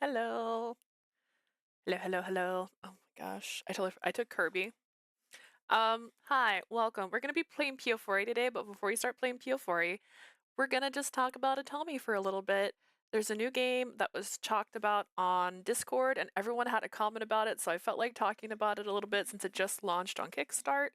Hello. Hello, hello, hello. Oh my gosh. I took Kirby. Hi, welcome. We're gonna be playing Piofiore today, but before we start playing Piofiore, we're gonna just talk about Atomi for a little bit. There's a new game that was talked about on Discord, and everyone had a comment about it, so I felt like talking about it a little bit since it just launched on Kickstart.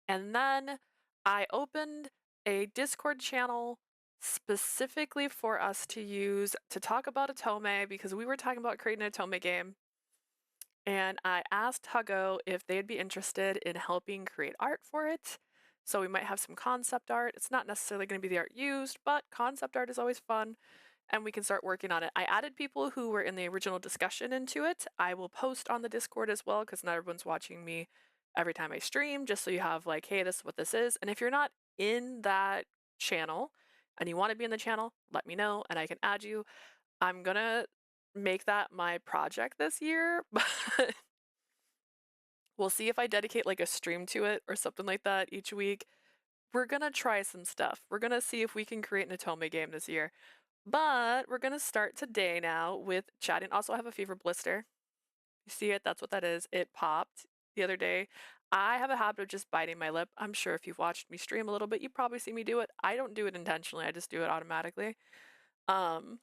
And then I opened a Discord channel specifically for us to use to talk about Atome because we were talking about creating an Atome game. And I asked Huggo if they'd be interested in helping create art for it. So we might have some concept art. It's not necessarily going to be the art used, but concept art is always fun and we can start working on it. I added people who were in the original discussion into it. I will post on the Discord as well because not everyone's watching me every time I stream, just so you have like, hey, this is what this is. And if you're not in that channel and you want to be in the channel, let me know and I can add you. I'm gonna make that my project this year, but we'll see if I dedicate like a stream to it or something like that each week. We're gonna try some stuff. We're gonna see if we can create an Atome game this year. But we're gonna start today now with chatting. Also, I have a fever blister. You see it? That's what that is. It popped the other day. I have a habit of just biting my lip. I'm sure if you've watched me stream a little bit, you probably see me do it. I don't do it intentionally. I just do it automatically. Um,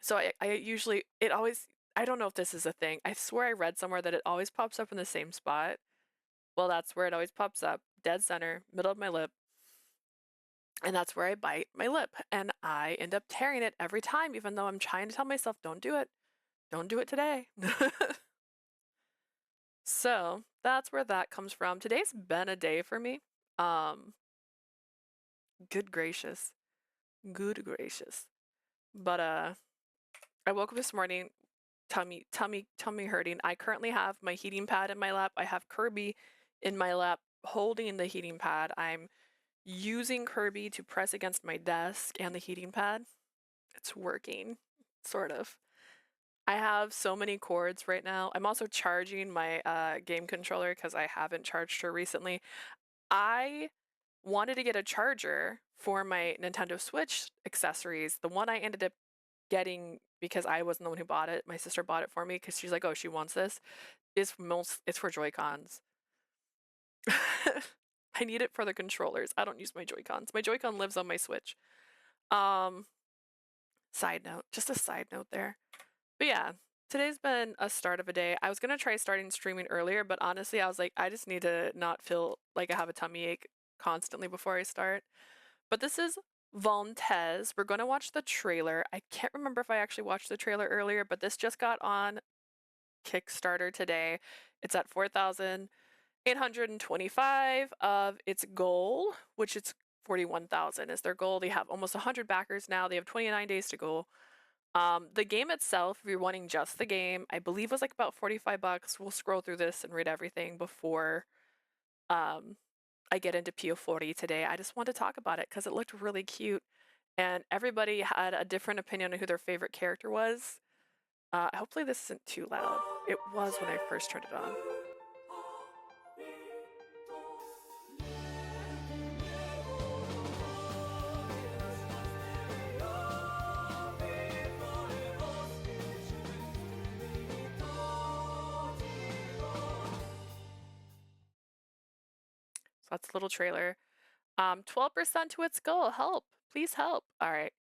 So I usually, it always, I don't know if this is a thing. I swear I read somewhere that it always pops up in the same spot. Well, that's where it always pops up, dead center, middle of my lip. And that's where I bite my lip. And I end up tearing it every time, even though I'm trying to tell myself, don't do it. Don't do it today. So that's where that comes from. Today's been a day for me. Um, good gracious. Good gracious. But I woke up this morning tummy hurting. I currently have my heating pad in my lap. I have Kirby in my lap holding the heating pad. I'm using Kirby to press against my desk and the heating pad. It's working, sort of. I have so many cords right now. I'm also charging my game controller because I haven't charged her recently. I wanted to get a charger for my Nintendo Switch accessories. The one I ended up getting because I wasn't the one who bought it. My sister bought it for me because she's like, oh, she wants this. It's for Joy-Cons. I need it for the controllers. I don't use my Joy-Cons. My Joy-Con lives on my Switch. Um, Side note, just a side note there. But yeah, today's been a start of a day. I was gonna try starting streaming earlier, but honestly, I was like, I just need to not feel like I have a tummy ache constantly before I start. But this is Volontés. We're gonna watch the trailer. I can't remember if I actually watched the trailer earlier, but this just got on Kickstarter today. It's at 4,825 of its goal, which it's 41,000 is their goal. They have almost 100 backers now. They have 29 days to go. The game itself, if you're wanting just the game, I believe was like about 45 bucks. We'll scroll through this and read everything before I get into Piofiore today. I just want to talk about it because it looked really cute and everybody had a different opinion on who their favorite character was. Hopefully this isn't too loud. It was when I first turned it on. So that's a little trailer. 12% to its goal. Help. Please help. All right.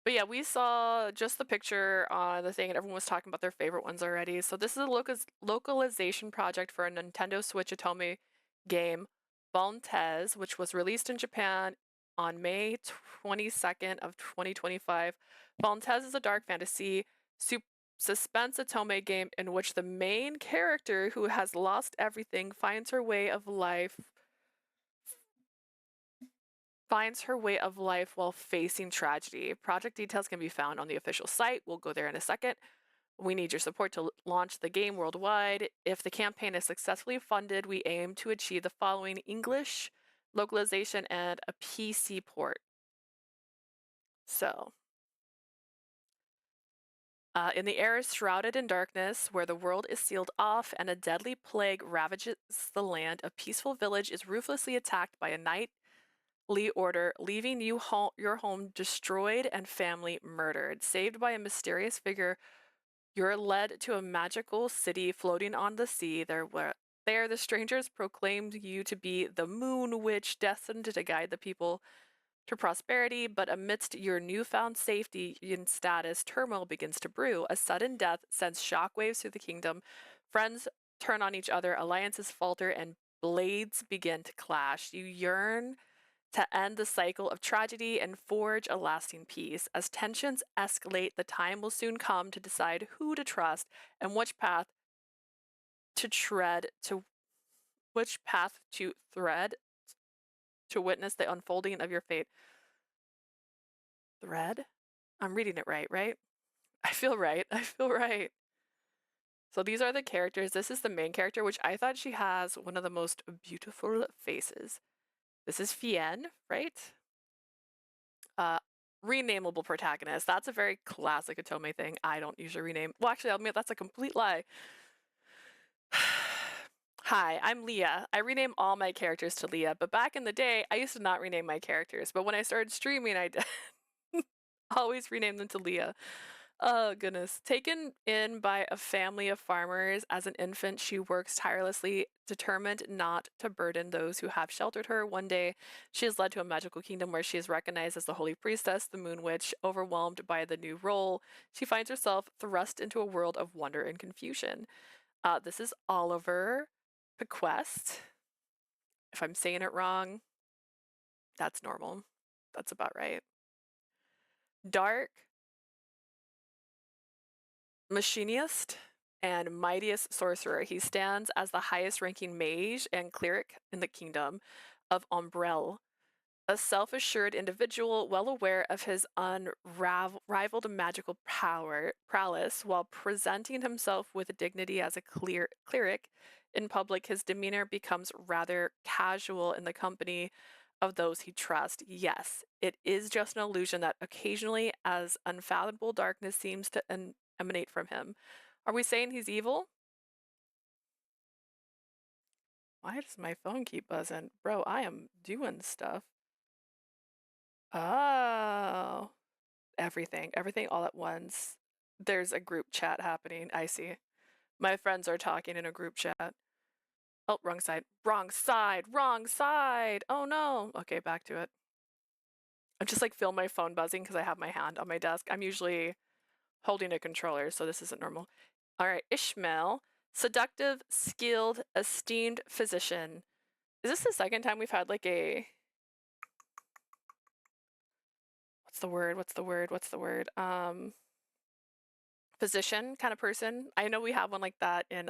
But yeah, we saw just the picture on the thing and everyone was talking about their favorite ones already. So this is a localization project for a Nintendo Switch Atome game, Volontés, which was released in Japan on May 22nd of 2025. Volontés is a dark fantasy suspense Atome game in which the main character who has lost everything finds her way of life while facing tragedy. Project details can be found on the official site. We'll go there in a second. We need your support to launch the game worldwide. If the campaign is successfully funded, we aim to achieve the following: English localization and a PC port. So, in the era shrouded in darkness, where the world is sealed off and a deadly plague ravages the land, a peaceful village is ruthlessly attacked by a knightly order, leaving your home destroyed and family murdered. Saved by a mysterious figure You're led to a magical city floating on the sea. There, the strangers proclaimed you to be the moon witch destined to guide the people to prosperity, but amidst your newfound safety and status, turmoil begins to brew. A sudden death sends shockwaves through the kingdom. Friends turn on each other, alliances falter, and blades begin to clash. You yearn to end the cycle of tragedy and forge a lasting peace. As tensions escalate, the time will soon come to decide who to trust and to which path to thread to witness the unfolding of your fate. Thread? I'm reading it right, right? I feel right. I feel right. So these are the characters. This is the main character, which I thought she has one of the most beautiful faces. This is Fien, right? Renamable protagonist. That's a very classic Otome thing. I don't usually rename. Well, actually, I'll admit that's a complete lie. Hi, I'm Leah. I rename all my characters to Leah, but back in the day, I used to not rename my characters. But when I started streaming, I always rename them to Leah. Oh, goodness. Taken in by a family of farmers as an infant, she works tirelessly, determined not to burden those who have sheltered her. One day, she is led to a magical kingdom where she is recognized as the holy priestess, the moon witch. Overwhelmed by the new role, she finds herself thrust into a world of wonder and confusion. This is Oliver Bequest. If I'm saying it wrong, that's normal. That's about right. Dark machinist and mightiest sorcerer. He stands as the highest ranking mage and cleric in the kingdom of Umbrell. A self assured individual, well aware of his unrivaled magical prowess, while presenting himself with dignity as a cleric in public, his demeanor becomes rather casual in the company of those he trusts. Yes, it is just an illusion that occasionally, as unfathomable darkness seems to emanate from him. Are we saying he's evil? Why does my phone keep buzzing? Bro, I am doing stuff. Oh, everything all at once. There's a group chat happening. I see. My friends are talking in a group chat. Oh, wrong side. Wrong side. Wrong side. Oh no. Okay, back to it. I just like feel my phone buzzing because I have my hand on my desk. I'm usually holding a controller, so this isn't normal. All right, Ishmael, seductive, skilled, esteemed physician. Is this the second time we've had like a what's the word? What's the word? What's the word? Physician kind of person. I know we have one like that in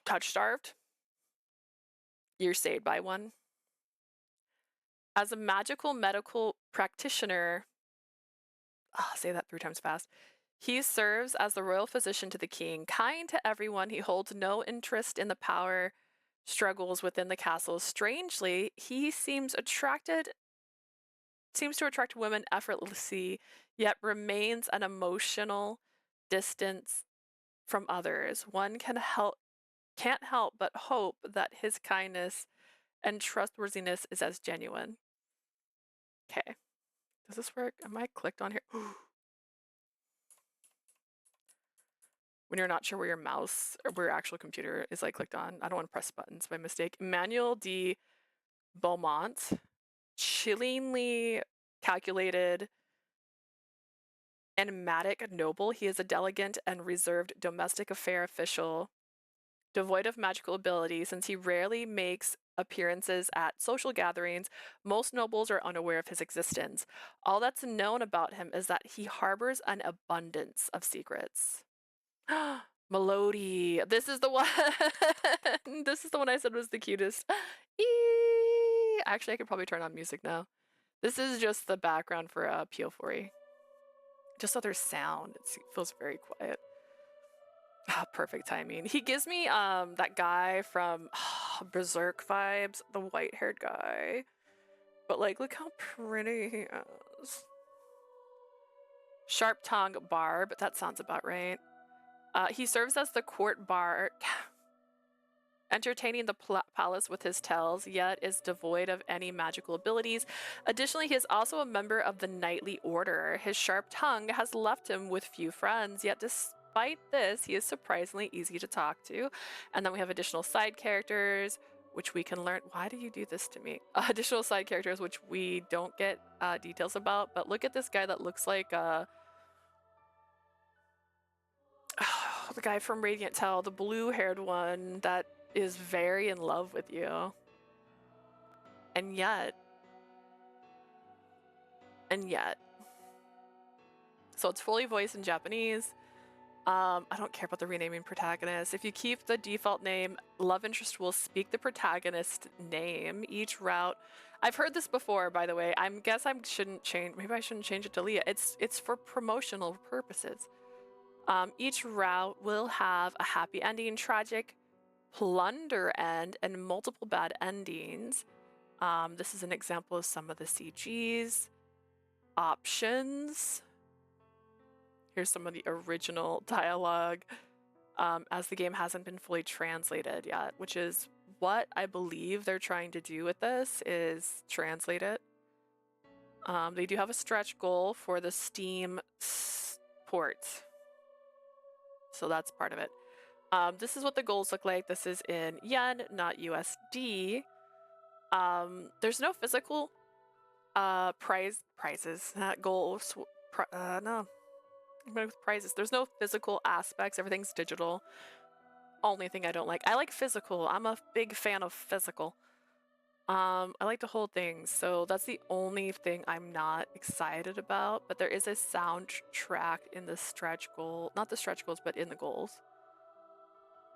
Touch Starved. You're saved by one. As a magical medical practitioner, say that 3 times fast. He serves as the royal physician to the king, kind to everyone. He holds no interest in the power struggles within the castle. Strangely, he seems to attract women effortlessly, yet remains an emotional distance from others. One can't help but hope that his kindness and trustworthiness is as genuine. Okay. Does this work? Am I clicked on here? When you're not sure where your mouse or where your actual computer is like clicked on. I don't want to press buttons by mistake. Emmanuel de Beaumont, chillingly calculated, enigmatic noble. He is a delicate and reserved domestic affair official, devoid of magical ability. Since he rarely makes appearances at social gatherings, most nobles are unaware of his existence. All that's known about him is that he harbors an abundance of secrets. Melody. This is the one. This is the one I said was the cutest. Actually, I could probably turn on music now. This is just the background for Piofiore. Just so there's sound. It feels very quiet. Perfect timing. He gives me that guy from Berserk vibes, the white-haired guy. But like, look how pretty he is. Sharp tongue barb. That sounds about right. He serves as the court bar entertaining the palace with his tales, yet is devoid of any magical abilities. Additionally, he is also a member of the Knightly Order. His sharp tongue has left him with few friends, yet despite this, he is surprisingly easy to talk to. And then we have additional side characters, which we can learn. Why do you do this to me? Additional side characters, which we don't get details about. But look at this guy that looks like the guy from Radiant Tell, the blue-haired one that is very in love with you. And yet. So it's fully voiced in Japanese. I don't care about the renaming protagonist. If you keep the default name, love interest will speak the protagonist name. Each route, I've heard this before, by the way. I guess I shouldn't change. Maybe I shouldn't change it to Leah. It's for promotional purposes. Each route will have a happy ending, tragic, plunder end, and multiple bad endings. This is an example of some of the CGs. Options. Here's some of the original dialogue, as the game hasn't been fully translated yet, which is what I believe they're trying to do with this, is translate it. They do have a stretch goal for the Steam port, so that's part of it. This is what the goals look like. This is in yen, not USD. There's no physical prizes, not goals. No. With prizes, there's no physical aspects. Everything's digital. Only thing I don't like. I like physical. I'm a big fan of physical. I like to hold things, so that's the only thing I'm not excited about. But there is a soundtrack in the stretch goal, not the stretch goals, but in the goals.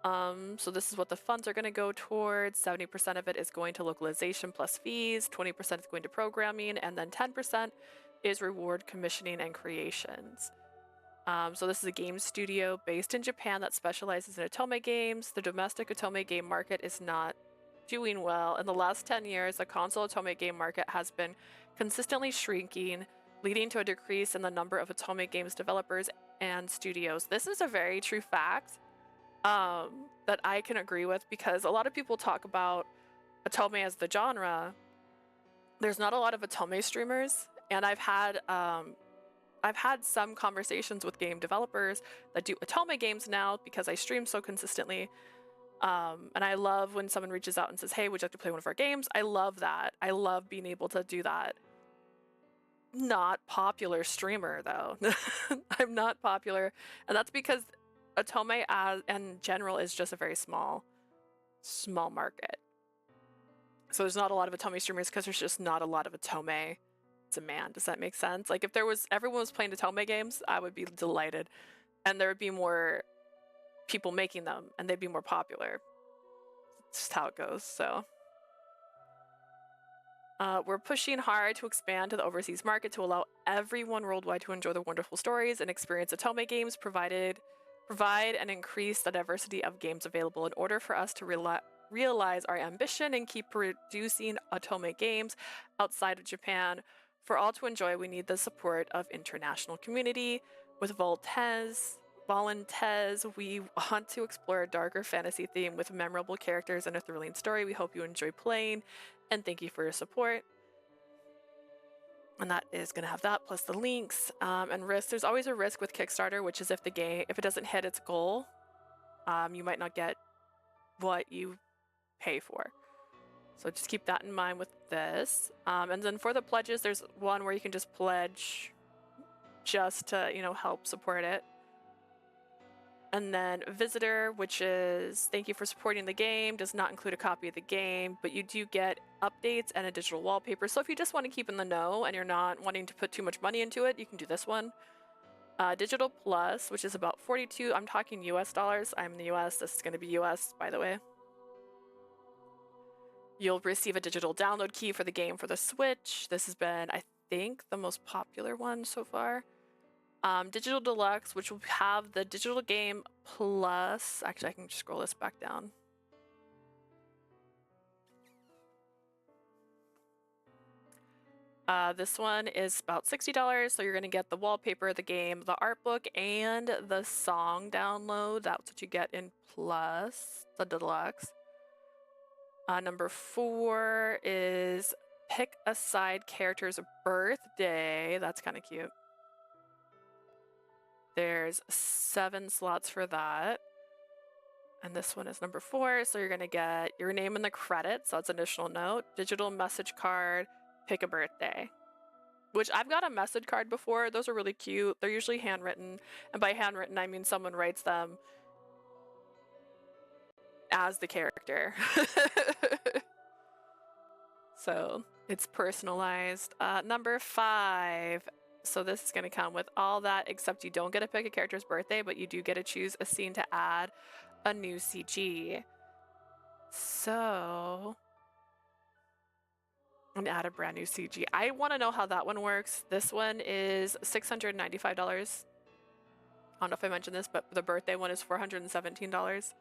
So this is what the funds are going to go towards. 70% of it is going to localization plus fees, 20% is going to programming, and then 10% is reward commissioning and creations. So this is a game studio based in Japan that specializes in otome games. The domestic otome game market is not doing well. In the last 10 years, the console otome game market has been consistently shrinking, leading to a decrease in the number of otome games developers and studios. This is a very true fact that I can agree with, because a lot of people talk about otome as the genre. There's not a lot of otome streamers, and I've had some conversations with game developers that do otome games now because I stream so consistently. And I love when someone reaches out and says, hey, would you like to play one of our games? I love that. I love being able to do that. Not popular streamer, though. I'm not popular. And that's because otome in general is just a very small market. So there's not a lot of otome streamers because there's just not a lot of otome demand. Does that make sense? Like, if everyone was playing otome games, I would be delighted, and there would be more people making them, and they'd be more popular. It's just how it goes. So we're pushing hard to expand to the overseas market to allow everyone worldwide to enjoy the wonderful stories and experience otome games, provide and increase the diversity of games available. In order for us to realize our ambition and keep producing otome games outside of Japan for all to enjoy, we need the support of international community. With Volontés, we want to explore a darker fantasy theme with memorable characters and a thrilling story. We hope you enjoy playing, and thank you for your support. And that is going to have that, plus the links and risk. There's always a risk with Kickstarter, which is if it doesn't hit its goal, you might not get what you pay for. So just keep that in mind with this. And then for the pledges, there's one where you can just pledge just to, help support it. And then visitor, which is thank you for supporting the game, does not include a copy of the game, but you do get updates and a digital wallpaper. So if you just want to keep in the know and you're not wanting to put too much money into it, you can do this one. Digital Plus, which is about 42. I'm talking US dollars. I'm in the US. This is going to be US, by the way. You'll receive a digital download key for the game for the Switch. This has been, I think, the most popular one so far. Digital Deluxe, which will have the digital game plus. Actually, I can just scroll this back down. This one is about $60, so you're going to get the wallpaper, the game, the art book, and the song download. That's what you get in plus, the deluxe. Number 4 is pick a side character's birthday. That's kind of cute. There's 7 slots for that. And this one is number 4, so you're gonna get your name in the credits, that's additional note, digital message card, pick a birthday. Which I've got a message card before, those are really cute. They're usually handwritten, and by handwritten I mean someone writes them as the character. So it's personalized. Number 5. So this is gonna come with all that, except you don't get to pick a character's birthday, but you do get to choose a scene to add a new CG. So I'm gonna add a brand new CG. I want to know how that one works. This one is $695. I don't know if I mentioned this, but the birthday one is $417.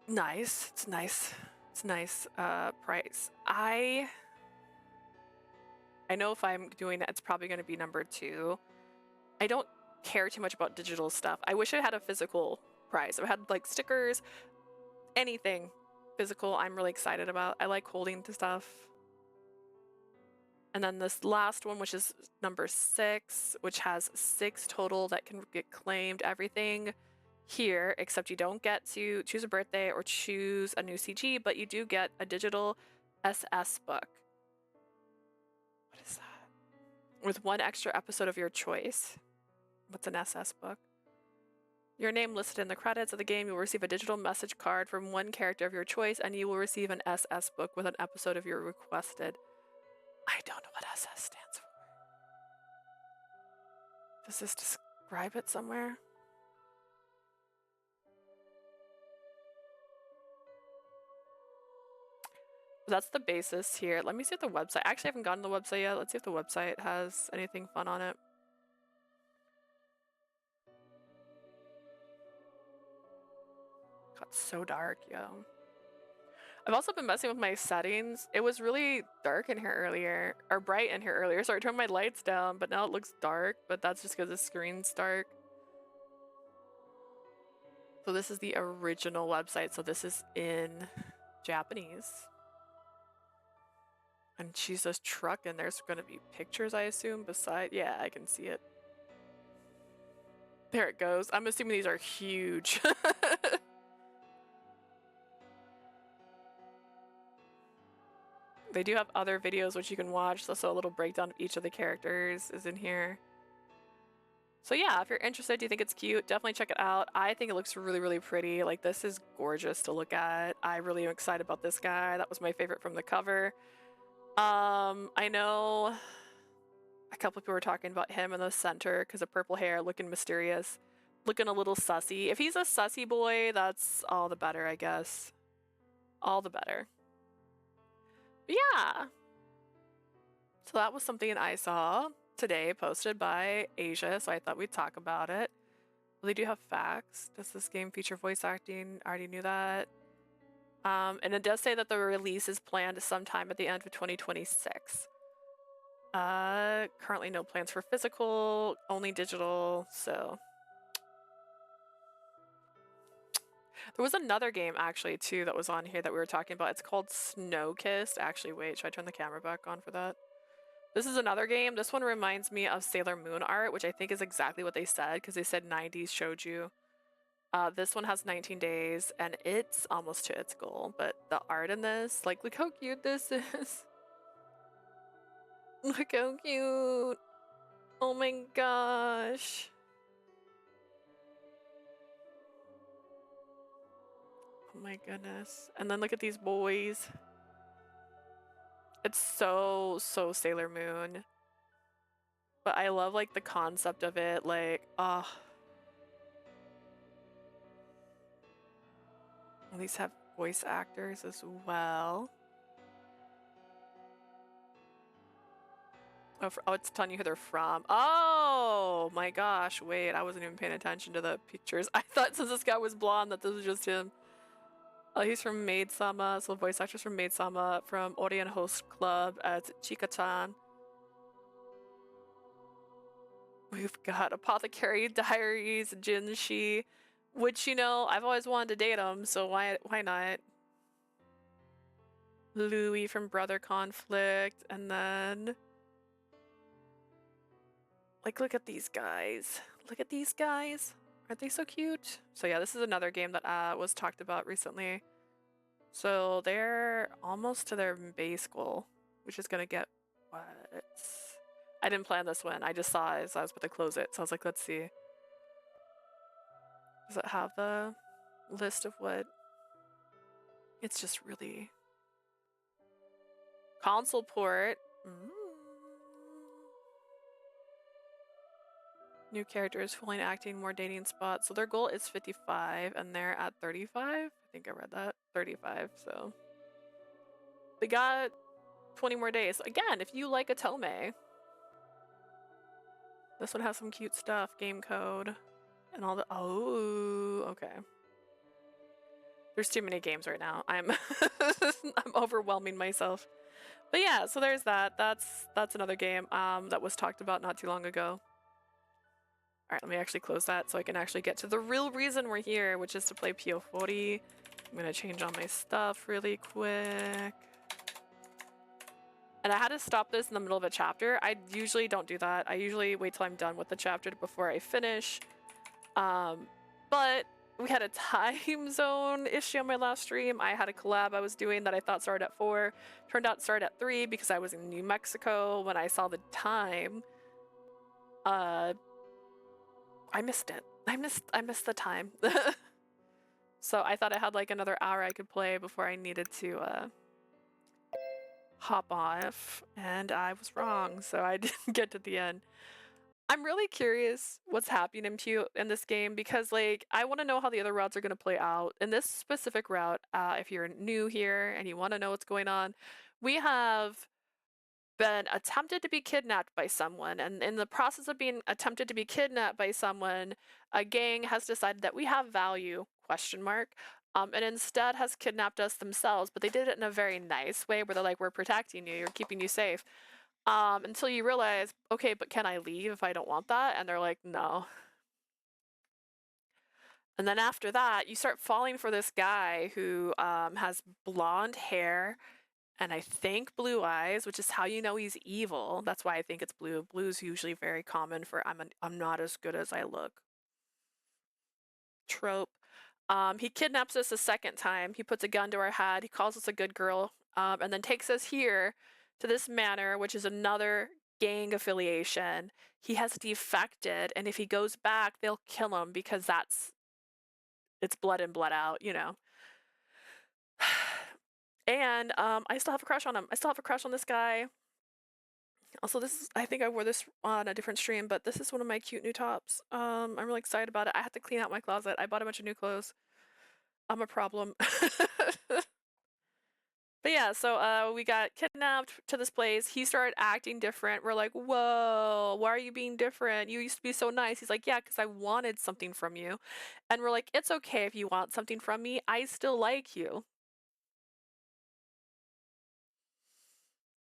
Nice. It's nice. It's nice price. I know if I'm doing that, it's probably going to be number 2. I don't care too much about digital stuff. I wish I had a physical prize. I had like stickers, anything physical I'm really excited about. I like holding the stuff. And then this last one, which is number 6, which has 6 total that can get claimed. Everything here, except you don't get to choose a birthday or choose a new CG, but you do get a digital SS book. What is that? With 1 extra episode of your choice. What's an SS book? Your name listed in the credits of the game, you will receive a digital message card from 1 character of your choice, and you will receive an SS book with an episode of your requested. I don't know what SS stands for. Does this describe it somewhere? That's the basis here. Let me see if the website, actually I haven't gotten to the website yet. Let's see if the website has anything fun on it. Got so dark, yo. I've also been messing with my settings. It was really dark in here earlier, or bright in here earlier, so I turned my lights down, but now it looks dark, but that's just because the screen's dark. So this is the original website, so this is in Japanese. And she says truck, and there's gonna be pictures, I assume, beside. Yeah, I can see it. There it goes. I'm assuming these are huge. They do have other videos which you can watch, so a little breakdown of each of the characters is in here. So yeah, if you're interested, do you think it's cute, definitely check it out. I think it looks really, really pretty. Like, this is gorgeous to look at. I really am excited about this guy. That was my favorite from the cover. I know a couple of people were talking about him in the center because of purple hair, looking mysterious, looking a little sussy. If he's a sussy boy, that's all the better, I guess. All the better. But yeah. So that was something I saw today posted by Asia, so I thought we'd talk about it. Well, they do have facts. Does this game feature voice acting? I already knew that. And it does say that the release is planned sometime at the end of 2026. Currently no plans for physical, only digital, so. There was another game actually too that was on here that we were talking about. It's called Snow Kiss. Actually, wait, should I turn the camera back on for that? This is another game. This one reminds me of Sailor Moon art, which I think is exactly what they said, because they said 90s shoujo. This one has 19 days, and it's almost to its goal, but the art in this, like, look how cute this is. Look how cute. Oh my gosh. Oh my goodness. And then look at these boys. It's so Sailor Moon. But I love, like, the concept of it, like, oh. And these have voice actors as well. Oh, it's telling you who they're from. Oh my gosh, wait, I wasn't even paying attention to the pictures. I thought since this guy was blonde that this was just him. Oh, he's from Maid-sama, so voice actors from Maid-sama, from Orient Host Club at Chika-chan. We've got Apothecary Diaries, Jinshi, which, you know, I've always wanted to date him, so why not? Louis from Brother Conflict, and then like look at these guys. Look at these guys. Aren't they so cute? So yeah, this is another game that was talked about recently. So they're almost to their base goal, which is gonna get what? I didn't plan this one. I just saw it as I was about to close it. So I was like, let's see. Does it have the list of what? It's just really console port. New characters, fully acting, more dating spots. So their goal is 55 and they're at 35. I think I read that. 35, so. They got 20 more days. Again, if you like Atome. This one has some cute stuff. Game code. And all the, oh, okay. There's too many games right now. I'm I'm overwhelming myself. But yeah, so there's that. That's another game that was talked about not too long ago. All right, let me actually close that so I can actually get to the real reason we're here, which is to play Piofiore. I'm gonna change all my stuff really quick. And I had to stop this in the middle of a chapter. I usually don't do that. I usually wait till I'm done with the chapter before I finish. But we had a time zone issue on my last stream. I had a collab I was doing that I thought started at 4. Turned out it started at 3 because I was in New Mexico when I saw the time. I missed it. I missed the time. So I thought I had like another hour I could play before I needed to hop off, and I was wrong, so I didn't get to the end. I'm really curious what's happening in this game because like I want to know how the other routes are going to play out. In this specific route, if you're new here and you want to know what's going on, we have been attempted to be kidnapped by someone, and in the process of being attempted to be kidnapped by someone, a gang has decided that we have value, ? And instead has kidnapped us themselves, but they did it in a very nice way where they're like, we're protecting you, you're keeping you safe. Until you realize, okay, but can I leave if I don't want that? And they're like, no. And then after that, you start falling for this guy who has blonde hair and I think blue eyes, which is how you know he's evil. That's why I think it's blue. Blue is usually very common for I'm not as good as I look trope. He kidnaps us a second time. He puts a gun to our head. He calls us a good girl, and then takes us here to this manor, which is another gang affiliation. He has defected, and if he goes back, they'll kill him because it's blood in, blood out, you know. And I still have a crush on him. I still have a crush on this guy. Also, I think I wore this on a different stream, but this is one of my cute new tops. I'm really excited about it. I had to clean out my closet. I bought a bunch of new clothes. I'm a problem. But yeah, so we got kidnapped to this place. He started acting different. We're like, whoa, why are you being different? You used to be so nice. He's like, yeah, because I wanted something from you. And we're like, it's okay if you want something from me. I still like you.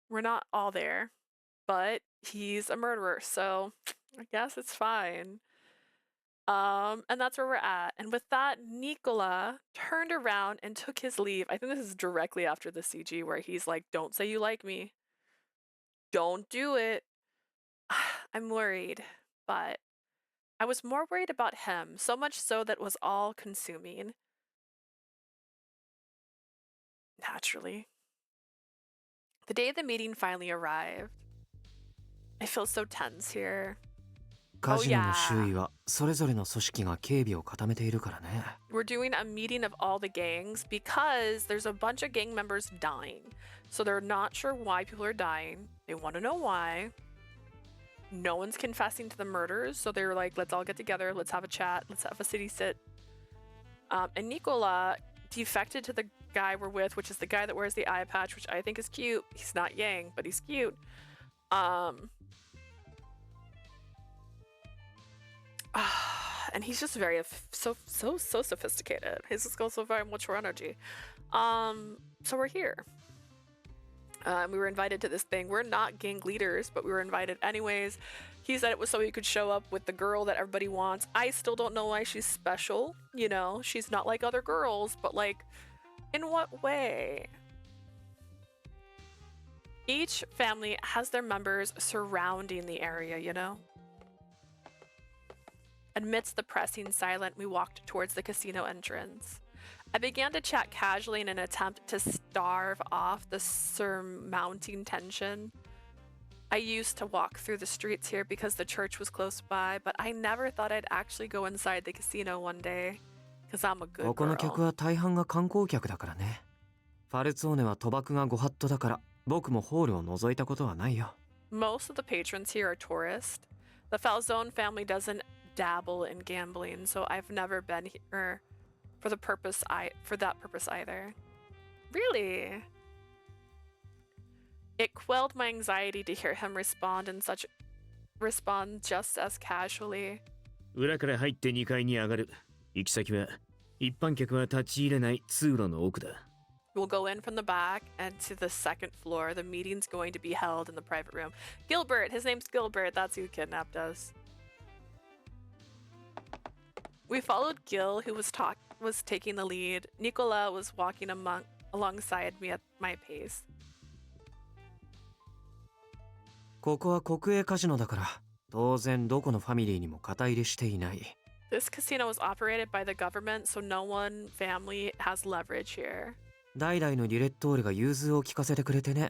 We're not all there, but he's a murderer, so I guess it's fine. And that's where we're at. And with that, Nicola turned around and took his leave. I think this is directly after the CG where he's like, don't say you like me. Don't do it. I'm worried, but I was more worried about him, so much so that it was all consuming. Naturally. The day the meeting finally arrived. I feel so tense here. カジノの周囲はそれぞれの組織が警備を固めているからね。We're doing a meeting of all the gangs because there's a bunch of gang members dying. So they're not sure why people are dying. They want to know why. No one's confessing to the murders, so they're like, let's all get together, let's have a chat, let's have a city sit. And Nicola defected to the guy we're with, which is the guy that wears the eye patch, which I think is cute. He's not Yang, but he's cute. And he's just very so sophisticated. His is also very mature energy. So we're here. We were invited to this thing. We're not gang leaders, but we were invited anyways. He said it was so he could show up with the girl that everybody wants. I still don't know why she's special. You know, she's not like other girls, but like, in what way? Each family has their members surrounding the area, you know? Amidst the pressing silence, we walked towards the casino entrance. I began to chat casually in an attempt to starve off the surmounting tension. I used to walk through the streets here because the church was close by, but I never thought I'd actually go inside the casino one day, because I'm a good ここの客 girl. は大半が観光客だからね。ファルツォーネは賭博がご法度だから、僕もホールを覗いたことはないよ。Most of the patrons here are tourists. The Falzone family doesn't dabble in gambling, so I've never been here for that purpose either. Really? It quelled my anxiety to hear him respond just as casually. 裏から入って2階に上がる。行き先は一般客は立ち入れない通路の奥だ。We'll go in from the back and to the second floor. The meeting's going to be held in the private room. Gilbert, his name's Gilbert. That's who kidnapped us. We followed Gil, who was taking the lead. Nicola was walking alongside me at my pace. ここは国営カジノだから、当然どこのファミリーにも肩入れしていない。This casino was operated by the government, so no one family has leverage here. 代々のディレットールが融通を利かせてくれてね。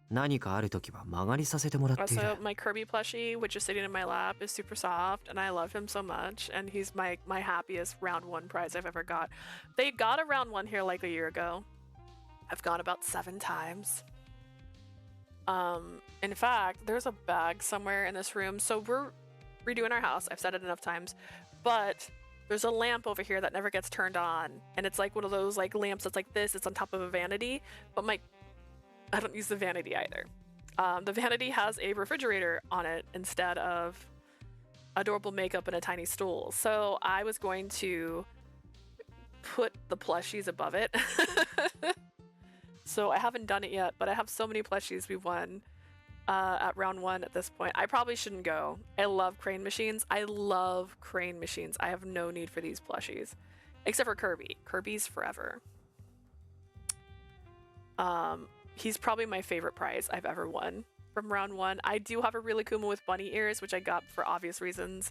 何かあるときは曲がりさせてもらっている。Also, my Kirby plushie, which is sitting in my lap, is super soft, and I love him so much. And he's my happiest round one prize I've ever got. They got a round one here like a year ago. I've gone about 7 times. In fact, there's a bag somewhere in this room. So we're redoing our house. I've said it enough times, but there's a lamp over here that never gets turned on, and it's like one of those like lamps that's like this. It's on top of a vanity, but I don't use the vanity either. The vanity has a refrigerator on it instead of adorable makeup and a tiny stool. So I was going to put the plushies above it. So I haven't done it yet, but I have so many plushies we won at round 1 at this point. I probably shouldn't go. I love crane machines. I have no need for these plushies. Except for Kirby. Kirby's forever. He's probably my favorite prize I've ever won from round 1. I do have a really Kuma with bunny ears, which I got for obvious reasons.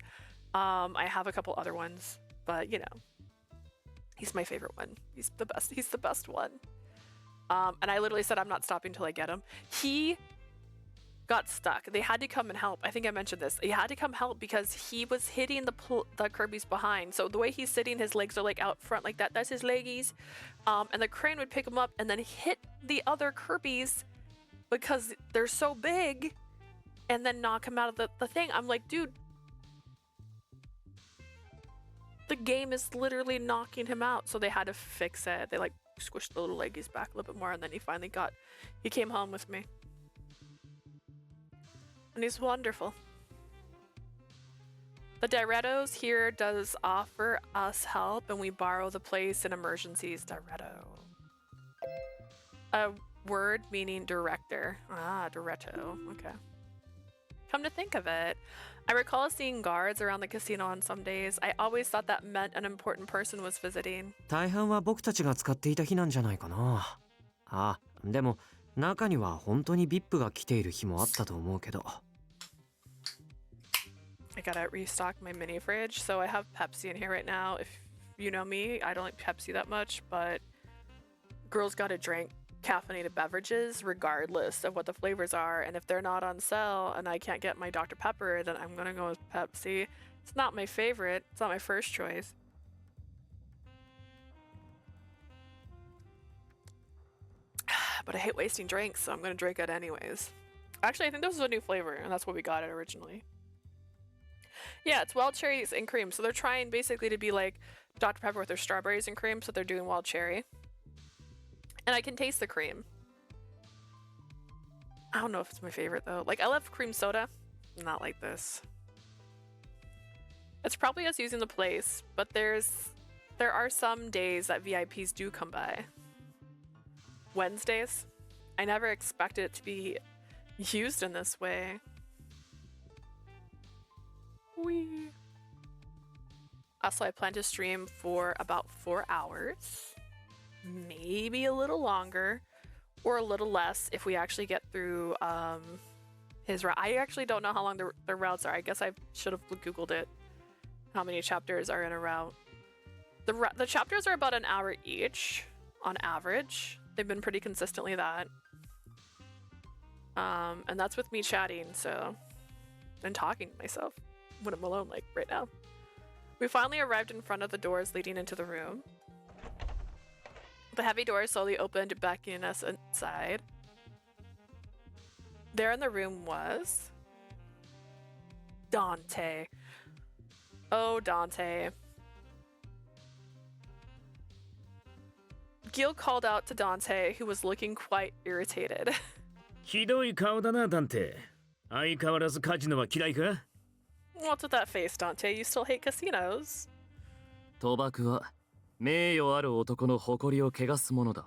I have a couple other ones, but you know, he's my favorite one. He's the best. He's the best one. And I literally said I'm not stopping till I get him. He got stuck. They had to come and help. I think I mentioned this. He had to come help because he was hitting the Kirby's behind. So the way he's sitting, his legs are like out front like that. That's his leggies. And the crane would pick him up and then hit the other Kirby's because they're so big and then knock him out of the thing. I'm like, dude, the game is literally knocking him out. So they had to fix it. They like squished the little leggies back a little bit more, and then he came home with me. And he's wonderful. The Direttos here does offer us help, and we borrow the place in emergencies. Diretto. A word meaning director. Ah, Diretto. Okay. Come to think of it, I recall seeing guards around the casino on some days. I always thought that meant an important person was visiting. 大半は僕たちが使っていた日なんじゃないかな。あ、でも中には本当に VIP が来ている日もあったと思うけど。I gotta restock my mini fridge, so I have Pepsi in here right now. If you know me, I don't like Pepsi that much, but girls gotta drink caffeinated beverages regardless of what the flavors are, and if they're not on sale and I can't get my Dr. Pepper, then I'm gonna go with Pepsi. It's not my favorite. It's not my first choice. But I hate wasting drinks, so I'm gonna drink it anyways. Actually, I think this is a new flavor, and that's what we got it originally. Yeah, it's wild cherries and cream. So they're trying basically to be like Dr. Pepper with their strawberries and cream, so they're doing wild cherry. And I can taste the cream. I don't know if it's my favorite though. Like, I love cream soda. Not like this. It's probably us using the place, but there are some days that VIPs do come by. Wednesdays. I never expected it to be used in this way. Wee. Also, I plan to stream for about 4 hours. Maybe a little longer. or a little less if we actually get through his route. I actually don't know how long the routes are. I guess I should have Googled it. How many chapters are in a route? The chapters are about an hour each on average. They've been pretty consistently that. And that's with me chatting, so, and talking to myself when I'm alone, like right now. We finally arrived in front of the doors leading into the room. The heavy doors slowly opened, beckoning us inside. There in the room was Dante. Oh, Dante. Gil called out to Dante, who was looking quite irritated. ひどい顔だな、ダンテ。相変わらずカジノは嫌いか？ What's with that face, Dante? You still hate casinos? 賭博は名誉ある男の誇りを汚すものだ。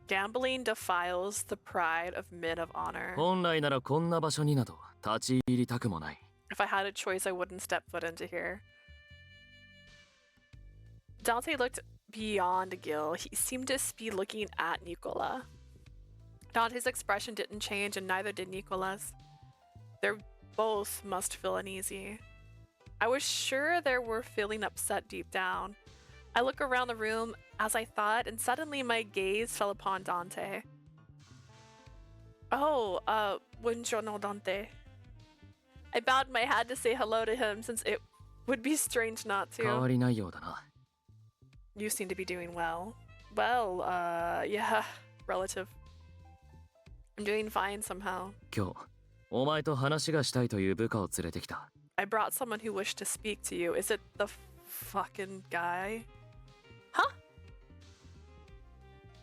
Gambling defiles the pride of men of honor. 本来ならこんな場所になど立ち入りたくもない。 If I had a choice, I wouldn't step foot into here. Dante looked beyond Gil. He seemed to be looking at Nicola. Dante's expression didn't change, and neither did Nicola's. They both must feel uneasy. I was sure they were feeling upset deep down. I look around the room as I thought, and suddenly my gaze fell upon Dante. Oh, buongiorno, Dante. I bowed my head to say hello to him since it would be strange not 変わ to. りないようだな。 You seem to be doing well. Well, yeah, relative. I'm doing fine somehow. 今日お前と話がしたいという部下を連れてきた。 I brought someone who wished to speak to you. Is it the fucking guy? Huh?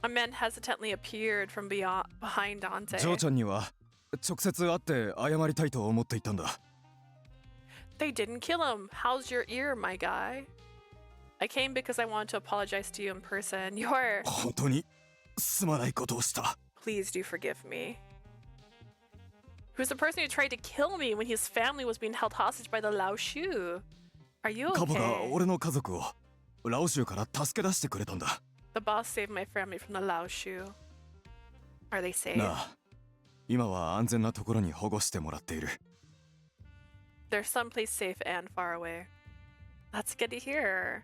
A man hesitantly appeared from behind Dante. ジョーちゃんには直接会って謝りたいと思っていたんだ。 They didn't kill him. How's your ear, my guy? I came because I wanted to apologize to you in person. You're... 本当にすまないことをした。 Please do forgive me. Who's the person who tried to kill me when his family was being held hostage by the Lao Shu? Are you カボが okay? 俺の家族をラオ州から助け出してくれたんだ。 The boss saved my family from the Lao Shu. Are they safe? なあ、今は安全なところに保護してもらっている。 They're someplace safe and far away. That's good to hear.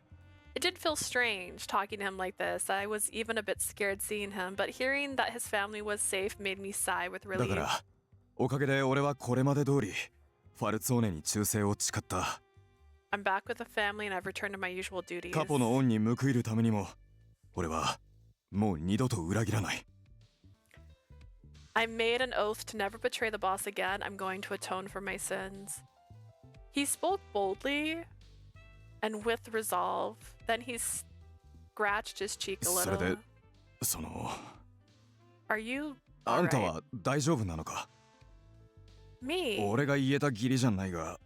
It did feel strange talking to him like this. I was even a bit scared seeing him, but hearing that his family was safe made me sigh with だ relief. からおかげで俺はこれまで通りファルツォーネに忠誠を誓った。 I'm back with the family and I've returned to my usual duties. カポの恩に報いるためにも俺はもう二度と裏切らない。 I made an oath to never betray the boss again. I'm going to atone for my sins. He spoke boldly and with resolve. Then he scratched his cheek a それで little. その Are you あんた alright? は大丈夫なのか？ Me? 俺が言えた義理じゃないが、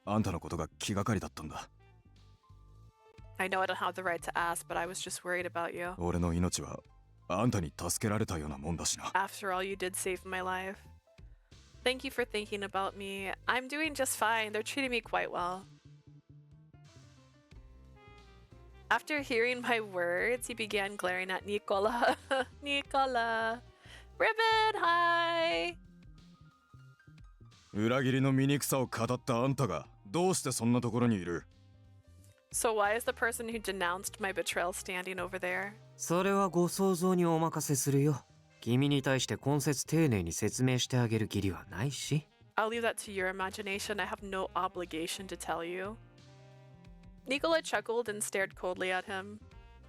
あんたのことが気がかりだったんだ。 I know I don't have the right to ask, but I was just worried about you. 俺の命はあんたに助けられたようなもんだしな。 After all, you did save my life. Thank you for thinking about me. I'm doing just fine. They're treating me quite well. After hearing my words, he began glaring at Nicola. Nicola. Ribbon, hi! 裏切りの醜さを語ったあんたがどうしてそんなところにいる？ So why is the person who denounced my betrayal standing over there? それはご想像にお任せするよ。君に対して今節丁寧に説明してあげる義理はないし。 I'll leave that to your imagination. I have no obligation to tell you. Nicola chuckled and stared coldly at him.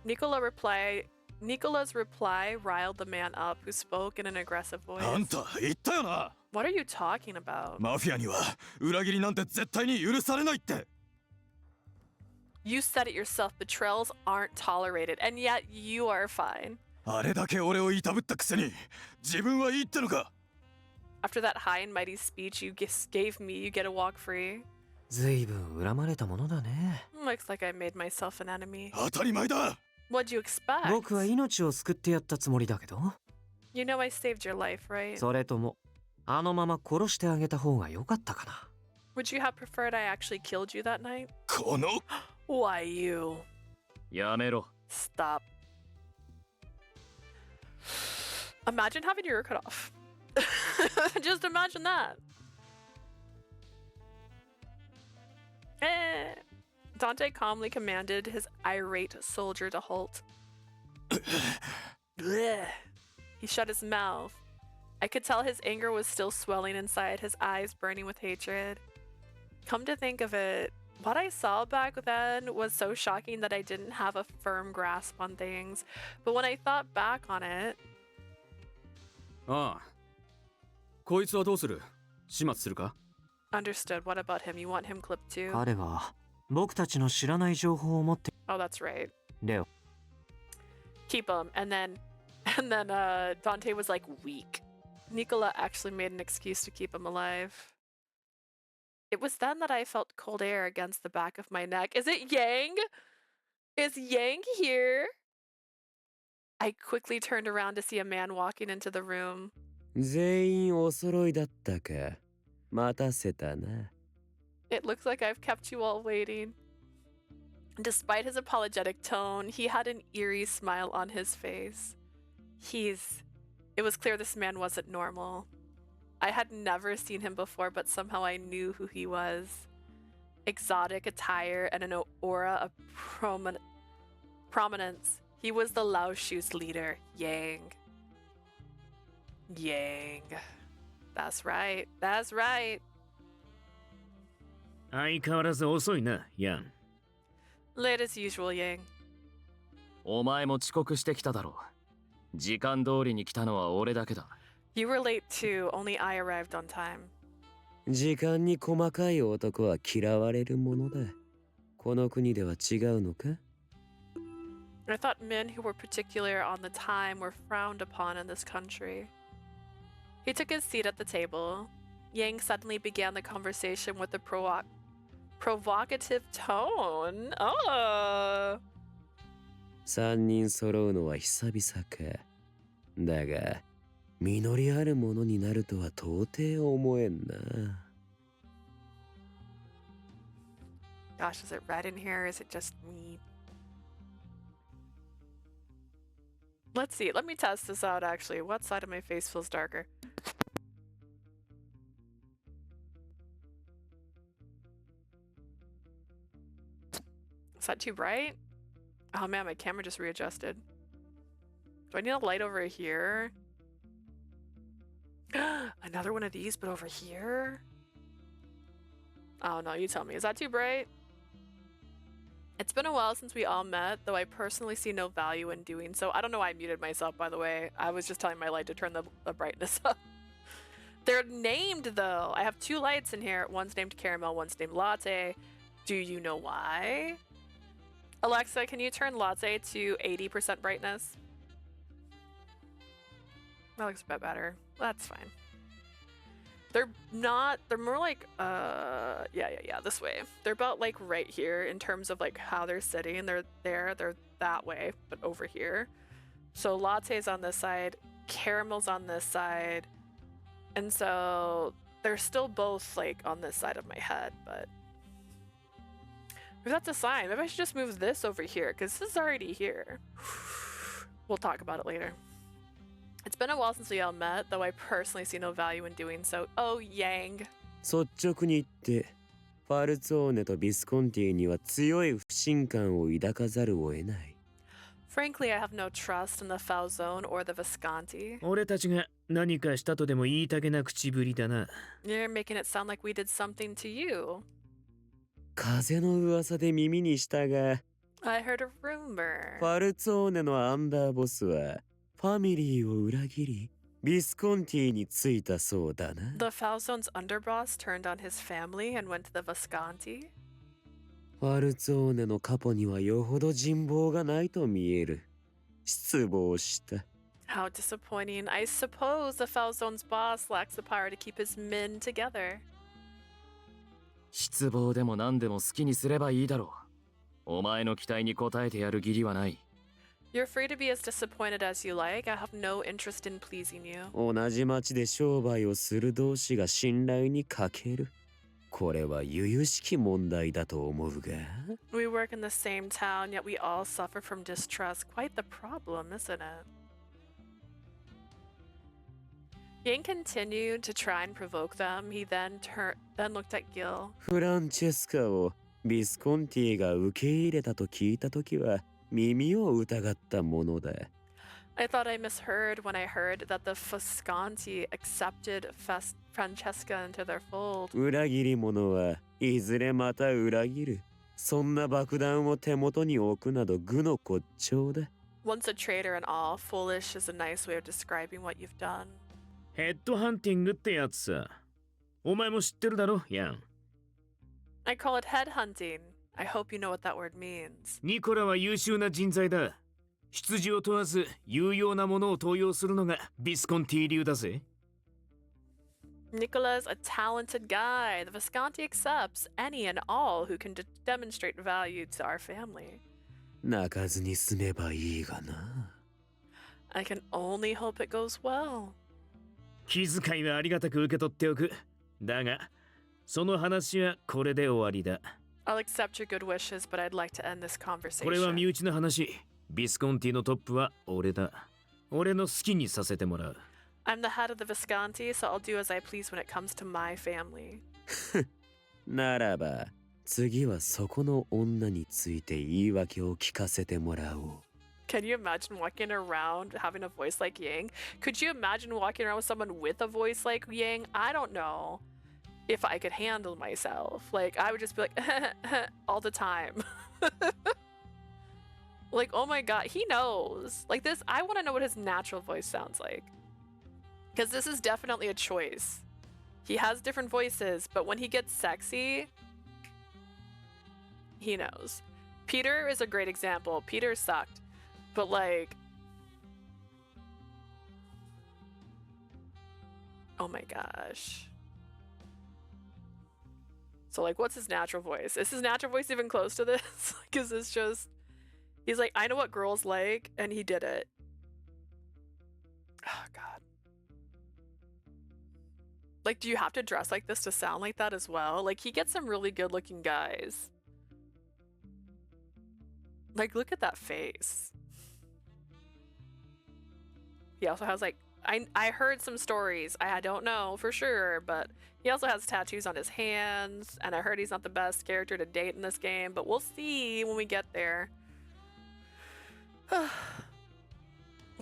Nicola's reply riled the man up, who spoke in an aggressive voice. あんた言ったよな。 What are you talking about? マフィアには裏切りなんて絶対に許されないって。 You said it yourself. Betrayals aren't tolerated, and yet you are fine. あれだけ俺をいたぶったくせに自分はいいってのか？ After that high and mighty speech you gave me, you get to walk free. ずいぶん恨まれたものだね。 Looks like I made myself an enemy. 当たり前だ。 What'd you expect? 僕は命を救ってやったつもりだけど。 You know I saved your life, right? それともあのまま殺してあげた方が良かったかな。 Would you have preferred I actually killed you that night? この Why you? やめろ。 Stop. Imagine having your ear cut off. Just imagine that. Dante calmly commanded his irate soldier to halt. He shut his mouth. I could tell his anger was still swelling inside, his eyes burning with hatred. Come to think of it, what I saw back then was so shocking that I didn't have a firm grasp on things. But when I thought back on it... ああ。こいつはどうする？始末するか？ Understood. What about him? You want him clipped too? 彼は僕たちの知らない情報を持って。 Oh, that's right. レオ。Keep him. And then Dante was like weak. Nicola actually made an excuse to keep him alive. It was then that I felt cold air against the back of my neck. Is it Yang? Is Yang here? I quickly turned around to see a man walking into the room. 全員お揃いだったか。待たせたな。It looks like I've kept you all waiting. Despite his apologetic tone, he had an eerie smile on his face. It was clear this man wasn't normal. I had never seen him before, but somehow I knew who he was. Exotic attire and an aura of prominence. He was the Laoshu's leader, Yang. Yang. That's right. That's right. 相変わらず遅いな、ヤン。Late as usual, Yang. お前も遅刻してきただろう。時間通りに来たのは俺だけだ。You were late too, only I arrived on time. 時間に細かい男は嫌われるものだ。この国では違うのか？ I thought men who were particular on the time were frowned upon in this country. He took his seat at the table. Yang suddenly began the conversation with a provocative tone. Oh. 三人揃うのは久々か。だが、実りあるものになるとは到底思えんな。Gosh, is it red in here? Is it just me? Let's see. Let me test this out actually. What side of my face feels darker? Is that too bright? Oh man, my camera just readjusted. Do I need a light over here? Another one of these, but over here? Oh no, you tell me. Is that too bright? It's been a while since we all met, though I personally see no value in doing so. I don't know why I muted myself, by the way. I was just telling my light to turn the brightness up. They're named, though. I have two lights in here. One's named Caramel, one's named Latte. Do you know why? Alexa, can you turn Latte to 80% brightness? That looks a bit better. That's fine. They're more like, yeah, this way. They're about like right here in terms of like how they're sitting. They're that way, but over here. So Latte's on this side, Caramel's on this side. And so they're still both like on this side of my head, but maybe that's a sign. Maybe I should just move this over here because this is already here. We'll talk about it later. It's been a while since we all met, though I personally see no value in doing so. Oh, Yang. 率直に言って、ファルツォーネとビスコンティには強い不信感を抱かざるを得ない。Frankly, I have no trust in the Falzone or the Visconti. 俺たちが何かしたとでも言いたげな口ぶりだな。You're making it sound like we did something to you. 風の噂で耳にしたが、I heard a rumor. ファルツォーネのアンダーボスは、ファミリーを裏切り、ビスコンティについたそうだな。The Falzone's underboss turned on his family and went to the Visconti? ファルツォーネのカポにはよほど人望がないと見える。失望した。How disappointing. I suppose the Falzone's boss lacks the power to keep his men together. 失望でも何でも好きにすればいいだろう。お前の期待に応えてやる義理はない。You're free to be as disappointed as you like. I have no interest in pleasing you. 同じ町で商売をする同士が信頼に欠ける。これは由々しき問題だと思うが。We work in the same town, yet we all suffer from distrust. Quite the problem, isn't it? Yang continued to try and provoke them. He then looked at Gil. フランチェスカをビスコンティが受け入れたと聞いたときは耳を疑ったものだ。I thought I misheard when I heard that the Visconti accepted Francesca into their fold. 裏切り者はいずれまた裏切る。そんな爆弾を手元に置くなど愚の骨頂だ。Once a traitor and all, foolish is a nice way of describing what you've done. ヘッドハンティングってやつさ。お前も知ってるだろ、ヤン。I call it headhunting. I hope you know what that word means. ニコラは優秀な人材だ。出自を問わず有用なものを登用するのがビスコンティ流だぜ。Nicola's a talented guy. The Visconti accepts any and all who can demonstrate value to our family. 泣かずに済めばいいがな。I can only hope it goes well. 気遣いはありがたく受け取っておく。だが、その話はこれで終わりだ。I'll accept your good wishes, but I'd like to end this これは身 conversation. 内の話。ビスコンティのトップは俺だ。俺の好きにさせてもらう。I'm the head of the Visconti, so I'll do as I please when it comes to my family. ならば次はそこの女について言い訳を聞かせてもらおう。Can you imagine walking around having a voice like Yang? Could you imagine walking around with someone with a voice like Yang? I don't know if I could handle myself. Like, I would just be like, all the time. Like, oh my god, he knows. Like this, I want to know what his natural voice sounds like. Because this is definitely a choice. He has different voices, but when he gets sexy, he knows. Peter is a great example. Peter sucked. But like, oh my gosh. So like, what's his natural voice? Is his natural voice even close to this? Because it's just, he's like, I know what girls like, and he did it. Oh god. Like, do you have to dress like this to sound like that as well? Like, he gets some really good looking guys. Like, look at that face. He also has like, I heard some stories. I don't know for sure, but he also has tattoos on his hands, and I heard he's not the best character to date in this game, but we'll see when we get there.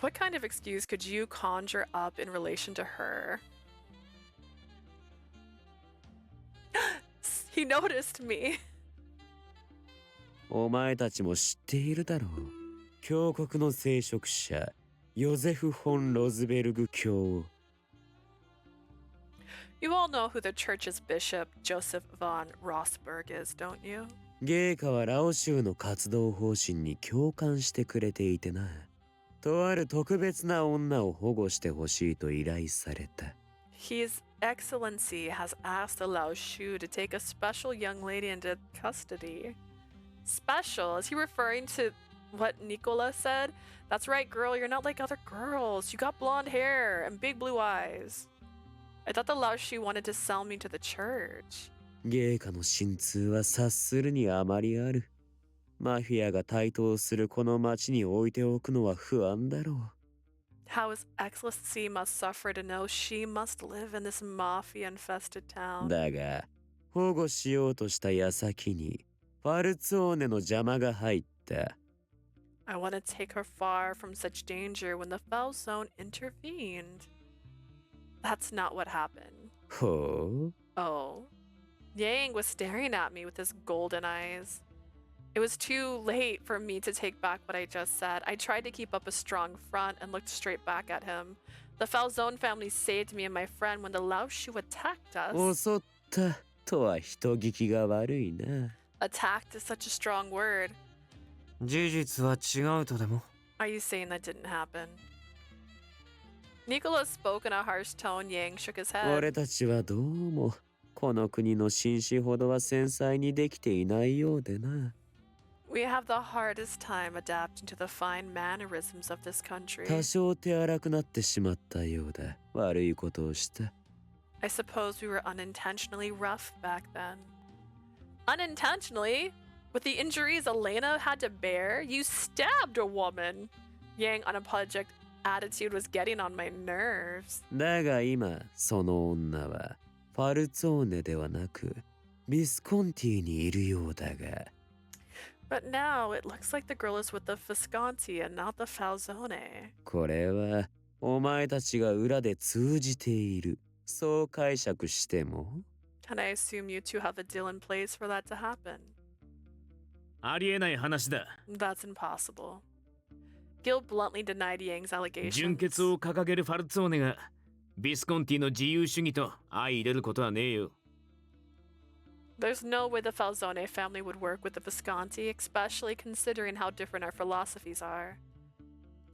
What kind of excuse could you conjure up in relation to her? He noticed me. お前たちも知っているだろう。教国の聖職者ヨゼフ・フォン・ロズベルグ教。You all know who the church's bishop, Joseph von Rossberg, is, don't you? ゲイカはラオ州の活動方針に共感してくれていてな。とある特別な女を保護してほしいと依頼された。His Excellency has asked the Lao Shu to take a special young lady into custody. Special? Is he referring to what Nicola said? That's right, girl, you're not like other girls. You got blonde hair and big blue eyes. I thought the Lao Shu wanted to sell me to the church. ゲイカの心痛は察するにあまりある。マフィアが台頭するこの町に置いておくのは不安だろう。How his Excellency must suffer to know she must live in this mafia-infested town. だが、保護しようとした矢先に、ファルツォーネの邪魔が入った。I want to take her far from such danger when the foul zone intervened. That's not what happened. ほう Oh. Yang was staring at me with his golden eyes. It was too late for me to take back what I just said. I tried to keep up a strong front and looked straight back at him. The Falzone family saved me and my friend when the Lao Shu attacked us. 襲ったとは人聞きが悪いな。Attacked is such a strong word. 事実は違うとでも。 Are you saying that didn't happen? Nicola spoke in a harsh tone. Yang shook his head. 俺たちはどうもこの国の紳士ほどは繊細にできていないようでな。We have the hardest time adapting to the fine mannerisms of this country. 多少手荒くなってしまったようだ。悪いことをした。I suppose we were unintentionally rough back then. Unintentionally? With the injuries Elena had to bear? You stabbed a woman! Yang attitude was getting on my nerves. だが今その女はファルツォーネではなくビスコンティにいるようだが But now it looks like the girl is with the Visconti and not the Falzone. これはお前たちが裏で通じているそう解釈しても And I assume you two have a deal in place for that to happen. ありえない話だ。 That's impossible. Gil bluntly denied Yang's 純 allegations. 血を掲げるファルツォーネがビスコンティの自由主義と相入れることはねえよ。 There's no way the Falzone family would work with the Visconti, especially considering how different our philosophies are.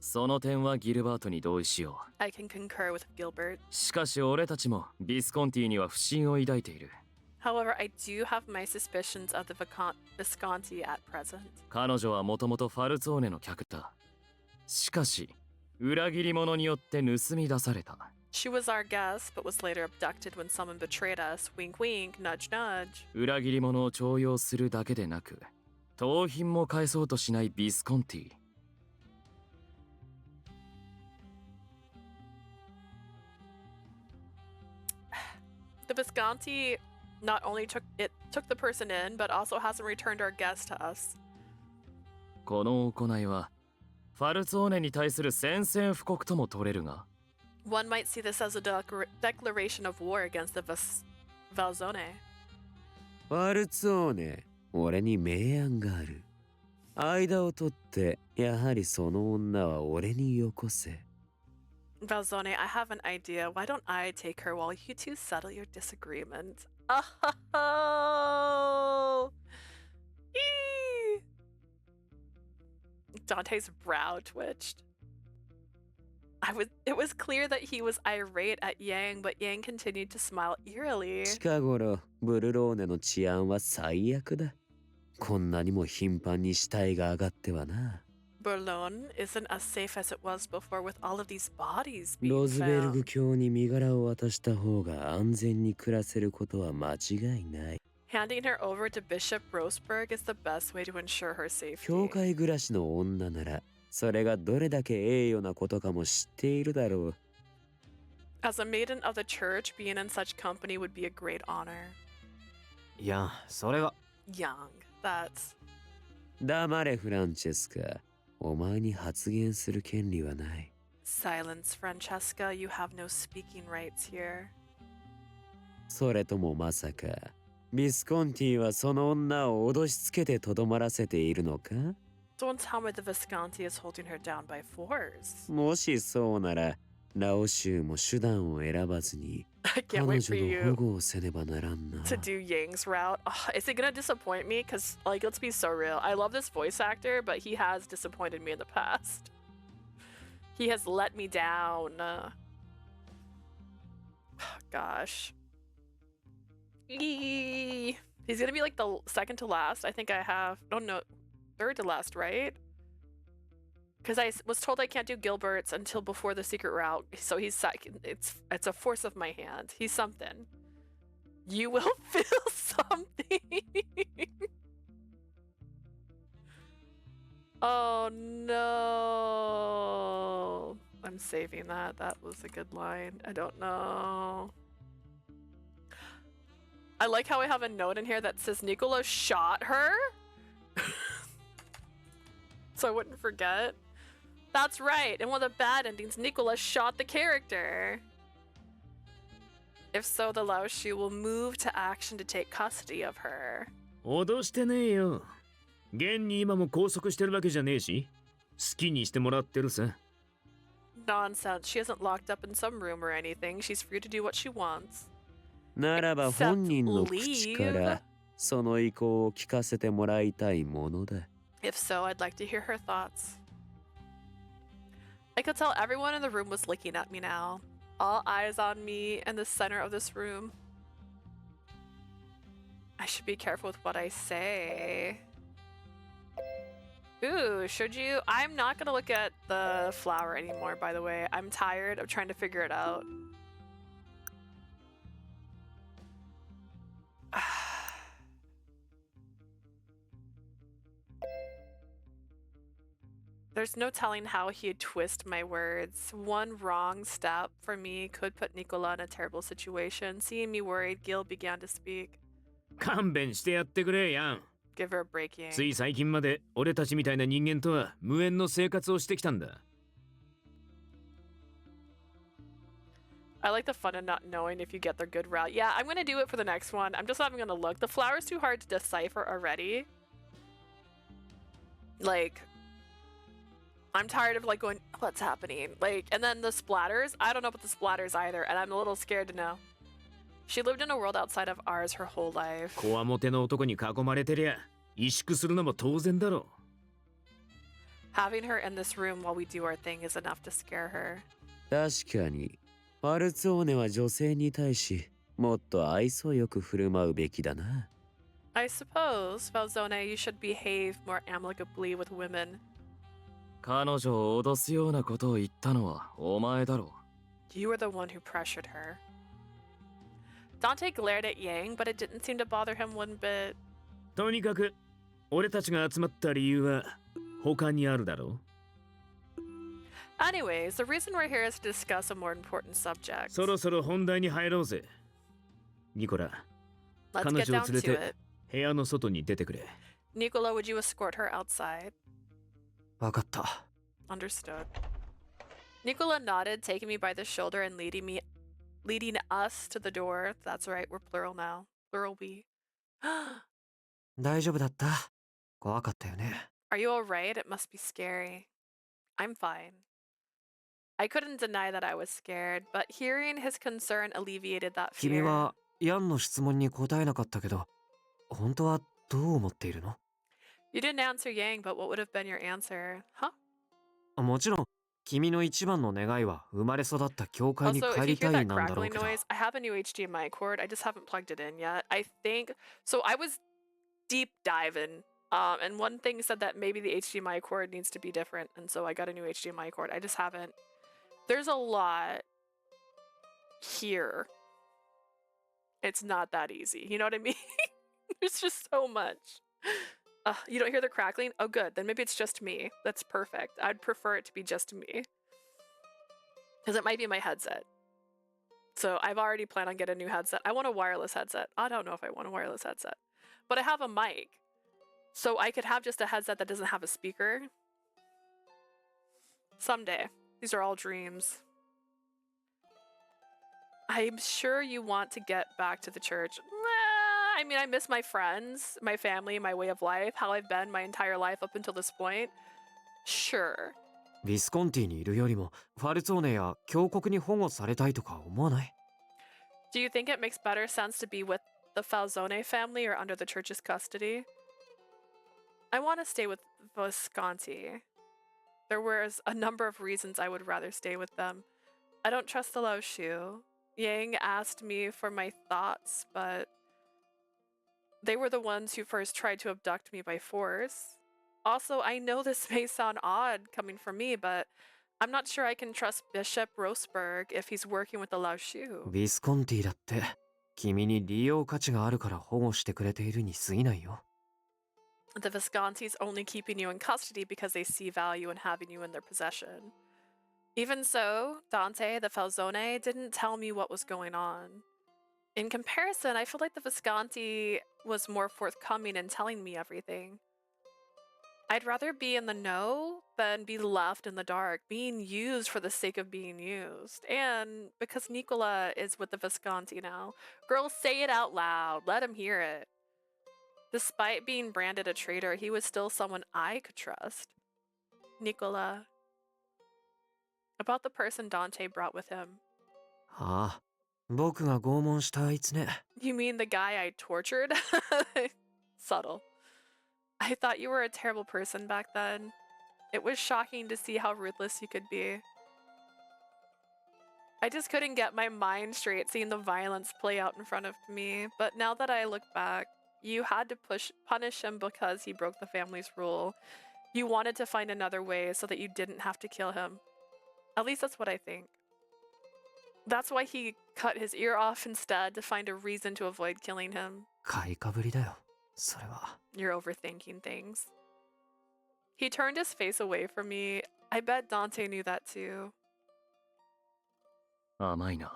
その点はギルバートに同意しよ I can concur with Gilbert. う。しかし俺たちもビスコンティには不信を抱いている。 However, I do have my suspicions of the Visconti at present. 彼女はもともとファルツォーネの客だ。しかし、裏切り者によって盗み出された。 She was our guest, but was later abducted when someone betrayed us. Wink wink, nudge nudge. 裏切り者を重用するだけでなく、盗品も返そうとしないビスコンティ。 The Visconti not only took the person in, but also hasn't returned our guest to us. この行いは、ファルツォーネに対する宣戦布告とも取れるが、 One might see this as a declaration of war against the Valzone. ファルツォーネ俺に明暗がある間を取ってやはりその女は俺によこせ Valzone, I have an idea. Why don't I take her while you two settle your disagreement? Oh! Eee! Dante's brow twitched. It was clear that he was irate at Yang, but Yang continued to smile eerily. 近頃ブルローネの治安は最悪だこんなにも頻繁に死体が上がってはな Boulogne isn't as safe as it was before with all of these bodies ロ being ズベルグ found. 卿に身柄を渡した方が安全に暮らせることは間違いない Handing her over to Bishop Roseberg is the best way to ensure her safety. 教会暮らしの女ならそれがどれだけ栄誉なことかも知っているだろう As a maiden of the church, being in such company would be a great honor. いやそれが Young, that's... 黙れフランチェスカお前に発言する権利はない Silence, Francesca. You have no speaking rights here. それともまさかビスコンティはその女を脅しつけてとどまらせているのか Don't tell me the Visconti is holding her down by force. もしそうならラオ州も手段を選ばずに I 彼 can't 女 wait for の you 保護をせねばならんな to do Yang's route. Ugh, is it gonna disappoint me? Because, like, let's be so real. I love this voice actor, but he has disappointed me in the past. He has let me down. Gosh. Eee. He's gonna be like the second to last. I think I have... Oh, no. Third to last, right? Because I was told I can't do Gilbert's until before the secret route. So he's second. It's a force of my hand. He's something. You will feel something. Oh no. I'm saving that. That was a good line. I don't know. I like how I have a note in here that says Nicola shot her. So I wouldn't forget. That's right. In one of the bad endings, Nicola shot the character. If so, the Laoshi will move to action to take custody of her. 脅してねえよ。現に今も拘束してるわけじゃねえし、好きにしてもらってるさ。Nonsense. She isn't locked up in some room or anything. She's free to do what she wants. ならば Except 本人の口か leave. らその意向を聞かせてもらいたいものだ If so, I'd like to hear her thoughts. I could tell everyone in the room was looking at me now. All eyes on me in the center of this room. I should be careful with what I say. Ooh, should you? I'm not gonna look at the flower anymore, by the way. I'm tired of trying to figure it out. There's no telling how he'd twist my words. One wrong step for me could put Nicola in a terrible situation. Seeing me worried, Gil began to speak. 勘弁してやってくれやん。 Give her a break, つ Yang. い最近まで俺たちみたいな人間とは無縁の生活をしてきたんだ。 I like the fun of not knowing if you get the good route. Yeah, I'm gonna do it for the next one. I'm just not even gonna look. The flower's too hard to decipher already. Like, I'm tired of like going, what's happening? Like, and then the splatters, I don't know about the splatters either, and I'm a little scared to know. She lived in a world outside of ours her whole life. こわもての男に囲まれてりゃ萎縮するのも当然だろ Having her in this room while we do our thing is enough to scare her. 確かにファルツォーネは女性に対しもっと愛想よく振る舞うべきだな。 I suppose, Falzone, you should behave more amicably with women. 彼女を脅すようなことを言ったのはお前だろ You were the one who pressured her. Dante glared at Yang, but it didn't seem to bother him one bit. とにかく俺たちが集まった理由は他にあるだろ Anyways, the reason we're here is to discuss a more important subject. そろそろ本題に入ろうぜニコラ Let's 彼 get 女を down 連れ to て it. 部屋の外に出てくれ Nicola, would you escort her outside? わかった。 Understood. Nicola nodded, taking me by the shoulder and leading us to the door. That's right, we're plural now. Plural we. 大丈夫だった。怖かったよね。 Are you alright? It must be scary. I'm fine. I couldn't deny that I was scared, but hearing his concern alleviated that 君 fear. はヤンの質問に答えなかったけど、本当はどう思っているの？ You didn't answer Yang, but what would have been your answer? Huh? もちろん、君の一番の願いは生まれ育った教会に Also, 帰 if り you た hear い that なんだろう crackling けど。 noise, I have a new HDMI cord. I just haven't plugged it in yet. I think so. I was deep diving, and one thing said that maybe the HDMI cord needs to be different, and so I got a new HDMI cord. I just haven't. There's a lot here. It's not that easy. You know what I mean? There's just so much. You don't hear the crackling? Oh, good. Then maybe it's just me. That's perfect. I'd prefer it to be just me. Because it might be my headset. So I've already planned on getting a new headset. I want a wireless headset. I don't know if I want a wireless headset. But I have a mic. So I could have just a headset that doesn't have a speaker. Someday. These are all dreams. I'm sure you want to get back to the church. I mean, I miss my friends, my family, my way of life, how I've been my entire life up until this point. Sure. ビスコンティにいるよりも、ファルツォーネや教国に保護されたいとか思わない？ Do you think it makes better sense to be with the Falzone family or under the church's custody? I want to stay with Visconti. There was a number of reasons I would rather stay with them. I don't trust the Lao Shu. Yang asked me for my thoughts, but they were the ones who first tried to abduct me by force. Also, I know this may sound odd coming from me, but I'm not sure I can trust Bishop Rosberg if he's working with the Lao Shu. ビスコンティだって、君に利用価値があるから保護してくれているに過ぎないよ。The Visconti's only keeping you in custody because they see value in having you in their possession. Even so, Dante, the Falzone, didn't tell me what was going on. In comparison, I feel like the Visconti was more forthcoming in telling me everything. I'd rather be in the know than be left in the dark, being used for the sake of being used. And because Nicola is with the Visconti now, girls, say it out loud. Let him hear it. Despite being branded a traitor, he was still someone I could trust. Nicola. About the person Dante brought with him. ああ、僕が拷問したあいつね。You mean the guy I tortured? Subtle. I thought you were a terrible person back then. It was shocking to see how ruthless you could be. I just couldn't get my mind straight seeing the violence play out in front of me. But now that I look back, you had to punish him because he broke the family's rule. You wanted to find another way so that you didn't have to kill him. At least that's what I think. That's why he cut his ear off instead, to find a reason to avoid killing him. 買いかぶりだよ、それは。 You're overthinking things. He turned his face away from me. I bet Dante knew that too. 甘いな。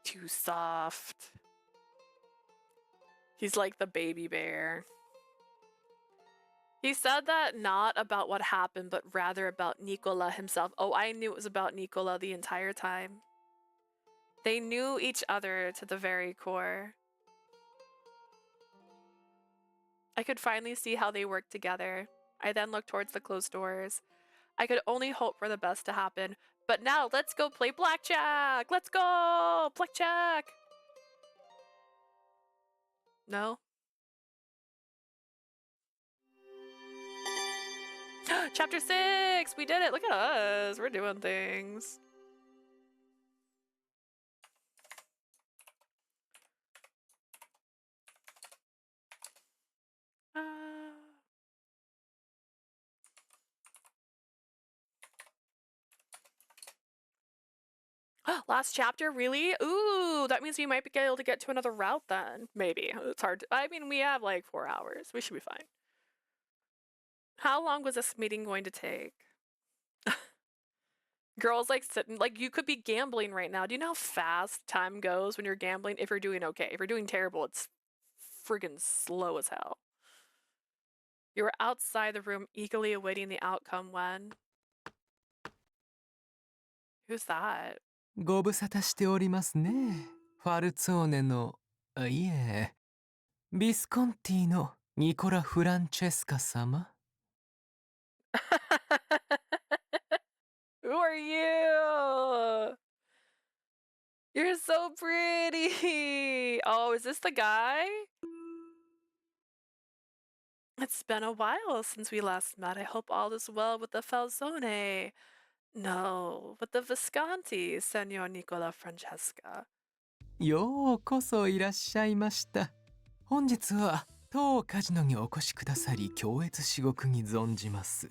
Too soft. He's like the baby bear. He said that not about what happened, but rather about Nicola himself. Oh, I knew it was about Nicola the entire time. They knew each other to the very core. I could finally see how they worked together. I then looked towards the closed doors. I could only hope for the best to happen. But now, let's go play blackjack! Let's go! Blackjack! No? Chapter 6! We did it! Look at us! We're doing things. Last chapter, really? Ooh, that means we might be able to get to another route then. Maybe. It's hard to, I mean, we have like 4 hours. We should be fine. How long was this meeting going to take? Girls like sitting, like you could be gambling right now. Do you know how fast time goes when you're gambling? If you're doing okay. If you're doing terrible, it's friggin' slow as hell. You were outside the room eagerly awaiting the outcome when... Who's that? ご無沙汰しておりますね。ファルツォーネの、いえ、ビスコンティのニコラ・フランチェスカ様。Who are you? You're so pretty. Oh, is this the guy? It's been a while since we last met. I hope all is well with the Falzone. No, with the Visconti, Senor Nicola Francesca. ようこそいらっしゃいました。本日は当カジノにお越しくださり、恐悦至極に存じます。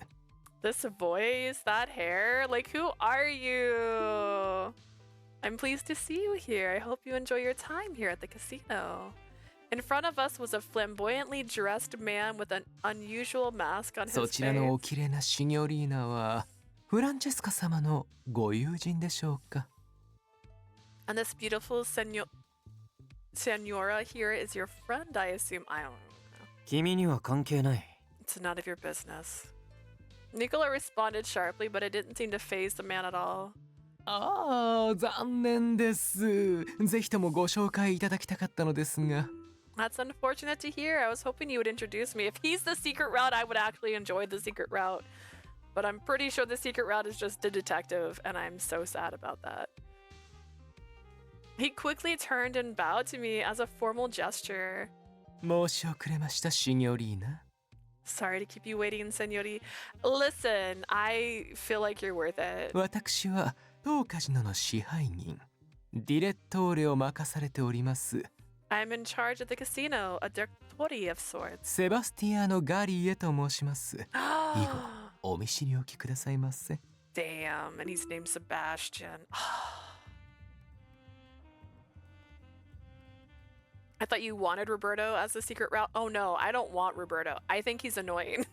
This voice, that hair, like who are you? I'm pleased to see you here. I hope you enjoy your time here at the casino. In front of us was a flamboyantly dressed man with an unusual mask on his そちらのお face. 綺麗なシニョリーナはフランチェスカ様のご友人でしょうか。 And this beautiful senora here is your friend, I assume. I don't know. 君には関係ない。 It's none of your business. Nicola responded sharply, but it didn't seem to faze the man at all. ああ、残念です。ぜひともご紹介いただきたかったのですが。 That's unfortunate to hear. I was hoping you would introduce me. If he's the secret route, I would actually enjoy the secret route. But I'm pretty sure the secret route is just the detective, and I'm so sad about that. He quickly turned and bowed to me as a formal gesture. 申し遅れました、シニョリーナ。 Sorry to keep you waiting, Senori. Listen, I feel like you're worth it. 私は当カジノの支配人、ディレットーレを任されております。 I'm in charge of the casino, a directory of sorts. セバスティアーノ・ガリエと申します。以後、お見知りおきくださいませ。 Damn, and he's named Sebastian. I thought you wanted Roberto as the secret route. Oh no, I don't want Roberto. I think he's annoying.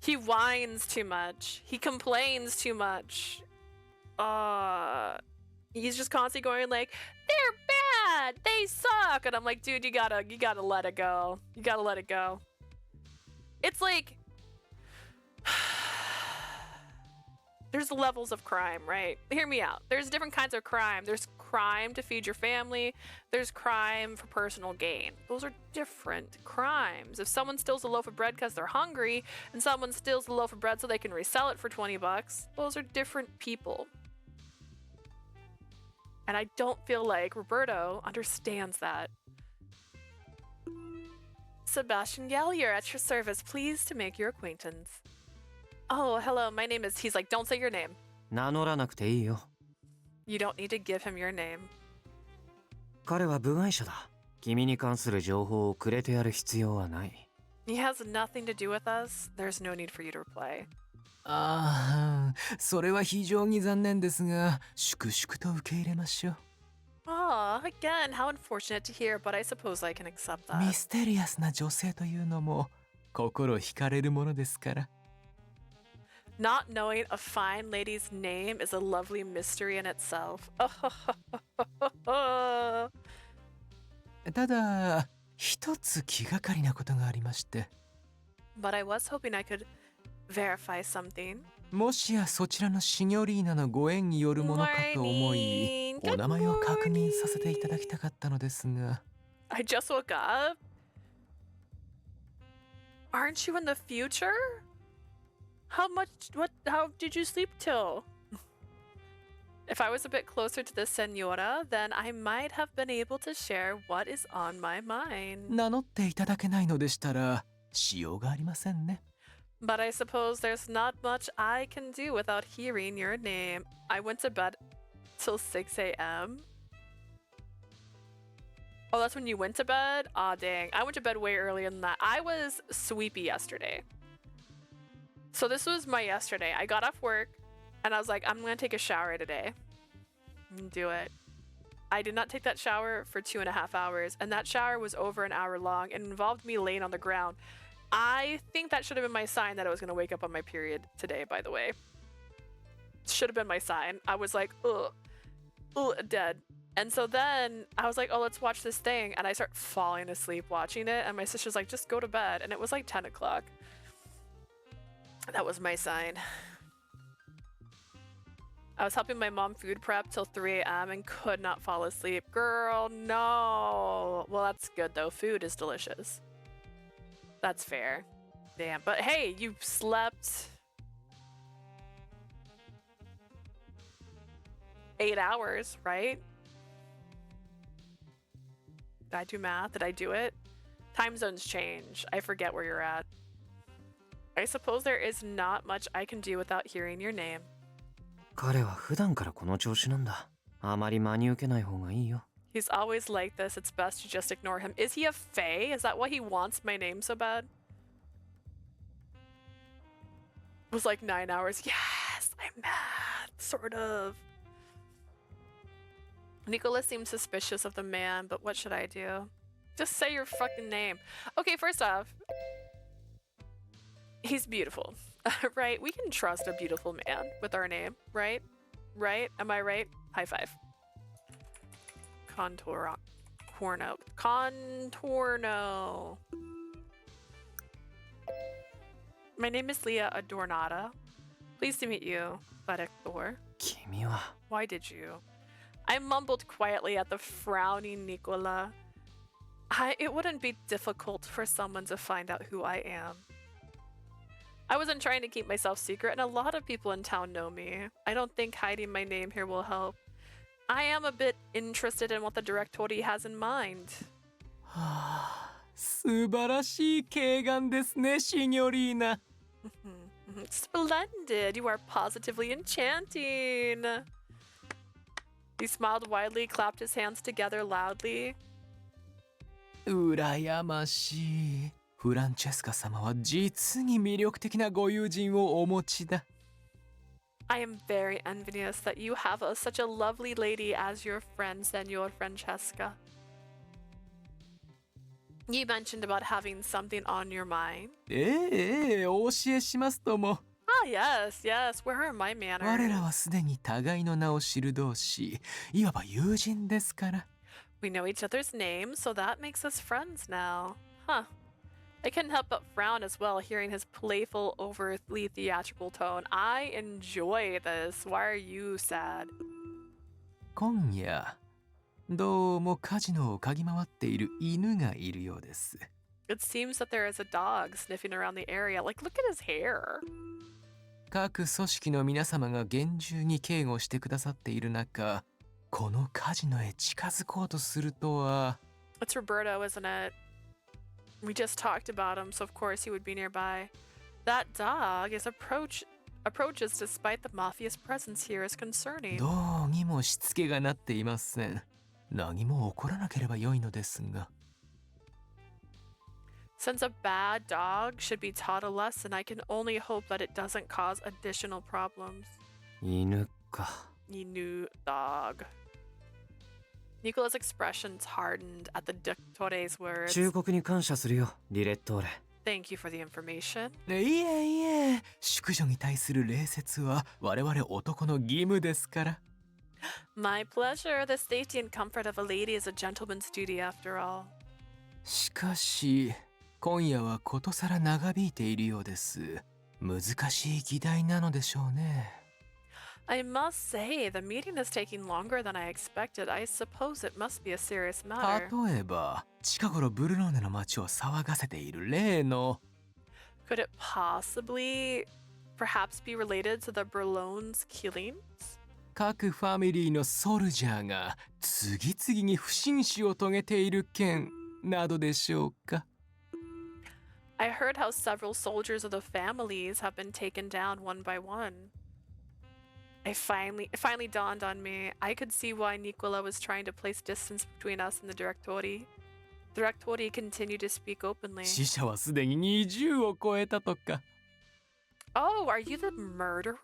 He whines too much. He complains too much. He's just constantly going like, they're bad, they suck. And I'm like, dude, you gotta let it go. You gotta let it go. It's like, there's levels of crime, right? Hear me out. There's different kinds of crime. There's crime to feed your family. There's crime for personal gain. Those are different crimes. If someone steals a loaf of bread because they're hungry, and someone steals a loaf of bread so they can resell it for 20 bucks, those are different people. And I don't feel like Roberto understands that. Sebastian Gallier at your service. Pleased to make your acquaintance. Oh, hello, my name is... He's like, don't say your name. 名乗らなくていいよ。 You don't need to give him your name. 彼は部外者だ。君に関する情報をくれてやる必要はない。 He has nothing to do with us. There's no need for you to reply. ああ、それは非常に残念ですが、粛々と受け入れましょう。 Oh, again, how unfortunate to hear, but I suppose I can accept ミ that. ステリアスな女性というのも心惹かれるものですから。 Not knowing a fine lady's name is a lovely mystery in itself. ただ、一つ気がかりなことがありまして。 But I was hoping I could verify something. もしやそちらのシニョリーナのご縁によるものかと思い、 Morning. お名前を確認させていただきたかったのですが。 I just woke up. Aren't you in the future? How did you sleep till? If I was a bit closer to the senora, then I might have been able to share what is on my mind. 名乗っていただけないのでしたら、しようがありませんね。 But I suppose there's not much I can do without hearing your name. I went to bed till 6 a.m. Oh, that's when you went to bed? Aw, dang. I went to bed way earlier than that. I was sleepy yesterday. So this was my yesterday. I got off work and I was like, I'm gonna take a shower today. Do it. I did not take that shower for 2.5 hours, and that shower was over an hour long and involved me laying on the ground. I think that should have been my sign that I was gonna wake up on my period today, by the way. Should have been my sign. I was like, ugh, dead. And so then I was like, oh, let's watch this thing. And I start falling asleep watching it. And my sister's like, just go to bed. And it was like 10 o'clock. That was my sign. I was helping my mom food prep till 3 a.m. and could not fall asleep. Girl, no. Well, that's good though. Food is delicious. That's fair. Damn. But hey, you slept 8 hours, right? Did I do math? Did I do it? Time zones change. I forget where you're at. I suppose there is not much I can do without hearing your name. 彼は普段からこの調子なんだ。あまり真に受けない方がいいよ。 He's always like this. It's best to just ignore him. Is he a fae? Is that why he wants my name so bad? It was like 9 hours. Yes, I'm mad. Sort of. Nicola seems suspicious of the man, but what should I do? Just say your fucking name. Okay, first off, he's beautiful, right? We can trust a beautiful man with our name, right? Right? Am I right? High five. Contorno. Contorno. My name is Leah Adornata. Pleased to meet you, Varector. 君は Why did you? I mumbled quietly at the frowning Nicola. It wouldn't be difficult for someone to find out who I am. I wasn't trying to keep myself secret, and a lot of people in town know me. I don't think hiding my name here will help. I am a bit interested in what the Directori has in mind. 素晴らしい慧眼ですね、シニョリーナ。 Splendid! You are positively enchanting! He smiled widely, clapped his hands together loudly. 羨ましい。フランチェスカ様は実に魅力的なご友人をお持ちだ。 I am very envious that you have such a lovely lady as your friend, Senor Francesca. You mentioned about having something on your mind. お教えしますとも。 Ah, yes, yes. Where are my manners? 我らはすでに互いの名を知る同士、いわば友人ですから。 We know each other's names, so that makes us friends now. Huh. I couldn't help but frown as well, hearing his playful, overtly theatrical tone. I enjoy this. Why are you sad? 今夜、どうもカジノを嗅ぎ回っている犬がいるようです。 It seems that there is a dog sniffing around the area. Like, look at his hair. 各組織の皆様が厳重に警護してくださっている中、このカジノへ近づこうとするとは。 It's Roberto, isn't it? We just talked about him, so of course he would be nearby. That dog approaches despite the mafia's presence here is concerning. どうにもしつけがなっていません。何も起こらなければ良いのですが。 Since a bad dog should be taught a lesson, I can only hope that it doesn't cause additional problems. 犬か。 Inu dog. Nicola's expressions hardened at the Dictore's words. 忠告に感謝するよ、ディレットーレ。Thank you for the information. いえいえ、淑女に対する礼節は我々男の義務ですから。My pleasure. The safety and comfort of a lady is a gentleman's duty after all. しかし、今夜はことさら長引いているようです。難しい議題なのでしょうね。I must say, the meeting is taking longer than I expected. I suppose it must be a serious matter. 例えば、近頃ブルローネの街を騒がせている例の Could it possibly, perhaps be related to the Berlone's killings? 各ファミリーのソルジャーが次々に不審死を遂げている件などでしょうか。I heard how several soldiers of the families have been taken down one by one. It finally dawned on me. I could see why Nicola was trying to place distance between us and the Directori. The Directori continued to speak openly. 死者はすでに20を超えたとか。Oh, are you the murderer?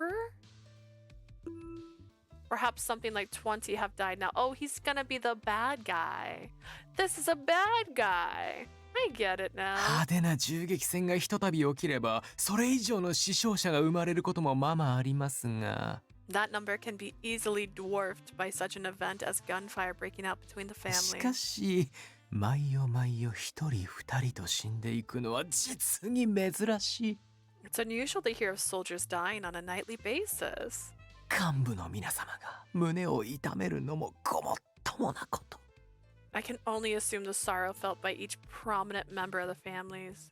Perhaps something like 20 have died now. Oh, he's gonna be the bad guy. This is a bad guy. I get it now. 派手な銃撃戦がひとたび起きれば、それ以上の死傷者が生まれることもままありますが。That number can be easily dwarfed by such an event as gunfire breaking out between the しか families. し、毎夜毎夜一人二人と死んでいくのは実に珍しい。It's unusual to hear of soldiers dying on a nightly basis. 幹部の皆様が胸を痛めるのもごもっともなこと。I can only assume the sorrow felt by each prominent member of the families.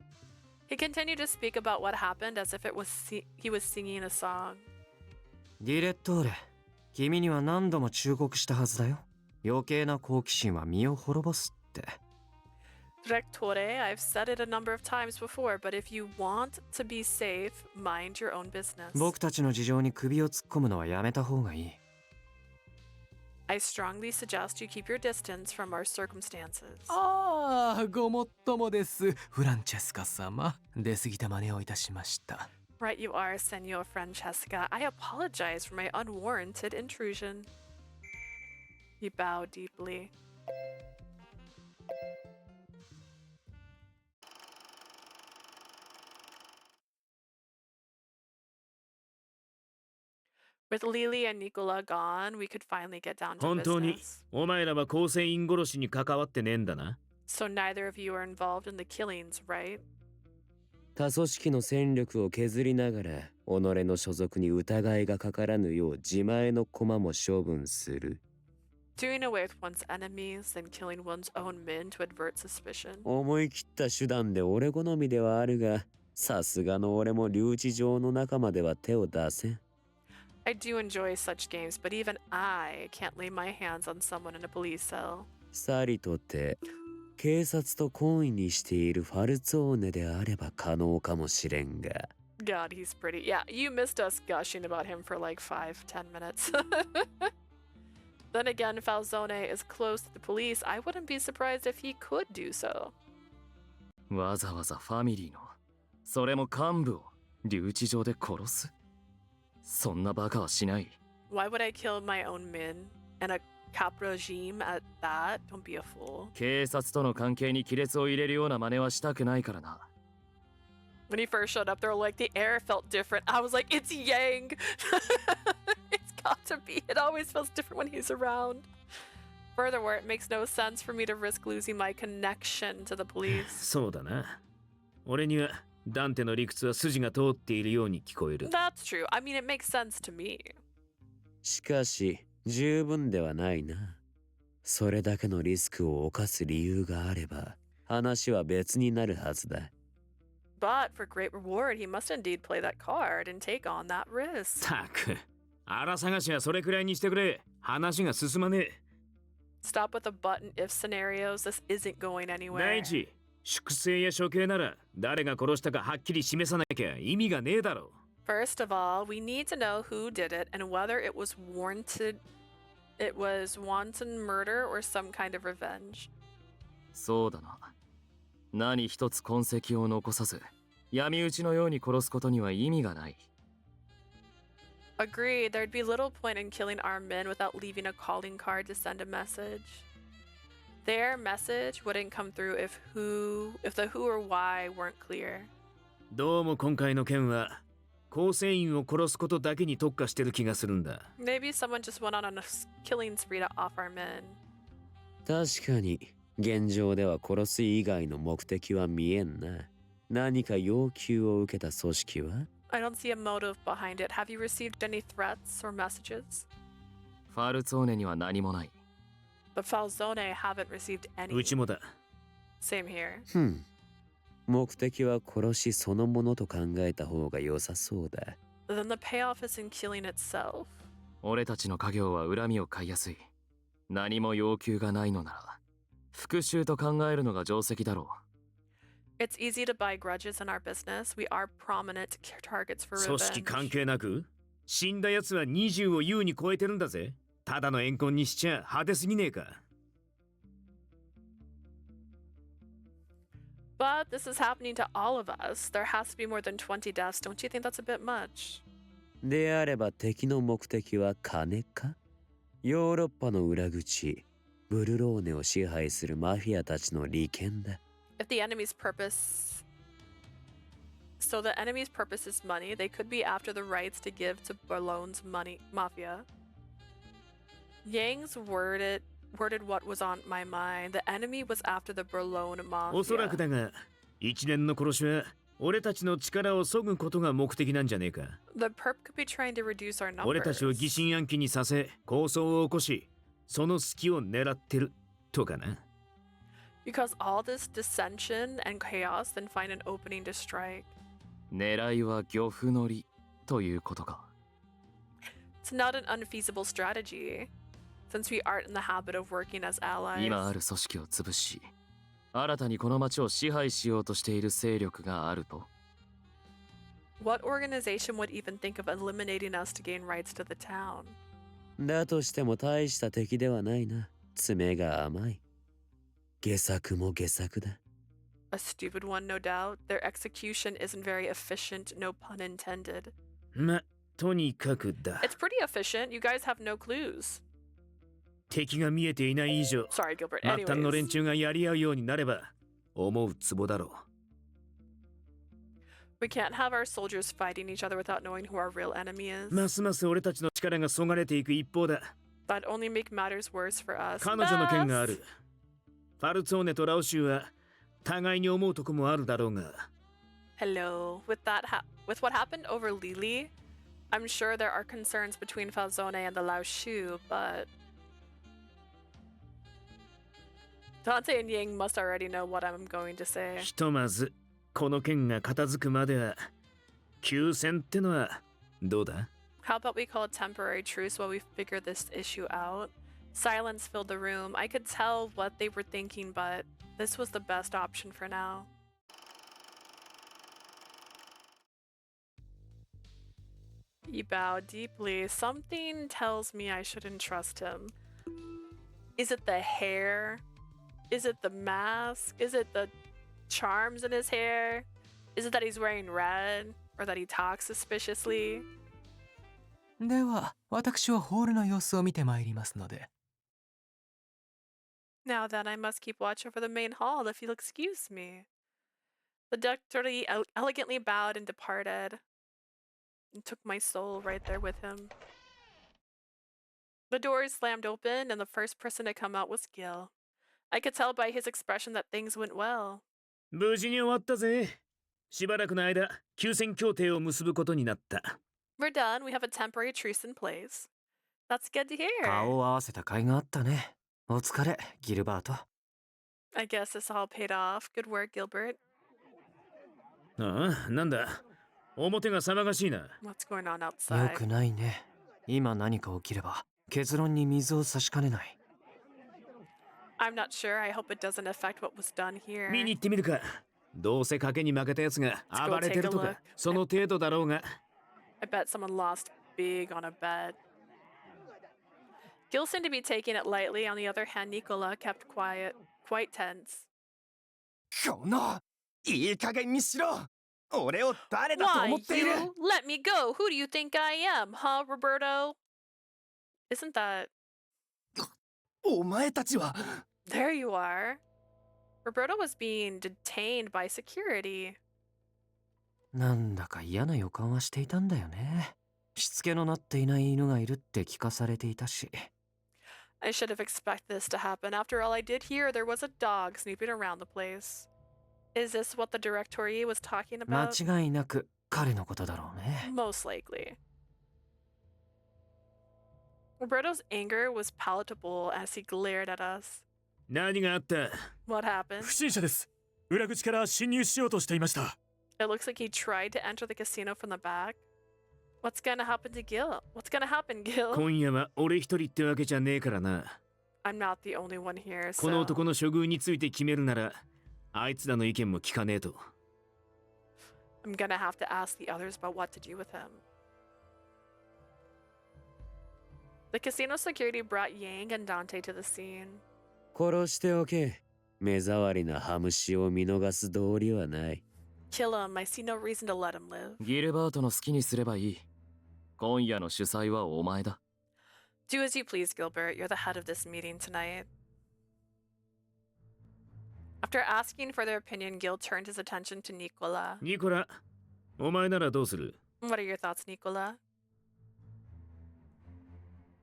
He continued to speak about what happened as if he was singing a song. ディレットーレ、君には何度も忠告したはずだよ。余計な好奇心は身を滅ぼすって。Directore, I've said it a number of times before, but if you want to be safe, mind your own business. 僕たちの事情に首を突っ込むのはやめた方がいい。I strongly suggest you keep your distance from our circumstances. ああ、ごもっともです。フランチェスカ様、出過ぎた真似をいたしました。Right you are, Senor Francesca. I apologize for my unwarranted intrusion. He bowed deeply. With Lily and Nicola gone, we could finally get down to 本当に business. お前らは構成員殺しに関わってねえんだな。 So neither of you are involved in the killings, right? 他組織の戦力を削りながら己の所属に疑いがかからぬよう自前の駒も処分する。 Doing away with one's enemies and killing one's own men to avert suspicion. 思い切った手段で俺好みではあるが、さすがの俺も留置場の中までは手を出せん。 I do enjoy such games, but even I can't lay my hands on someone in a police cell. さりとて警察と懇意にしているファルツォーネであれば可能かもしれんが。 God, he's pretty. Yeah, you missed us gushing about him for like 5-10 minutes. Then again, Falzone is close to the police. I wouldn't be surprised if he could do so. わざわざファミリーの、それも幹部を留置場で殺す。そんなバカはしない。 Why would I kill my own men? And a cap regime at that? Don't be a fool. 警察との関係に亀裂を入れるような真似はしたくないからな。 When he first showed up, they were like, the air felt different. I was like, it's Yang! It's got to be. It always feels different when he's around. Furthermore, it makes no sense for me to risk losing my connection to the police. そうだな。俺にはダンテの理屈は筋が通っているように聞こえる。 That's true. I mean, it makes sense to me. しかし十分ではないな。それだけのリスクを冒す理由があれば話は別になるはずだ。 But for great reward, he must indeed play that card and take on that risk. たく、荒探しはそれくらいにしてくれ。話が進まねえ。 Stop with the button if scenarios. This isn't going 第 anywhere. 一、粛清や処刑なら誰が殺したかはっきり示さなきゃ意味がねえだろ。 First of all, we need to know who did it and whether it was warranted. It was wanton murder or some kind of revenge. そうだな。何一つ痕跡を残さず、闇討ちのように殺すことには意味がない。 Agreed, there'd be little point in killing our men without leaving a calling card to send a message. their message wouldn't come through if the who or why weren't clear. どうも今回の件は構成員を殺すことだけに特化してる気がするんだ。 Maybe someone just went on a killing spree to off our men. 確かに現状では殺す以外の目的は見えんな。何か要求を受けた組織は？ I don't see a motive behind it. Have you received any threats or messages? ファルツォーネには何もない。 The Falzone haven't received う any. ちもだ。 Same here. 目的は殺しそのものと考えた方が良さそうだ。Then the payoff is in killing itself. 俺たちの家業は恨みを買いやすい。何も要求がないのなら復讐と考えるのが定石だろう。 It's easy to buy grudges in our business. We are prominent targets for 組織 revenge. 関係なく死んだ奴は20を優に超えてるんだぜ。ただの怨恨にしちゃ派手すぎねえか。 But this is happening to all of us. There has to be more than 20 deaths. Don't you think that's a bit much? であれば敵の目的は金か？ヨーロッパの裏口、ブルローネを支配するマフィアたちの利権だ。If the enemy's purpose... So the enemy's purpose is money. They could be after the rights to give to Bologne's money mafia. Yang's worded what was on my mind. The enemy was after the Bologna おそらく mafia. だが一連の殺しは俺たちの力を削ぐことが目的なんじゃねえか。 The perp could be trying to reduce our 俺たちを numbers. 疑心暗鬼にさせ抗争を起こしその隙を狙ってるとかな。 Because all this dissension and chaos, then find an opening to strike. 狙いは漁夫乗りということか。 It's not an unfeasible strategy, since we aren't in the habit of working as allies. 今ある組織を潰し、新たにこの町を支配しようとしている勢力があると。 What organization would even think of eliminating us to gain rights to the town? だとしても大した敵ではないな。爪が甘い。下策も下策だ。A stupid one, no doubt. Their execution isn't very efficient, no pun intended. ま、とにかくだ。 It's pretty efficient. You guys have no clues. 敵が見えていない以上、 Sorry, Gilbert. 末端の連 Anyways, 中がやり合うようになれば思うツボだろ we can't have our soldiers fighting each other without knowing who our real enemy う。 is. ますます俺たちの力がそがれていく一方だ。 That'd only make matters worse for us. 彼女の件があ Beth! る。ファルツォーネとラオシュは互いに思うとこもあるだろうが。 Hello. With what happened over Lili, I'm sure there are concerns between Falzone and the Lao Shu, but Dante and Ying must already know what I'm going to say. ひとまずこの件が片付くまでは休戦ってのはどうだ？ How about we call a temporary truce while we figure this issue out? Silence filled the room. I could tell what they were thinking, but this was the best option for now. He bowed deeply. Something tells me I shouldn't trust him. Is it the hair? Is it the mask? Is it the charms in his hair? Is it that he's wearing red? Or that he talks suspiciously? では私はホールの様子を見てまいりますので。 Now then, I must keep watch over the main hall if you'll excuse me. The deputy elegantly bowed and departed, and took my soul right there with him. The doors slammed open, and the first person to come out was Gil. I could tell by his expression that things went well. 無事に終わったぜ。しばらくの間休戦協定を結ぶことになった。 We're done. We have a temporary truce in place. That's good to hear. 顔を合わせた甲斐があったね。お疲れ、ギルバート。I guess this all paid off. Good work, Gilbert. ああ、なんだ。表が騒がしいな。 What's going on よ outside? くないね。今何か起きれば結論に水を差しかねない。I'm not sure. I hope it doesn't affect what was done here. 見に行ってみるか。どうせ賭けに負けたやつが暴れてると Let's go take a か look. その程度だろうが。 I bet someone lost big on a bet. Gil seemed to be taking it lightly. On the other hand, Nicola kept quiet, quite tense. このいい加減にしろ。俺を誰だと Why 思っている。 you? Let me go. Who do you think I am, huh, Roberto? Isn't that... お前たちは There you are. Roberto was being detained by security. なんだか嫌な予感はしていたんだよね。しつけのなっていない犬がいるって聞かされていたし。I should have expected this to happen. After all, I did hear there was a dog snooping around the place. Is this what the directory was talking 間 about? 違いなく彼のことだろうね。Most likely. Roberto's anger was palatable as he glared at us. 何があった？ What happened? 不審者です。裏口から侵入しようとしていました。 It looks like he tried to enter the casino from the back. What's gonna happen to Gil? What's gonna happen, Gil? 今夜は俺一人ってわけじゃねえからな。 I'm not the only one here, この so 男の処遇について決めるなら、あいつらの意見も聞かねえと。 I'm gonna have to ask the others about what to do with him. The casino security brought Yang and Dante to the scene. 殺しておけ。目障りなハムシを見逃す道理はない。 Kill him. I see no reason to let him live. ギルバートの好きにすればいい。今夜の主催はお前だ。 Do as you please, Gilbert. You're the head of this meeting tonight. After asking for their opinion, Gil turned his attention to Nicola. ニコラ、お前ならどうする？ What are your thoughts, Nicola?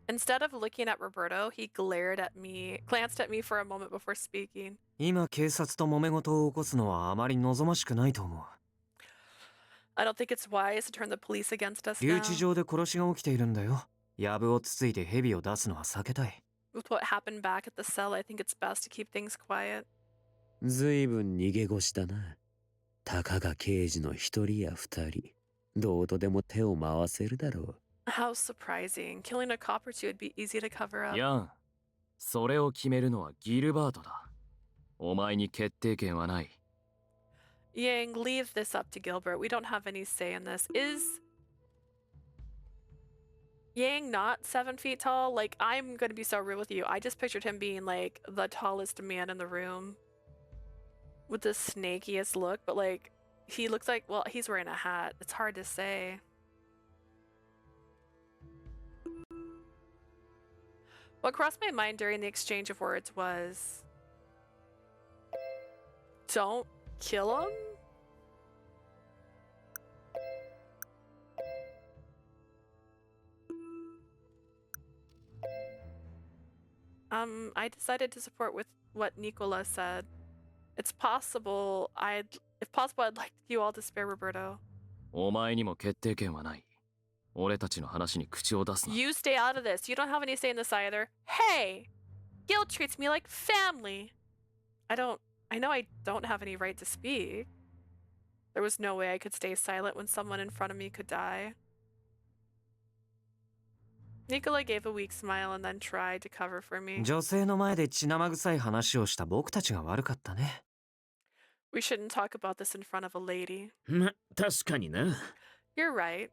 Instead of looking at Roberto, he glanced at me for a moment before speaking. 今警察と揉め事を起こすのはあまり望ましくないと思う。 I don't think it's wise to turn the police against us 留 now. 置場で殺しが起きているんだよ。藪をつついて蛇を出すのは避けたい。 With what happened back at the cell, I think it's best to keep things quiet. ずいぶん逃げ腰だな。たかが刑事の一人や二人。どうとでも手を回せるだろう。 How surprising. Killing a cop or two would be easy to cover up. ヤン、それを決めるのはギルバートだ。お前に決定権はない。 Yang, leave this up to Gilbert. We don't have any say in this. Is Yang not 7 feet tall? Like, I'm gonna be so real with you. I just pictured him being like the tallest man in the room with the snakiest look, but like he looks like, well, he's wearing a hat. It's hard to say. What crossed my mind during the exchange of words was, don't kill him? I decided to support with what Nicola said. If possible, I'd like you all to spare Roberto. お前にも決定権はない。俺たちの話に口を出すな。 You stay out of this. You don't have any say in this either. Hey! Gil treats me like family. I know I don't have any right to speak. There was no way I could stay silent when someone in front of me could die. Nicola gave a weak smile and then tried to cover for me. 女性の前で血生臭い話をした僕たちが悪かったね。 We shouldn't talk about this in front of a lady. ま、確かにな。 You're right.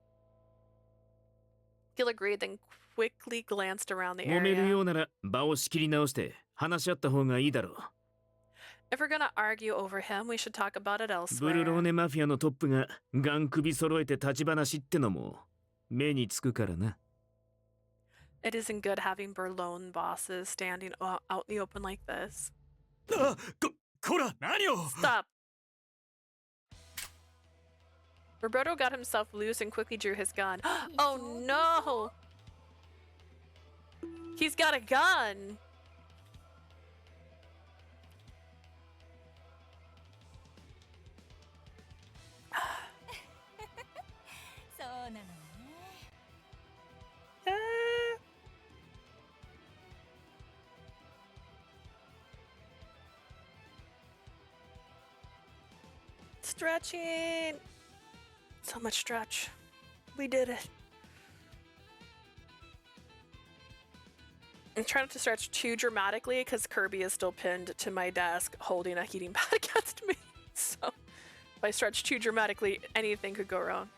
Gil agreed, then quickly glanced around the 揉める area. ようなら場を仕切り直して話し合った方がいいだろう。 If we're gonna argue over him, we should talk about it ブルロー elsewhere. ネマフィアのトップがガン首揃えて立ち話ってのも目につくからな。 It isn't good having Berlone bosses standing out in the open like this. あ、こら、何を Stop! Roberto got himself loose and quickly drew his gun. Oh no! He's got a gun! Stretching! So much stretch. We did it. I'm trying not to stretch too dramatically because Kirby is still pinned to my desk holding a heating pad against me. So if I stretch too dramatically, anything could go wrong.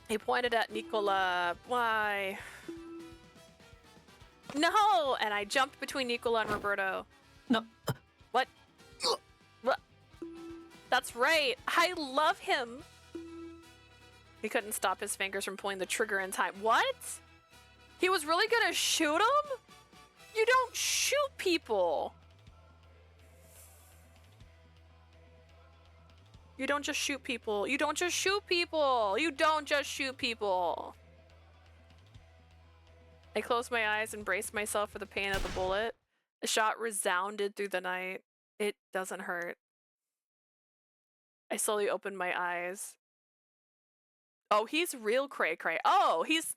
He pointed at Nicola. Why? No! And I jumped between Nicola and Roberto. No. What? What? That's right. I love him. He couldn't stop his fingers from pulling the trigger in time. What? He was really gonna shoot him? You don't shoot people! You don't just shoot people. You don't just shoot people! You don't just shoot people! I closed my eyes and braced myself for the pain of the bullet. The shot resounded through the night. It doesn't hurt. I slowly opened my eyes. Oh, he's real cray cray. Oh, he's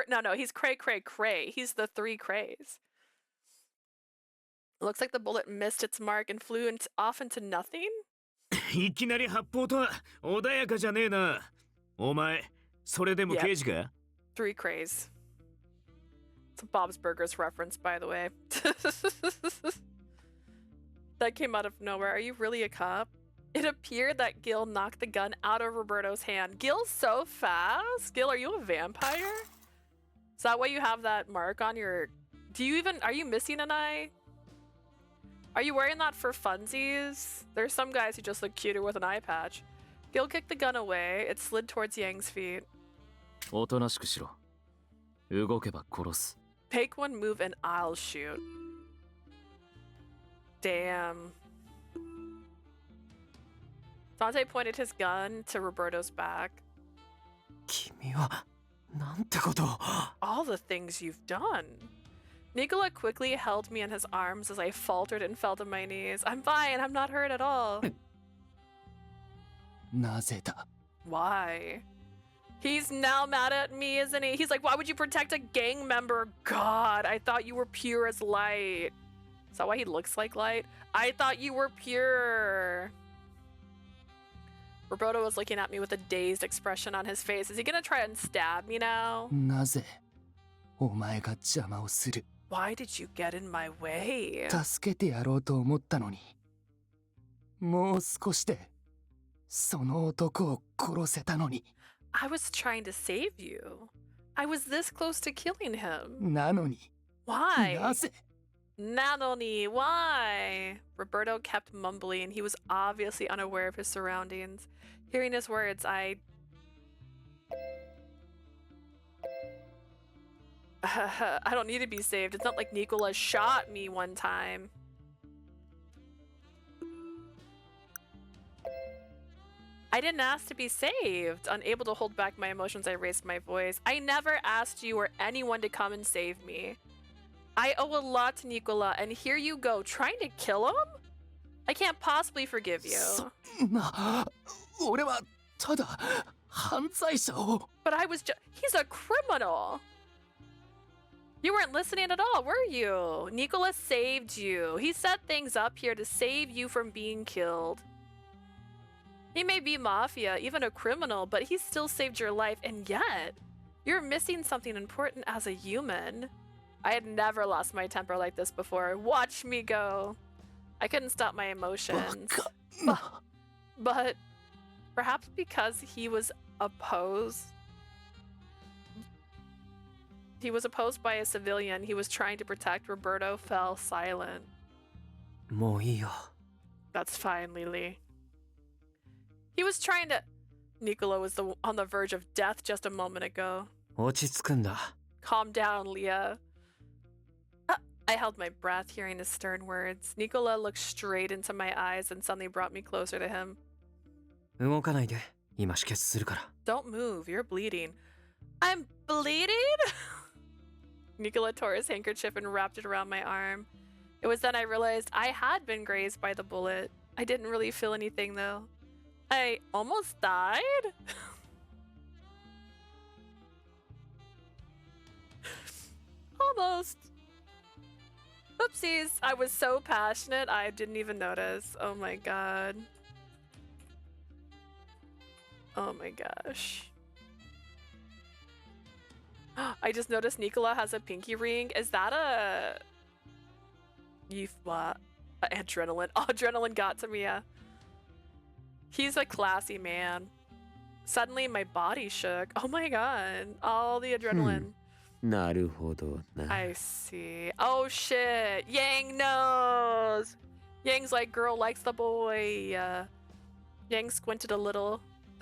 no, he's cray cray cray. He's the 3 crays. It looks like the bullet missed its mark and flew off into nothing. いきなり発砲とは穏やかじゃねえな。お前、それでも刑事か 3 crays. It's a Bob's Burgers reference, by the way. That came out of nowhere. Are you really a cop? It appeared that Gil knocked the gun out of Roberto's hand. Gil's so fast? Gil, are you a vampire? Is that why you have that mark on your... Are you missing an eye? Are you wearing that for funsies? There's some guys who just look cuter with an eye patch. Gil kicked the gun away. It slid towards Yang's feet. おとなしくしろ。動けば殺す。 Take one move and I'll shoot. Damn. Dante pointed his gun to Roberto's back. 君はなんてことを。 All the things you've done. Nicola quickly held me in his arms as I faltered and fell to my knees. I'm fine, I'm not hurt at all. なぜだ Why? He's now mad at me, isn't he? He's like, why would you protect a gang member? God, I thought you were pure as light. Is that why he looks like light? I thought you were pure. Roberto was looking at me with a dazed expression on his face. Is he gonna try and stab me now? なぜお前が邪魔をする Why did you get in my way? 助けてやろうと思ったのにもう少しでその男を殺せたのに I was trying to save you. I was this close to killing him. なのに Why? なぜ Nanoni, why? Roberto kept mumbling. He was obviously unaware of his surroundings. Hearing his words, I don't need to be saved. It's not like Nicola shot me one time. I didn't ask to be saved. Unable to hold back my emotions, I raised my voice. I never asked you or anyone to come and save me. I owe a lot to Nicola, and here you go, trying to kill him? I can't possibly forgive you. そんな俺はただ犯罪者を But I was he's a criminal. You weren't listening at all, were you? Nicola saved you. He set things up here to save you from being killed. He may be mafia, even a criminal, but he still saved your life, and yet, you're missing something important as a human. I had never lost my temper like this before. Watch me go. I couldn't stop my emotions. But perhaps because he was opposed by a civilian he was trying to protect, Roberto fell silent. もういいよ。 That's fine, Lily. He was trying to... Nicola was on the verge of death just a moment ago. 落ち着くんだ。 Calm down, Leah. I held my breath, hearing his stern words. Nicola looked straight into my eyes and suddenly brought me closer to him. 動かないで。今止血するから。 Don't move, you're bleeding. I'm bleeding? Nicola tore his handkerchief and wrapped it around my arm. It was then I realized I had been grazed by the bullet. I didn't really feel anything though. I almost died? Almost. Oopsies. I was so passionate, I didn't even notice. Oh my god. Oh my gosh. I just noticed Nicola has a pinky ring. Is that a... What? Adrenaline. Oh, adrenaline got to me, yeah. He's a classy man. Suddenly my body shook. Oh my god. All the adrenaline. なるほどな。 I see. Oh shit. Yang knows. Yang's like, girl likes the boy. Yang squinted a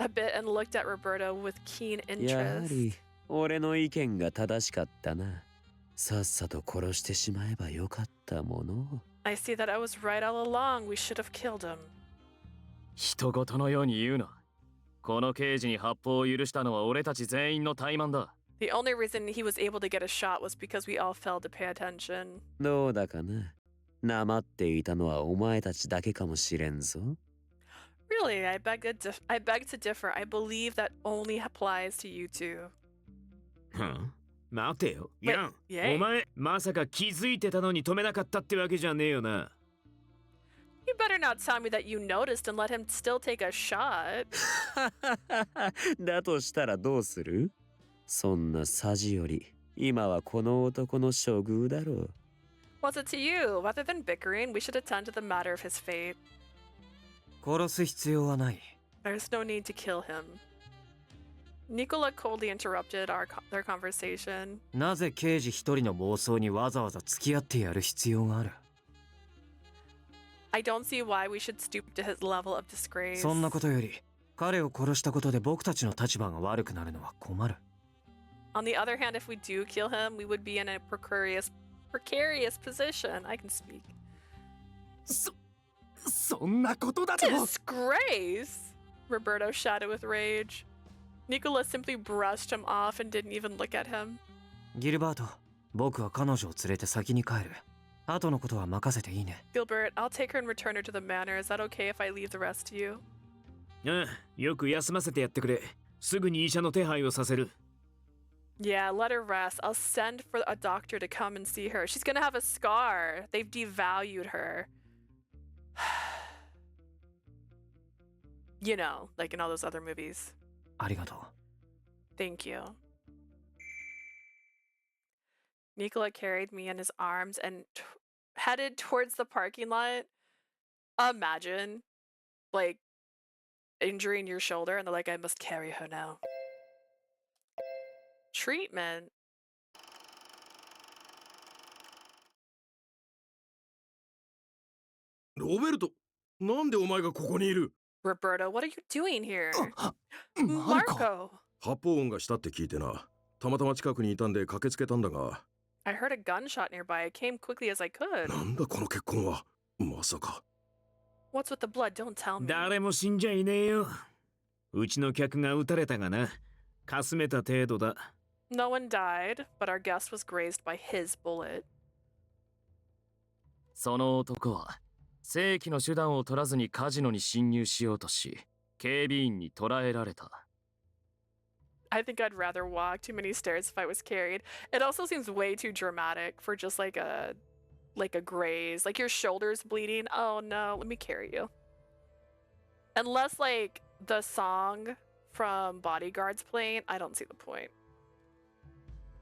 bit and looked at Roberto with keen やは interest. り俺の意見が正しかったな。さっさと殺してしまえばよかったもの。I see that I was right all along. We should have killed him. 人事のように言うな。この刑事に発砲を許したのは俺たち全員の怠慢だ。The only reason he was able to get a shot was because we all failed to pay attention. どうだかな。なまっていたのはお前たちだけかもしれんぞ。Really, I beg to differ. I believe that only applies to you two. 待てよ、 Wait, ヤン。 yay. お前、まさか気づいてたのに止めなかったってわけじゃねえよな。You better not tell me that you noticed and let him still take a shot. だとしたらどうする？そんなさじより今はこの男の処遇だろう。What's it to you? Rather than bickering, we should attend to the matter of his fate. 殺す必要はない。 There's no need to kill him. Nicola coldly interrupted their conversation. なぜ刑事一人の暴走にわざわざ付き合ってやる必要がある？ I don't see why we should stoop to his level of disgrace. そんなことより、彼を殺したことで僕たちの立場が悪くなるのは困る。On the other hand, if we do kill him, we would be in a precarious position. I can speak. そんなことだと。 Disgrace! Roberto shouted with rage. Nicola simply brushed him off and didn't even look at him. ギルバート、僕は彼女を連れて先に帰る。後のことは任せていいね。Gilbert, I'll take her and return her to the manor. Is that okay if I leave the rest to you? ああ、よく休ませてやってくれ。すぐに医者の手配をさせる。Yeah, let her rest. I'll send for a doctor to come and see her. She's gonna have a scar. They've devalued her. You know, like in all those other movies. ありがとう。 Thank you. Nicola carried me in his arms and headed towards the parking lot. Imagine, like, injuring your shoulder and they're like, I must carry her now. Treatment? ロベルト、なんでお前がここにいる？ Roberto, what are you doing here? マルコ。 Marco! 発砲音がしたって聞いてな。たまたま近くにいたんで駆けつけたんだが。 I heard a gunshot nearby. I came quickly as I could. なんだこの血痕は。まさか。 What's with the blood? Don't tell me. 誰も死んじゃいねえよ。うちの客が撃たれたがな。かすめた程度だ。No one died, but our guest was grazed by his bullet. その男は正規の手段を取らずにカジノに侵入しようとし、警備員に捕らえられた。I think I'd rather walk too many stairs if I was carried. It also seems way too dramatic for just like a graze. Like your shoulder's bleeding. Oh no, let me carry you. Unless like the song from Bodyguard's playing, I don't see the point.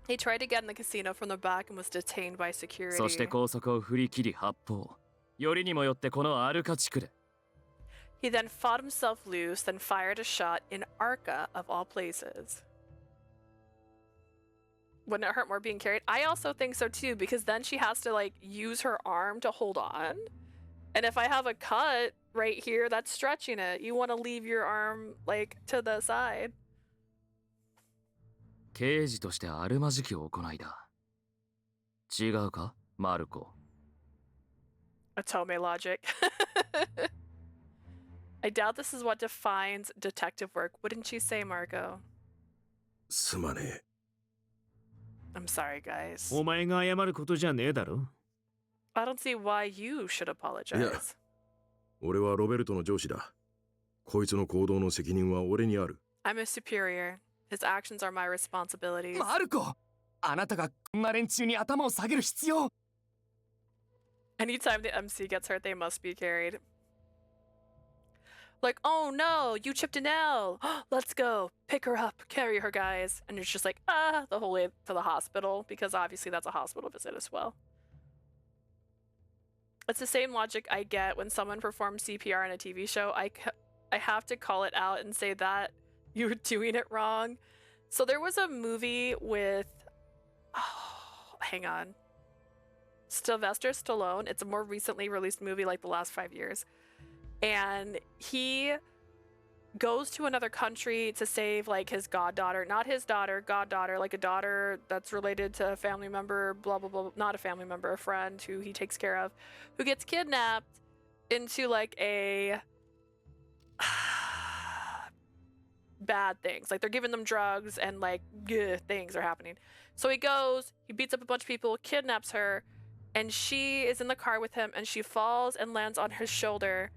He tried to get in the casino from the back and was detained by security. そして高速を振り切り発砲。よりにもよってこのアルカ地区で。He then fought himself loose, then fired a shot in Arca, of all places. Wouldn't it hurt more being carried? I also think so too, because then she has to like use her arm to hold on. And if I have a cut right here, that's stretching it. You want to leave your arm like to the side. 刑事としてあるまじき行いだ。違うか、マルコ。Atome logic. I doubt this is what defines detective work, wouldn't you say, Marco? すまねえ。 I'm sorry, guys. お前が謝ることじゃねえだろ。 I don't see why you should apologize. 俺はロベルトの上司だ。こいつの行動の責任は俺にある。I'm a superior. His actions are my responsibilities. マルコ、あなたがこんな連中に頭を下げる必要。 Anytime the MC gets hurt, they must be carried. Like, oh no, you chipped an L. Let's go. Pick her up. Carry her, guys. And it's just like, the whole way to the hospital, because obviously that's a hospital visit as well. It's the same logic I get when someone performs CPR in a TV show. I have to call it out and say that you're doing it wrong. So there was a movie with, hang on. Sylvester Stallone. It's a more recently released movie, like the last 5 years. And he goes to another country to save like his goddaughter, not his daughter, goddaughter, like a daughter that's related to a family member, blah blah blah, not a family member, a friend who he takes care of, who gets kidnapped into like a bad things. Like they're giving them drugs and like things are happening. So he goes, he beats up a bunch of people, kidnaps her, and she is in the car with him and she falls and lands on his shoulder.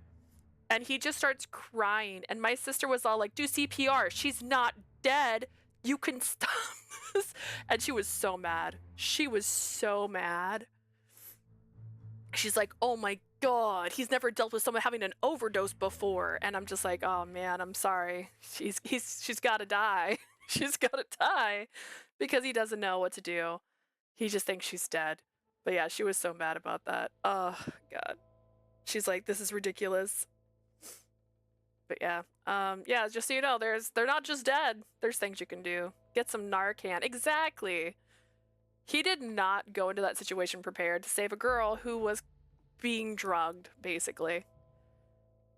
And he just starts crying. And my sister was all like, do CPR. She's not dead. You can stop this. And she was so mad. She was so mad. She's like, oh my God, he's never dealt with someone having an overdose before. And I'm just like, oh man, I'm sorry. She's got to die. She's got to die because he doesn't know what to do. He just thinks she's dead. But yeah, she was so mad about that. Oh God. She's like, this is ridiculous. But yeah, yeah, just so you know, they're not just dead. There's things you can do. Get some Narcan. Exactly. He did not go into that situation prepared to save a girl who was being drugged, basically.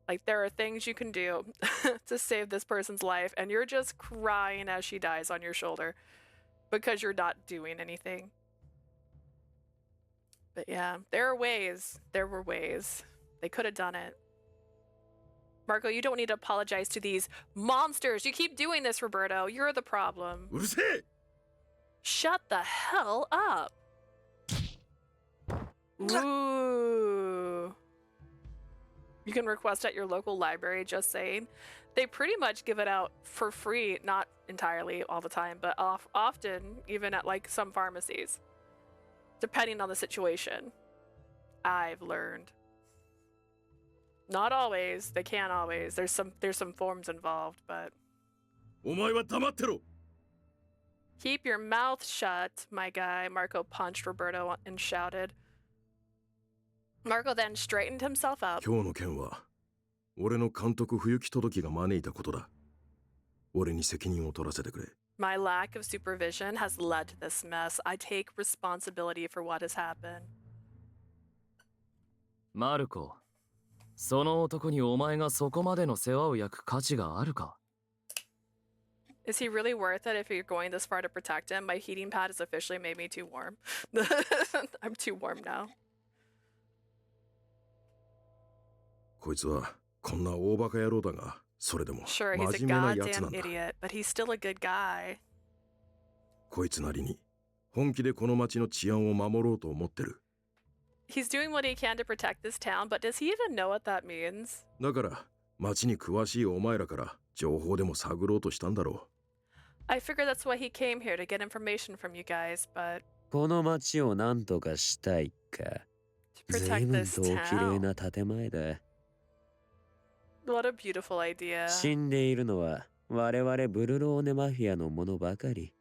Like, there are things you can do to save this person's life, and you're just crying as she dies on your shoulder because you're not doing anything. But yeah, there are ways. There were ways. They could have done it. Marco, you don't need to apologize to these monsters. You keep doing this, Roberto. You're the problem. Shut the hell up. Ooh. You can request at your local library, just saying. They pretty much give it out for free, not entirely all the time, but often, even at like some pharmacies. Depending on the situation. I've learned. Not always. They can't always. There's some forms involved, but... Keep your mouth shut, my guy. Marco punched Roberto and shouted. Marco then straightened himself up. 今日の件は俺の監督不行き届きが招いたことだ。俺に責任を取らせてくれ。 My lack of supervision has led to this mess. I take responsibility for what has happened. マルコ、その男にお前がそこまでの世話を焼く価値があるか? Is he really worth it if you're going this far to protect him? My heating pad has officially made me too warm. I'm too warm now. こいつはこんな大バカ野郎だが、それでも Sure, he's a 真面目なやつな goddamn んだ。 idiot, but he's still a good guy. こいつなりに本気でこの町の治安を守ろうと思ってる。 He's doing what he can to protect this town, but does he even know what that means? だから町に詳しいお前らから情報でも探ろうとしたんだろう。 I figure that's why he came here, to get information from you guys, but この町を何とかしたいか。 to 随 protect 分 this とお綺麗 town. な建前だ。 What a beautiful idea. 死んでいるのは我々ブルローネマフィアのものばかり。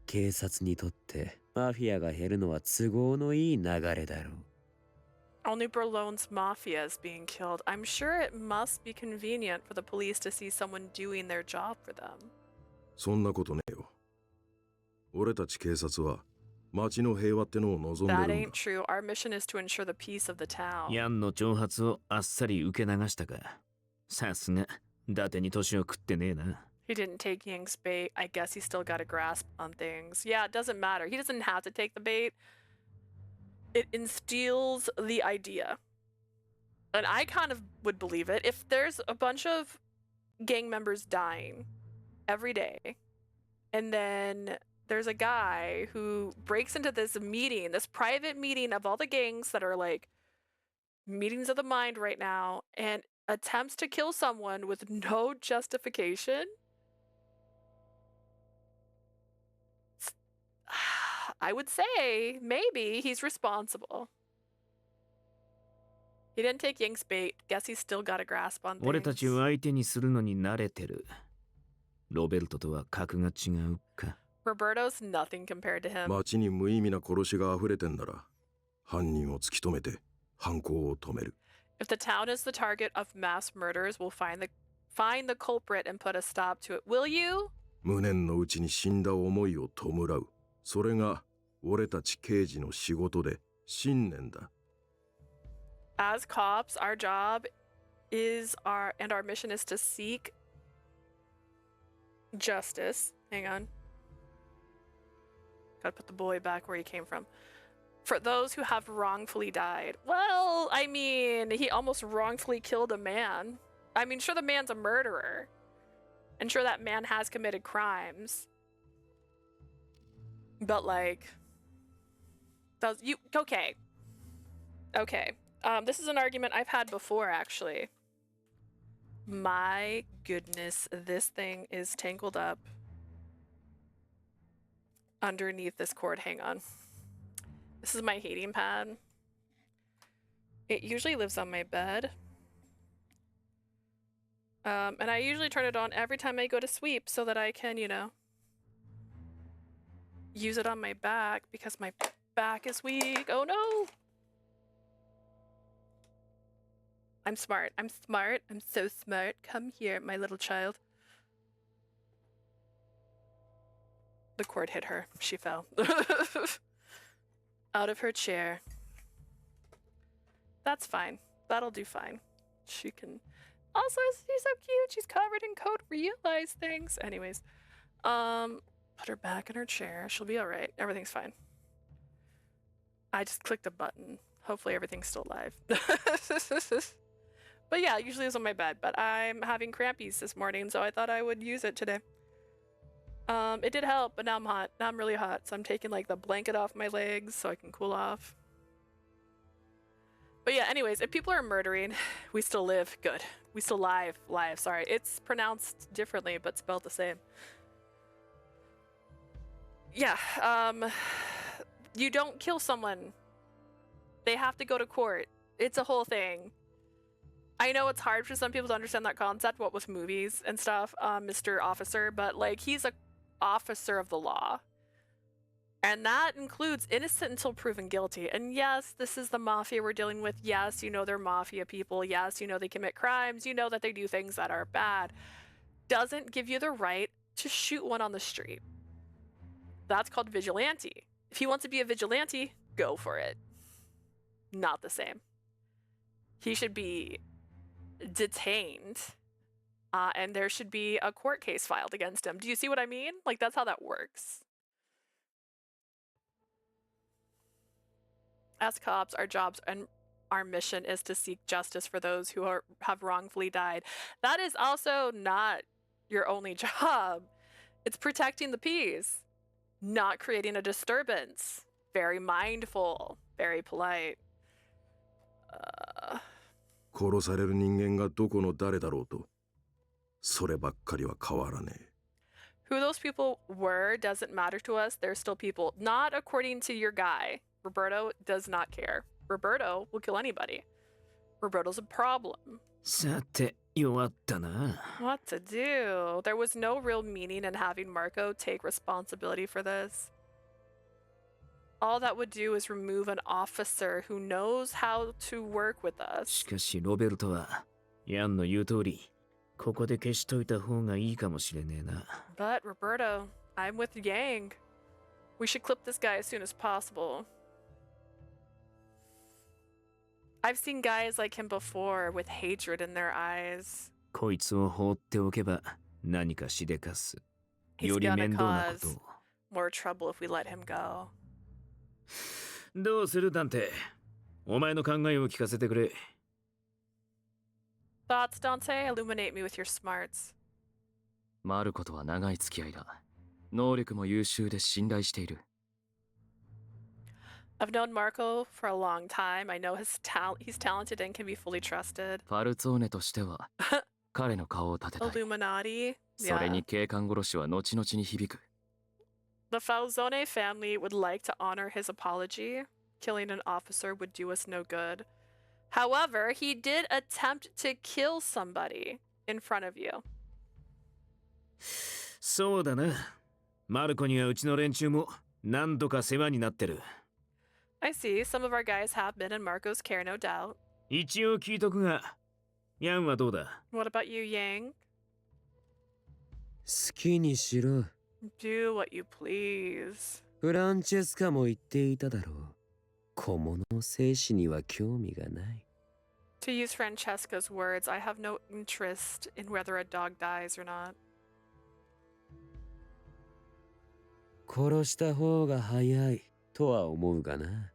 警察にとってマフィアが減るのは都合のいい流れだろう。 Only Berlone's mafia is being killed. I'm sure it must be convenient for the police to see someone doing their job for them. そんなことねえよ。俺たち警察は町の平和ってのを望んで That るん ain't だ。 true. Our mission is to ensure the peace of the town. ヤンの挑発をあっさり受け流したか。さすが、伊達に年を食ってねえな。 He didn't take Ying's bait. I guess he still got a grasp on things. Yeah, it doesn't matter. He doesn't have to take the bait. It instills the idea. And I kind of would believe it. If there's a bunch of gang members dying every day, and then there's a guy who breaks into this meeting, this private meeting of all the gangs that are like meetings of the mind right now, and attempts to kill someone with no justification. I would say maybe he's responsible. He didn't take Ying's bait. Guess he's still got a grasp on 俺た things. ちを相手にするのに慣れてる。ロベルトとは格が違うか。 Roberto's nothing compared to him. 町に無意味な殺しが溢れてんなら、犯人を突き止めて犯行を止める。 If the town is the target of mass murders, we'll find the culprit and put a stop to it. Will you? 無念のうちに死んだ思いを弔う。それが俺たち刑事の仕事で信念だ。 As cops, our job is our mission is to seek Justice. Hang on. Gotta put the boy back where he came from. For those who have wrongfully died. Well, I mean, he almost wrongfully killed a man. I mean, sure, the man's a murderer. And sure, that man has committed crimes. But, like, those, you, okay. Okay. This is an argument I've had before, actually. My goodness, this thing is tangled up underneath this cord. Hang on. This is my heating pad. It usually lives on my bed. And I usually turn it on every time I go to sweep so that I can, you know, use it on my back because my back is weak. Oh no! I'm smart. I'm smart. I'm so smart. Come here, my little child. The cord hit her. She fell. Out of her chair. That's fine. That'll do fine. She can... Also, she's so cute. She's covered in code. Realize things. Anyways. Put her back in her chair. She'll be alright. Everything's fine. I just clicked a button. Hopefully everything's still alive. But yeah, usually it's on my bed. But I'm having crampies this morning, so I thought I would use it today. It did help, but now I'm hot. Now I'm really hot, so I'm taking like the blanket off my legs so I can cool off. But yeah, anyways, if people are murdering, we still live. Good. We still live. Sorry. It's pronounced differently, but spelled the same. Yeah, you don't kill someone. They have to go to court. It's a whole thing. I know it's hard for some people to understand that concept, what with movies and stuff, Mr. Officer, but like he's a officer of the law. And that includes innocent until proven guilty. And yes, this is the mafia we're dealing with. Yes, you know they're mafia people. Yes, you know they commit crimes. You know that they do things that are bad. Doesn't give you the right to shoot one on the street. That's called vigilante. If he wants to be a vigilante, go for it. Not the same. He should be detained. And there should be a court case filed against him. Do you see what I mean? Like, that's how that works. As cops, our jobs and our mission is to seek justice for those who have wrongfully died. That is also not your only job. It's protecting the peace, not creating a disturbance. Very mindful, very polite. 殺される人間がどこの誰だろうと、そればっかりは変わらねえ。 Who those people were doesn't matter to us. They're still people. Not according to your guy. Roberto does not care. Roberto will kill anybody. Roberto's a problem. さて、弱ったな。 What to do? There was no real meaning in having Marco take responsibility for this. All that would do is remove an officer who knows how to work with us. しかし、ロベルトは、ヤンの言う通り、ここで消しといた方がいいかもしれねえな。But Roberto, I'm with Yang. We should clip this guy as soon as possible. I've seen guys like him before with hatred in their eyes. こいつを放っておけば何かしでかす。 He's より gonna 面倒なこと cause を。 more trouble if we let him go. どうする探偵。お前の考えを聞かせてくれ。 Thoughts, Dante? Illuminate me with your smarts. マルコとは長い付き合いだ。能力も優秀で信頼している。 I've known Marco for a long time. I know he's talented and can be fully trusted. ファルツォーネとしては彼の顔を立てたい。 Illuminati? それ Yeah. に警官殺しは後々に響く。 The Falzone family would like to honor his apology. Killing an officer would do us no good. However, he did attempt to kill somebody in front of you. そうだな。マルコにはうちの連中も何度か世話になってる。 I see. Some of our guys have been in Marco's care, no doubt. 一応聞いとくが、ヤンはどうだ？ What about you, Yang? 好きにしろ。 Do what you please. フランチェスカも言っていただろう。小物生死には興味がない。 To use Francesca's words, I have no interest in whether a dog dies or not. 殺した方が早いとは思うがな。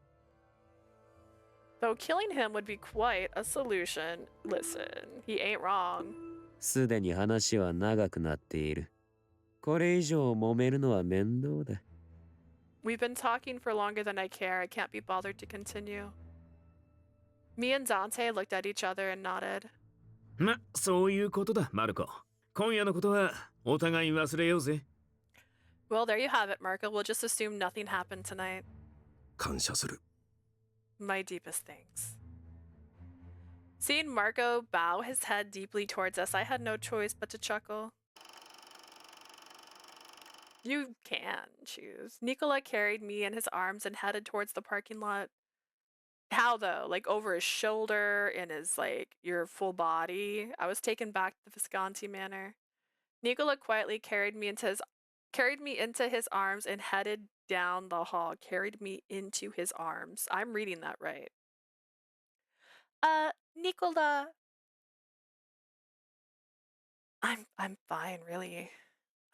Though killing him would be quite a solution. Listen, he ain't wrong. すでに話は長くなっている。これ以上揉めるのは面倒だ。We've been talking for longer than I care. I can't be bothered to continue. Me and Dante looked at each other and nodded. ま、そういうことだ、マルコ。今夜のことはお互い忘れようぜ。Well, there you have it, Marco. We'll just assume nothing happened tonight. 感謝する。My deepest thanks. Seeing Marco bow his head deeply towards us, I had no choice but to chuckle. You can choose. Nicola carried me in his arms and headed towards the parking lot. How though? Like over his shoulder, in his your full body? I was taken back to the Visconti manor. Nicola quietly carried me into his arms and headed down the hall. Carried me into his arms. I'm reading that right. Nicola. I'm fine, really.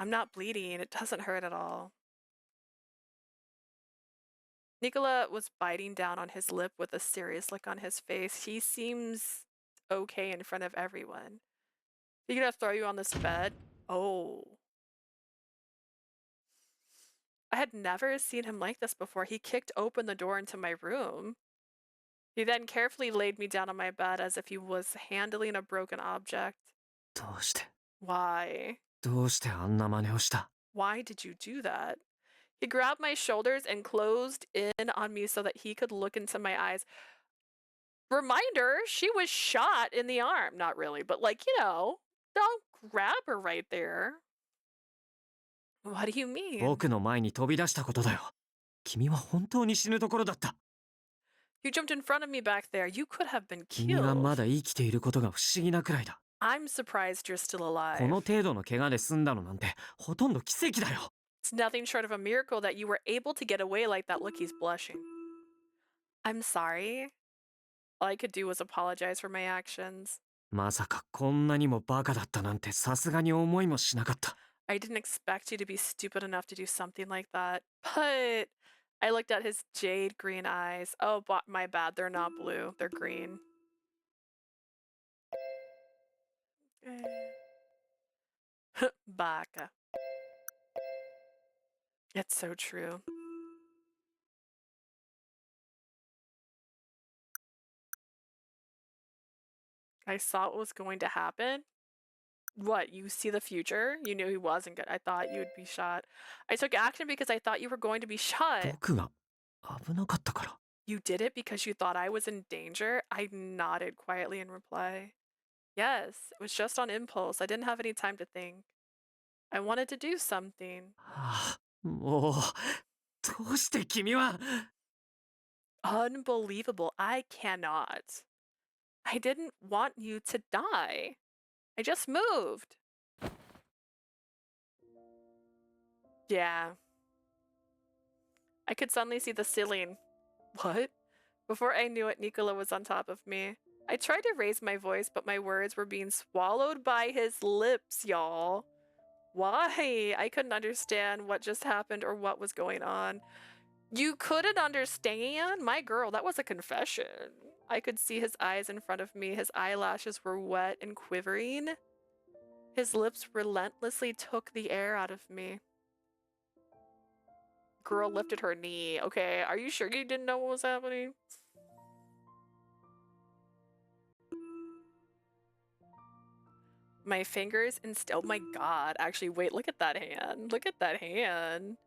I'm not bleeding. It doesn't hurt at all. Nicola was biting down on his lip with a serious look on his face. He seems okay in front of everyone. He gonna throw you on this bed? Oh. I had never seen him like this before. He kicked open the door into my room. He then carefully laid me down on my bed as if he was handling a broken object. どうして Why? どうしてあんな真似をした Why did you do that? He grabbed my shoulders and closed in on me so that he could look into my eyes. Reminder, she was shot in the arm. Not really, but don't grab her right there. What do you mean? 僕の前に飛び出したことだよ。君は本当に死ぬところだった。You jumped in front of me back there. You could have been 君が killed. まだ生きていることが不思議なくらいだ。 I'm surprised you're still こ alive. の程度の怪我で済んだのなんてほとんど奇跡だよ。 It's nothing short of a miracle that you were able to get away like that. Look, he's blushing. I'm sorry. All I could do was apologize for my actions. まさかこんなにもバカだったなんてさすがに思いもしなかった。 I didn't expect you to be stupid enough to do something like that. But I looked at his jade green eyes. Oh, my bad. They're not blue. They're green. Baka. It's so true. I saw what was going to happen. What, you see the future? You knew he wasn't good. I thought you would be shot. I took action because I thought you were going to be shot. 僕が危なかったから。 You did it because you thought I was in danger? I nodded quietly in reply. Yes, it was just on impulse. I didn't have any time to think. I wanted to do something. はあ、もうどうして君は Unbelievable. I cannot. I didn't want you to die. I just moved. Yeah. I could suddenly see the ceiling. What? Before I knew it, Nicola was on top of me. I tried to raise my voice, but my words were being swallowed by his lips, y'all. Why? I couldn't understand what just happened or what was going on. You couldn't understand? My girl, that was a confession. I could see his eyes in front of me. His eyelashes were wet and quivering. His lips relentlessly took the air out of me. Girl lifted her knee. Okay, are you sure you didn't know what was happening? My fingers oh my god. Actually, wait, look at that hand. Look at that hand.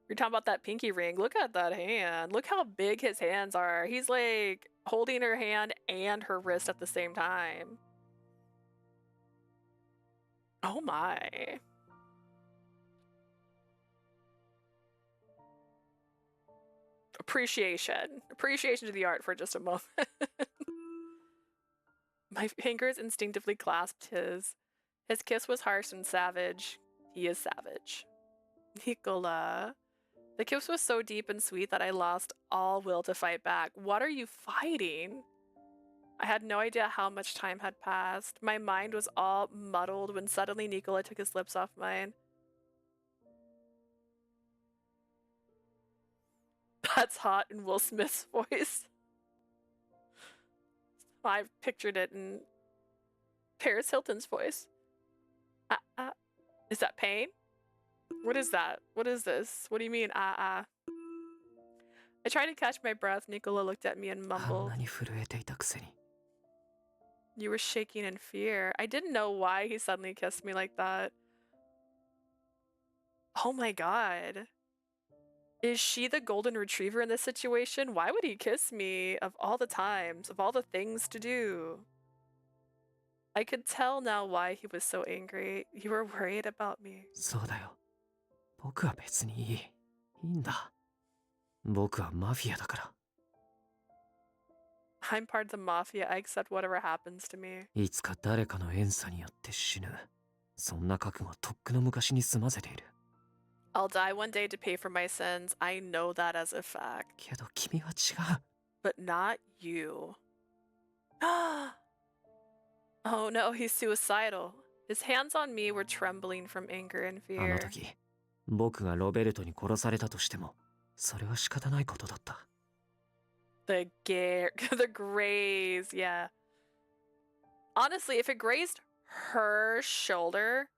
You're talking about that pinky ring. Look at that hand. Look how big his hands are. He's like holding her hand and her wrist at the same time. Oh my. Appreciation. Appreciation to the art for just a moment. My fingers instinctively clasped his. His kiss was harsh and savage. He is savage. Nicola. The kiss was so deep and sweet that I lost all will to fight back. What are you fighting? I had no idea how much time had passed. My mind was all muddled when suddenly Nicola took his lips off mine. That's hot in Will Smith's voice. I pictured it in Paris Hilton's voice. Is that pain? What is that? What is this? What do you mean, I tried to catch my breath. Nicola looked at me and あん mumbled, なに震えていたくせに。 You were shaking in fear. I didn't know why he suddenly kissed me like that. Oh my god. Is she the golden retriever in this situation? Why would he kiss me of all the times, of all the things to do? I could tell now why he was so angry. You were worried about me. そうだよ。僕は別にいい。いいんだ。僕はマフィアだから。 I'm part of the mafia. I accept whatever happens to me. いつか誰かの怨嗟によって死ぬ。そんな覚悟はとっくの昔に済ませている。 I'll die one day to pay for my sins. I know that as a fact. けど君は違う。 But not you. Oh no, he's suicidal. His hands on me were trembling from anger and あの fear. 時、僕がロベルトに殺されたとしても、それは仕方ないことだった。 The graze, yeah. Honestly, if it grazed her shoulder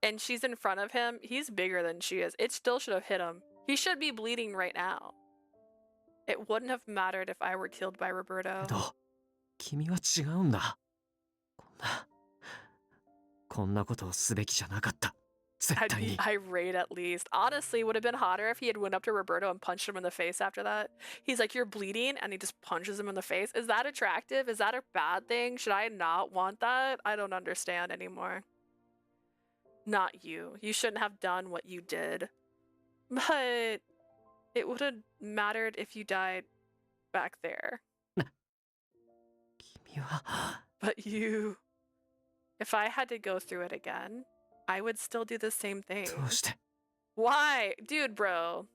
and she's in front of him, he's bigger than she is. It still should have hit him. He should be bleeding right now. It wouldn't have mattered if I were killed by Roberto. けど、君は違うんだ。こんなことをすべきじゃなかった。絶 I'd 対 be に。 irate at least. Honestly, would have been hotter if he had went up to Roberto and punched him in the face after that. He's like, you're bleeding, and he just punches him in the face. Is that attractive? Is that a bad thing? Should I not want that? I don't understand anymore. Not you. You shouldn't have done what you did. But it would have mattered if you died back there. 君は But you... If I had to go through it again, I would still do the same thing. どうして Why? Dude, bro.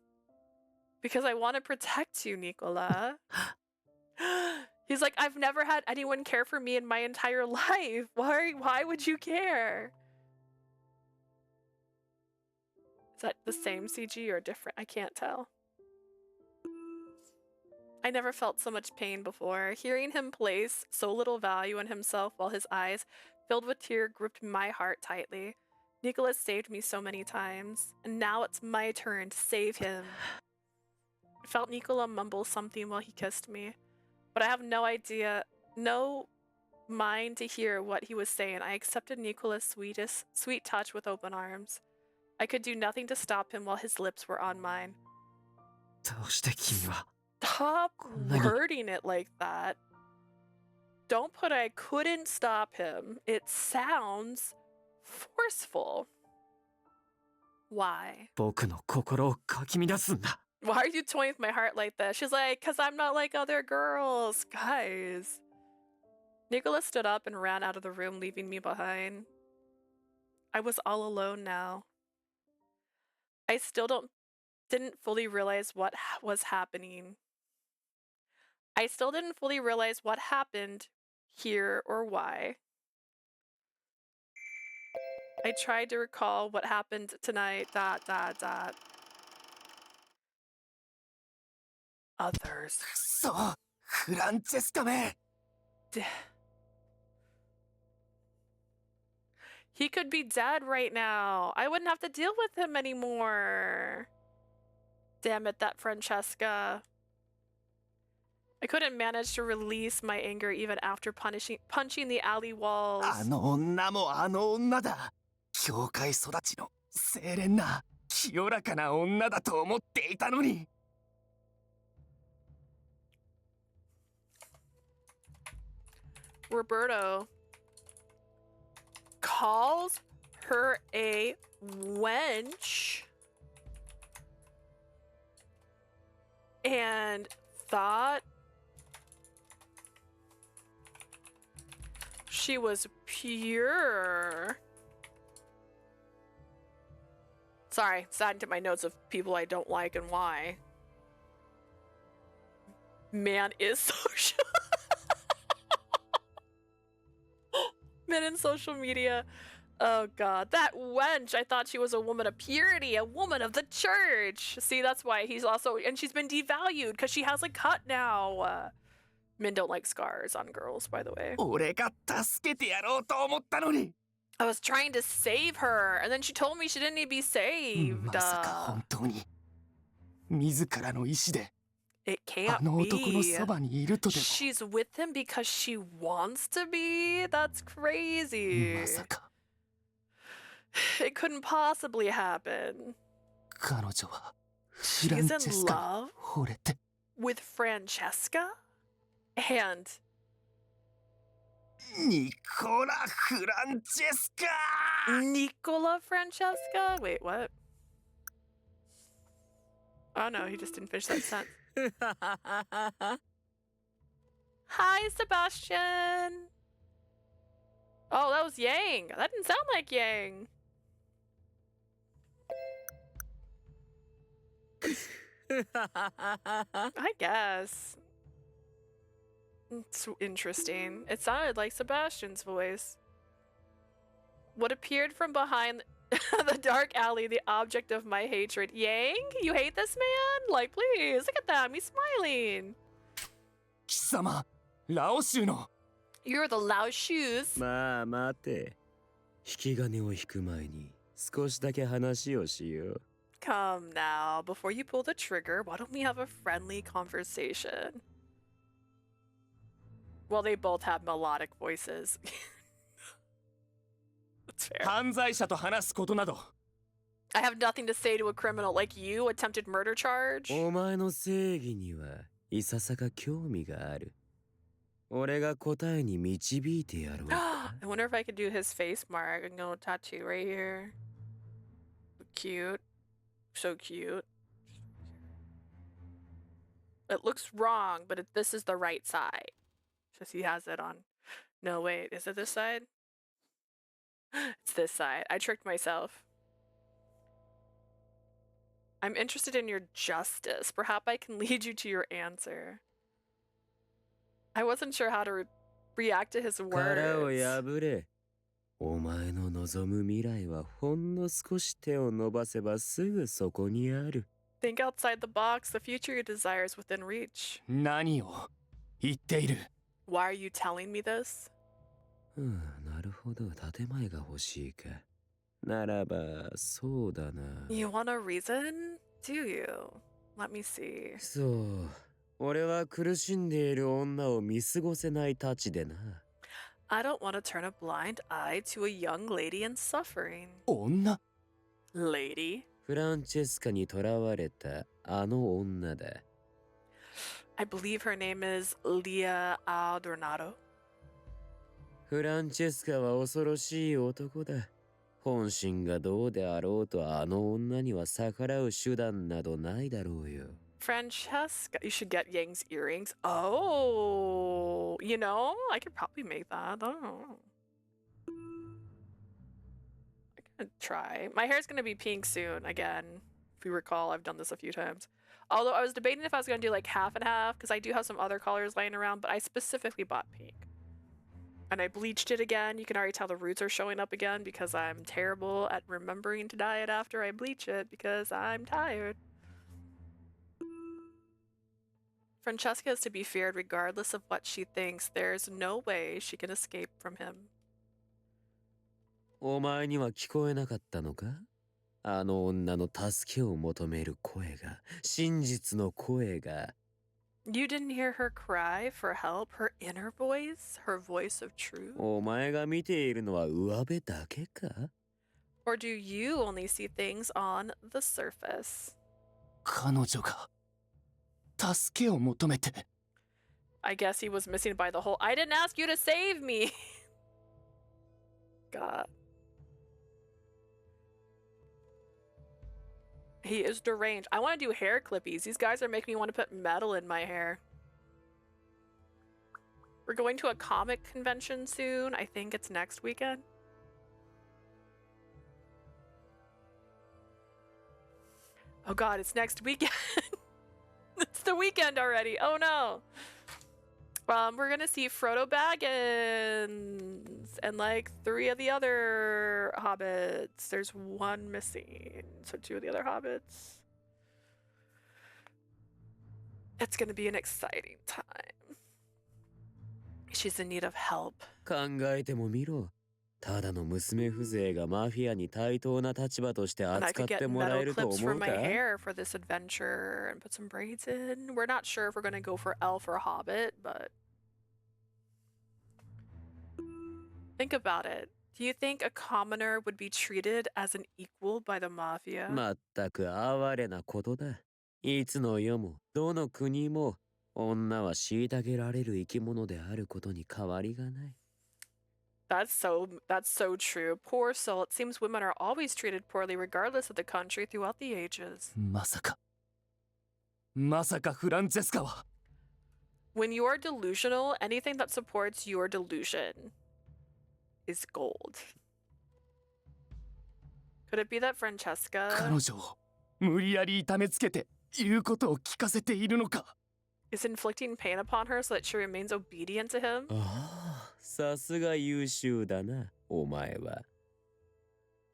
Because I want to protect you, Nicola. He's like, I've never had anyone care for me in my entire life. Why would you care? Is that the same CG or different? I can't tell. I never felt so much pain before. Hearing him place so little value in himself while his eyes, filled with tear, gripped my heart tightly. Nicholas saved me so many times, and now it's my turn to save him. I felt Nicola mumble something while he kissed me, but I have no mind to hear what he was saying. I accepted Nicola's sweet touch with open arms. I could do nothing to stop him while his lips were on mine. どうして君は Stop こんなに wording it like that. Don't put I couldn't stop him. It sounds forceful. Why? 僕の心をかき乱すんだ。 Why are you toying with my heart like that? She's like, because I'm not like other girls. Guys. Nicola stood up and ran out of the room, leaving me behind. I was all alone now. I still didn't fully realize what was happening. I still didn't fully realize what happened here or why. I tried to recall what happened tonight, ... Others. くそフランチェスカめ He could be dead right now. I wouldn't have to deal with him anymore. Damn it, that Francesca. I couldn't manage to release my anger even after punching the alley walls. あの女もあの女だ教会育ちの清廉な清らかな女だと思っていたのに Roberto calls her a wench and thought she was pure. Sorry, it's adding to my notes of people I don't like and why. Man is social. Men in social media. Oh god, that wench! I thought she was a woman of purity, a woman of the church! See, that's why he's also... And she's been devalued, because she has a cut now. Men don't like scars on girls, by the way. 俺が助けてやろうと思ったのに I was trying to save her, and then she told me she didn't need to be saved. まさか本当に自らの意志で It あ can't の男の be. そばにいるとでも She's with him because she wants to be? That's crazy. まさか It couldn't possibly happen. 彼女はフラン She's チェ in スカ love に惚れて with Francesca? And ニコラ・フランチェスカ Nicola Francesca? Wait, what? Oh no, he just didn't finish that sentence. Hi, Sebastian! Oh, that was Yang. That didn't sound like Yang. I guess. It's interesting. It sounded like Sebastian's voice. What appeared from behind the dark alley, the object of my hatred. Yang? You hate this man? Like, please, look at them. He's smiling. 貴様ラオ州の You're the Lao shoes. まあ待て。引き金を引く前に少しだけ話をしよう。Come now, before you pull the trigger, why don't we have a friendly conversation? Well, they both have melodic voices. That's fair. 犯罪者と話すことなど I have nothing to say to a criminal like you, attempted murder charge. お前の正義にはいささか興味がある。俺が答えに導いてやろう。I wonder if I could do his face mark. I can go tattoo right here. Cute. So cute. It looks wrong, but this is the right side. Just he has it on. No, wait. Is it this side? It's this side. I tricked myself. I'm interested in your justice. Perhaps I can lead you to your answer. I wasn't sure how to react to his 殻を words. 破れ。お前の望む未来はほんの少し手を伸ばせばすぐそこにある。Think outside the box. The future you desire is within reach. 何を言っている Why are you telling me this? なるほど、建前が欲しいか。ならば、そうだな。You want a reason? Do you? Let me see. そう。俺は苦しんでいる女を見過ごせないたちでな。I don't want to turn a blind eye to a young lady in suffering. 女 Lady? フランチェスカに囚われたあの女だ。I believe her name is Leah Aldornado. フランチェスカは恐ろしい男だ。本心がどうであろうとあの女には逆らう手段などないだろうよ。Francesca, you should get Yang's earrings. Oh, you know, I could probably make that. I don't know. I could try. My hair's gonna be pink soon again. If you recall, I've done this a few times. Although I was debating if I was gonna do like half and half because I do have some other colors laying around, but I specifically bought pink. And I bleached it again. You can already tell the roots are showing up again because I'm terrible at remembering to dye it after I bleach it because I'm tired. Francesca is to be feared regardless of what she thinks. There's no way she can escape from him. お前には聞こえなかったのか？あの女の助けを求める声が、真実の声が。You didn't hear her cry for help, her inner voice, her voice of truth? お前が見ているのは上辺だけか？ Or do you only see things on the surface? 彼女が助けを求めて I guess he was missing by the whole, I didn't ask you to save me! God. He is deranged. I want to do hair clippies. These guys are making me want to put metal in my hair. We're going to a comic convention soon. I think it's next weekend. Oh god, it's next weekend. It's the weekend already. Oh no. We're gonna see Frodo Baggins. and like 3 of the other hobbits. There's 1 missing, so 2 of the other hobbits. It's gonna be an exciting time. She's in need of help. 考えてもみろ。ただの娘風情がマフィアに対等な立場として And I 扱 could っ get てもら metal えると clips 思 for う my か hair for this adventure and put some braids in. We're not sure if we're gonna go for elf or hobbit, but think about it. Do you think a commoner would be treated as an equal by the mafia? まったく哀れなことだ。いつの世もどの国も女は虐げられる生き物であることに変わりがない。That's so true. Poor soul. It seems women are always treated poorly regardless of the country throughout the ages. まさかフランチェスカは When you're delusional, anything that supports your delusion is gold. Could it be that 彼 Francesca 女を無理やり痛めつけて言うことを聞かせているのか is inflicting pain upon her so that she remains obedient to him? ああ、さすが優秀だな、お前は。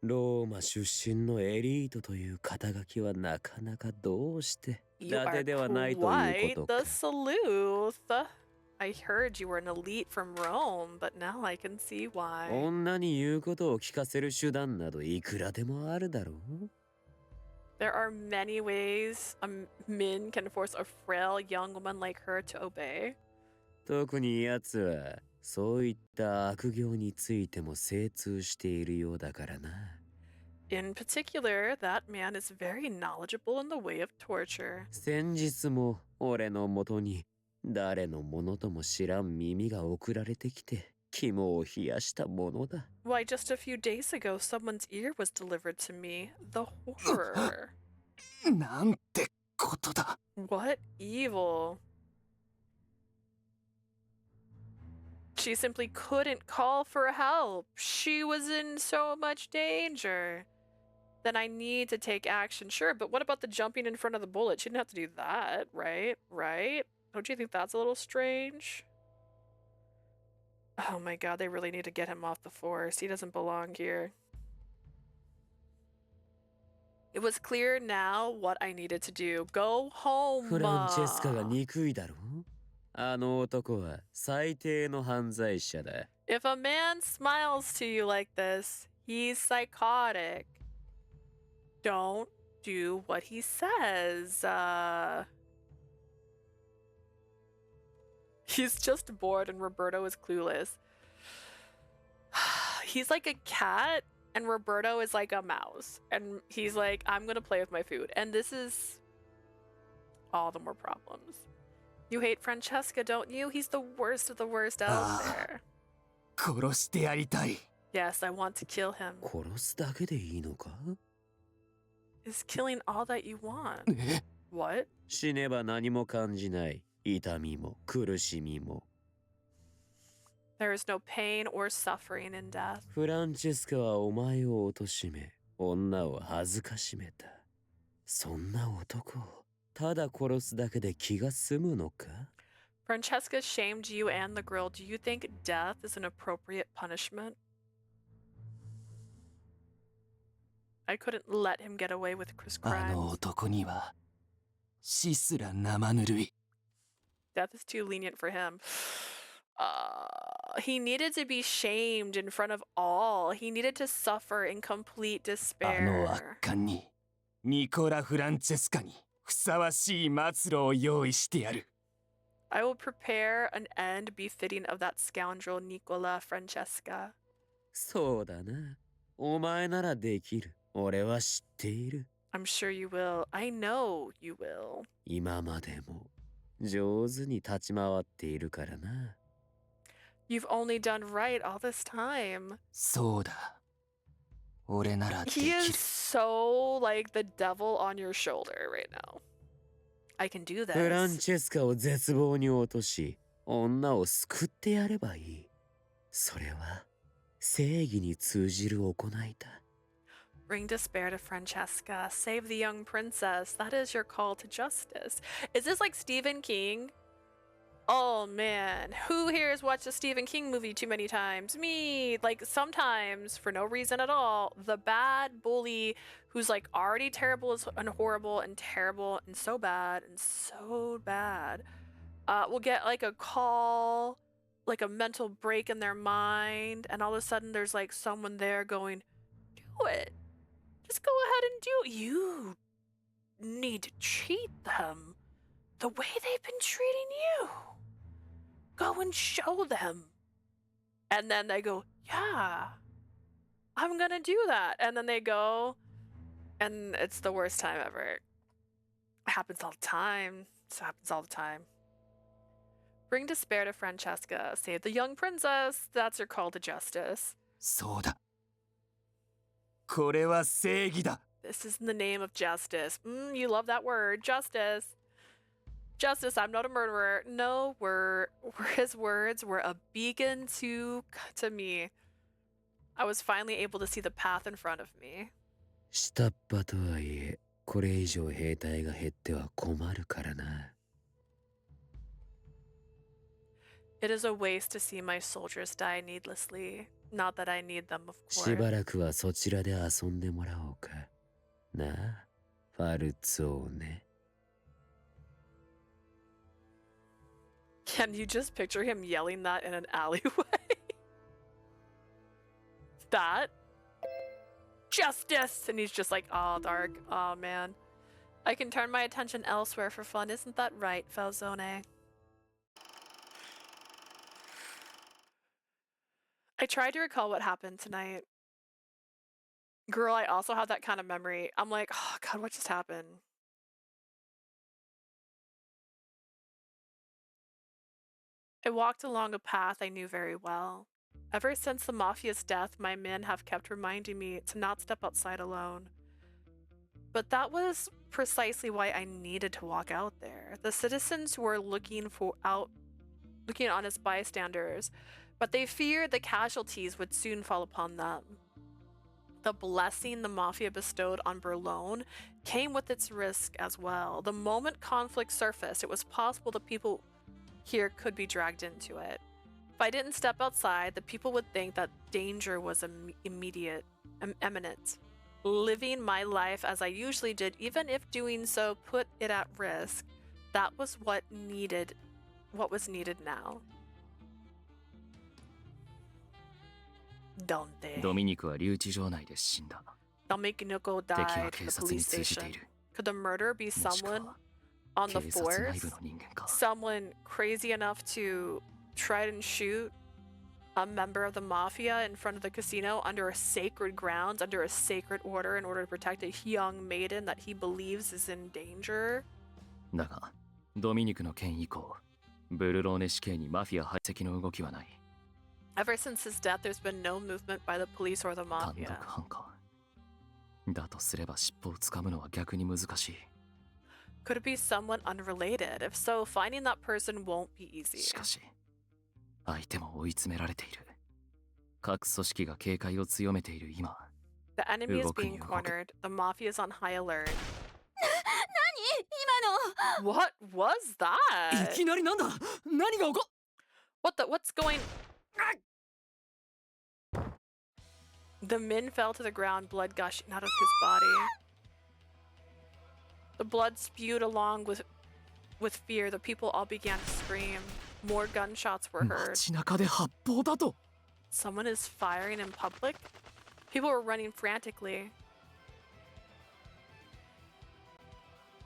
ローマ出身のエリートという肩書きはなかなかどうして伊 You 達 are ではないという quite ことか。 the sleuth. I heard you were an elite from Rome, but now I can see why. 女に言うことを聞かせる手段などいくらでもあるだろう。 There are many ways a min can force a frail young woman like her to obey. 特に奴はそういった悪行についても精通しているようだからな。In particular, that man is very knowledgeable in the way of torture. 先日も俺のもとに誰のものとも知らん耳が送られてきて肝を冷やしたものだ。 Why, just a few days ago, someone's ear was delivered to me. The horror. なんてことだ。 What evil. She simply couldn't call for help. She was in so much danger. Then I need to take action. Sure, but what about the jumping in front of the bullet? She didn't have to do that, right? Right? Don't you think that's a little strange? Oh my god, they really need to get him off the force. He doesn't belong here. It was clear now what I needed to do. Go home. フランチェスカが憎いだろう。あの男は最低の犯罪者だ。 If a man smiles to you like this, he's psychotic. Don't do what he says. He's just bored and Roberto is clueless. He's like a cat and Roberto is like a mouse. And he's like, I'm gonna play with my food. And this is all the more problems. You hate Francesca, don't you? He's the worst of the worst out there. 殺してやりたい。 Yes, I want to kill him. 殺すだけでいいのか？ Is killing all that you want? え What? 死ねば何も感じない。痛みも苦しみも。 There is no pain or suffering in death. フランチェスカはお前を貶め、女を恥ずかしめた。そんな男をただ殺すだけで気が済むのか？ Francesca shamed you and the girl. Do you think death is an appropriate punishment? I couldn't let him get away with his あの crimes. 男には死すら生ぬるい。 Death is too lenient for him. He needed to be shamed in front of all. He needed to suffer in complete あの despair. 悪漢にニコラ・フランチェスカにふさわしい末路を用意してやる。 I will prepare an end befitting of that scoundrel Nicola Francesca. そうだな。お前ならできる。俺は知っている。 I'm sure you will. I know you will. 今までも上手に立ち回っているからな。 You've only done right all this time. そうだ。俺ならでき He る。 is so like the devil on your shoulder right now. I can do フラン this. チェスカを絶望に落とし、女を救ってやればいい。それは正義に通じる行いだ。 Bring despair to Francesca. Save the young princess. That is your call to justice. Is this like Stephen King? Oh man, who here has watched a Stephen King movie too many times? Me! Like, sometimes, for no reason at all, the bad bully who's like already terrible and horrible and terrible and so bad will get like a call, like a mental break in their mind, and all of a sudden there's like someone there going, do it. Just go ahead and do it. You need to treat them the way they've been treating you. Go and show them. And then they go, yeah, I'm gonna do that. And then they go, and it's the worst time ever. It happens all the time. It happens all the time. Bring despair to Francesca. Save the young princess. That's your call to justice. そうだ。これは正義だ。 This is in the name of justice. You love that word, justice. Justice, I'm not a murderer. No, his words were a beacon to me. I was finally able to see the path in front of me. 下っ端とはいえ、これ以上兵隊が減っては困るからな。It is a waste to see my soldiers die needlessly. Not that I need them, of course. しばらくはそちらで遊んでもらおうか。なあ、ファルツォーネ。Can you just picture him yelling that in an alleyway? That? Justice! And he's just like, oh, dark. Oh, man. I can turn my attention elsewhere for fun. Isn't that right, Falzone? I tried to recall what happened tonight. Girl, I also have that kind of memory. I'm like, oh, God, what just happened? I walked along a path I knew very well. Ever since the mafia's death, my men have kept reminding me to not step outside alone. But that was precisely why I needed to walk out there. The citizens were looking on as bystanders, but they feared the casualties would soon fall upon them. The blessing the mafia bestowed on Berlone came with its risk as well. The moment conflict surfaced, it was possible the people here could be dragged into it. If I didn't step outside, the people would think that danger was imminent. Living my life as I usually did, even if doing so put it at risk, that was what was needed now. Dante. ドミニクは留置場内で死んだ。 Domenico 敵は died at 警 the 察に police 通じてい station. る。 Could the murderer be もしく someone は on the 警察内 force? 部の人間か。 Someone crazy enough to try and shoot a member of the mafia in front of the casino under a sacred grounds, under a sacred order, in order to protect a young maiden that he believes is in danger? だが、ドミニクの件以降、ブルローネ死刑にマフィア排斥の動きはない。 Ever since his death, there's been no movement by the police or the 単独 mafia. 犯か。だとすれば尻尾をつかむのは逆に難しい。 Could it be someone unrelated? If so, finding that person won't be easy. しかし、相手も追い詰められている。各組織が警戒を強めている今、 The enemy is 動くに being 動く。 cornered. The mafia is on high alert. 何？今の。 What was that? いきなりなんだ？何が起こ？ What's going? The min fell to the ground, blood gushing out of his body. The blood spewed along with fear. The people all began to scream. More gunshots were heard. 街中で発砲だと。 Someone is firing in public? People were running frantically.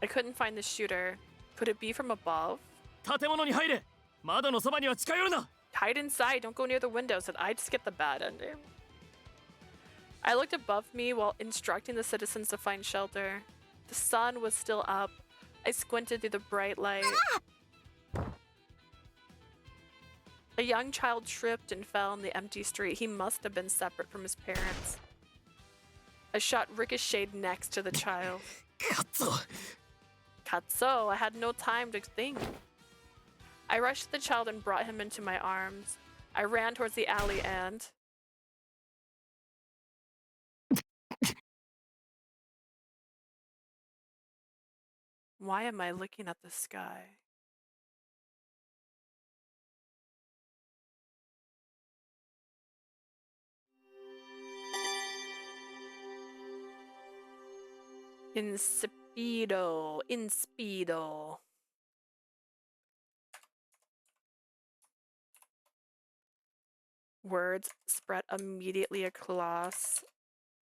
I couldn't find the shooter. Could it be from above? 建物に入れ。窓のそばには近寄るな。 Hide inside, don't go near the windows, and I just get the bad ending. I looked above me while instructing the citizens to find shelter. The sun was still up. I squinted through the bright light. A young child tripped and fell in the empty street. He must have been separate from his parents. A shot ricocheted next to the child. カッツォ。 Katso, I had no time to think. I rushed the child and brought him into my arms. I ran towards the alley and... Why am I looking at the sky? Insipido. Insipido. Words spread immediately across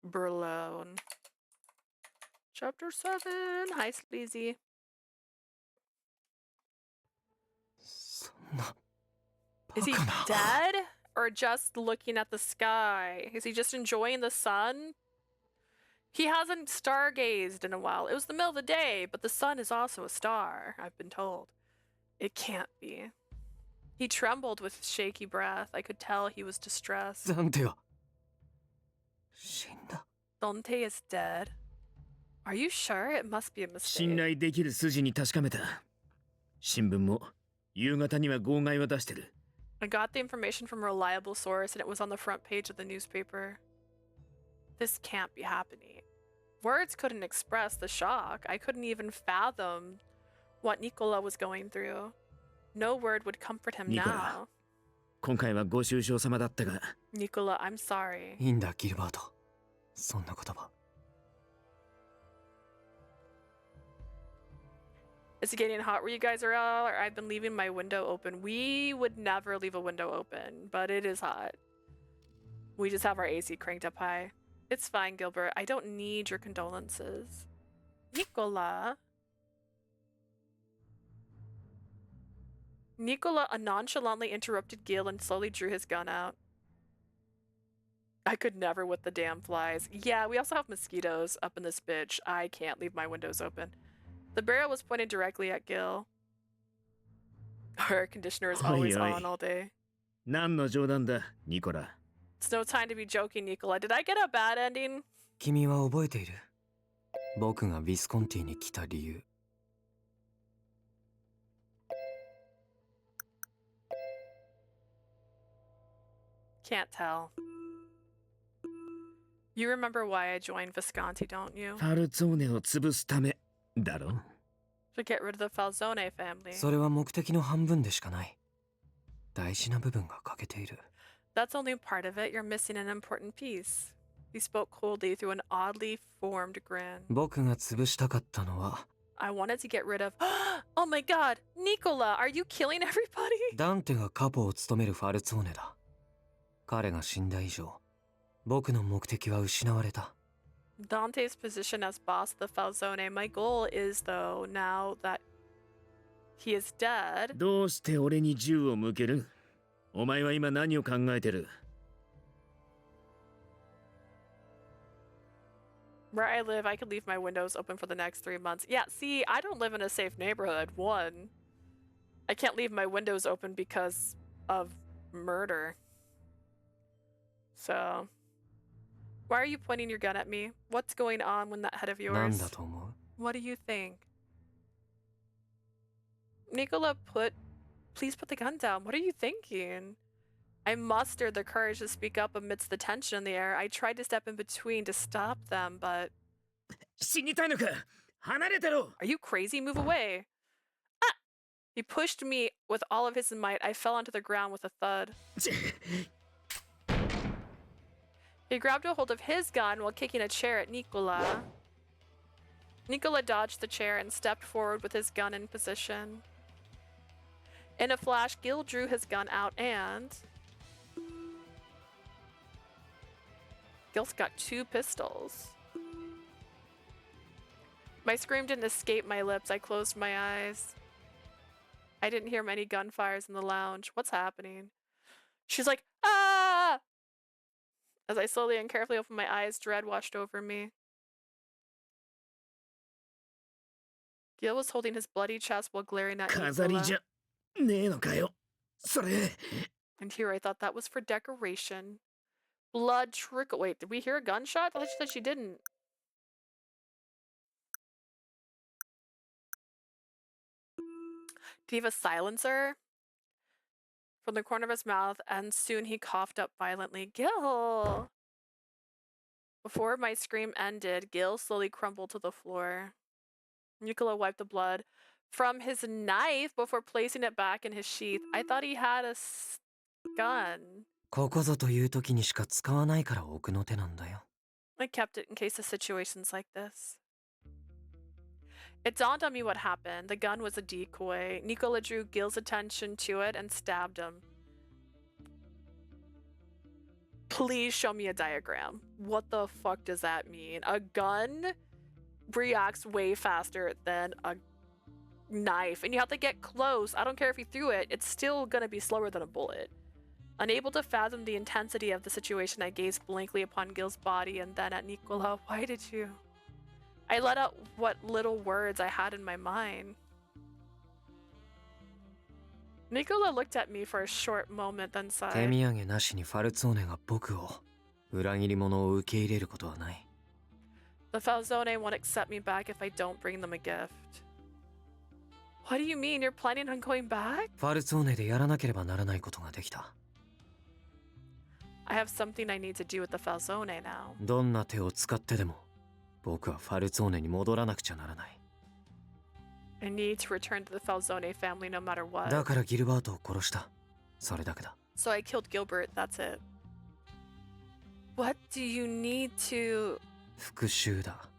Berlin. Chapter 7. Hi, Sleazy. そんな Is he バカな dead? Or just looking at the sky? Is he just enjoying the sun? He hasn't stargazed in a while. It was the middle of the day, but the sun is also a star, I've been told. It can't be. He trembled with shaky breath. I could tell he was distressed. ダンテは死んだ Dante is dead. Are you sure? It must be a 信 mistake. 頼できる筋に確かめた。新聞も夕方には号外を出してる。I got the information from a reliable source and it was on the front page of the newspaper. This can't be happening. Words couldn't express the shock. I couldn't even fathom what Nicola was going through. No word would comfort him Nicola. now. 今回はご愁傷様だったが、 Nicola, I'm sorry. いいんだギルバートそんな言葉 Is it getting hot where you guys are all? Or I've been leaving my window open. We would never leave a window open, but it is hot. We just have our AC cranked up high. It's fine, Gilbert. I don't need your condolences. Nicola. Nicola nonchalantly interrupted Gil and slowly drew his gun out. I could never with the damn flies. Yeah, we also have mosquitoes up in this bitch. I can't leave my windows open. The barrel was pointed directly at Gil. Our air conditioner is always Oi, oi. on all day. 何の冗談だ、ニコラ。 It's no time to be joking, Nicola. Did I get a bad ending? 君は覚えている僕がビスコンティに来た理由 Can't tell. You remember why I joined Visconti, don't you? ファルツォーネを潰すためだろ。 To get rid of the Falzone family. それは目的の半分でしかない大事な部分が欠けている That's only part of it. You're missing an important piece. He spoke coldly through an oddly formed grin. 僕が潰したかったのは I wanted to get rid of. Oh my god! Nicola, are you killing everybody? ダンテがカポを務めるファルツォーネだ彼が死んだ以上僕の目的は失われた Dante's position as boss of the Falzone. My goal is, though, now that he is dead. どうして俺に銃を向ける？お前は今何を考えてる？ Where I live, I could leave my windows open for the next 3 months. Yeah, see, I don't live in a safe neighborhood. One, I can't leave my windows open because of murder. So, why are you pointing your gun at me? What's going on with that head of なん yours? だと思う What do you think? Nicola, please put the gun down. What are you thinking? I mustered the courage to speak up amidst the tension in the air. I tried to step in between to stop them, but... 死にたいのか？離れてろ！ Are you crazy? Move away. Ah! He pushed me with all of his might. I fell onto the ground with a thud. He grabbed a hold of his gun while kicking a chair at Nicola. Nicola dodged the chair and stepped forward with his gun in position. In a flash, Gil drew his gun out and... Gil's got 2 pistols. My scream didn't escape my lips. I closed my eyes. I didn't hear many gunfires in the lounge. What's happening? She's like, ah! As I slowly and carefully opened my eyes, dread washed over me. Gil was holding his bloody chest while glaring at 飾り Nicola. じゃねえのかよ。それ。 And here I thought that was for decoration. Blood trickle. Wait, did we hear a gunshot? I thought she said she didn't. Did he have a silencer? From the corner of his mouth, and soon he coughed up violently. Gil! Before my scream ended, Gil slowly crumbled to the floor. Nicola wiped the blood from his knife before placing it back in his sheath. I thought he had a gun. ここぞという時にしか使わないから奥の手なんだよ I kept it in case of situations like this. It dawned on me what happened. The gun was a decoy. Nicola drew Gil's attention to it and stabbed him. Please show me a diagram. What the fuck does that mean? A gun reacts way faster than a knife, and you have to get close. I don't care if you threw it, it's still gonna be slower than a bullet. Unable to fathom the intensity of the situation, I gazed blankly upon Gil's body and then at Nicola. Why did you? I let out what little words I had in my mind. Nicola looked at me for a short moment, then 手 sighed. 土産なしにファルツォーネが僕を裏切り者を受け入れることはない。 The Falzone won't accept me back if I don't bring them a gift. What do you mean? You're planning on going back? ファルツォーネでやらなければならないことができた。 I have something I need to do with the Falzone now. どんな手を使ってでも僕はファルツォーネに戻らなくちゃならない。 I need to return to the Falzone family no matter what. だからギルバートを殺した。それだけだ。 So I killed Gilbert, that's it. What do you need to... 復讐だ。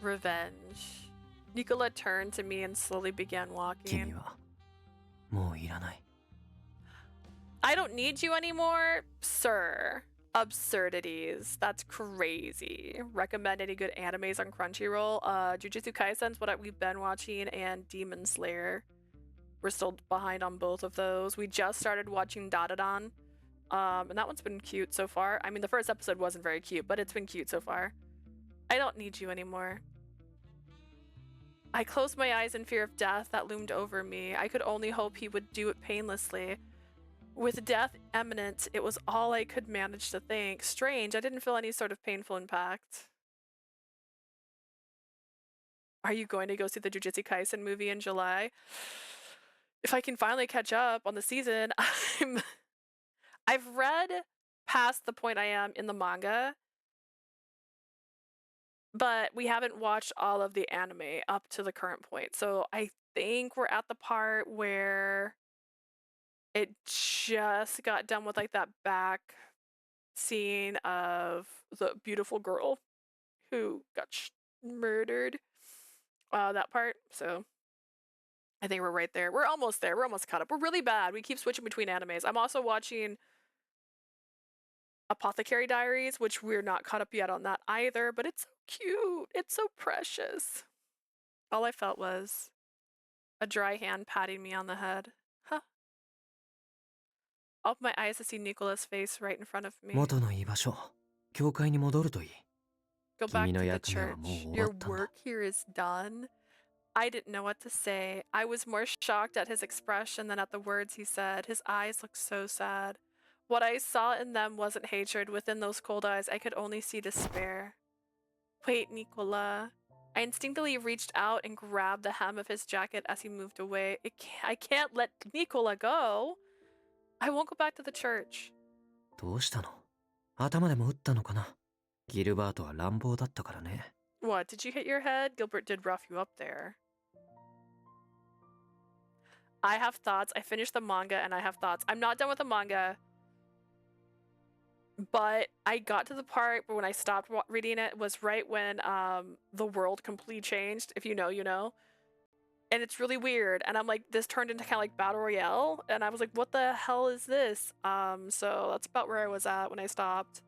Revenge. Nicola turned to me and slowly began 君 walking. はもういらない。 I don't need you anymore, sir. Absurdities. That's crazy. Recommend any good animes on Crunchyroll. Jujutsu Kaisen's what we've been watching, and Demon Slayer. We're still behind on both of those. We just started watching Dadadan. And that one's been cute so far. I mean, the first episode wasn't very cute, but it's been cute so far. I don't need you anymore. I closed my eyes in fear of death that loomed over me. I could only hope he would do it painlessly. With death imminent, it was all I could manage to think. Strange, I didn't feel any sort of painful impact. Are you going to go see the Jujutsu Kaisen movie in July? If I can finally catch up on the season, I've read past the point I am in the manga, but we haven't watched all of the anime up to the current point. So I think we're at the part where it just got done with like that back scene of the beautiful girl who got murdered. That part. So I think we're right there. We're almost there. We're almost caught up. We're really bad. We keep switching between animes. I'm also watching Apothecary Diaries, which we're not caught up yet on that either, but it's so cute. It's so precious. All I felt was a dry hand patting me on the head. Huh. Open my eyes to see Nicola's face right in front of me. 元の居場所、教会に戻るといい。 Go back to the 君の役目は church. もう終わ Your ったんだ。 work here is done. I didn't know what to say. I was more shocked at his expression than at the words he said. His eyes looked so sad. What I saw in them wasn't hatred. Within those cold eyes, I could only see despair. Wait, Nicola. I instinctively reached out and grabbed the hem of his jacket as he moved away. I can't let Nicola go. I won't go back to the church. どうしたの？頭でも打ったのかな？ギルバートは乱暴だったからね。 What, did you hit your head? Gilbert did rough you up there. I have thoughts. I finished the manga and I have thoughts. I'm not done with the manga. But I got to the part where when I stopped reading it was right when the world completely changed. If you know, you know. And it's really weird. And I'm like, this turned into kind of like Battle Royale. And I was like, what the hell is this? So that's about where I was at when I stopped.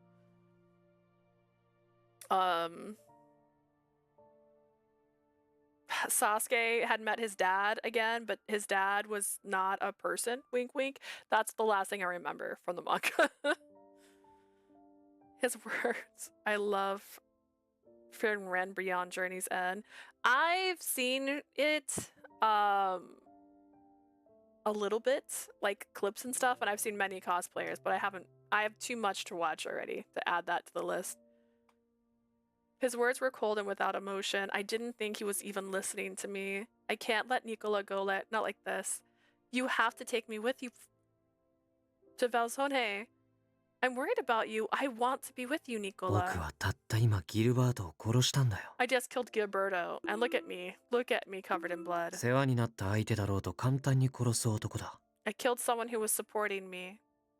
Sasuke had met his dad again, but his dad was not a person. Wink, wink. That's the last thing I remember from the manga. His words. I love Ren Beyond Journey's End. I've seen it a little bit, like clips and stuff, and I've seen many cosplayers, but I have too much to watch already to add that to the list. His words were cold and without emotion. I didn't think he was even listening to me. I can't let Nicola go, not like this. You have to take me with you to Valzone. I'm worried about you. I want to be with you, 僕 Nicola. はたった今ギルバートを殺したんだよ。 I just killed Gilberto, and look at me. Look at me covered in blood. 世話になった相手だろうと簡単に殺す男だ。 I killed someone who was supporting me.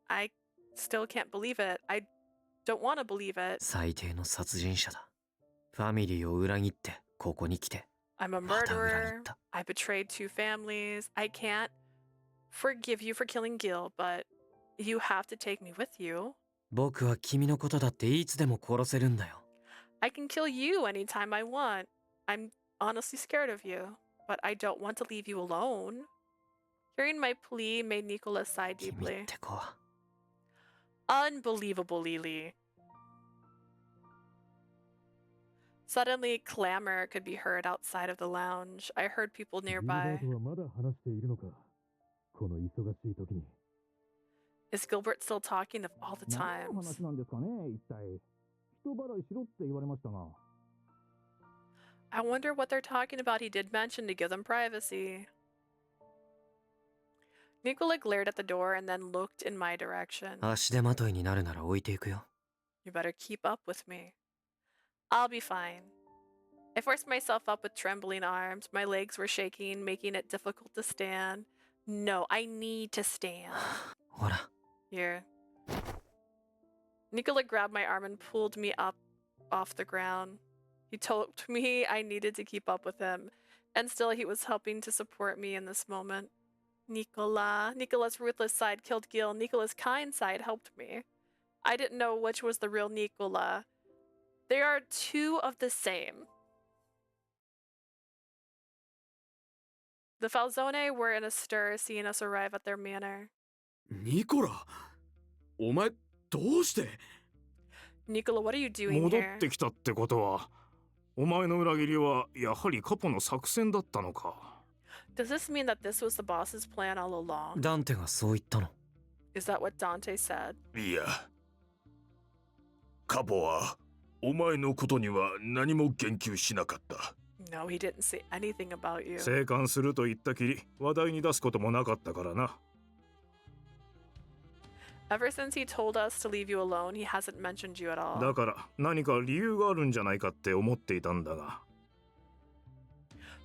I still can't believe it. I don't want to believe it. 最低の殺人者だ。ファミリーを裏切ってここに来て I'm a また裏切っ murderer. た。 I betrayed 2 families. I can't forgive you for killing Gil, but you have to take me with you. 僕は君のことだっていつでも殺せるんだよ。 I can kill you anytime I want. I'm honestly scared of you, but I don't want to leave you alone. Hearing my plea made Nicola sigh 君っ deeply. て子は Unbelievable, Lily. Suddenly, clamor could be heard outside of the lounge. I heard people nearby. はまだ話しているのか。この忙しい時に。 Is Gilbert still talking of all the 何の times? 話なんですかね、一体。人払いしろって言われましたが。 I wonder what they're talking about. He did mention to give them privacy. Nicola glared at the door and then looked in my direction. 足手まといになるなら置いていくよ。 You better keep up with me. I'll be fine. I forced myself up with trembling arms. My legs were shaking, making it difficult to stand. No, I need to stand. ほら、 Here. Nicola grabbed my arm and pulled me up off the ground. He told me I needed to keep up with him, and still he was helping to support me in this moment. Nicola's ruthless side killed Gil. Nicola's kind side helped me. I didn't know which was the real Nicola. They are 2 of the same. The Falzone were in a stir, seeing us arrive at their manor. ニコラ、お前どうして Nicola, what are you doing 戻っ here? てきたってことは、お前の裏切りはやはりカポの作戦だったのか。 Does this mean that this was the boss's plan all along? ダンテがそう言ったの。 Is that what Dante said? いや、カポはお前のことには何も言及しなかった。 No, he didn't say anything about you. 生還すると言ったきり、話題に出すこともなかったからな。 Ever since he told us to leave you alone, he hasn't mentioned you at all. だから何か理由があるんじゃないかって思っていたんだが。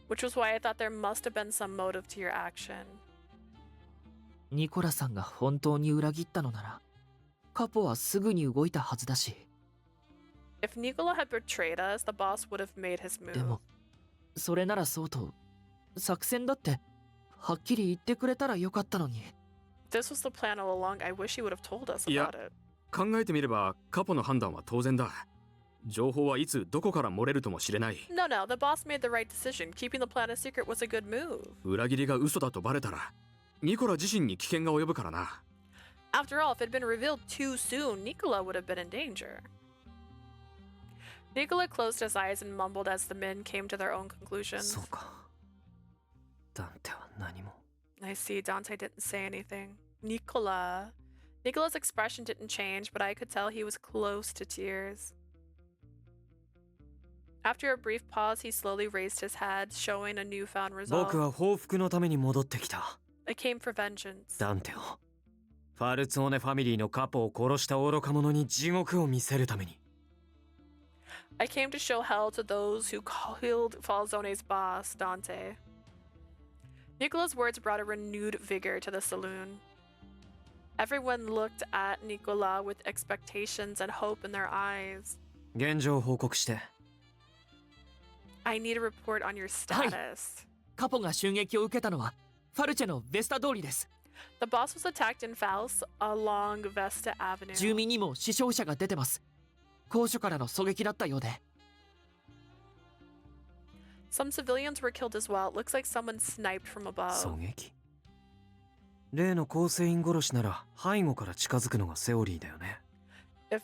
Which was why I thought there must have been some motive to your action. ニコラさんが本当に裏切ったのなら、カポはすぐに動いたはずだし。 If Nicola had betrayed us, the boss would have made his で move. も、それならそうと、作戦だって、はっきり言ってくれたらよかったのに。This was the plan all along. I wish he would have told us いや、 about it. 考えてみればカポの判断は当然だ。情報はいつどこから漏れるともしれない。 No, the boss made the right decision. Keeping the plan a secret was a good move. 裏切りが嘘だとバレたら、ニコラ自身に危険が及ぶからな。 After all, if it had been revealed too soon, Nicola would have been in danger. Nicola closed his eyes and mumbled as the men came to their own conclusions. そうか。ダンテは何も。 I see, Dante didn't say anything. Nicola's expression didn't change, but I could tell he was close to tears. After a brief pause, he slowly raised his head, showing a newfound 僕 resolve. は報復のために戻ってきた。 I came for vengeance. ダンテを。ファルツォーネファミリーのカポを殺した愚か者に地獄を見せるために。 I came to show hell to those who killed Falzone's boss, Dante. Nicola's words brought a renewed vigor to the saloon. Everyone looked at Nicola with expectations and hope in their eyes. 現状を報告して。 I need a report on your status. カポが襲撃を受けたのは、ファルチェのベスタ通りです。 The boss was attacked in Faust along Vesta 住 Avenue. 民にも死傷者が出てます。高所からの狙撃だったようで。 Some civilians were killed as well. It looks like someone sniped from 狙 above. 撃。例の構成員殺しなら背後から近づくのがセオリーだよね。 If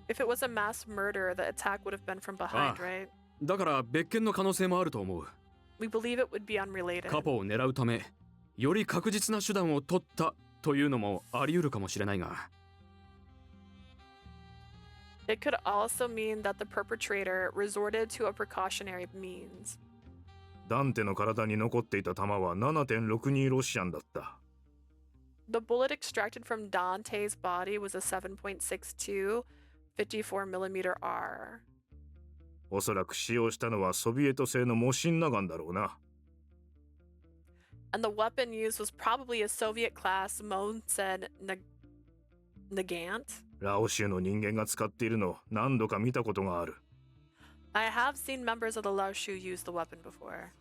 it was a mass murder, the attack would have been from behind, right? だから別件の可能性もあると思う。 We believe it would be unrelated. カポを狙うため、より確実な手段を取ったというのもあり得るかもしれないが。 It could also mean that the perpetrator resorted to a precautionary means. ダンテの体に残っていた弾は 7.62 ロシアンだった。 The bullet extracted from Dante's body was a 7.62 54mm R. おそらく使用したのはソビエト製のモシンナガンだろうな。 And the weapon used was probably a Soviet-class Monsen Nagant. ラオ州の人間が使っているのを何度か見たことがある。I have seen members of the Lao Shu use the weapon before.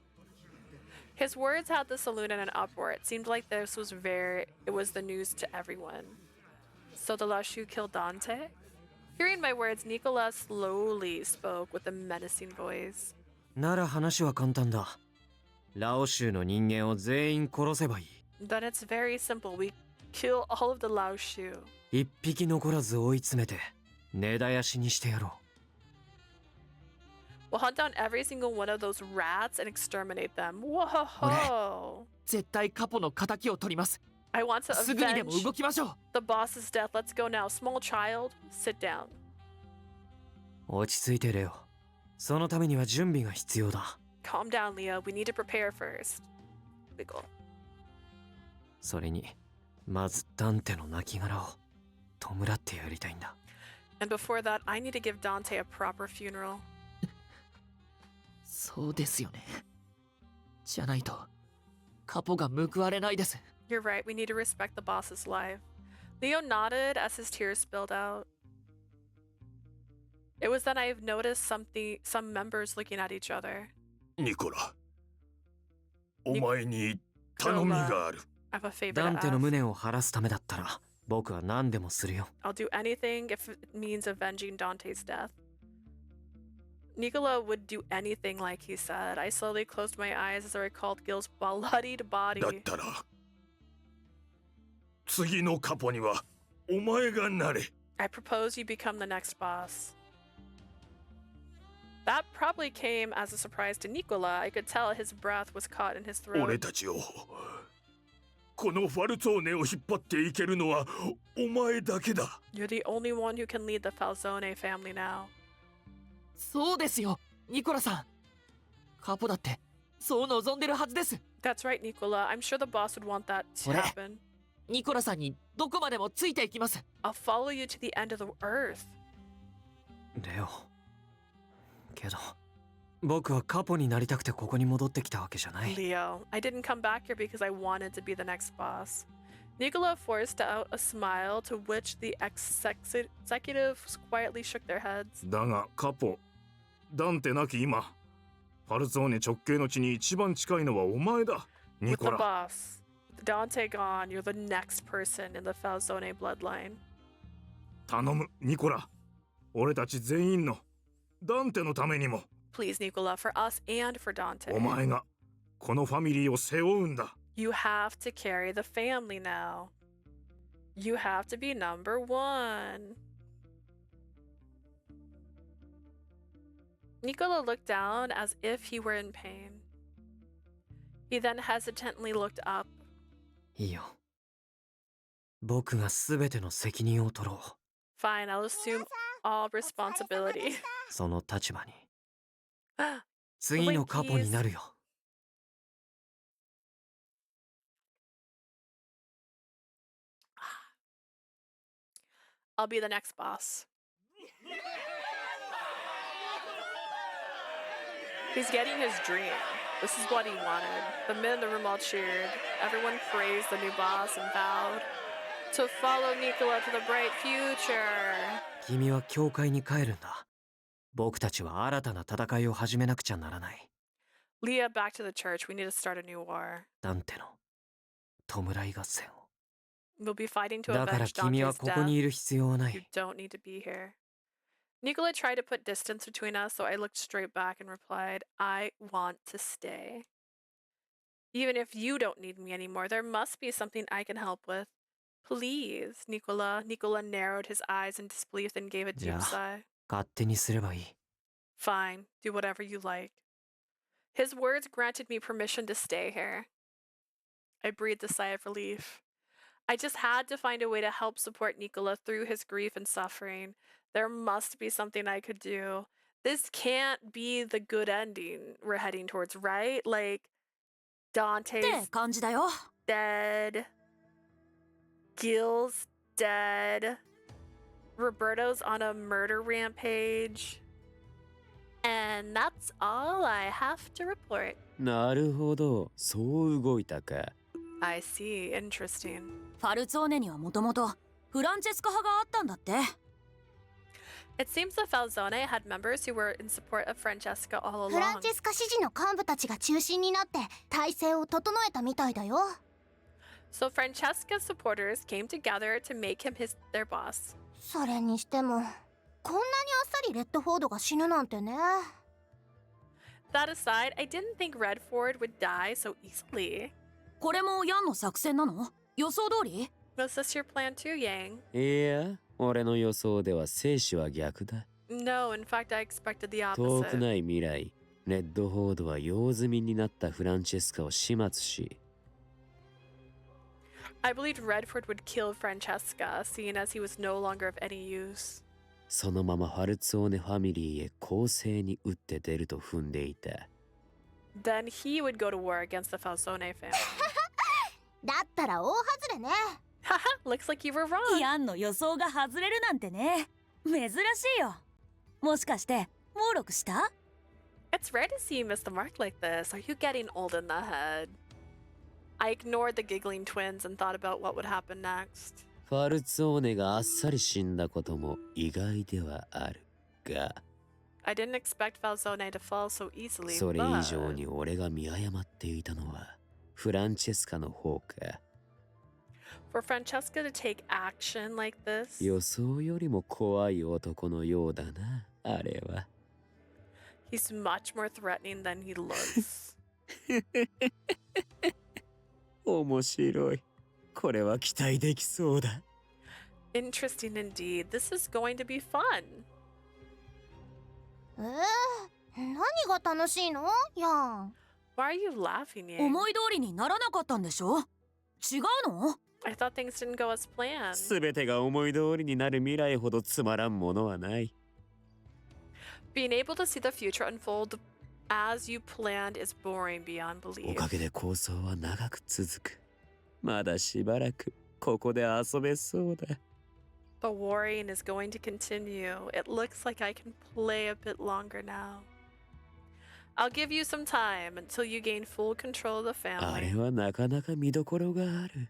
His words had the saloon in an uproar. It seemed like it was the news to everyone. So the Lao Shu killed Dante? Hearing my words, Nicola slowly spoke with a menacing voice. なら話は簡単だ。ラオ州の人間を全員殺せばいい。Then it's very simple. We kill all of the Lao Shu. 一匹残らず追い詰めて根絶やしにしてやろう。We'll hunt down every single one of those rats and exterminate them. Whoa! 絶対カポの仇を取ります。 I want to すぐにでも avenge 動きましょう。 the boss's death. Let's go now. Small child, sit down. 落ち着いてレオ。そのためには準備が必要だ。Calm down, Leo. We need to prepare first. Wiggle. それに、まずダンテの亡骸を弔ってやりたいんだ。And before that, I need to give Dante a proper funeral. そうですよね。じゃないとカポが報われないです。 You're right. We need to respect the boss's life. Leo nodded as his tears spilled out. It was then I've noticed some members looking at each other. ニコラ、お前に頼みがある。I have a favor ダ to ンテの ask. 無念を晴らすためだったら僕は何でもするよ。 I'll do anything if it means avenging Dante's death. Nicola would do anything like he said. I slowly closed my eyes as I recalled Gil's bloodied body. だったら次のカポにはお前がなれ。 I propose you become the next boss. That probably came as a surprise to Nicola. I could tell his breath was caught in his 俺 throat. たちをこのファルツォーネを引っ張っていけるのはお前だけだ。 You're the only one who can lead the Falzone family now. そうですよ、ニコラさん。カポだってそう望んでるはずです。 That's right, Nicola. I'm sure the boss would want that to 俺 happen. ニコラさんにどこまでもついていきます。 I'll follow you to the end of the earth. レオ。けど、僕はカポになりたくてここに戻ってきたわけじゃない。 Leo, I didn't come back here because I wanted to be the next boss. Nicola forced out a smile to which the executives quietly shook their heads. だがカポ、ダンテなき今、ファルツォーネ直系の地に一番近いのはお前だ、ニ With コ the ラ。 boss, with Dante gone, you're the next person in the Falzone bloodline. 頼む、ニコラ。俺たち全員のダンテのためにも。 Please, Nicola, for us and for Dante. お前がこのファミリーを背負うんだ。 You have to carry the family now. You have to be number one. Nicola looked down as if he were in pain. He then hesitantly looked up. いいよ。僕が全ての責任を取ろう。 Fine, I'll assume all responsibility. その立場に。次のカポになるよ。 I'll be the next boss. He's getting his dream. This is what he wanted. The men in the room all cheered. Everyone praised the new boss and vowed to follow Nicola to the bright future. 君は教会に帰るんだ。僕たちは新たな戦いを始めなくちゃならない。 Leah, back to the church. We need to start a new war. ダンテの弔い合戦を。 We'll be fighting to だから avenge 君は Dante's ここに death. いる必要はな You い。 don't need to be here. Nicola tried to put distance between us, so I looked straight back and replied, I want to stay. Even if you don't need me anymore, there must be something I can help with. Please, Nicola. Nicola narrowed his eyes in disbelief and gave a deep Yeah. sigh. 勝手にすればいい。 Fine, do whatever you like. His words granted me permission to stay here. I breathed a sigh of relief. I just had to find a way to help support Nicola through his grief and suffering. There must be something I could do. This can't be the good ending we're heading towards, right? Like, って Dante's 感じだよ。 dead. Gil's dead. Roberto's on a murder rampage. And that's all I have to report. なるほど、そう動いたか。 I see. Interesting. ファルツォーネにはもともとフランチェスカ派があったんだって。It seems the Falzone had members who were in support of Francesca all フラン along. チェスカ支持の幹部たちが中心になって体制を整えたみたいだよ。 So Francesca's supporters came together to make him their boss. それにしてもこんなにあっさりレッドフォードが死ぬなんてね。 That aside, I didn't think Redford would die so easily. これもヤンの作戦なの？予想通り？ Was this your plan too, Yang? いや、俺の予想では生死は逆だ。 No, in fact, I expected the 遠く opposite. ない未来、レッドフォードは用済みになったフランチェスカを始末し、 I believed Redford would kill Francesca, seeing as he was no longer of any use. そのままファルツォーネファミリーへ攻勢に打って出ると踏んでいた。 Then he would go to war against the Falzone family. だったら大外れね。 Haha, looks like you were wrong. ヤンの予想が外れるなんてね。珍しいよ。もしかしてモーロクした？ It's rare to see you miss the mark like this. Are you getting old in the head? I ignored the giggling twins and thought about what would happen next. ファルツォーネがあっさり死んだことも意外ではあるが、 I didn't expect Falzone to fall so easily, それ以上 but に俺が見誤っていたのはフランチェスカの方か。 for Francesca to take action like this, 予想よりも怖い男のようだな、あれは。 he's much more threatening than he looks. 面白い。これは期待できそうだ。 Interesting indeed. This is going to be fun. 何が楽しいのヤン。 Why are you laughing, Yang? 思い通りにならなかったんでしょ？違うの？ I thought things didn't go as planned. すべてが思い通りになる未来ほどつまらんものはない。 Being able to see the future unfold as you planned is boring beyond お belief. かげで構想は長く続く。まだしばらくここで遊べそうだ。 The worrying is going to continue. It looks like I can play a bit longer now. I'll give you some time until you gain full control of the あれ family. はなかなか見どころがある。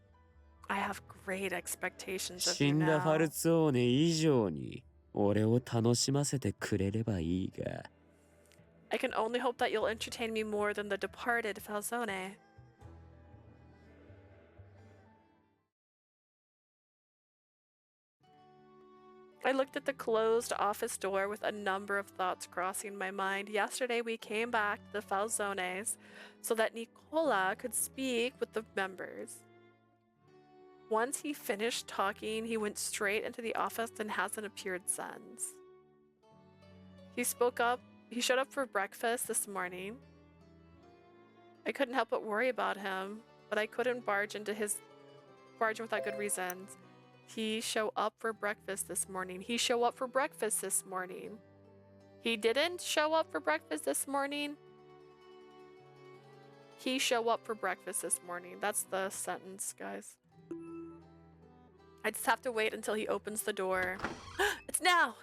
I have great expectations of 死 you んだファ now. ルツォーネ以上に俺を楽しませてくれればいいが。 I can only hope that you'll entertain me more than the departed Falzone. I looked at the closed office door with a number of thoughts crossing my mind. Yesterday we came back to the Falzones so that Nicola could speak with the members. Once he finished talking, he went straight into the office and hasn't appeared since. He showed up for breakfast this morning. I couldn't help but worry about him, but I couldn't barge in without good reasons. He show up for breakfast this morning. He show up for breakfast this morning. He didn't show up for breakfast this morning. He show up for breakfast this morning. That's the sentence, guys. I just have to wait until he opens the door. It's now!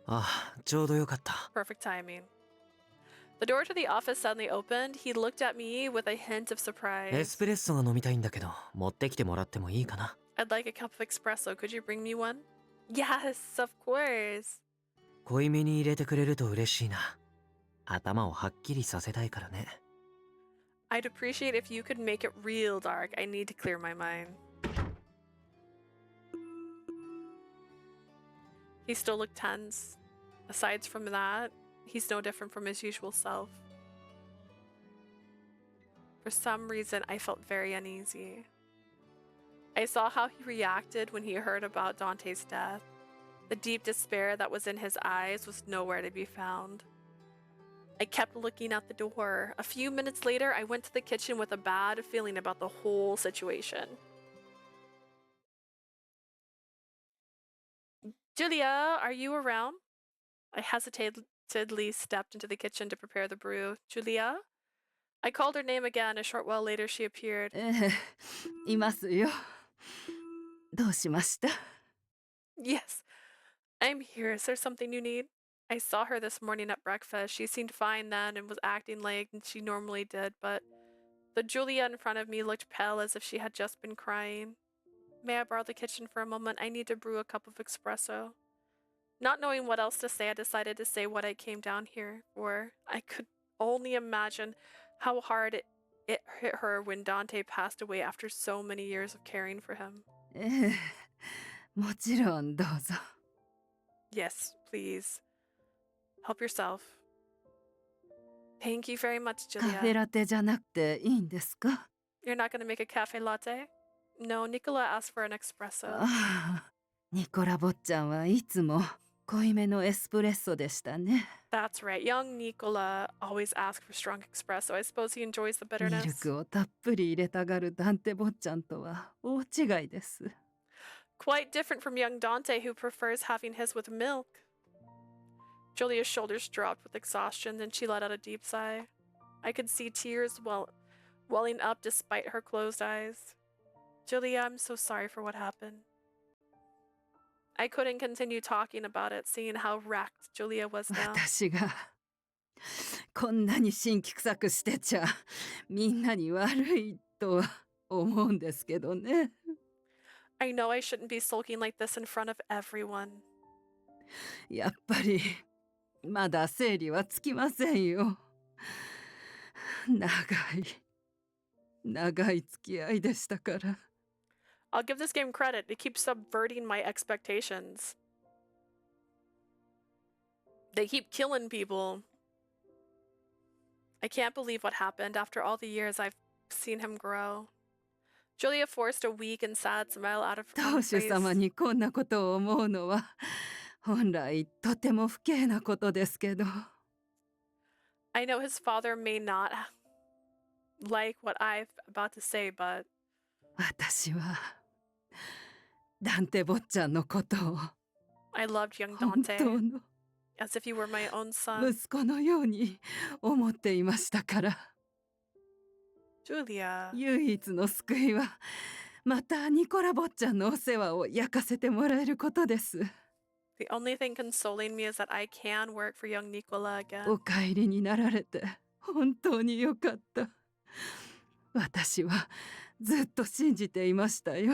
ああ、ちょうどよかった。 Perfect timing. The door to the office suddenly opened. He looked at me with a hint of エ surprise. スプレッソが飲みたいんだけど、持ってきてもらってもいいかな。 I'd like a cup of espresso. Could you bring me one? Yes, of course. 濃いめに入れてくれると嬉しいな。頭をはっきりさせたいからね。I'd appreciate if you could make it real dark. I need to clear my mind. He still looked tense. Aside from that, he's no different from his usual self. For some reason, I felt very uneasy. I saw how he reacted when he heard about Dante's death. The deep despair that was in his eyes was nowhere to be found. I kept looking at the door. A few minutes later, I went to the kitchen with a bad feeling about the whole situation. Julia, are you around? I hesitantly stepped into the kitchen to prepare the brew. Julia? I called her name again. A short while later, she appeared. いますよ。どうしました？ Yes, I'm here. Is there something you need? I saw her this morning at breakfast. She seemed fine then and was acting like she normally did, but the Julia in front of me looked pale as if she had just been crying. May I borrow the kitchen for a moment? I need to brew a cup of espresso. Not knowing what else to say, I decided to say what I came down here for. I could only imagine how hard it hit her when Dante passed away after so many years of caring for him. ええ、もちろんどうぞ。Yes, please. Help yourself. Thank you very much, カフェ Julia. ラテじゃなくていいんですか？ You're not gonna make a cafe latte? No, Nicola asked for an espresso. ああ、ニコラ坊ちゃんはいつも濃いめのエスプレッソでしたね。That's right. Young Nicola always asks for strong espresso. I suppose he enjoys the ミル bitterness. クをたっぷり入れたがるダンテ坊ちゃんとは大違いです。Quite different from young Dante, who prefers having his with milk. Julia's shoulders dropped with exhaustion, then she let out a deep sigh. I could see tears welling up despite her closed eyes. Julia, I'm so sorry for what happened. I couldn't continue talking about it, seeing how wrecked Julia was now. 私がこんなに辛気臭くしてちゃみんなに悪いとは思うんですけどね。I know I shouldn't be sulking like this in front of everyone. やっぱりまだ整理はつきませんよ。長い付き合いでしたから。I'll give this game credit. It keeps subverting my expectations. They keep killing people. I can't believe what happened after all the years I've seen him grow. Julia forced a weak and sad smile out of her 当主 face. 様にこんなことを思うのは本来とても不敬なことですけど。I know his father may not like what I'm about to say, but 私はダンテ坊ちゃんのことを I loved young 本 Dante 当の as if he were my own son. 息子のように思っていましたから。Julia. 唯一の救いはまたニコラ坊ちゃんのお世話を焼かせてもらえることです。The only thing consoling me is that I can work for young Nicola again. お帰りになられて本当によかった。私はずっと信じていましたよ。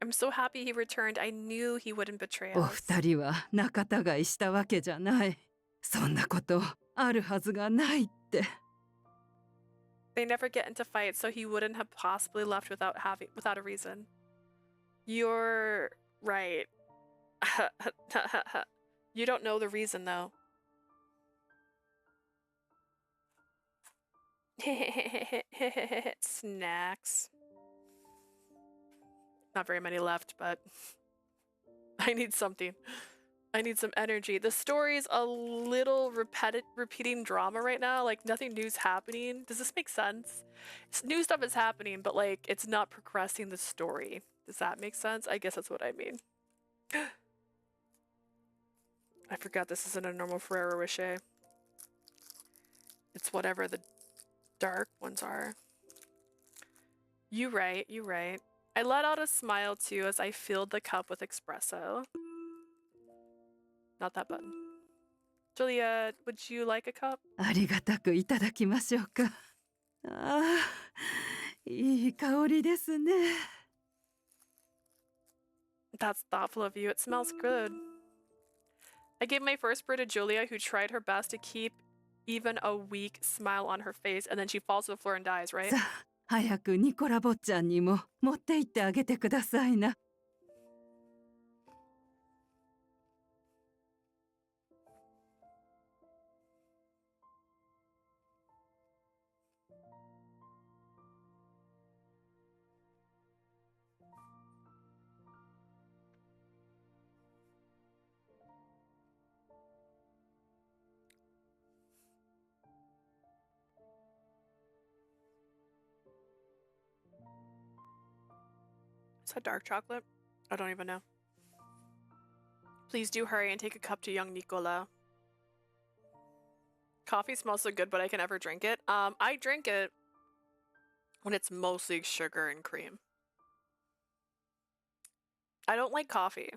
I'm so happy he returned. I knew he wouldn't betray お us. 二人は仲違いしたわけじゃない。そんなことあるはずがないって。They never get into fights, so he wouldn't have possibly left without a reason. You're right. You don't know the reason, though. Snacks. Not very many left, but I need something. I need some energy. The story's a little repeating drama right now. Like, nothing new's happening. Does this make sense? New stuff is happening, but, like, it's not progressing the story. Does that make sense? I guess that's what I mean. I forgot this isn't a normal Ferrero Rocher. It's whatever the dark ones are. You right, you right. I let out a smile, too, as I filled the cup with espresso. Not that button. Julia, would you like a cup? ありがたくいただきましょうか。ああ、いい香りですね。That's thoughtful of you. It smells good. I gave my first brew to Julia, who tried her best to keep even a weak smile on her face, and then she falls to the floor and dies, right? さあ、早くニコラ坊ちゃんにも持って行ってあげてくださいな。Is that dark chocolate? I don't even know. Please do hurry and take a cup to young Nicola. Coffee smells so good, but I can never drink it. I drink it when it's mostly sugar and cream. I don't like coffee,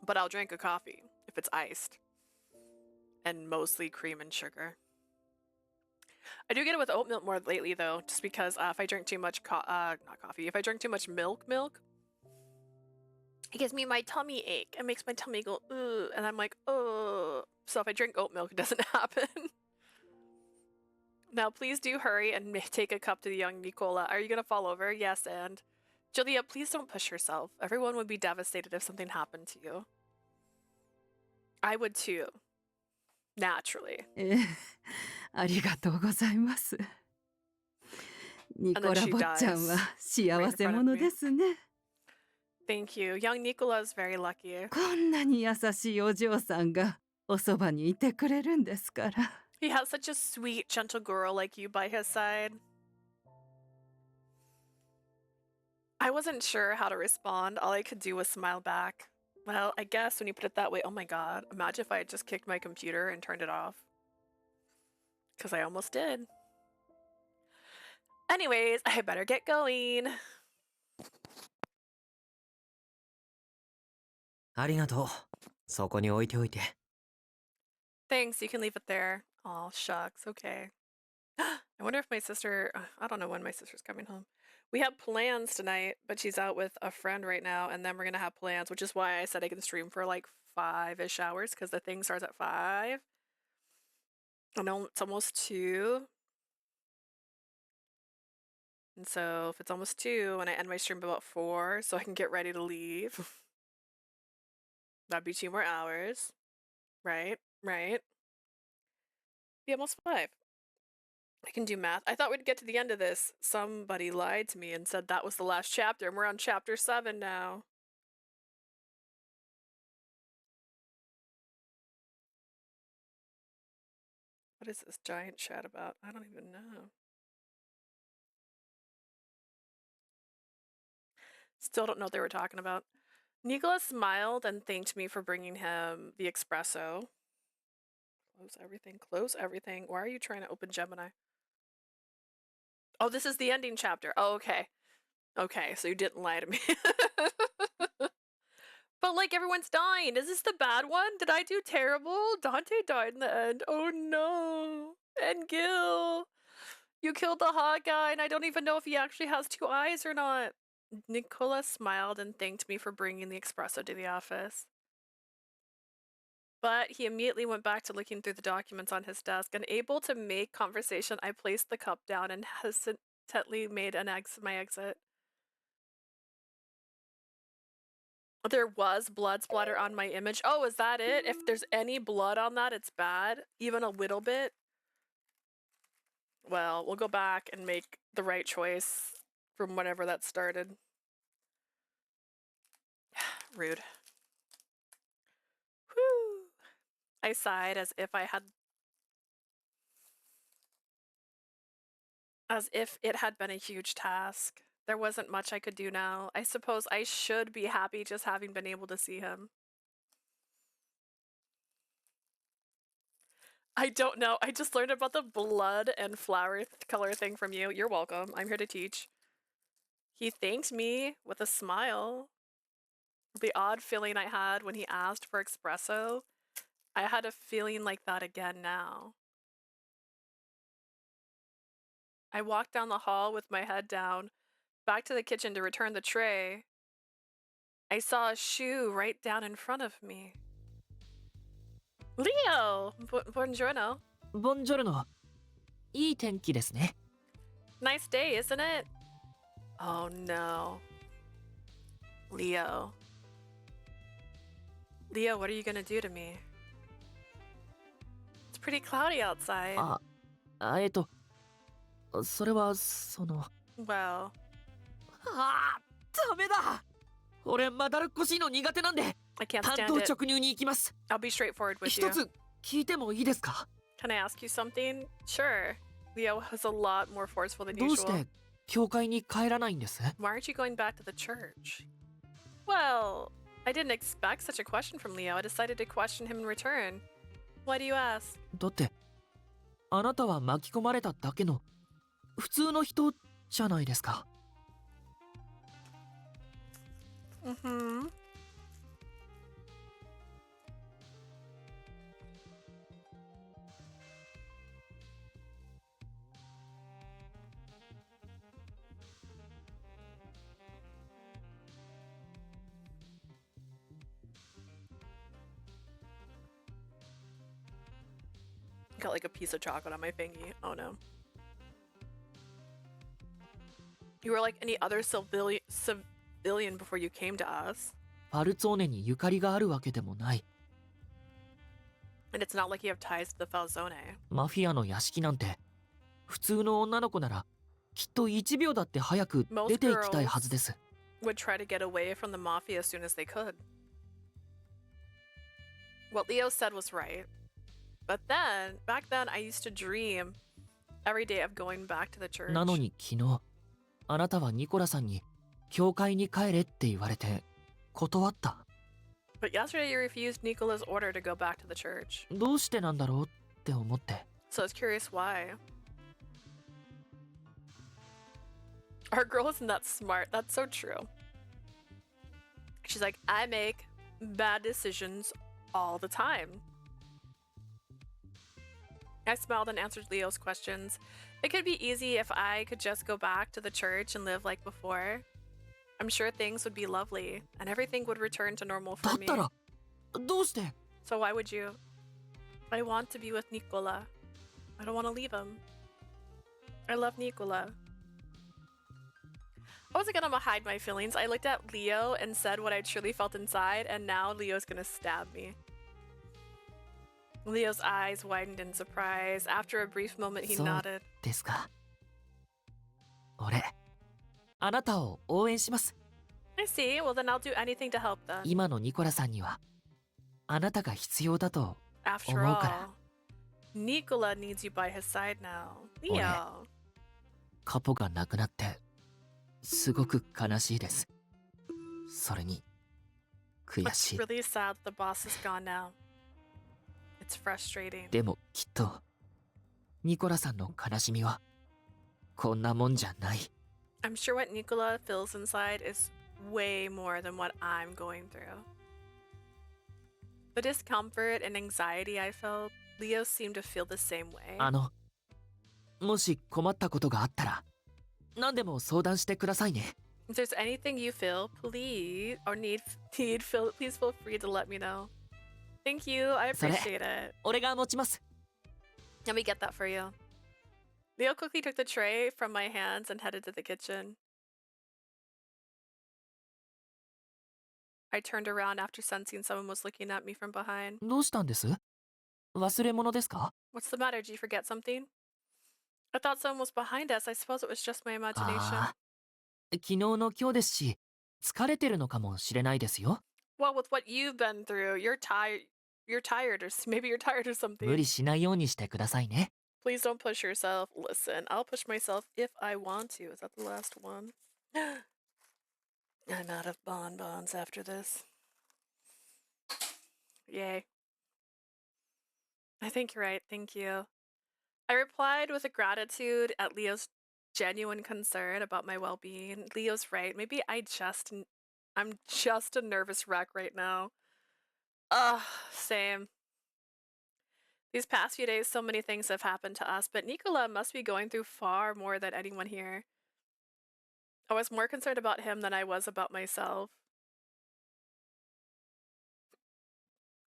but I'll drink a coffee if it's iced and mostly cream and sugar. I do get it with oat milk more lately, though, just because if I drink too much not coffee, if I drink too much milk, It gives me my tummy ache. It makes my tummy go, ugh, and I'm like, oh. So if I drink oat milk, it doesn't happen. Now, please do hurry and take a cup to the young Nicola. Are you going to fall over? Yes, and... Julia, please don't push yourself. Everyone would be devastated if something happened to you. I would too. Naturally. ありがとうございます。ニコラ坊ちゃんは幸せ者ですね。Thank you. Young Nicola is very lucky. こんなに優しいお嬢さんがおそばにいてくれるんですから。He has such a sweet, gentle girl like you by his side. I wasn't sure how to respond. All I could do was smile back. Well, I guess when you put it that way, oh my god. Imagine if I had just kicked my computer and turned it off. Because I almost did. Anyways, I better get going. ありがとう。そこに置いておいて。Thanks, you can leave it there. Oh, shucks, okay. I wonder if my sister... I don't know when my sister's coming home. We have plans tonight, but she's out with a friend right now, and then we're gonna have plans, which is why I said I can stream for like 5-ish hours, because the thing starts at 5. I know it's almost 2. And so if it's almost 2, and I end my stream about 4, so I can get ready to leave. That'd be 2 more hours. Right, right. Be almost 5. I can do math. I thought we'd get to the end of this. Somebody lied to me and said that was the last chapter, and we're on chapter 7 now. What is this giant chat about? I don't even know. Still don't know what they were talking about. Nicola smiled and thanked me for bringing him the espresso. Close everything. Close everything. Why are you trying to open Gemini? Oh, this is the ending chapter. Oh, okay. Okay, so you didn't lie to me. But, like, everyone's dying. Is this the bad one? Did I do terrible? Dante died in the end. Oh, no. And Gil. You killed the hot guy, and I don't even know if he actually has 2 eyes or not. Nicola smiled and thanked me for bringing the espresso to the office. But he immediately went back to looking through the documents on his desk. Unable to make conversation, I placed the cup down and hesitantly made my exit. There was blood splatter on my image. Oh, is that it? If there's any blood on that, it's bad. Even a little bit. Well, we'll go back and make the right choice from whenever that started. Rude. Whew. I sighed as if it had been a huge task. There wasn't much I could do now. I suppose I should be happy just having been able to see him. I don't know. I just learned about the blood and flower color thing from you. You're welcome. I'm here to teach. He thanked me with a smile. The odd feeling I had when he asked for espresso, I had a feeling like that again now. I walked down the hall with my head down, back to the kitchen to return the tray. I saw a shoe right down in front of me. Leo! Buongiorno. Buongiorno. いい天気ですね。Nice day, isn't it? Oh no. Leo. Leo, what are you gonna do to me? It's pretty cloudy outside. それはその。Well. ダメだ。俺まだるっこしいの苦手なんで。I can't 単 stand 刀 it. 直入に行きます。I'll be straightforward with 一 you. つ聞いてもいいですか？ Can I ask you something? Sure. Leo was a lot more forceful than どうし usual. て教会に帰らないんです？ Why aren't you going back to the church? Well, I didn't expect such a question from Leo. I decided to question him in return. Why do you ask? だってあなたは巻き込まれただけの普通の人じゃないですか。Mm-hmm. got like a piece of chocolate on my thingy. Oh no. You were like any other civilian before you came to us. ファルツォーネにゆかりがあるわけでもない。 And it's not like you have ties to the Falzone. マフィアの屋敷なんて普通の女の子ならきっと1秒だって早く出て行きたいはずです。 Would try to get away from the mafia as soon as they could. What Leo said was right. But then, back then, I used to dream every day of going back to the church. なのに昨日あなたはニコラさんに教会に帰れって言われて断った。 But yesterday you refused Nicola's order to go back to the church. どうしてなんだろうって思って。 So I was curious why. Our girl isn't that smart. That's so true. She's like, I make bad decisions all the time. I smiled and answered Leo's questions. It could be easy if I could just go back to the church and live like before. I'm sure things would be lovely and everything would return to normal for me. だったらどうして？ So why would you? I want to be with Nicola. I don't want to leave him. I love Nicola. I wasn't gonna hide my feelings. I looked at Leo and said what I truly felt inside, and now Leo's gonna stab me. Leo's eyes widened in surprise. After a brief moment, he そう nodded. ですか。俺あなたを応援します。 I see. Well, then I'll do anything to help them. 今のニコラさんにはあなたが必要だと After 思う all, から。 Nicola needs you by his side now. Ore. Leo. カポが亡くなってすごく悲しいです。それに悔 It's しい。 really sad that the boss is gone now. It's frustrating. でもきっとニコラさんの悲しみはこんなもんじゃない。 I'm sure what Nicola feels inside is way more than what I'm going through. The discomfort and anxiety I felt, Leo seemed to feel the same way. もし困ったことがあったら何でも相談してくださいね。 If there's anything you feel, please, or please feel free to let me know. Thank you, I それ appreciate it. 俺が持ちます。 Let me get that for you. Leo quickly took the tray from my hands and headed to the kitchen. I turned around after sensing someone was looking at me from behind. どうしたんです？忘れ物ですか？ What's the matter? Did you forget something? I thought someone was behind us. I suppose it was just my imagination. ああ、昨日の今日ですし、疲れてるのかもしれないですよ。 Well, with what you've been through, you're tired. You're tired, or maybe you're tired or 無 something. 理しないようにしてくださいね。 Please don't push yourself. Listen, I'll push myself if I want to. Is that the last one? I'm out of bonbons after this. Yay. I think you're right. Thank you. I replied with a gratitude at Leo's genuine concern about my well-being. Leo's right. Maybe I'm just a nervous wreck right now. Ugh, same. These past few days, so many things have happened to us, but Nicola must be going through far more than anyone here. I was more concerned about him than I was about myself.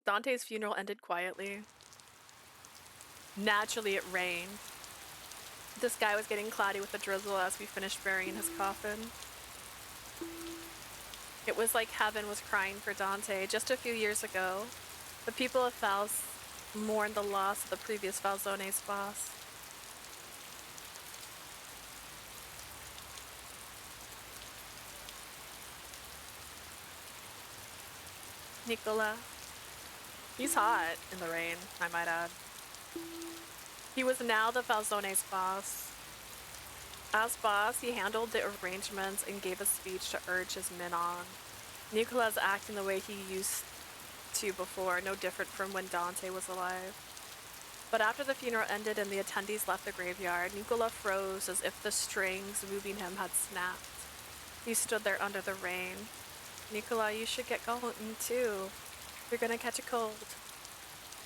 Dante's funeral ended quietly. Naturally, it rained. The sky was getting cloudy with a drizzle as we finished burying his coffin. It was like heaven was crying for Dante. Just a few years ago, the people of Fals mourned the loss of the previous Falzone's boss. Nicola. He's hot in the rain, I might add. He was now the Falzone's boss. As boss, he handled the arrangements and gave a speech to urge his men on. Nicola's acting the way he used to before, no different from when Dante was alive. But after the funeral ended and the attendees left the graveyard, Nicola froze as if the strings moving him had snapped. He stood there under the rain. Nicola, you should get going too. You're gonna catch a cold.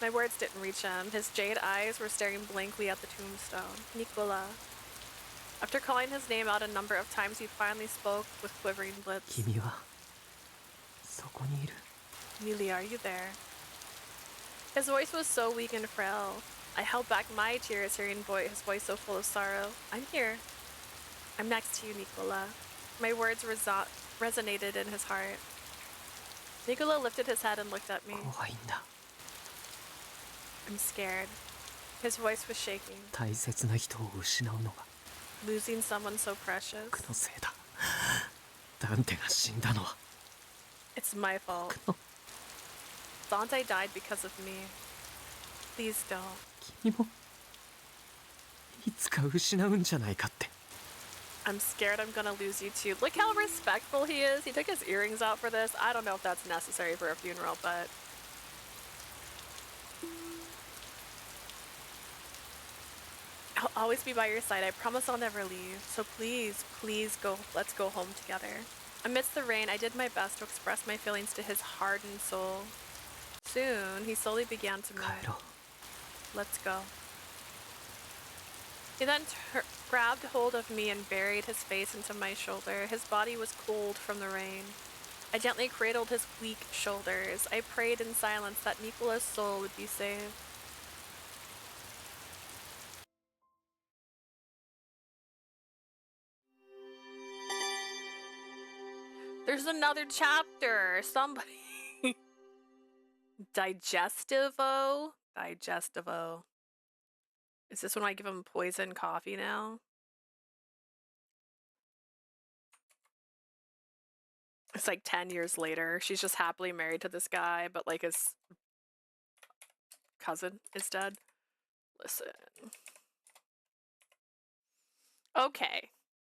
My words didn't reach him. His jade eyes were staring blankly at the tombstone. Nicola. After calling his name out a number of times, he finally spoke with quivering lips. 君はそこにいる。 Mili, are you there? His voice was so weak and frail. I held back my tears, hearing his voice so full of sorrow. I'm here. I'm next to you, Nicola. My words resonated in his heart. Nicola lifted his head and looked at me. I'm scared. His voice was shaking. 大切な人を失うのが Losing someone so precious. 僕のせいだ。ダンテが死んだのは It's my fault. Dante died because of me. Please don't. 君もいつか失うんじゃないかって。 I'm scared I'm gonna lose you too. Look how respectful he is. He took his earrings out for this. I don't know if that's necessary for a funeral, but... I'll always be by your side. I promise I'll never leave. So please, please go. Let's go home together. Amidst the rain, I did my best to express my feelings to his hardened soul. Soon, he slowly began to move. Let's go. He then grabbed hold of me and buried his face into my shoulder. His body was cold from the rain. I gently cradled his weak shoulders. I prayed in silence that Nicola's soul would be saved. There's another chapter. Somebody. Digestivo? Digestivo. Is this when I give him poison coffee now? It's like 10 years later. She's just happily married to this guy, but like his cousin is dead. Listen. Okay.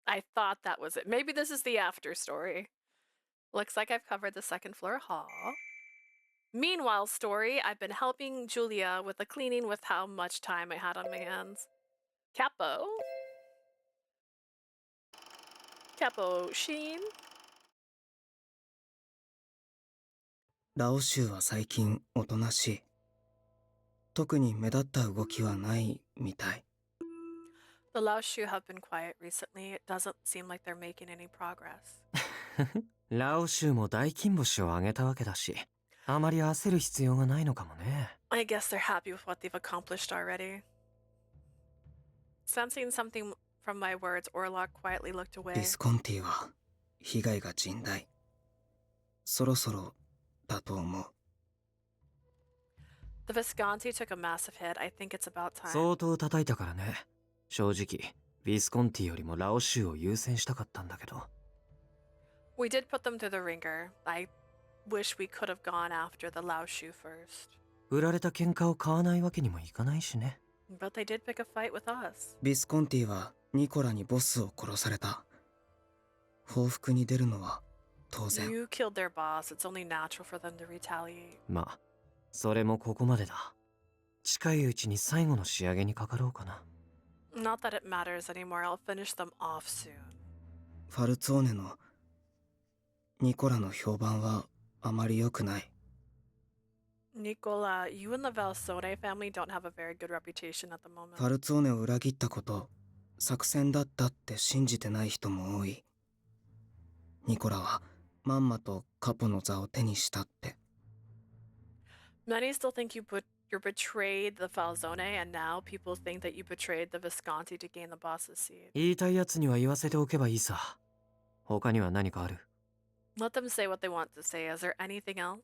I thought that was it. Maybe this is the after story. Looks like I've covered the second floor hall. Meanwhile, story, I've been helping Julia with the cleaning with how much time I had on my hands. Capo. Capo Sheen. ラオ州は最近おとなしい。特に目立った動きはないみたい。 The Laoshu have been quiet recently. It doesn't seem like they're making any progress. ラオ州も大金星を上げたわけだし、あまり焦る必要がないのかもね。I guess they're happy with what they've accomplished already. Sensing something from my words, Orlok quietly looked away. ビスコンティは被害が甚大。そろそろだと思う。 The Visconti took a massive hit. I think it's about time. 相当叩いたからね。正直、ビスコンティよりもラオ州を優先したかったんだけど。We did put them through the ringer. I wish we could have gone after the Laoshu first. 売られた喧嘩を買わないわけにもいかないしね。But they did pick a fight with us. ビスコンティはニコラにボスを殺された。報復に出るのは当然。 You killed their boss. It's only natural for them to retaliate. まあ、それもここまでだ。近いうちに最後の仕上げにかかろうかな。Not that it matters anymore. I'll finish them off soon. ファルツォーネのニコラの評判はあまり良くない。 Nicola, you and the Valsone family don't have a very good reputation at the moment. ファルツォーネを裏切ったこと作戦だったって信じてない人も多い。ニコラはまんまとカポの座を手にしたって。 Many still think you betrayed the Falzone, and now people think that you betrayed the Visconti to gain the boss's seat. 言いたいやつには言わせておけばいいさ。他には何かある？ Let them say what they want to say. Is there anything else?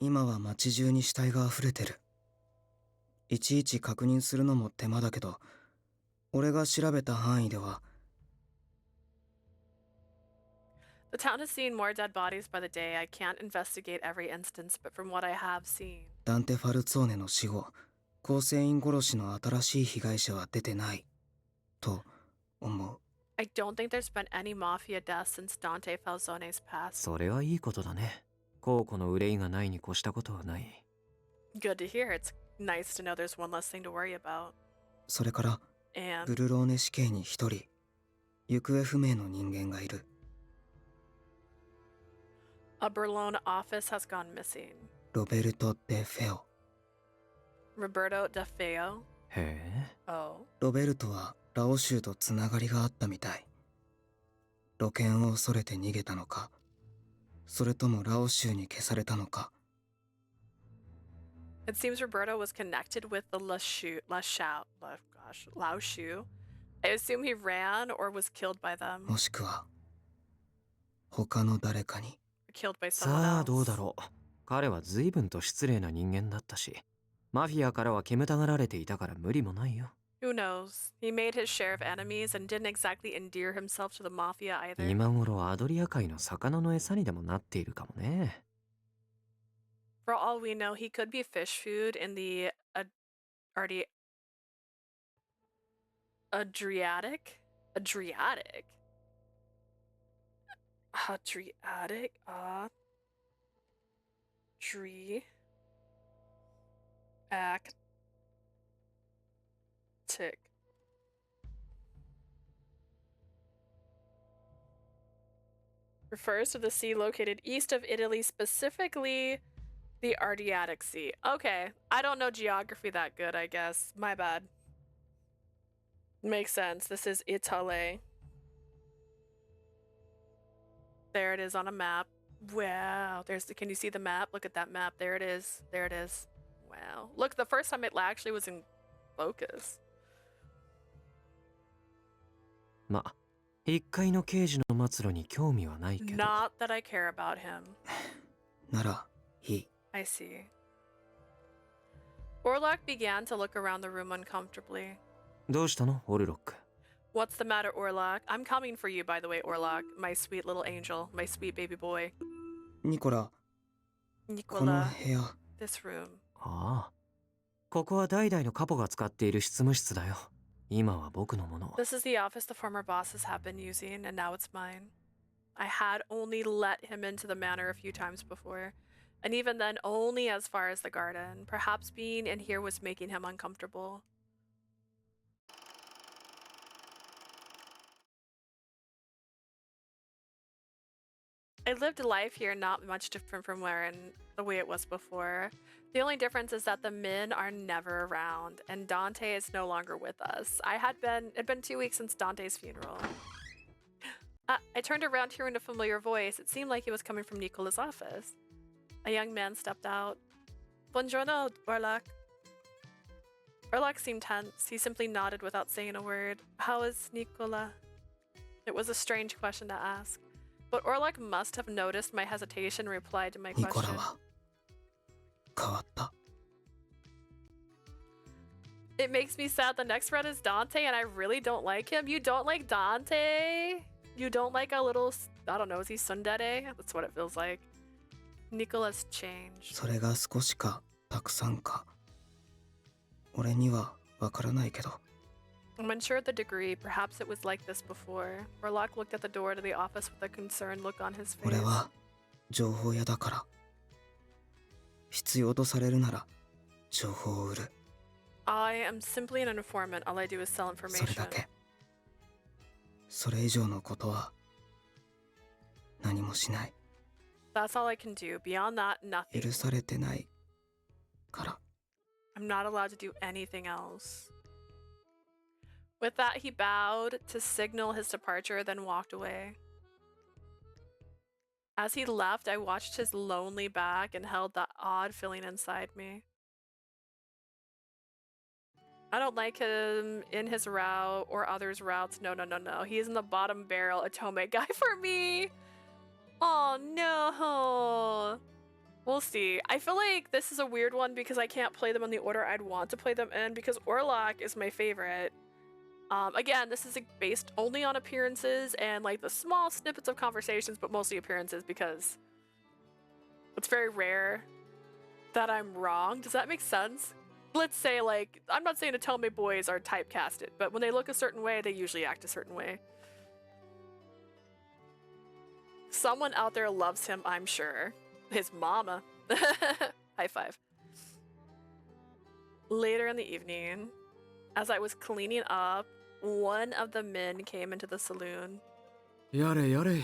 今は街中に死体が溢れてる。いちいち確認するのも手間だけど、俺が調べた範囲では。 The town has seen more dead bodies by the day. I can't investigate every instance, but from what I have seen. ダンテ・ファルツォーネの死後、構成員殺しの新しい被害者は出てないと思う。 I don't think there's been any mafia deaths since Dante Falzone's passed. それはいいことだね。公庫の憂いがないに越したことはない。Good to hear. It's nice to know there's one less thing to worry about. それから、 And ブルローネ死刑に一人、行方不明の人間がいる。 a Berlone office has gone missing. ロベルト・デ・フェオ。 Roberto De Feo. へえ。 Oh. ロベルトはラオ州とつながりがあったみたい。露見を恐れて逃げたのか、それともラオ州に消されたのか。It seems Roberto was connected with the Lao Shu. I assume he ran or was killed by them. もしくは他の誰かに Killed by someone さあどうだ else. ろう。彼は随分と失礼な人間だったし、マフィアからは煙たがられていたから無理もないよ。Who knows? He made his share of enemies and didn't exactly endear himself to the mafia either. 今頃アドリア海の魚の餌にでもなっているかもね。For all we know, he could be fish food in the Adriatic? Adriatic? Adriatic? Adriatic. Refers to the sea located east of Italy, specifically the Adriatic Sea. Okay, I don't know geography that good, I guess. My bad. Makes sense. This is Italy. There it is on a map. Wow. Can you see the map? Look at that map. There it is. There it is. Wow. Look, the first time it actually was in focus. ま、一階の刑事の末路に興味はないけど。 Not that I care about him. ならいい。 I see. Orlok began to look around the room uncomfortably. どうしたの、オルロック。 What's the matter, Orlok? I'm coming for you, by the way, Orlok. My sweet little angel. My sweet baby boy. ニコラ、この Nicola, 部屋、 this room. ああ。ここは代々のカポが使っている執務室だよ。今は僕のもの。 This is the office the former bosses have been using, and now it's mine. I had only let him into the manor a few times before, and even then only as far as the garden. Perhaps being in here was making him uncomfortable. I lived life here not much different from the way it was before. The only difference is that the men are never around, and Dante is no longer with us. It'd been 2 weeks since Dante's funeral. I turned around hearing a familiar voice. It seemed like it was coming from Nicola's office. A young man stepped out. Buongiorno, Orlok. Orlok seemed tense. He simply nodded without saying a word. How is Nicola? It was a strange question to ask. But Orlok must have noticed my hesitation and replied to my ニコラ question. は変わった。 It makes me sad the next red is Dante and I really don't like him. You don't like Dante? You don't like a little, I don't know, is he tsundere? That's what it feels like. Nicola's changed. それが少しかたくさんか。俺にはわからないけど。 I'm unsure of the degree. Perhaps it was like this before. Orlok looked at the door to the office with a concerned look on his face. 俺は情報屋だから。必要とされるなら情報を売る。 I am simply an informant. All I do is sell それ information. だけ。それ以上のことは何もしない。 That's all I can do. Beyond that, nothing. 許されてないから。 I'm not allowed to do anything else. With that, he bowed to signal his departure, then walked away. As he left, I watched his lonely back and held that odd feeling inside me. I don't like him in his route or others' routes. No, no, no, no. He's in the bottom barrel Otome guy for me. Oh, no. We'll see. I feel like this is a weird one because I can't play them in the order I'd want to play them in because Orlok is my favorite. Again, this is based only on appearances and like the small snippets of conversations, but mostly appearances because it's very rare that I'm wrong. Does that make sense? Let's say like, I'm not saying Otome boys are typecasted, but when they look a certain way, they usually act a certain way. Someone out there loves him, I'm sure. His mama. High five. Later in the evening, as I was cleaning up, one of the men came into the saloon. やれやれ。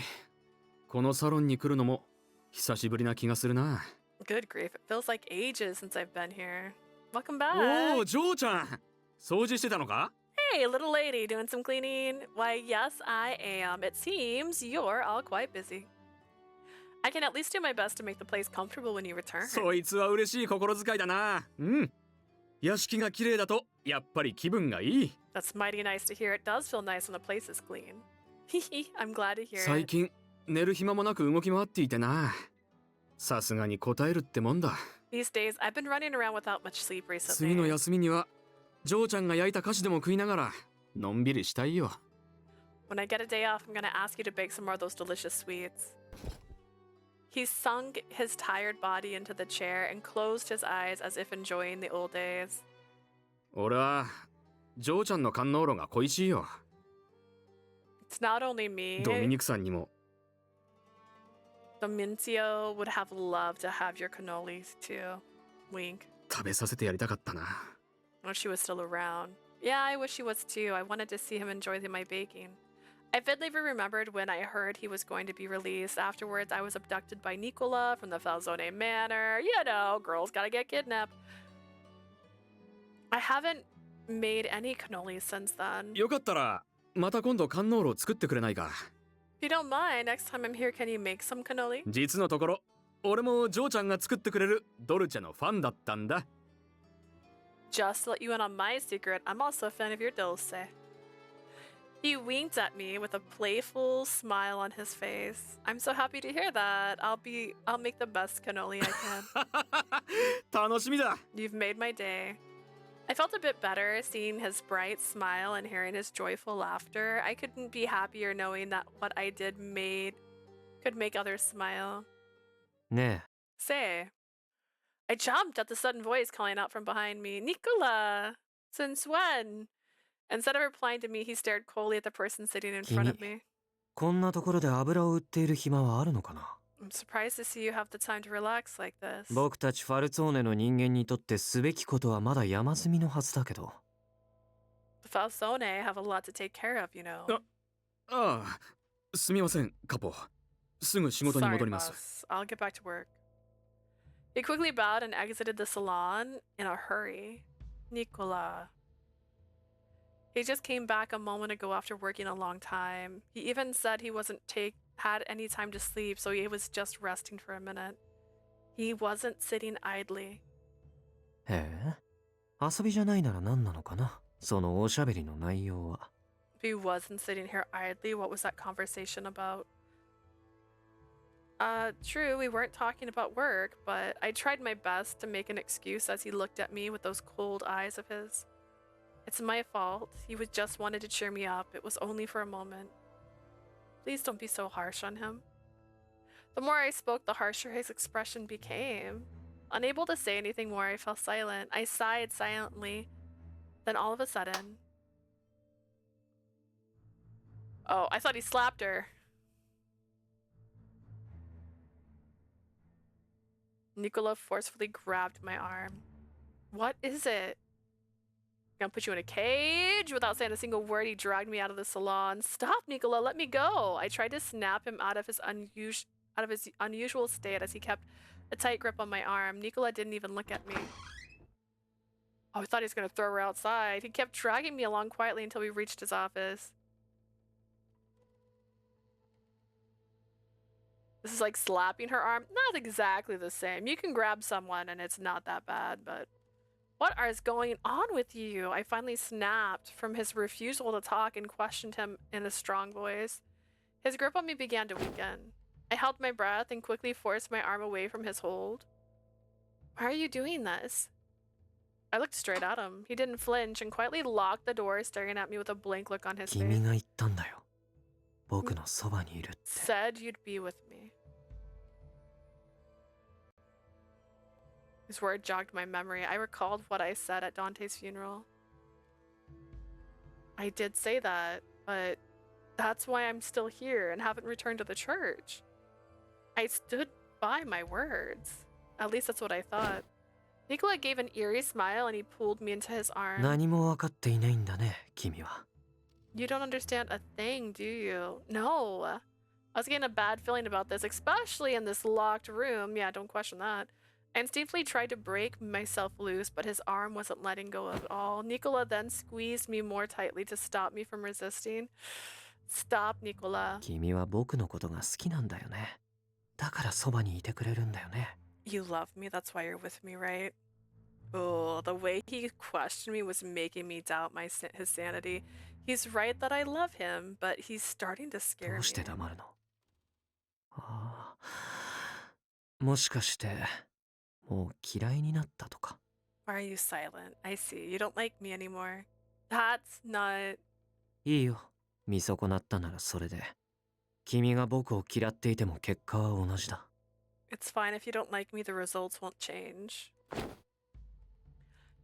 このサロンに来るのも久しぶりな気がするな。Good grief, it feels like ages since I've been here. Welcome back. おお、ジョーちゃん。掃除してたのか？ Hey, little lady, doing some cleaning? Why, yes, I am. It seems you're all quite busy. I can at least do my best to make the place comfortable when you return. そいつは嬉しい心遣いだな。うん。屋敷が綺麗だとやっぱり気分がいい。That's mighty nice to hear. It does feel nice when the place is clean. I'm glad to hear 最 it. 近寝る暇もなく動き回っていてな。さすがに応えるってもんだ。These days, I've been running around without much sleep 次の recently. 休みにはジョーちゃんが焼いた菓子でも食いながらのんびりしたいよ。When I get a day off, I'm gonna ask you to bake some more of those delicious sweets. He sunk his tired body into the chair and closed his eyes as if enjoying the old days. 俺はジョーちゃんの観音炉が恋しいよ。It's not only me. ドミニクさんにも。Domincio would have loved to have your cannolis too. Wink. 食べさせてやりたかったな。Wish she was still around. Yeah, I wish she was too. I wanted to see him enjoy my baking. I vividly remembered when I heard he was going to be released. Afterwards, I was abducted by Nicola from the Falzone Manor. You know, girls gotta get kidnapped. I haven't made any cannolis since then. よかったらまた今度観音炉作ってくれないか。If you don't mind, next time I'm here, can you make some cannoli? 実のところ俺もジョーちゃんが作ってくれるドルチェのファンだったんだ。Just to let you in on my secret, I'm also a fan of your dulce. He winked at me with a playful smile on his face. I'm so happy to hear that. I'll make the best cannoli I can. 楽しみだ。 You've made my day. I felt a bit better seeing his bright smile and hearing his joyful laughter. I couldn't be happier knowing that what I did could make others smile. ね Say. I jumped at the sudden voice calling out from behind me, Nicola! Since when? Instead of replying to me, he stared coldly at the person sitting in front of me. こんなところで油を売っている暇はあるのかな。 I'm surprised to see you have the time to relax like this. 僕たちファルツォーネの人間にとってすべきことはまだ山積みのはずだけど。The Falzone have a lot to take care of, you know. ああ、すみません、カポ。すぐ仕事に Sorry, 戻ります。 boss. I'll get back to work. He quickly bowed and exited the salon in a hurry. Nicola. He just came back a moment ago after working a long time. He even said he wasn't had any time to sleep, so he was just resting for a minute. He wasn't sitting idly. へえ、遊びじゃないなら何なのかな、そのおしゃべりの内容は。If he wasn't sitting here idly, what was that conversation about? True, we weren't talking about work, but I tried my best to make an excuse as he looked at me with those cold eyes of his. It's my fault. He just wanted to cheer me up. It was only for a moment. Please don't be so harsh on him. The more I spoke, the harsher his expression became. Unable to say anything more, I fell silent. I sighed silently. Then all of a sudden... Oh, I thought he slapped her. Nicola forcefully grabbed my arm. What is it? I'm gonna put you in a cage? Without saying a single word, he dragged me out of the salon. Stop, Nicola, let me go. I tried to snap him out of his unusual state as he kept a tight grip on my arm. Nicola didn't even look at me. Oh, I thought he was gonna throw her outside. He kept dragging me along quietly until we reached his office. This is like slapping her arm. Not exactly the same. You can grab someone and it's not that bad, but... What is going on with you? I finally snapped from his refusal to talk and questioned him in a strong voice. His grip on me began to weaken. I held my breath and quickly forced my arm away from his hold. Why are you doing this? I looked straight at him. He didn't flinch and quietly locked the door, staring at me with a blank look on his face. 君が言ったんだよ。僕のそばにいるって。Said you'd be with me. His word jogged my memory. I recalled what I said at Dante's funeral. I did say that, but that's why I'm still here and haven't returned to the church. I stood by my words. At least that's what I thought. Nicola gave an eerie smile and he pulled me into his arms. 何も分かっていないんだね、君は。You don't understand a thing, do you? No. I was getting a bad feeling about this, especially in this locked room. Yeah, don't question that. I instinctively tried to break myself loose, but his arm wasn't letting go at all. Nicola then squeezed me more tightly to stop me from resisting. Stop, Nicola. 君は僕のことが好きなんだよね。だからそばにいてくれるんだよね。You love me, that's why you're with me, right? Oh, the way he questioned me was making me doubt his sanity. He's right that I love him, but he's starting to ど scare うして me. 黙るの？ああ、もしかしてもう嫌いになったとか。Why are you silent? I see. You don't like me anymore. That's not... いいよ。見損なったならそれで。君が僕を嫌っていても結果は同じだ。It's fine if you don't like me, the results won't change.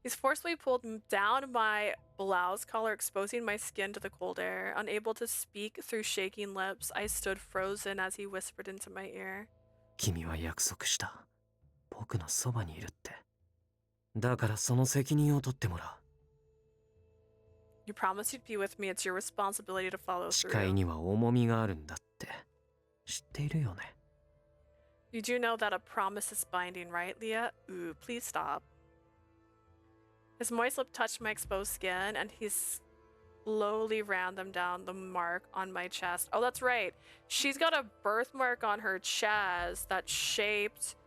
He's forcefully pulled down my blouse collar, exposing my skin to the cold air. Unable to speak through shaking lips, I stood frozen as he whispered into my ear. 君は約束した。僕のそばにいるって。だからその責任を取ってもらう。You promised you'd be with me. It's your responsibility to follow 誓い through. には重みがあるんだって。知っているよね。You do know that a promise is binding, right, Leah? Ooh, please stop. His moist lip touched my exposed skin, and he slowly ran them down the mark on my chest. Oh, that's right. She's got a birthmark on her chest that's shaped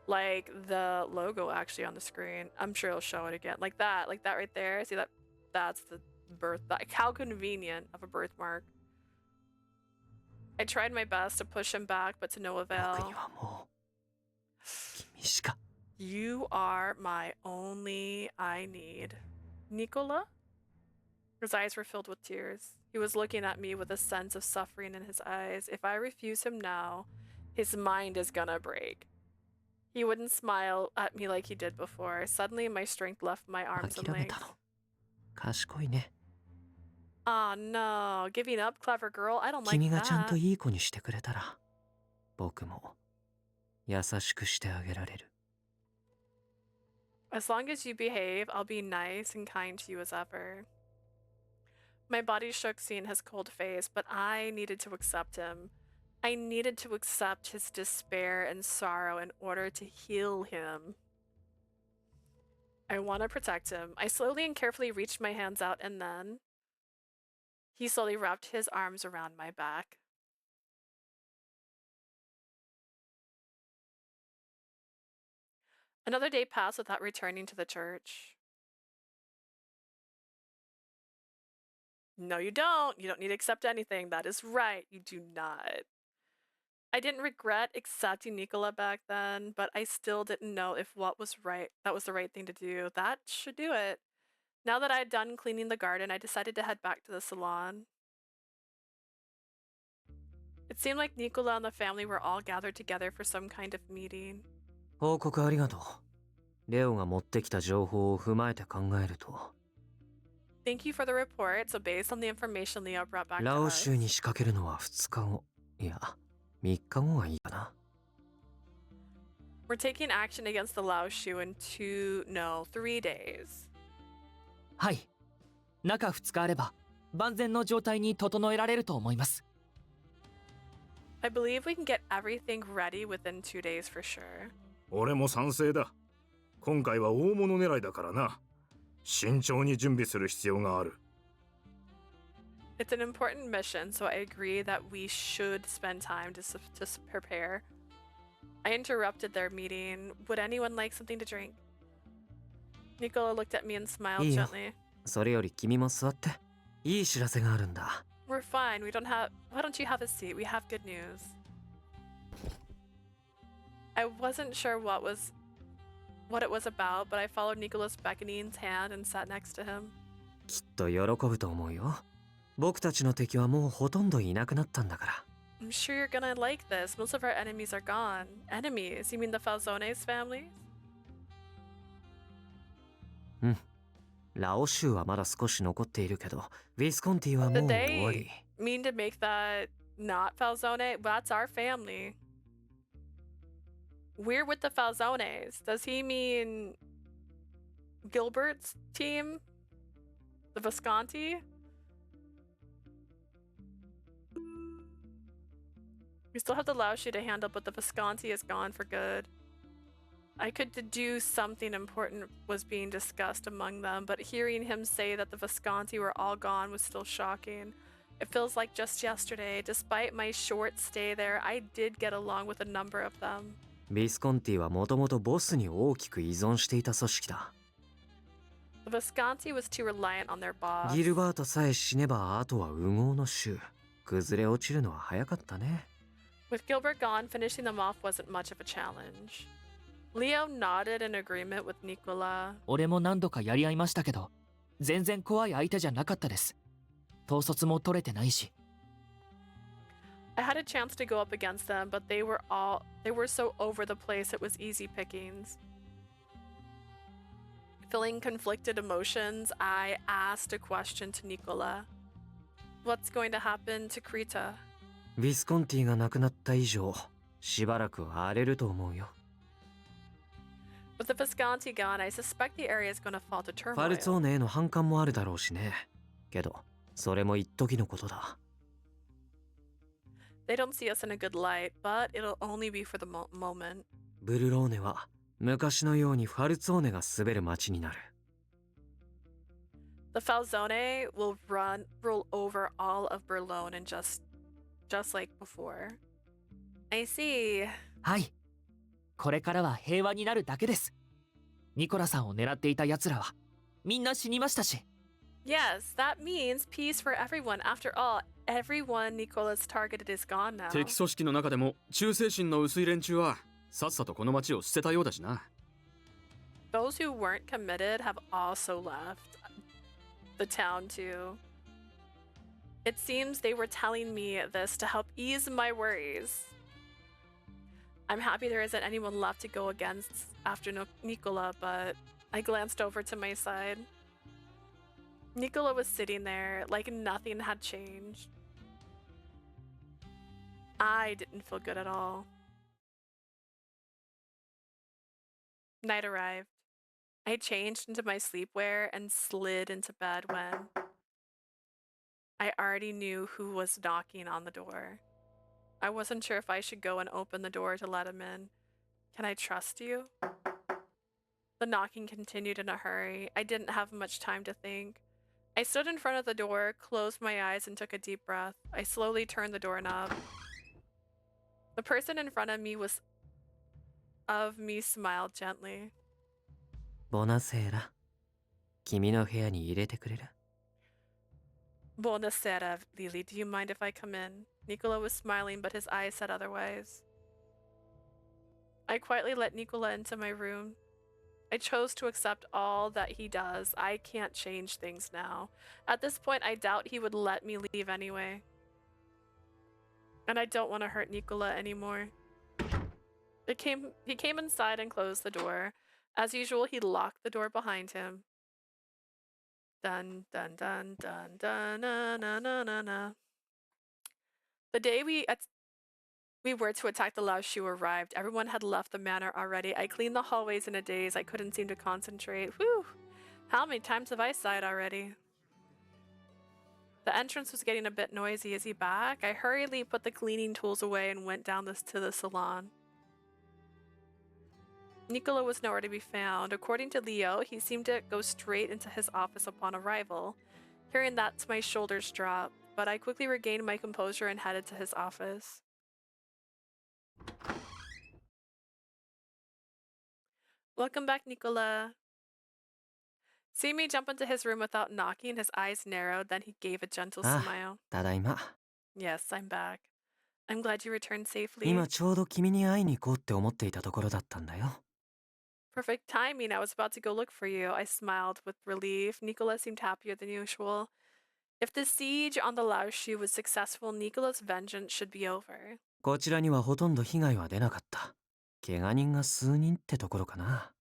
like the logo actually on the screen. I'm sure he'll show it again. Like that right there. See that? That's the birth. How convenient of a birthmark. I tried my best to push him back, but to no avail. You are my only I need. Nicola? His eyes were filled with tears. He was looking at me with a sense of suffering in his eyes. If I refuse him now, his mind is gonna break. He wouldn't smile at me like he did before. Suddenly, my strength left my arms and legs. 賢いね。Oh no, giving up, clever girl. I don't like 君がちゃんと that. いい子にしてくれたら、僕も優しくしてあげられる。As long as you behave, I'll be nice and kind to you as ever. My body shook seeing his cold face, but I needed to accept him. I needed to accept his despair and sorrow in order to heal him. I want to protect him. I slowly and carefully reached my hands out, and then he slowly wrapped his arms around my back. Another day passed without returning to the church. No, you don't. You don't need to accept anything. That is right. You do not. I didn't regret accepting Nicola back then, but I still didn't know if what was right, that was the right thing to do. That should do it. Now that I had done cleaning the garden, I decided to head back to the salon. It seemed like Nicola and the family were all gathered together for some kind of meeting. 報告ありがとう。レオが持ってきた情報を踏まえて考えると、 Thank you for the report. So based on the information Leo brought back ラ to オ us, 州に仕掛けるのは2日後。いや、3日後がいいかな。we're taking action against the Lao Shu in 3 days. はい。中2日あれば万全の状態に整えられると思います。I believe we can get everything ready within 2 days for sure. 俺も賛成だ。今回は大物狙いだからな。慎重に準備する必要がある。It's an important mission, so I agree that we should spend time to prepare. I interrupted their meeting. Would anyone like something to drink? Nicola looked at me and smiled いいよ。 gently. それより君も座って。いい知らせがあるんだ。We're fine. Why don't you have a seat? We have good news. I wasn't sure what it was about, but I followed Nicola's beckoning hand and sat next to him. きっと喜ぶと思うよ。僕たちの敵はもうほとんどいなくなったんだから。I'm sure you're gonna like this. Most of our enemies are gone. Enemies? You mean the Falzones family? うん。ラオ州はまだ少し残っているけど、ヴィスコンティはも Did う終わ they り。 mean to make that not Falzone? That's our family. We're with the Falzones. Does he mean Gilbert's team? The Visconti? We still have the Laoshi to handle, but the Visconti is gone for good. I could deduce something important was being discussed among them, but hearing him say that the Visconti were all gone was still shocking. It feels like just yesterday. Despite my short stay there, I did get along with a number of them. ビスコンティはもともとボスに大きく依存していた組織だ。The Visconti was too reliant on their boss. ギルバートさえ死ねばあとは烏合の衆。崩れ落ちるのは早かったね。With Gilbert gone, finishing them off wasn't much of a challenge. Leo nodded in agreement with Nicola. 俺も何度かやり合いましたけど、全然怖い相手じゃなかったです。統率も取れてないし。I had a chance to go up against them, but they were so over the place it was easy pickings. Feeling conflicted emotions, I asked a question to Nicola. What's going to happen to Krita? ビスコンティが亡くなった以上、しばらくは荒れると思うよ。With the Visconti gone, I suspect the area is going to fall to ファルツォー turmoil. ネへの反感もあるだろうしね。けど、それも一時のことだ。They don't see us in a good light, but it'll only be for the moment. ブルローネは昔のようにファルツォーネが滑る街になる。The Falzone will rule over all of Berlone and just like before. I see. はい。これからは平和になるだけです。ニコラさんを狙っていた奴らはみんな死にましたし。Yes, that means peace for everyone. After all, everyone Nicola's targeted is gone now. 敵組織の中でも忠誠心の薄い連中はさっさとこの町を捨てたようだしな。Those who weren't committed have also left the town too. It seems they were telling me this to help ease my worries. I'm happy there isn't anyone left to go against after Nicola, but I glanced over to my side. Nicola was sitting there like nothing had changed. I didn't feel good at all. Night arrived. I changed into my sleepwear and slid into bed when I already knew who was knocking on the door. I wasn't sure if I should go and open the door to let him in. Can I trust you? The knocking continued in a hurry. I didn't have much time to think. I stood in front of the door, closed my eyes, and took a deep breath. I slowly turned the doorknob. The person in front of me smiled gently. ボナセーラ。君の部屋に入れてくれる？ Buonasera, Lily. Do you mind if I come in? Nicola was smiling, but his eyes said otherwise. I quietly let Nicola into my room. I chose to accept all that he does. I can't change things now. At this point, I doubt he would let me leave anyway. And I don't want to hurt Nicola anymore. He came inside and closed the door. As usual, he locked the door behind him. Dun dun dun dun dun na na na na na. The day we were to attack the Lao Shu arrived. Everyone had left the manor already. I cleaned the hallways in a daze. I couldn't seem to concentrate. Whew! How many times have I sighed already? The entrance was getting a bit noisy. Is he back? I hurriedly put the cleaning tools away and went down to the salon. Nicola was nowhere to be found. According to Leo, he seemed to go straight into his office upon arrival. Hearing that, my shoulders dropped, but I quickly regained my composure and headed to his office. Welcome back, Nicola. Seeing me jump into his room without knocking, his eyes narrowed, then he gave a gentle smile. ただいま。 Yes, I'm back. I'm glad you returned safely. 今ちょうど君に会いに行こうって思っていたところだったんだよ。 Perfect timing. I was about to go look for you. I smiled with relief. Nicola seemed happier than usual. If the siege on the Laoshu was successful, Nicola's vengeance should be over. こちらにはほとんど被害は出なかった。怪我人が数人ってところかな。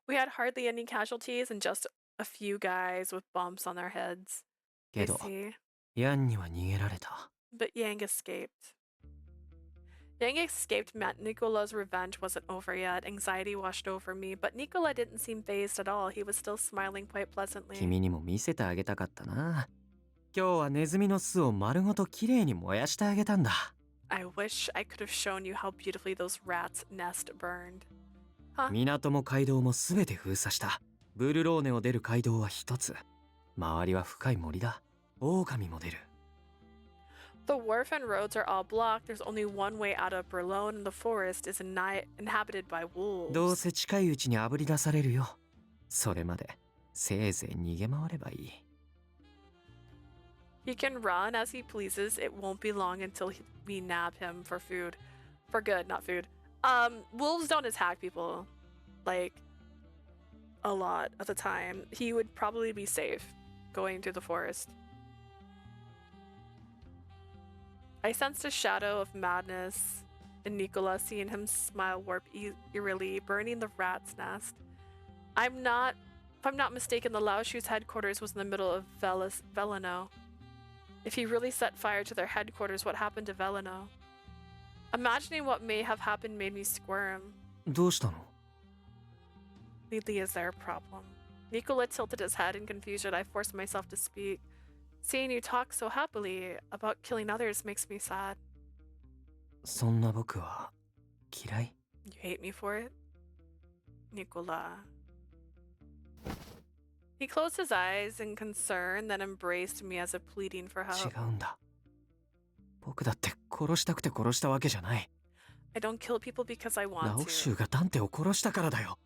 We had hardly any casualties and just a few guys with bumps on their heads. けど、 I see. ヤンには逃げられた。 But Yang escaped. Yang escaped meant Nicola's revenge wasn't over yet. Anxiety washed over me, but Nicola didn't seem fazed at all. He was still smiling quite pleasantly. 君にも見せてあげたかったな。今日はネズミの巣を丸ごときれいに燃やしてあげたんだ。I wish I could have shown you how beautifully those rats' nest burned. Huh? 港も街道もすべて封鎖した。ブルローネを出る街道は一つ。周りは深い森だ。狼も出る。 The wharf and roads are all blocked. There's only one way out of Berlone, and the forest is inhabited by どう wolves. せ近いうちにあぶり出されるよ。それまでせいぜい逃げ回ればいい。 He can run as he pleases. It won't be long until we nab him for food. For good, not food. Wolves don't attack people, like, a lot of the time. He would probably be safe going through the forest. I sensed a shadow of madness in Nicola, seeing him smile warp eerily, burning the rat's nest. If I'm not mistaken, the Laoshu's headquarters was in the middle of Velino. If he really set fire to their headquarters, what happened to Velino? Imagining what may have happened made me squirm. どうしたの？ Lily, is there a problem? Nicola tilted his head in confusion. I forced myself to speak. Seeing you talk so happily about killing others makes me sad. そんな僕は嫌い？ You hate me for it? Nicola. He closed his eyes in concern, then embraced me as if pleading for 違 help. うんだ。僕だって殺したくて殺したわけじゃない。 I don't kill people because I ラ want オシュ to. がダンテを殺したからだよ。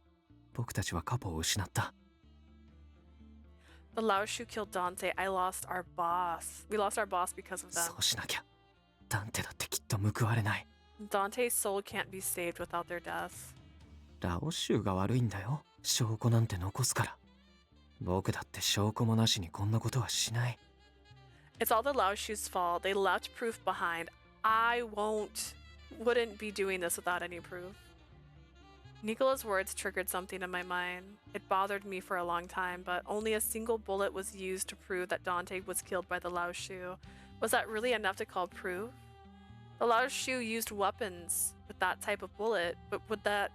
僕たちはカポを失った。 The Laoshu killed Dante. I lost our boss. We lost our boss because of them. そうしなきゃ。ダンテだってきっと報われない。 Dante's soul can't be saved without their death. ラオシュが悪いんだよ。証拠なんて残すから。僕だって証拠もなしにこんなことはしない。 It's all the Laoshu's fault. They left proof behind. I wouldn't be doing this without any proof. Nicola's words triggered something in my mind. It bothered me for a long time, but only a single bullet was used to prove that Dante was killed by the Laoshu. Was that really enough to call proof? The Laoshu used weapons with that type of bullet, but would that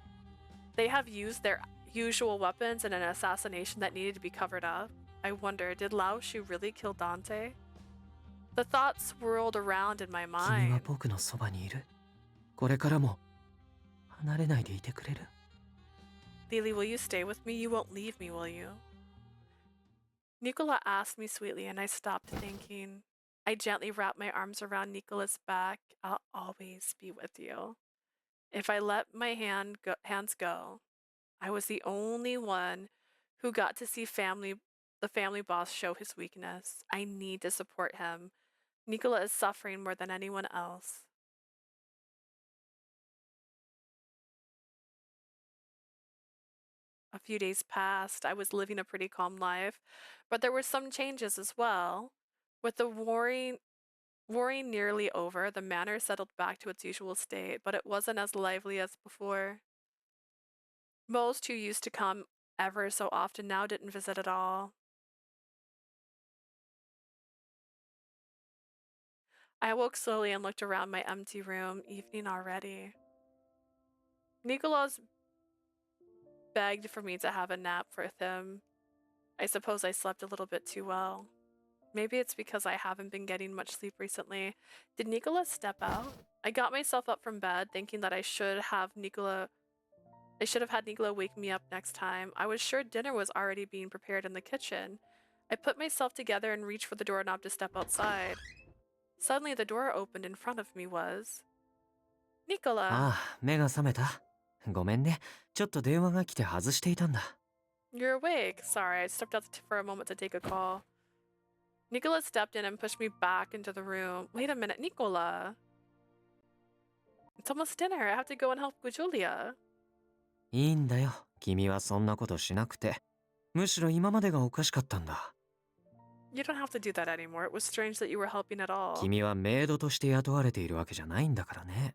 they have used their usual weapons in an assassination that needed to be covered up? I wonder, did Laoshu really kill Dante? The thoughts swirled around in my 君は mind. 僕のそばにいる。これからも離れないでいてくれる？ Lily, will you stay with me? You won't leave me, will you? Nicola asked me sweetly, and I stopped thinking. I gently wrapped my arms around Nicola's back. I'll always be with you. If I let my hands go, I was the only one who got to see the family boss show his weakness. I need to support him. Nicola is suffering more than anyone else. A few days passed. I was living a pretty calm life, but there were some changes as well. With the warring nearly over, the manor settled back to its usual state, but it wasn't as lively as before. Most who used to come ever so often now didn't visit at all. I awoke slowly and looked around my empty room. Evening already. Nicola's begged for me to have a nap with him. I suppose I slept a little bit too well. Maybe it's because I haven't been getting much sleep recently. Did Nicola step out? I got myself up from bed, thinking that I should have had Nicola wake me up next time. I was sure dinner was already being prepared in the kitchen. I put myself together and reached for the doorknob to step outside. Suddenly the door opened. In front of me was Nicola. ああ、目が覚めた。ごめんね。ちょっと電話が来て外していたんだ。 You're awake. Sorry, I stepped out for a moment to take a call. Nicola stepped in and pushed me back into the room. Wait a minute, Nicola. It's almost dinner. I have to go and help with Julia. いいんだよ。君はそんなことしなくて。むしろ今までがおかしかったんだ。You don't have to do that anymore. It was strange that you were helping at all. 君はメイドとして雇われているわけじゃないんだからね。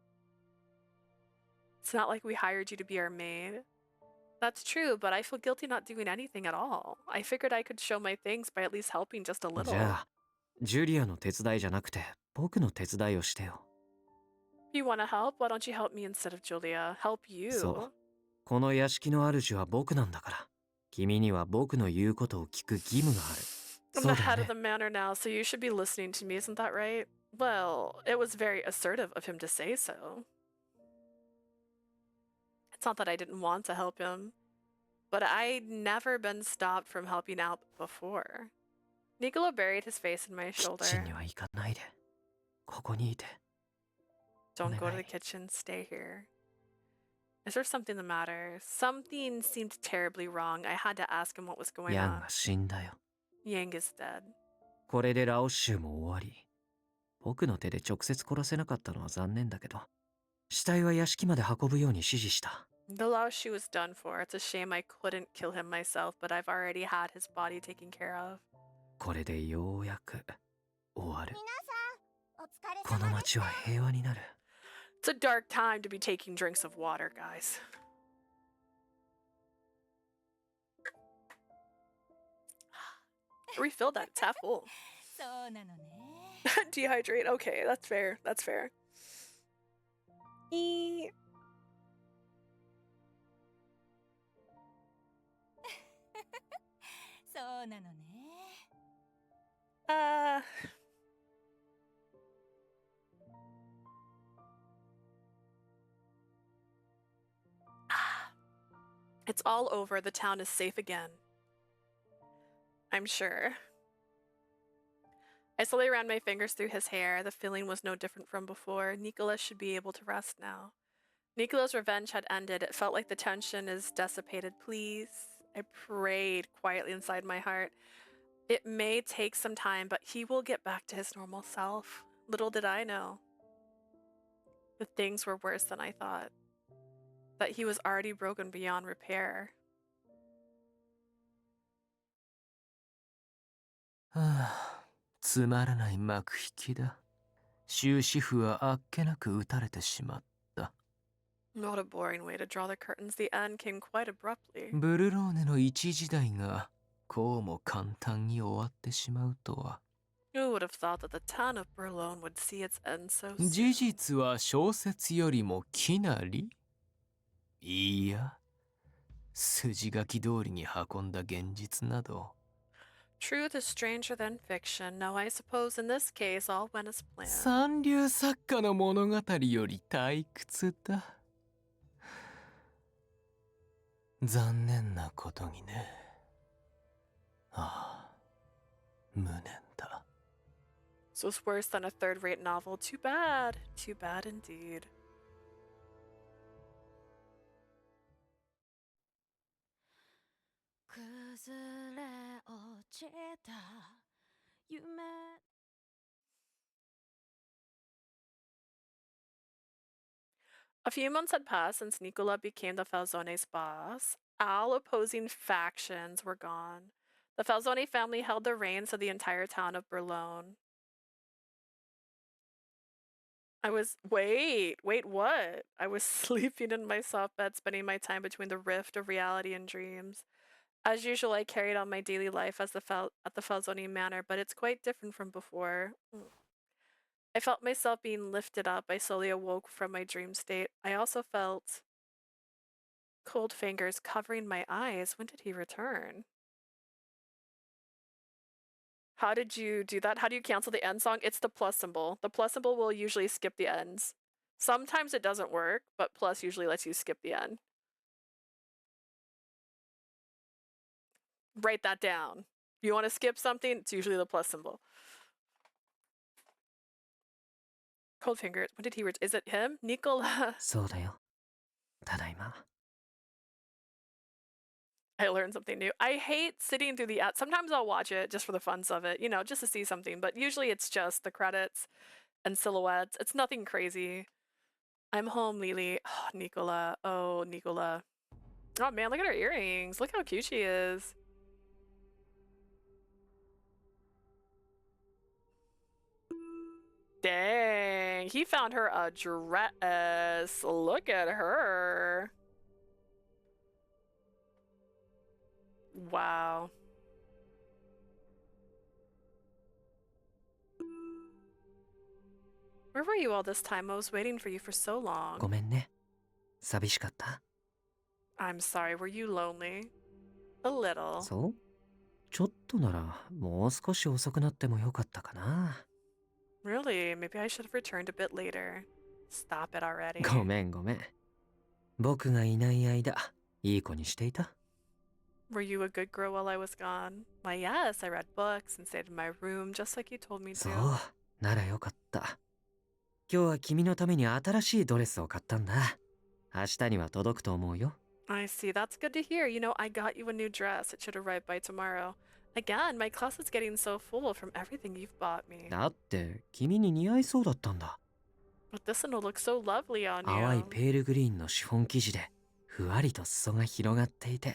It's not like we hired you to be our maid. That's true, but I feel guilty not doing anything at all. I figured I could show my thanks by at least helping just a little. じゃあ、ジュリアの手伝いじゃなくて、僕の手伝いをしてよ。If you want to help, why don't you help me instead of Julia? Help you. そう。この屋敷の主は僕なんだから。君には僕の言うことを聞く義務がある。I'm the head of the manor now, so you should be listening to me, isn't that right? Well, it was very assertive of him to say so. It's not that I didn't want to help him, but I'd never been stopped from helping out before. Nicola buried his face in my キッチンに shoulder. は行かないで。ここにいて。 Don't go to the Onegai. kitchen, stay here. Is there something the matter? Something seemed terribly wrong. I had to ask him what was going ヤン on. が死んだよ。 Yang is dead. これでラオシュも終わり。僕の手で直接殺せなかったのは残念だけど、死体は屋敷まで運ぶように指示した。 The Laoshi was done for. It's a shame I couldn't kill him myself, but I've already had his body taken care of. これでようやく終わる。この町は平和になる。 It's a dark time to be taking drinks of water, guys. Refill that. It's half full. Dehydrate. Okay, that's fair. That's fair. E. Uh. It's all over. The town is safe again. I'm sure. I slowly ran my fingers through his hair. The feeling was no different from before. Nicola should be able to rest now. Nicola's revenge had ended. It felt like the tension is dissipated. Please. I prayed quietly inside my heart. It may take some time, but he will get back to his normal self. Little did I know that things were worse than I thought. That he was already broken beyond repair. はあ、つまらない幕引きだ。終止符はあっけなく打たれてしまった。 What a boring way to draw the curtains. The end came quite abruptly. ブルローネの一時代がこうも簡単に終わってしまうとは。 Who would have thought that the town of Berlone would see its end so soon? 事実は小説よりもきなり？いや、筋書き通りに運んだ現実など。 Truth is stranger than fiction. No, I suppose in this case all went as planned. 三流作家の物語より退屈だ。残念なことにね。ああ、無念だ。 So it's worse than a third-rate novel. Too bad. Too bad indeed. A few months had passed since Nicola became the Falzone's boss. All opposing factions were gone. The Falzone family held the reins of the entire town of Berlone. Wait, what? I was sleeping in my soft bed, spending my time between the rift of reality and dreams. As usual, I carried on my daily life at the Falzone manor, but it's quite different from before. I felt myself being lifted up. I slowly awoke from my dream state. I also felt cold fingers covering my eyes. When did he return? How did you do that? How do you cancel the end song? It's the plus symbol. The plus symbol will usually skip the ends. Sometimes it doesn't work, but plus usually lets you skip the end. Write that down. You want to skip something? It's usually the plus symbol. Cold fingers. When did he return? Is it him? Nicola. そうだよ。ただいま。 I learned something new. I hate sitting through the ad. Sometimes I'll watch it just for the funs of it, you know, just to see something. But usually it's just the credits and silhouettes. It's nothing crazy. I'm home, Lily. Oh, Nicola. Oh, Nicola. Oh, man, look at her earrings. Look how cute she is. Dang, he found her a dress. Look at her. Wow. Where were you all this time? I was waiting for you for so long. ごめんね。寂しかった？ I'm sorry, were you lonely? A little. そう？ちょっとならもう少し遅くなってもよかったかな。 Really? Maybe I should have returned a bit later. Stop it already. ごめんごめん。僕がいない間、いい子にしていた？ Were you a good girl while I was gone? Why, yes, I read books and stayed in my room just like you told me そう to. ならよかった。今日は君のために新しいドレスを買ったんだ。明日には届くと思うよ。I see. That's good to hear. You know, I got you a new dress. It should arrive by tomorrow. Again, my closet's getting so full from everything you've bought me. だって君に似合いそうだったんだ。 But this one will look so lovely on 淡い you. ペールグリーンのシフォン生地でふわりと裾が広がっていて。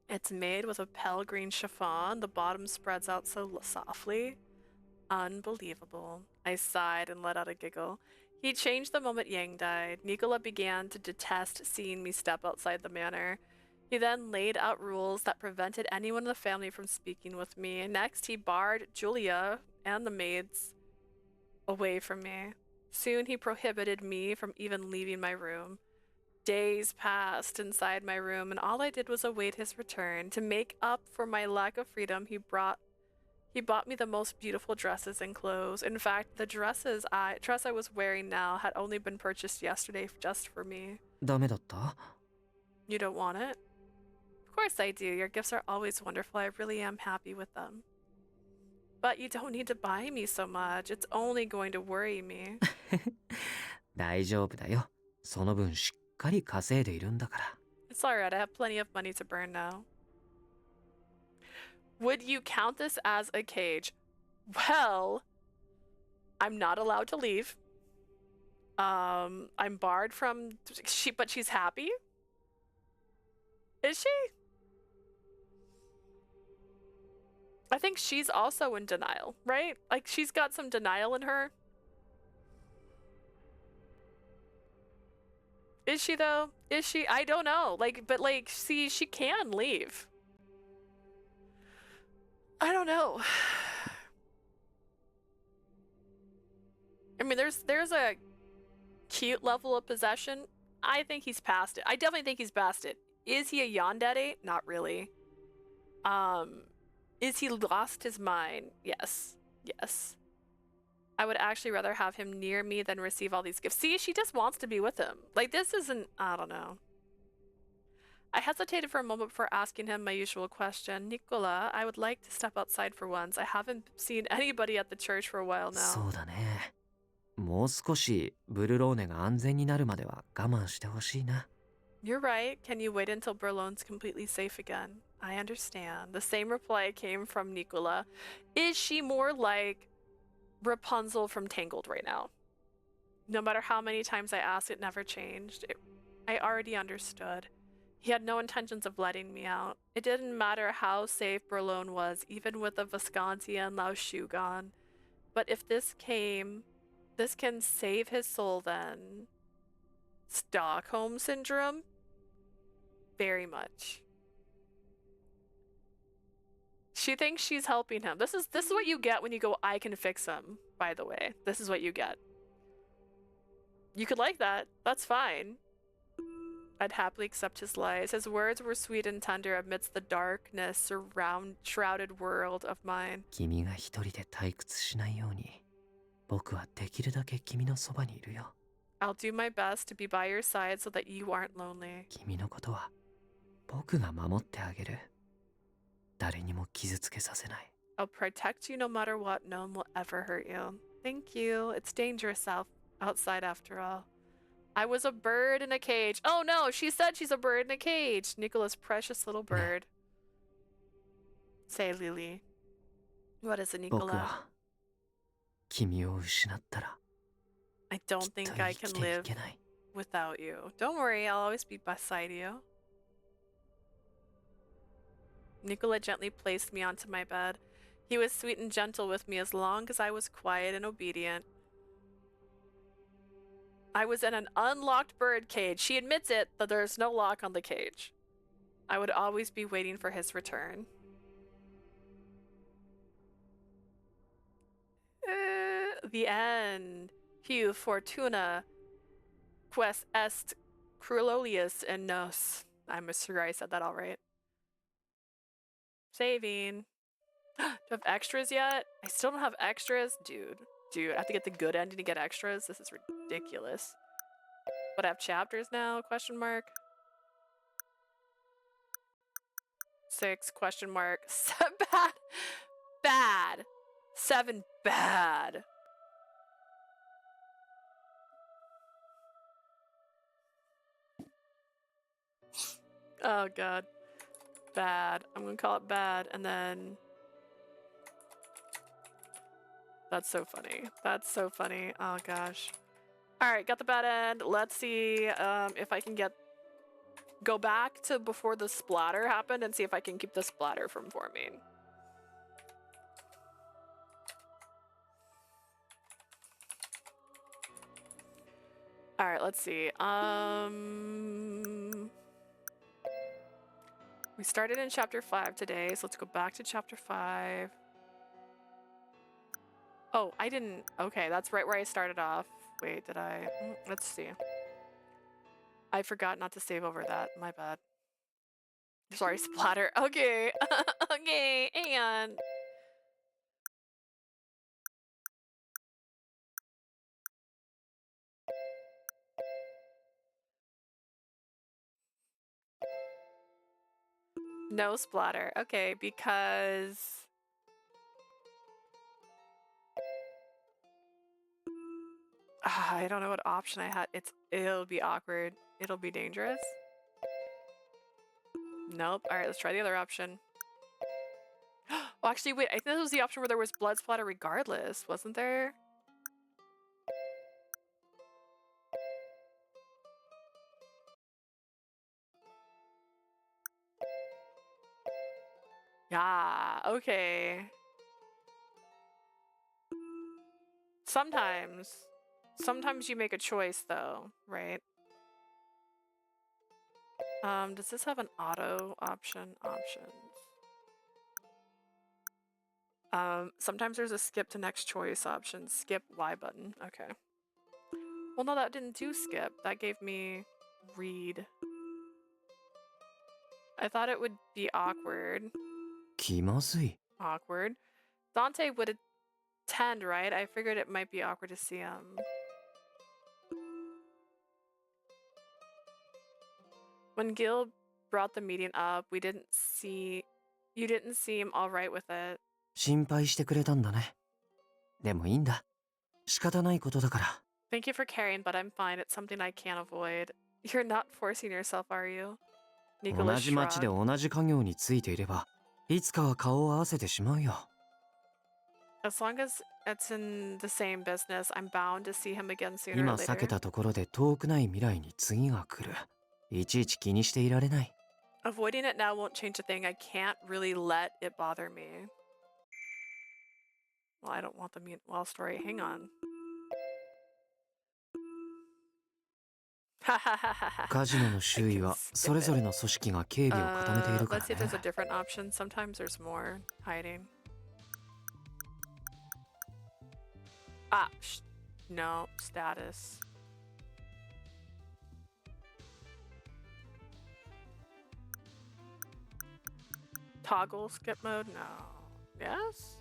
It's made with a pale green chiffon. The bottom spreads out so softly. Unbelievable. I sighed and let out a giggle. He changed the moment Yang died. Nicola began to detest seeing me step outside the manor. He then laid out rules that prevented anyone in the family from speaking with me. Next, he barred Julia and the maids away from me. Soon, he prohibited me from even leaving my room. Days passed inside my room, and all I did was await his return. To make up for my lack of freedom, he bought me the most beautiful dresses and clothes. In fact, the dress I was wearing now had only been purchased yesterday just for me. ダメだった？ You don't want it? Of course I do. Your gifts are always wonderful. I really am happy with them. But you don't need to buy me so much. It's only going to worry me. 大丈夫だよ。その分しっかり稼いでいるんだから。 It's alright. I have plenty of money to burn now. Would you count this as a cage? Well, I'm not allowed to leave. I'm barred from but she's happy? Is she? I think she's also in denial, right? Like she's got some denial in her. Is she though? Is she? I don't know. Like, but like, see, she can leave. I don't know. I mean, there's a cute level of possession. I think he's past it. I definitely think he's past it. Is he a yandere? Not really. Is he lost his mind? Yes. Yes. I would actually rather have him near me than receive all these gifts. See, she just wants to be with him. Like, this isn't, I don't know. I hesitated for a moment before asking him my usual question. Nicola, I would like to step outside for once. I haven't seen anybody at the church for a while now. そうだね。もう少しブルローネが安全になるまでは我慢してほしいな。 You're right. Can you wait until Berlone's completely safe again? I understand. The same reply came from Nicola. Is she more like Rapunzel from Tangled right now? No matter how many times I asked, it never changed. I already understood. He had no intentions of letting me out. It didn't matter how safe Berlone was, even with the Visconti and Lao Shu gone. But if this can save his soul then. Stockholm Syndrome? Very much. She thinks she's helping him. This is what you get when you go, I can fix him, by the way. This is what you get. You could like that. That's fine. I'd happily accept his lies. His words were sweet and tender amidst the darkness shrouded world of mine. 君が一人で退屈しないように、僕はできるだけ君のそばにいるよ。 I'll do my best to be by your side so that you aren't lonely. 君のことは僕が守ってあげる。誰にも傷つけさせない。 I'll protect you no matter what. No one will ever hurt you. Thank you. It's dangerous outside after all. I was a bird in a cage. Oh no, she said she's a bird in a cage. Nicola's precious little bird. Say, Lily. What is it, 僕 Nicola? は君を失ったら I don't think I can live without you. Don't worry, I'll always be beside you. Nicola gently placed me onto my bed. He was sweet and gentle with me as long as I was quiet and obedient. I was in an unlocked bird cage. She admits it, but there's no lock on the cage. I would always be waiting for his return. The end. Heu fortuna quest est cruelolius in nos. I'm sure I said that all right. Saving. Do I have extras yet? I still don't have extras? Dude, I have to get the good ending to get extras? This is ridiculous. But I have chapters now? Question mark. 6 question mark. 7 bad. Bad. 7 bad. Oh god. Bad. I'm gonna call it bad, and then that's so funny. That's so funny. Oh gosh. Alright, got the bad end. Let's see if I can go back to before the splatter happened and see if I can keep the splatter from forming. Alright, let's see. We started in chapter 5 today, so let's go back to chapter 5. Oh, I didn't. Okay, that's right where I started off. Wait, did I? Let's see. I forgot not to save over that. My bad. Sorry, splatter. Okay. Okay, hang on. No splatter. Okay, because I don't know what option I had. It'll be awkward. It'll be dangerous. Nope. All right, let's try the other option. Oh, actually, wait. I think this was the option where there was blood splatter regardless, wasn't there? Yeah. Okay. Sometimes you make a choice though, right? Does this have an auto option? Options. Sometimes there's a skip to next choice option. Skip Y button. Okay. Well, no, that didn't do skip. That gave me read. I thought it would be awkward. 気まずい。 Awkward. Dante would attend, right? I figured it might be awkward to see him. When Gil brought the meeting up, you didn't seem all right with it. 心配してくれたんだね。でもいいんだ。仕方ないことだから。 Thank you for caring, but I'm fine. It's something I can't avoid. You're not forcing yourself, are you? 同 Nicola じ町で shrugged. 同じ家業についていれば、いつかは顔を合わせてしまうよ。 As long as it's in the same business, I'm bound to see him again sooner or 今避け later. たところで遠くない未来に次が来る。いちいち気にしていられない。 Avoiding it now won't change a thing. I can't really let it bother me. Well, I don't want the meanwhile story. Hang on. カジノの周囲はそれぞれの組織が警備を固めているか Let's see ら if there's a ね。 different option. Sometimes there's more hiding. Ah, no, status. Toggle skip mode? No. Yes?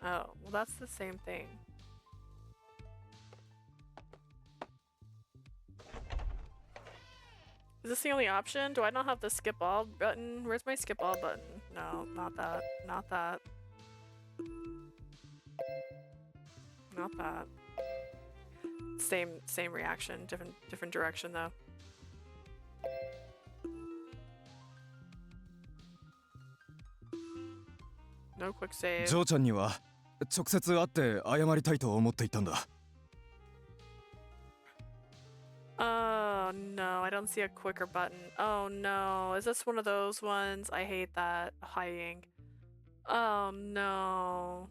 Oh, well that's the same thing. Is this the only option? Do I not have the skip all button? Where's my skip all button? No, not that. Not that. Not that. Same reaction, different direction though. No quick save. ジョーちゃんには直接会って謝りたいと思っていたんだ。 Oh no, I don't see a quicker button. Oh no, is this one of those ones? I hate that. Hiding. Oh no.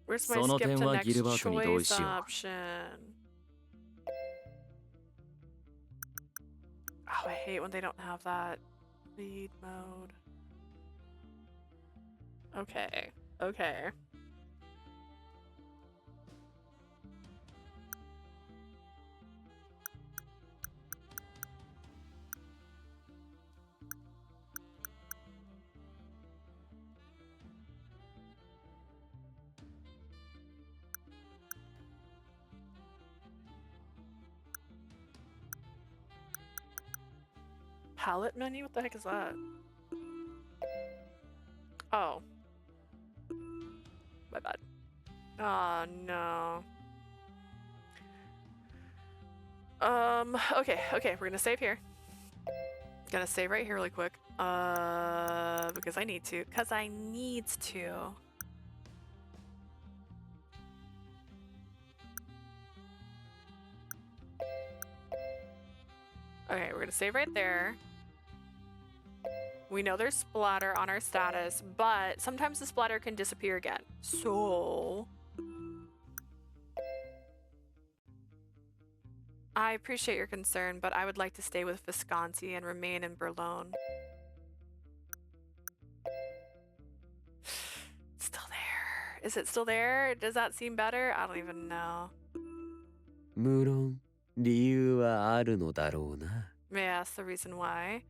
Where's my その skip 点 to はギ next ルバートに同意 choice しよう。 option? Oh, I hate when they don't have that lead mode. Okay, okay. Palette menu? What the heck is that? Oh. My bad. Oh no. Okay, we're gonna save here. Gonna save right here really quick. Because I need to. Okay, we're gonna save right there. We know there's splatter on our status, but sometimes the splatter can disappear again. So I appreciate your concern, but I would like to stay with Visconti and remain in Berlone. Still there. Is it still there? Does that seem better? I don't even know. 無論理由はあるのだろうな。 Yeah, that's the reason why.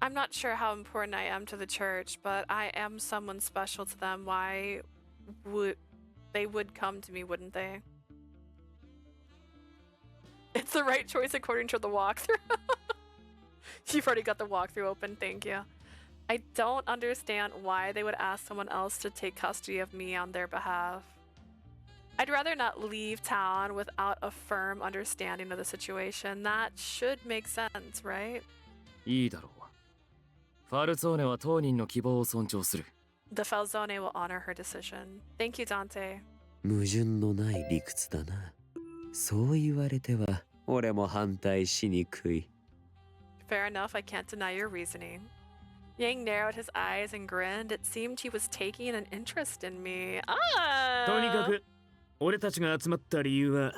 I'm not sure how important I am to the church, but I am someone special to them. Why would they come to me, wouldn't they? It's the right choice according to the walkthrough. You've already got the walkthrough open, thank you. I don't understand why they would ask someone else to take custody of me on their behalf. I'd rather not leave town without a firm understanding of the situation. That should make sense, right? いいだろう。ファルツォーネは当人の希望を尊重する。The Falzone will honor her decision. Thank you, Dante. 矛盾のない理屈だな。そう言われては俺も反対しにくい。 Fair enough, I can't deny your reasoning. Yang narrowed his eyes and grinned. It seemed he was taking an interest in me. とにかく俺たちが集まった理由は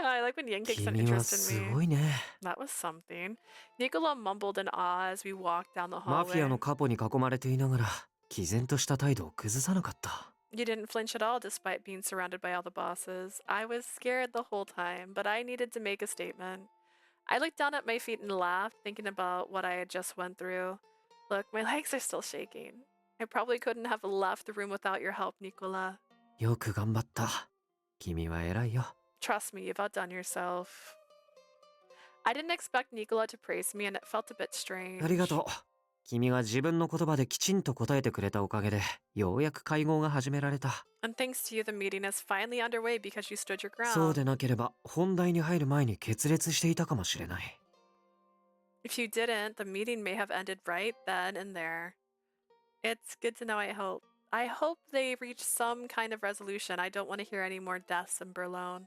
I like when Yang takes an 君は interest す in ご me. いね。 That was something. Nicola mumbled in awe as we walked down the マフィア hallway. のカポに囲まれていながら毅然とした態度を崩さなかった。 You didn't flinch at all despite being surrounded by all the bosses. I was scared the whole time, but I needed to make a statement. I looked down at my feet and laughed, thinking about what I had just went through. Look, my legs are still shaking. I probably couldn't have left the room without your help, Nicola. よく頑張った。君は偉いよ。 Trust me, you've outdone yourself. I didn't expect Nicola to praise me, and it felt a bit strange. ありがとう。君が自分の言葉できちんと答えてくれたおかげで、ようやく会合が始められた。And thanks to you, the meeting is finally underway because you stood your ground. そうでなければ、本題に入る前に決裂していたかもしれない。If you didn't, the meeting may have ended right then and there. It's good to know, I hope. I hope they reach some kind of resolution. I don't want to hear any more deaths in Berlone.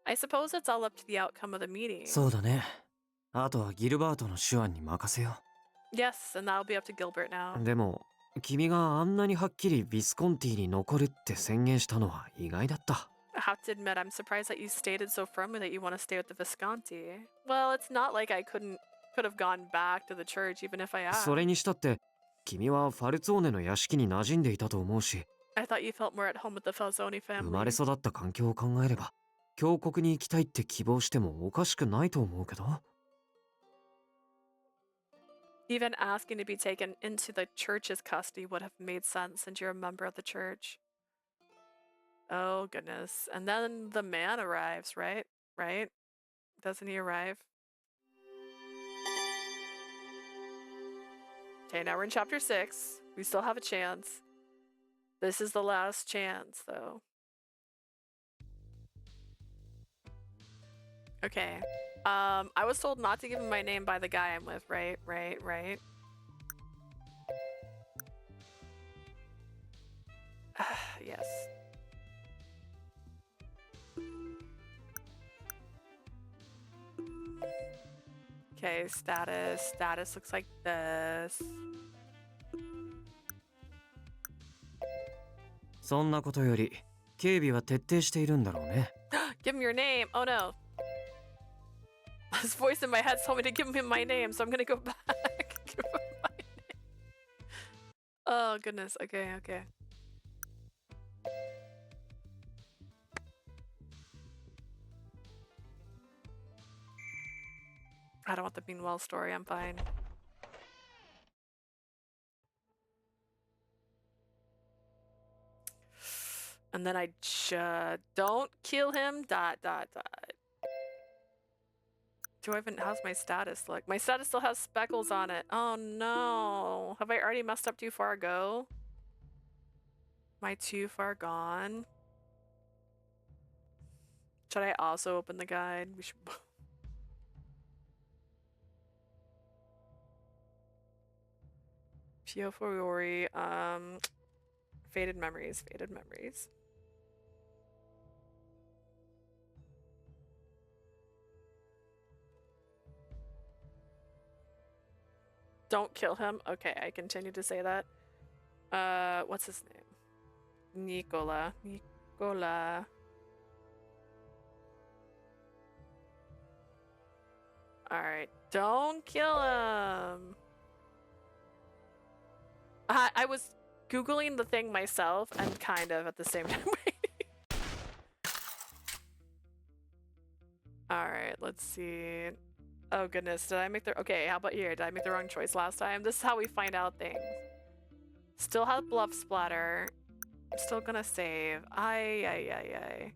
I suppose it's all up to the outcome of the meeting. そうだね。あとはギルバートの手腕に任せよう。 Yes, and that'll be up to Gilbert now. でも、君があんなにはっきりビスコンティに残るって宣言したのは意外だった。I have to admit, I'm surprised that you stated so firmly that you want to stay with the Visconti. Well, it's not like I could have gone back to the church even if I asked. それにしたって、君はファルツォーネの屋敷に馴染んでいたと思うし、 I thought you felt more at home with the Falzone 生 family. まれ育った環境を考えれば、峡谷に行きたいって希望してもおかしくないと思うけど。 Even asking to be taken into the church's custody would have made sense since you're a member of the church. Oh, goodness. And then the man arrives, right? Right? Doesn't he arrive? Okay, now we're in chapter 6. We still have a chance. This is the last chance, though. Okay. I was told not to give him my name by the guy I'm with, right? Yes. Okay, status. Status looks like this. そんなことより、警備は徹底しているんだろうね。Give him your name. Oh no. This voice in my head told me to give him my name, so I'm gonna go back. Give him my name. Oh goodness. Okay. I don't want the Meanwhile story. I'm fine. And then I just don't kill him. ... do I even, how's my status look? My status still has speckles on it. Oh no. Have I already messed up too far go? Am I too far gone? Should I also open the guide? We should. Piofiore, faded memories, faded memories. Don't kill him. Okay, I continue to say that. What's his name? Nicola. Nicola. Alright, don't kill him. I was Googling the thing myself and kind of at the same time. Alright, let's see. Oh goodness, did I make the— okay, how about here? Did I make the wrong choice last time? This is how we find out things. Still have bluff splatter. I'm still gonna save. Ay.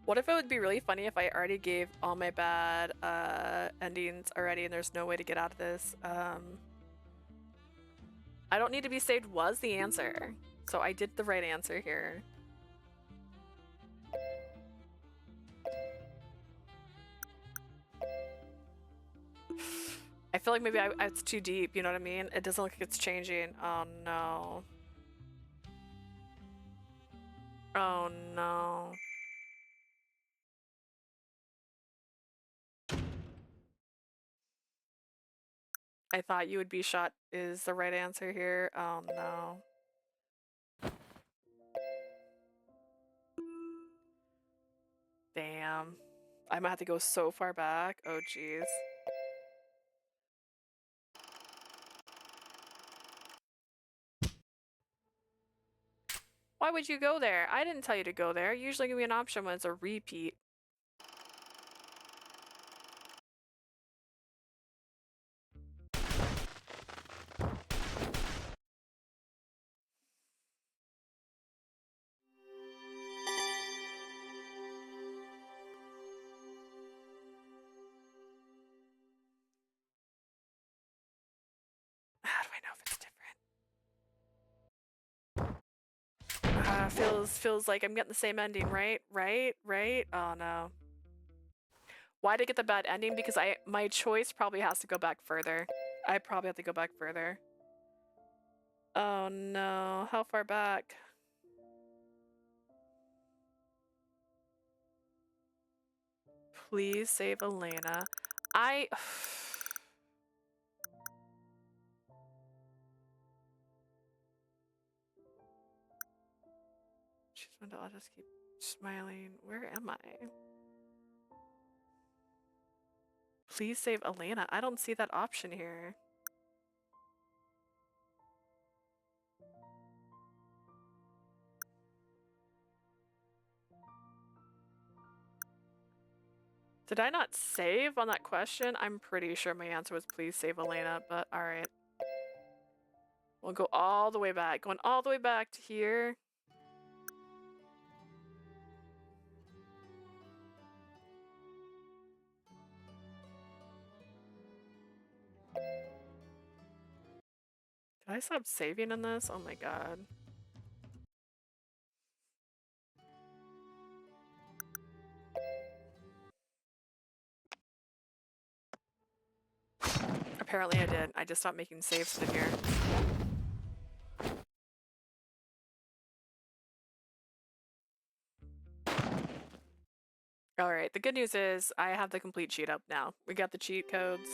What if it would be really funny if I already gave all my bad endings already and there's no way to get out of this? I don't need to be saved was the answer. So I did the right answer here. I feel like maybe it's too deep, you know what I mean? It doesn't look like it's changing. Oh no. Oh no. I thought you would be shot is the right answer here. Oh no. Damn. I might have to go so far back. Oh jeez. Why would you go there? I didn't tell you to go there. Usually give me an option when it's a repeat. How do I know if it's different? Feels like I'm getting the same ending, right? Right? Oh no. Why did I get the bad ending? Because my choice probably has to go back further. I probably have to go back further. Oh no. How far back? Please save Elena. I'll just keep smiling. Where am I? Please save Elena. I don't see that option here. Did I not save on that question? I'm pretty sure my answer was please save Elena, but alright. We'll go all the way back. Going all the way back to here. Did I stop saving in this? Oh my god. Apparently I did. I just stopped making saves in here. Alright, the good news is I have the complete cheat up now. We got the cheat codes.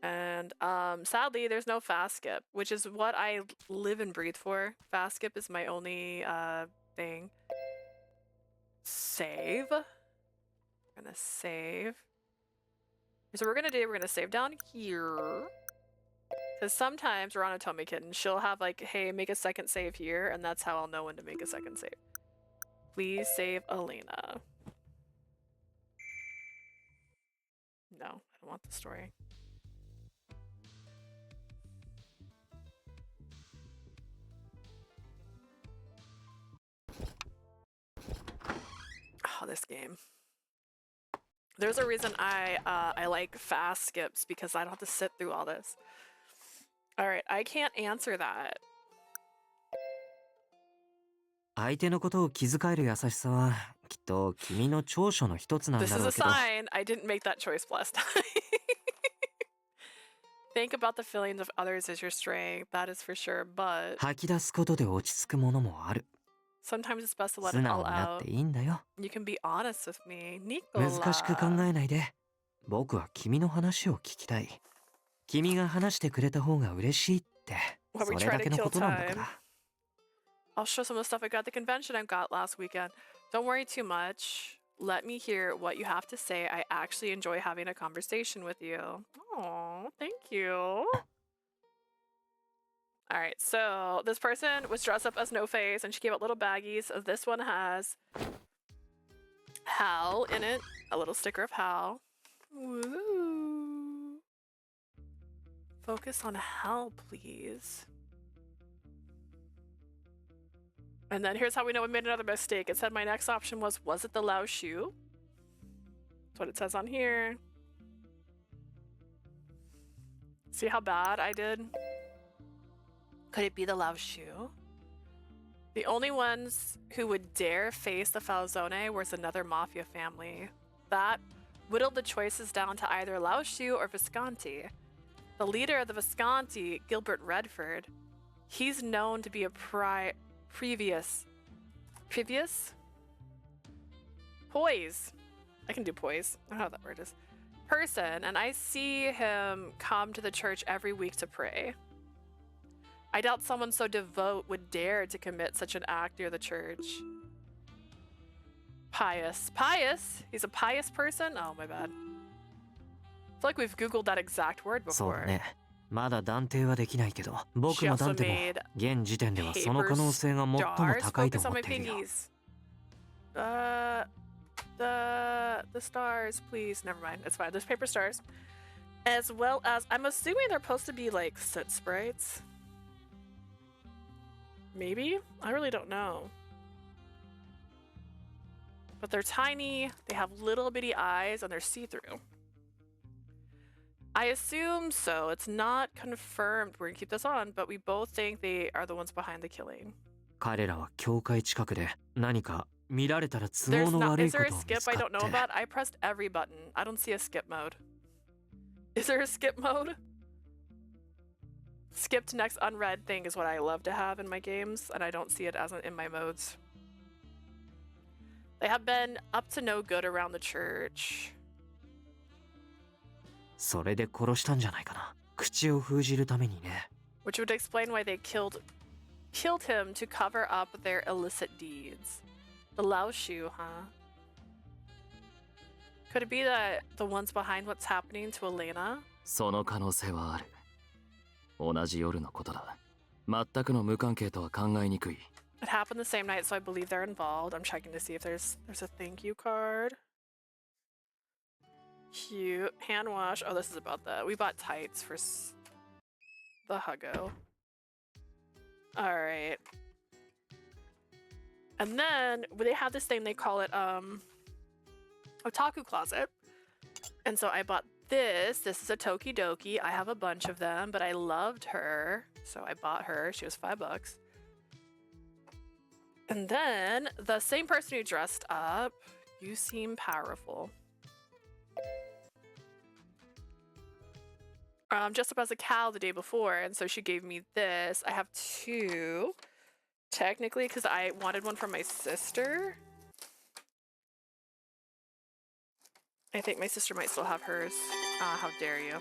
And sadly there's no fast skip, which is what I live and breathe for. Fast skip is my only thing. Save. We're gonna save. So we're gonna save down here. Because sometimes we're on a Tommy Kitten, she'll have like, hey, make a second save here, and that's how I'll know when to make a second save. Please save Elena. No, I don't want the story. Oh, this game. There's a reason I like fast skips, because I don't have to sit through all this. All right, I can't answer that. 相手のことを気遣える優しさはきっと君の長所の一つなん This だ is ろ a うけど。 sign I didn't make that choice last time. Think about the feelings of others as your strength, that is for sure, but 吐き出すことで落ち着くものもある。 sometimes it's best to let 素 it 直 all になっ out. ていいんだよ。 You can be honest with me, 難しく考 Nicola. えないで。僕は君の話を聞きたい。君が話してくれた方が嬉しいって、 What そ we れ try だ to けの kill ことなんだか time. ら。 I'll show some of the stuff I got at the convention I got last weekend. Don't worry too much. Let me hear what you have to say. I actually enjoy having a conversation with you. Oh, thank you. All right, so this person was dressed up as No Face, and she gave out little baggies. This one has Hal in it, a little sticker of Hal. Woo. Focus on Hal, please. And then here's how we know we made another mistake. It said my next option was it the Lao shoe? That's what it says on here. See how bad I did? Could it be the Lao shoe? The only ones who would dare face the Falzone was another mafia family. That whittled the choices down to either Lao shoe or Visconti. The leader of the Visconti, Gilbert Redford, he's known to be a previous poise. I can do poise. I don't know how that word is. Person, and I see him come to the church every week to pray. I doubt someone so devout would dare to commit such an act near the church. Pious. Pious? He's a pious person? Oh, my bad. I feel like we've Googled that exact word そうだ before. ね。まだ断定はできないけど、僕 She も also 断定も made 現時点ではその paper 可能性が最も stars. 高いと Focus on 思 my っているよ。 pinkies. The stars, please. Never mind. It's fine. There's paper stars. As well as, I'm assuming they're supposed to be like soot sprites. Maybe? I really don't know. But they're tiny, they have little bitty eyes, and they're see-through. I assume so. It's not confirmed. We're gonna keep this on, but we both think they are the ones behind the killing. 彼らは教会近くで何か見られたら都合の悪 Is いこ there a とを見 skip つ I かっ don't know て。 about? I pressed every button. I don't see a skip mode. Is there a skip mode? Skip to next unread thing is what I love to have in my games, and I don't see it as in my modes. They have been up to no good around the church. それで殺したんじゃないかな。口を封じるためにね。 Which would explain why they killed him to cover up their illicit deeds. The Lao Shu, huh? Could it be that the ones behind what's happening to Elena? その可能性はある。同じ夜のことだ。全くの無関係とは考えにくい。 It happened the same night, so I believe they're involved. I'm checking to see if there's a thank you card. Cute. Hand wash. Oh, this is about that. We bought tights for the Huggo. Alright. And then they have this thing, they call it otaku closet. And so I bought this. This is a Tokidoki. I have a bunch of them, but I loved her. So I bought her. She was $5. And then the same person who dressed up, you seem powerful. Dressed up as a cow the day before, and so she gave me this. I have two, technically, because I wanted one for my sister. I think my sister might still have hers. How dare you.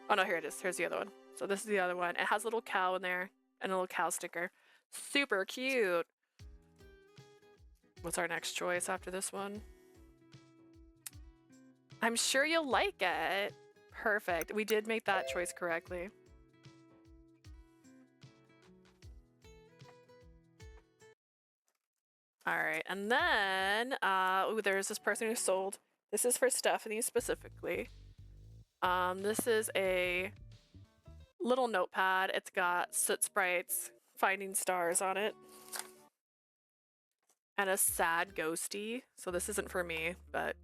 Oh no, here it is. Here's the other one. So this is the other one. It has a little cow in there and a little cow sticker. Super cute. What's our next choice after this one? I'm sure you'll like it. Perfect. We did make that choice correctly. All right, and then ooh, there's this person who sold This is for Stephanie specifically. This is a little notepad. It's got soot sprites, finding stars on it, and a sad ghosty. So this isn't for me, but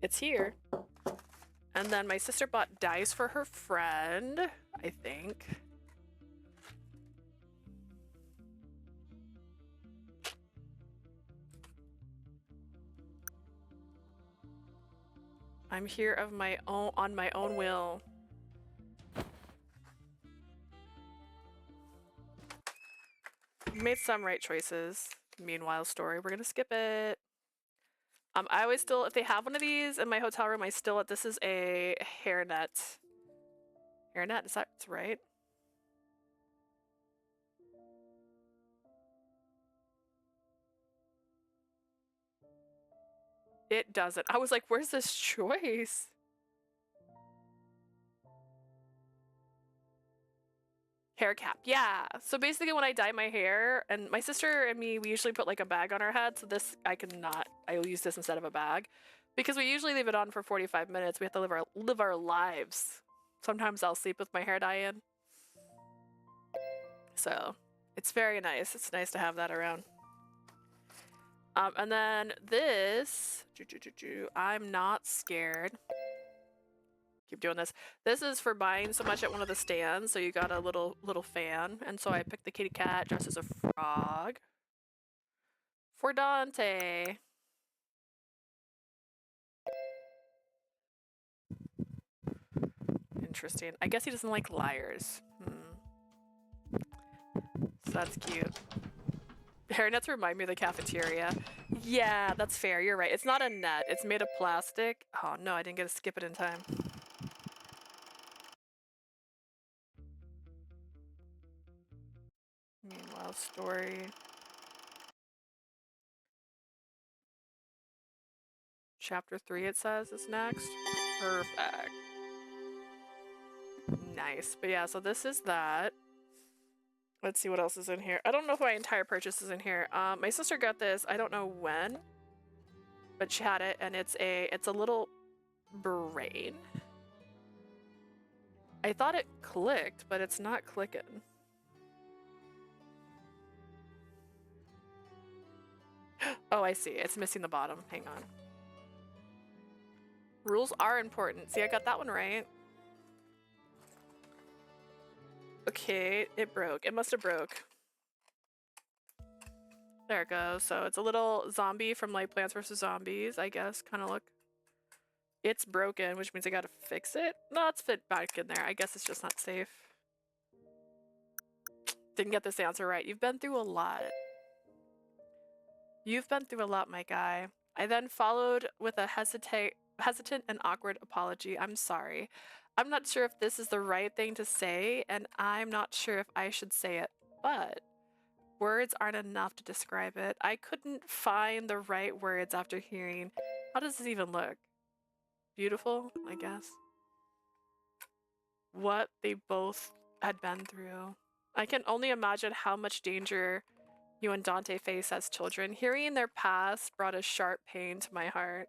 it's here. And then my sister bought dice for her friend, I think. I'm here of my own on my own will. Made some right choices. Meanwhile, story. We're gonna skip it. I always still, if they have one of these in my hotel room, this is a hairnet. Hairnet, is that right? It doesn't. I was like, where's this choice? Hair cap, yeah. So basically when I dye my hair, and my sister and me, we usually put like a bag on our head, so this, I'll use this instead of a bag. Because we usually leave it on for 45 minutes. We have to live our lives. Sometimes I'll sleep with my hair dye in. So, it's very nice. It's nice to have that around. And then this, I'm not scared. Keep doing this. This is for buying so much at one of the stands. So you got a little fan, and so I picked the kitty cat dressed as a frog for Dante. Interesting. I guess he doesn't like liars. So that's cute. Hairnets remind me of the cafeteria. Yeah, that's fair. You're right. It's not a net. It's made of plastic. Oh no, I didn't get to skip it in time. Meanwhile, story. Chapter 3, it says, is next. Perfect. Nice. But yeah, so this is that. Let's see what else is in here. I don't know if my entire purchase is in here. My sister got this, I don't know when, but she had it, and it's a little brain. I thought it clicked, but it's not clicking. Oh, I see. It's missing the bottom. Hang on. Rules are important. See, I got that one right. Okay, it broke. It must have broke. There it goes. So it's a little zombie from like Plants vs. Zombies, I guess. Kind of look. It's broken, which means I gotta fix it. No, it's fit back in there. I guess it's just not safe. Didn't get this answer right. You've been through a lot. You've been through a lot, my guy. I then followed with a hesitant and awkward apology. I'm sorry. I'm not sure if this is the right thing to say, and I'm not sure if I should say it, but words aren't enough to describe it. I couldn't find the right words after hearing. How does this even look? Beautiful, I guess. What they both had been through. I can only imagine how much danger you and Dante faced as children. Hearing their past brought a sharp pain to my heart.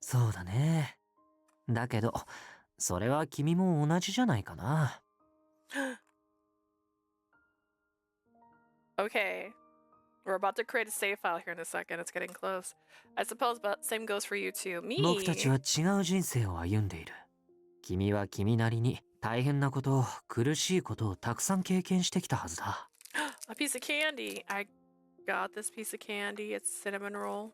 そうだね。だけど、それは君も同じじゃないかな。Okay. We're about to create a save file here in a second. It's getting close. I suppose, but same goes for you too. Me. 僕たちは違う人生を歩んでいる。君は君なりに大変なこと、苦しいことをたくさん経験してきたはずだ。A piece of candy. I got this piece of candy. It's cinnamon roll.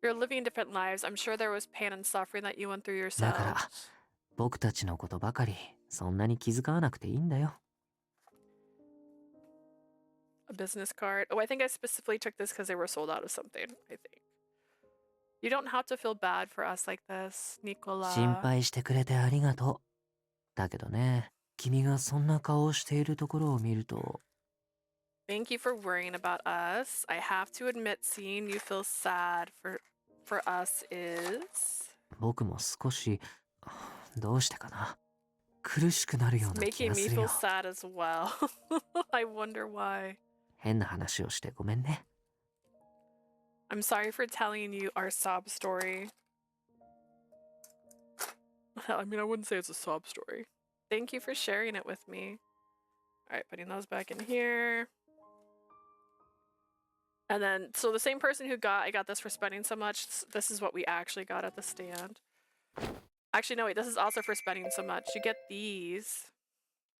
You're living different lives. I'm sure there was pain and suffering that you went through だから、 yourself. 僕たちのことばかりそんなに気遣わなくていいんだよ。A business card. Oh, I think I specifically took this because they were sold out of something, I think. You don't have to feel bad for us like this, Nicola. 心配してくれてありがとう。だけどね、君がそんな顔をしているところを見ると。 Thank you for worrying about us. I have to admit, seeing you feel sad for us is... 僕も少し、どうしてかな。苦しくなるよう It's な気 making が me する feel よ。 sad as well. I wonder why. 変な話をしてごめんね。 I'm sorry for telling you our sob story. I mean, I wouldn't say it's a sob story. Thank you for sharing it with me. Alright, putting those back in here. And then, so the same person who I got this for spending so much, this is what we actually got at the stand. Actually, no, wait, this is also for spending so much. You get these.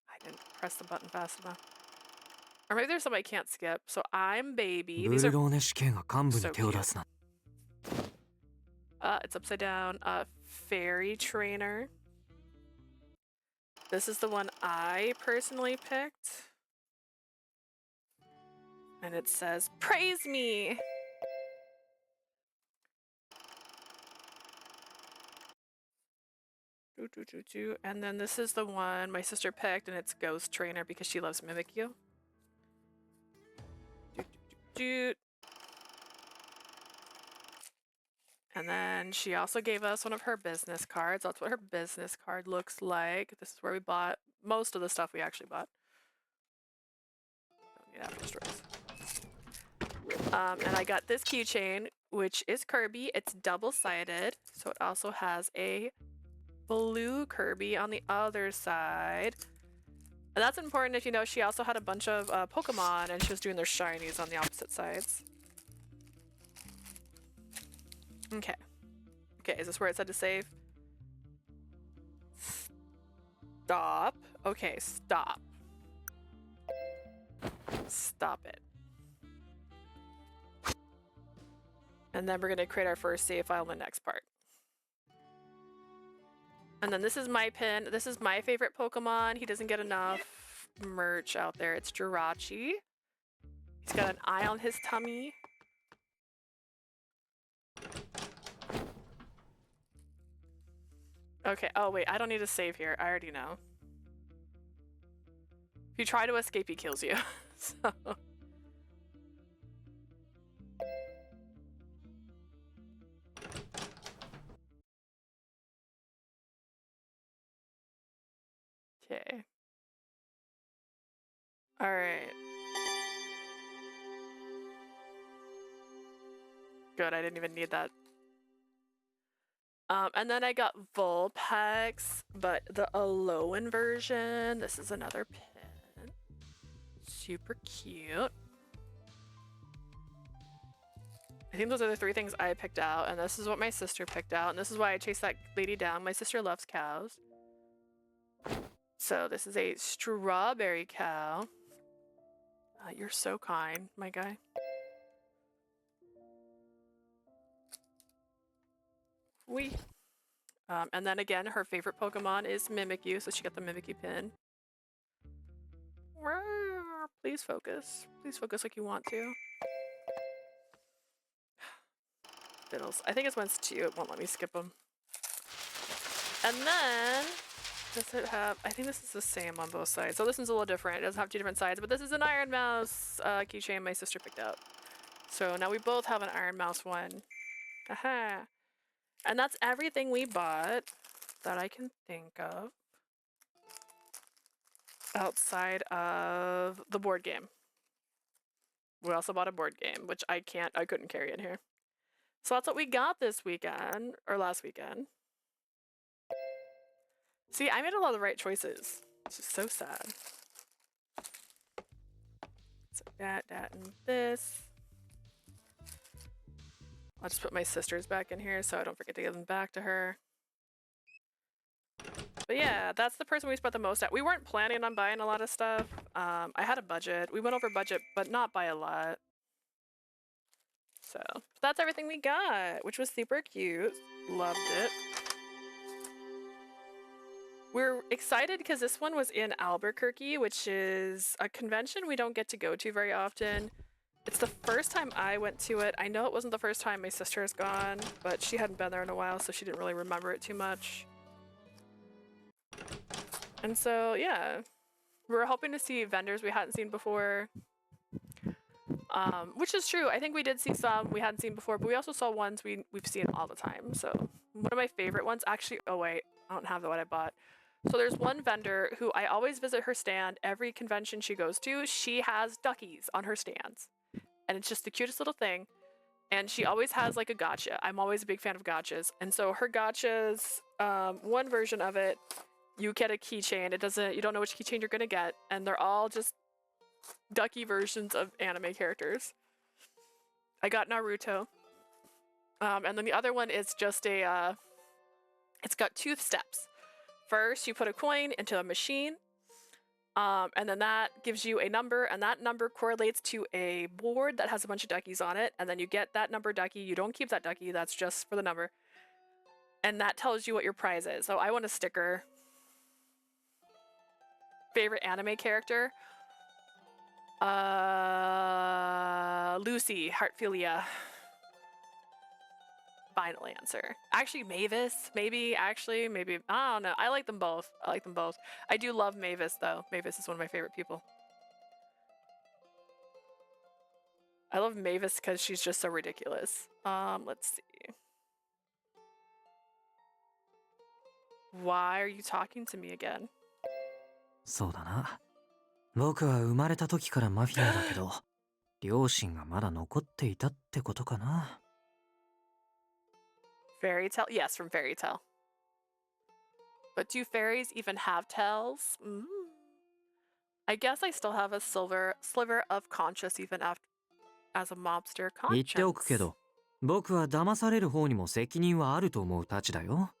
I didn't press the button fast enough. Or maybe there's some I can't skip. So I'm baby. ブ These ル are ローネ試験が幹部に so 手を出すな。 it's upside down. Fairy trainer. This is the one I personally picked. And it says, praise me! And then this is the one my sister picked, and it's Ghost Trainer because she loves Mimikyu. And then she also gave us one of her business cards. That's what her business card looks like. This is where we bought most of the stuff we actually bought. Don't need after stories. And I got this keychain, which is Kirby. It's double-sided, so it also has a blue Kirby on the other side. And that's important if you know she also had a bunch of Pokemon, and she was doing their shinies on the opposite sides. Okay. Okay, is this where it said to save? Stop. Okay, stop. Stop it. And then we're going to create our first save file in the next part. And then this is my pin. This is my favorite Pokemon. He doesn't get enough merch out there. It's Jirachi. He's got an eye on his tummy. Okay, oh wait, I don't need to save here. I already know. If you try to escape, he kills you. So... Okay. All right. Good, I didn't even need that. And then I got Vulpix, but the Alolan version. This is another pin. Super cute. I think those are the three things I picked out, and this is what my sister picked out, and this is why I chased that lady down. My sister loves cows. So this is a strawberry cow. You're so kind, my guy. Wee. And then again, her favorite Pokemon is Mimikyu, so she got the Mimikyu pin. Please focus. Please focus like you want to. Fiddles. I think it's once two. It won't let me skip them. And then... does it have... I think this is the same on both sides. So this one's a little different. It doesn't have two different sides, but this is an Iron Mouse keychain my sister picked out. So now we both have an Iron Mouse one. Aha! And that's everything we bought that I can think of outside of the board game. We also bought a board game, which I couldn't carry in here. So that's what we got this weekend, or last weekend. See, I made a lot of the right choices. It's just so sad. So that, and this. I'll just put my sisters back in here so I don't forget to give them back to her. But yeah, that's the person we spent the most at. We weren't planning on buying a lot of stuff. I had a budget. We went over budget, but not by a lot. So that's everything we got, which was super cute. Loved it. We're excited because this one was in Albuquerque, which is a convention we don't get to go to very often. It's the first time I went to it. I know it wasn't the first time my sister has gone, but she hadn't been there in a while, so she didn't really remember it too much. And so, yeah, we were hoping to see vendors we hadn't seen before, which is true. I think we did see some we hadn't seen before, but we also saw ones we've seen all the time. So one of my favorite ones, actually, oh wait, I don't have what I bought. So there's one vendor who I always visit her stand every convention she goes to. She has duckies on her stands. And it's just the cutest little thing. And she always has like a gacha. I'm always a big fan of gachas. And so her gachas, one version of it, you get a keychain. You don't know which keychain you're gonna get. And they're all just ducky versions of anime characters. I got Naruto. And then the other one is just it's got 2 steps. First, you put a coin into a machine, and then that gives you a number, and that number correlates to a board that has a bunch of duckies on it, and then you get that number ducky. You don't keep that ducky, that's just for the number. And that tells you what your prize is. So I want a sticker. Favorite anime character? Lucy, Heartfilia. Final answer. Actually, Mavis, maybe. Maybe. I don't know. I like them both. I do love Mavis, though. Mavis is one of my favorite people. I love Mavis because she's just so ridiculous. Let's see. Why are you talking to me again? そうだな。僕は生まれた時からマフィアだけど、両親がまだ残っていたってことかな。Fairy tale? Yes, from fairy tale. But do fairies even have tails? I guess I still have a sliver of conscience even after as a mobster 言っておくけ conscience. ど、僕は騙される方にも責任はあると思うたちだよ。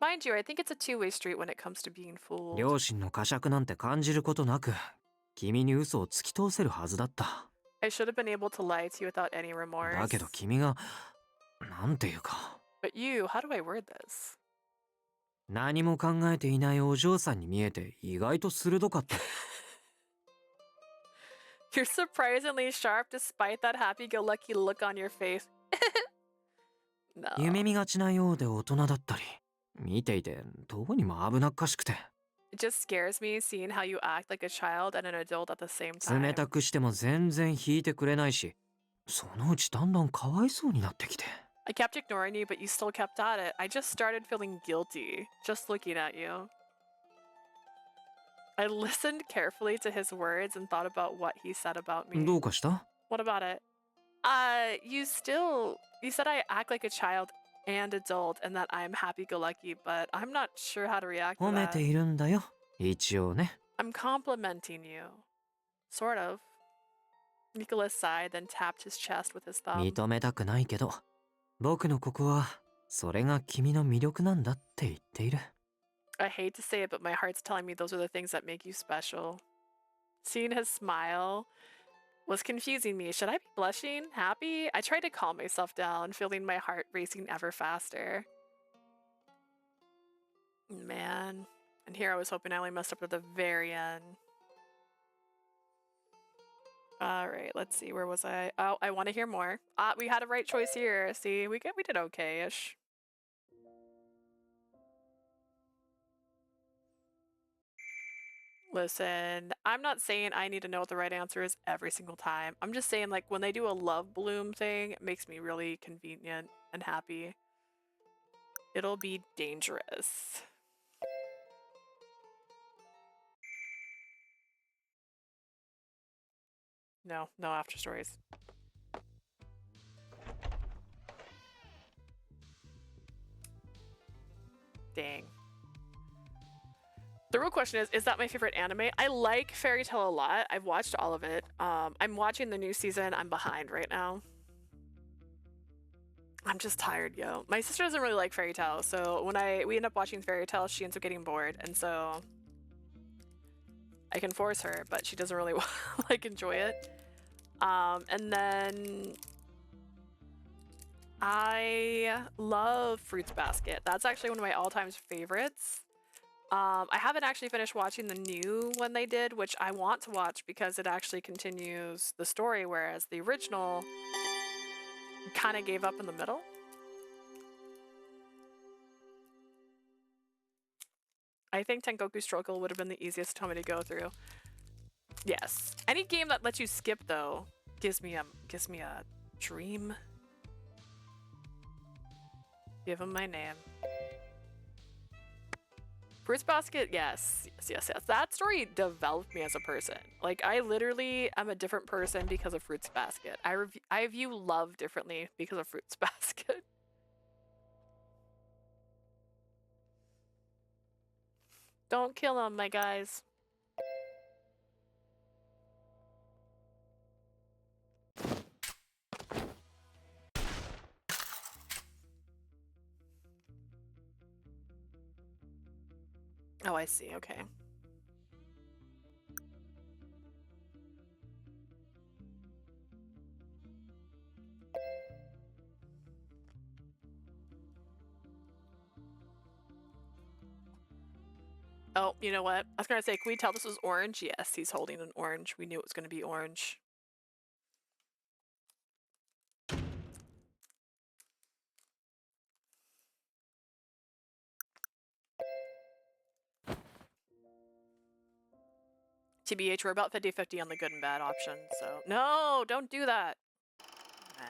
Mind you, I think it's a two-way street when it comes to being fooled. 両親の呵責なんて感じることなく、君に嘘を突き通せるはずだった。I should have been able to lie to you without any remorse. だけど君が、なんていうか。But you, how do I word this? 何も考えていないお嬢さんに見えて意外と鋭かった。You're surprisingly sharp despite that happy-go-lucky look on your face. No. 夢見がちなようで大人だったり、見ていてどうにも危なっかしくて。It just scares me seeing how you act like a child and an adult at the same time. 冷たくしても全然引いてくれないし、そのうちだんだんかわいそうになってきて。I kept ignoring you, but you still kept at it. I just started feeling guilty just looking at you. I listened carefully to his words and thought about what he said about me. どうかした？ What about it? You said I act like a child and adult and that I'm happy-go-lucky, but I'm not sure how to react to 褒めて that. いるんだよ、一応ね。I'm complimenting you. Sort of. Nicola sighed, then tapped his chest with his thumb. 認めたくないけど、僕のここはそれが君の魅力なんだって言っている。I hate to say it, but my heart's telling me those are the things that make you special. Seeing his smile was confusing me. Should I be blushing? Happy? I tried to calm myself down, feeling my heart racing ever faster. Man. And here I was hoping I only messed up at the very end. Alright, let's see. Where was I? Oh, I want to hear more. We had a right choice here. See, we did okay-ish. Listen, I'm not saying I need to know what the right answer is every single time. I'm just saying, like, when they do a love bloom thing, it makes me really convenient and happy. It'll be dangerous. No after stories. Dang. The real question is that my favorite anime? I like Fairy Tail a lot. I've watched all of it. I'm watching the new season. I'm behind right now. I'm just tired, yo. My sister doesn't really like Fairy Tail, so when we end up watching Fairy Tail, she ends up getting bored, and so I can force her, but she doesn't really like enjoy it. And then I love Fruits Basket. That's actually one of my all-time favorites. I haven't actually finished watching the new one they did, which I want to watch because it actually continues the story, whereas the original kind of gave up in the middle. I think Tengoku Struggle would have been the easiest to me to go through. Yes. Any game that lets you skip, though, gives me a dream. Give him my name. Fruits Basket, yes. That story developed me as a person. Like, I literally am a different person because of Fruits Basket. I view love differently because of Fruits Basket. Don't kill him, my guys. Oh, I see. Okay. Oh, you know what? I was gonna say, can we tell this was orange? Yes, he's holding an orange. We knew it was gonna be orange. TBH, we're about 50-50 on the good and bad option, so... No! Don't do that! Nah.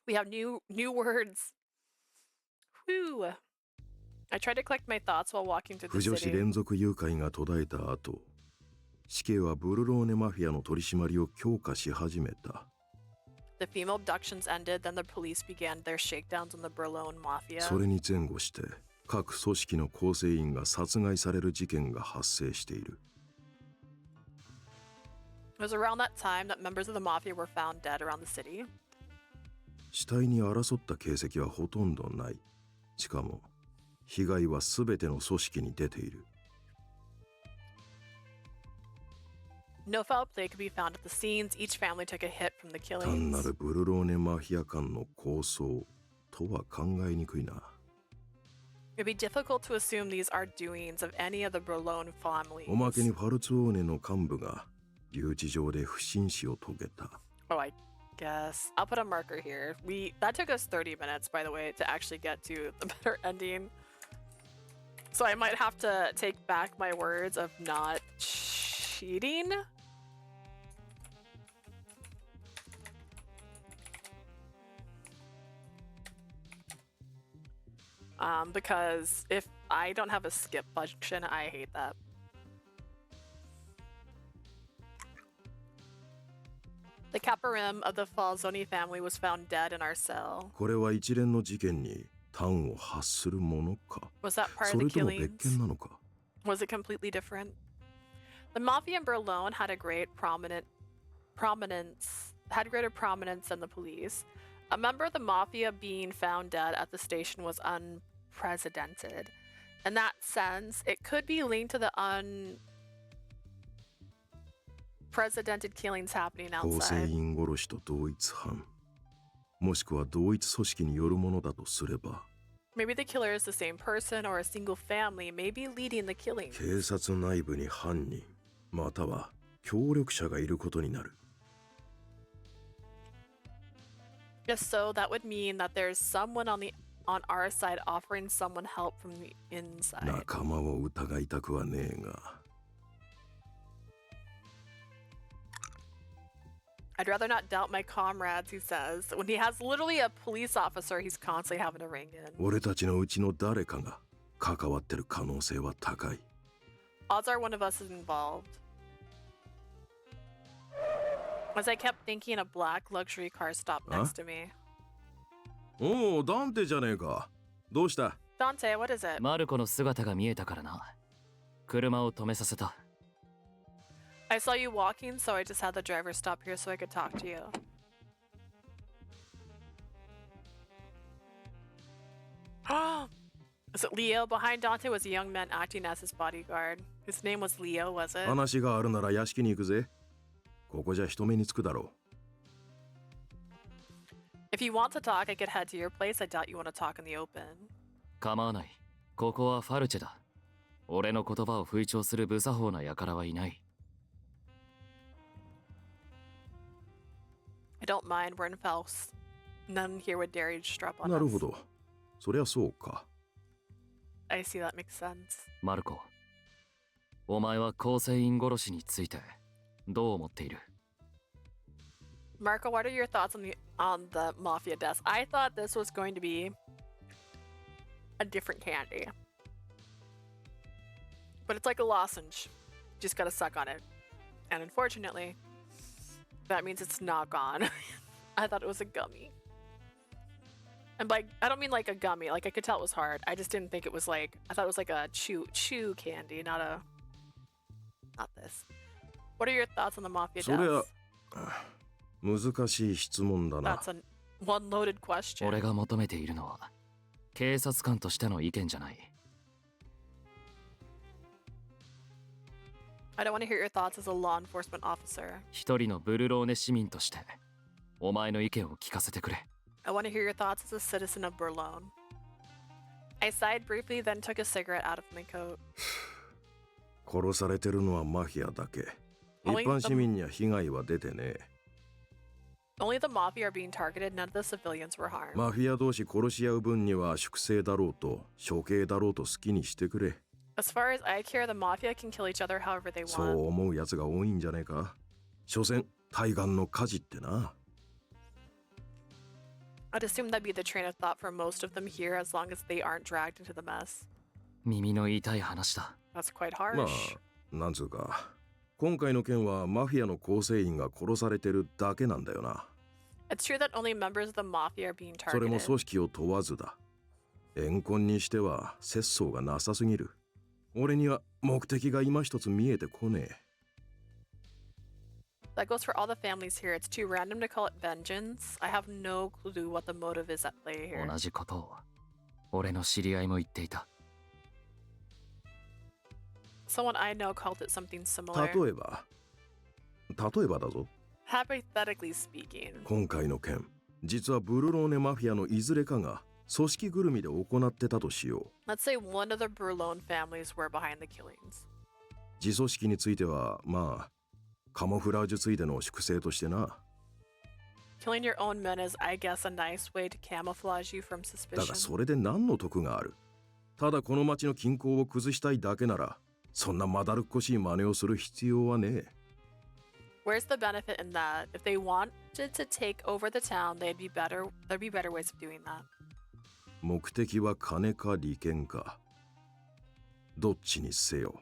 We have new words. Whew. I tried to collect my thoughts while walking through 不 the 女子 city. 連続誘拐が途絶えた後、死刑はブルローネマフィアの取り締まりを強化し始めた。 The female abductions ended, then the police began their shakedowns on the Berlone mafia. それに前後して各組織の構成員が殺害される事件が発生している。 It was around that time that members of the mafia were found dead around the city. 死体に争った形跡はほとんどない。しかも被害はすべての組織に出ている。 No foul play could be found at the scenes. Each family took a hit from the 単 killings. なるブルローネマフィア間の抗争とは考えにくいな。 It'd be difficult to assume these are doings of any of the Berlone families. おまけにファルツォーネの幹部が留置場で不審死を遂げた。 Oh, I guess. I'll put a marker here. That took us 30 minutes, by the way, to actually get to the better ending. So I might have to take back my words of not cheating. Because if I don't have a skip function, I hate that. The Caparim of the Falzoni family was found dead in our cell. これは一連の事件に端を発するものか。 Was that part そ of れ the とも別 killings? 件なのか。 Was it completely different? The mafia in Berlin had greater prominence than the police. A member of the mafia being found dead at the station was unprecedented. In that sense, it could be linked to the unprecedented killings happening 構成 outside. 員殺しと同一犯、もしくは同一組織によるものだとすれば、 Maybe the killer is the same person or a single family, maybe leading the killings. 警察内部に犯人、または協力者がいることになる。 If so, that would mean that there's someone on our side offering someone help from the inside. 仲間を疑いたくはねえが。 I'd rather not doubt my comrades, he says. When he has literally a police officer he's constantly having to ring in. 俺たちのうちの誰かが関わってる可能性は高い。 Odds are one of us is involved. As I kept thinking, a black luxury car stopped next to me. おお、ダンテじゃねえか。どうした？ Dante, what is it? マルコの姿が見えたからな。車を止めさせた。 I saw you walking, so I just had the driver stop here so I could talk to you. Is it Leo? Behind Dante was a young man acting as his bodyguard. His name was Leo, was it? 話があるなら屋敷に行くぜ。ここじゃ人目につくだろ If you want to talk, I could head to your place. I doubt you want to talk in the open. 構わない。ここはファルチェだ。俺の言葉を吹聴する無作法な輩はいない。 I don't mind. We're in Faust. None here would dare eavesdrop on なる us. ほど。そりゃそうか。I see that makes sense. マルコ、お前は構成員殺しについてどう思っている？ Marco, what are your thoughts on the mafia deaths? I thought this was going to be a different candy. But it's like a lozenge. Just gotta suck on it. And unfortunately, that means it's not gone. I thought it was a gummy. And like, I don't mean like a gummy. Like, I could tell it was hard. I just didn't think it was like, I thought it was like a chew candy, not this. What are your thoughts on the mafia それは deaths? 難しい質問だな。 That's a one loaded question. 俺が求めているのは警察官としての意見じゃない。 I don't want to hear your thoughts as a law enforcement officer. 一人のブルローネ市民としてお前の意見を聞かせてくれ。 I want to hear your thoughts as a citizen of Berlone. I sighed briefly, then took a cigarette out of my coat. 殺されてるのはマフィアだけ。一 Only 般 the- 市民には被害は出てねえ。 Only the mafia are being targeted, none of the civilians were harmed. マフィア同士殺し合う分には粛清だろうと処刑だろうと好きにしてくれ。 As far as I care, the mafia can kill each other however they そう want. 思う奴が多いんじゃねえか。所詮対岸の火事ってな。 I'd assume that'd be the train of thought for most of them here, as long as they aren't dragged into the mess. 耳の痛い話だ。 That's quite ま harsh. あ、なんつうか。今回の件はマフィアの構成員が殺されてるだけなんだよな。 It's true that only members of the mafia are being それも targeted. 組織を問わずだ。怨恨にしては節操がなさすぎる。俺には目的が今一つ見えてこねえ。 That goes for all the families here. It's too random to call it vengeance. I have no clue what the motive is at play here. 同じことを俺の知り合いも言っていた。 Someone I know called it something similar. 例えばだぞ。 Hypothetically speaking. 今回の件、実はブルローネマフィアのいずれかが組織ぐるみで行ってたとしよう。 Let's say one of the Berlone families were behind the killings. 自組織についてはまあカモフラージュついでの粛清としてな。 Killing your own men is, I guess, a nice way to camouflage you from だが suspicion. それで何の得がある？ただこの町の均衡を崩したいだけなら、そんなまだるっこしい真似をする必要はねえ。 Where's the benefit in that? If they wanted to take over the town, there'd be better ways of doing that. 目的は金か利権か。どっちにせよ。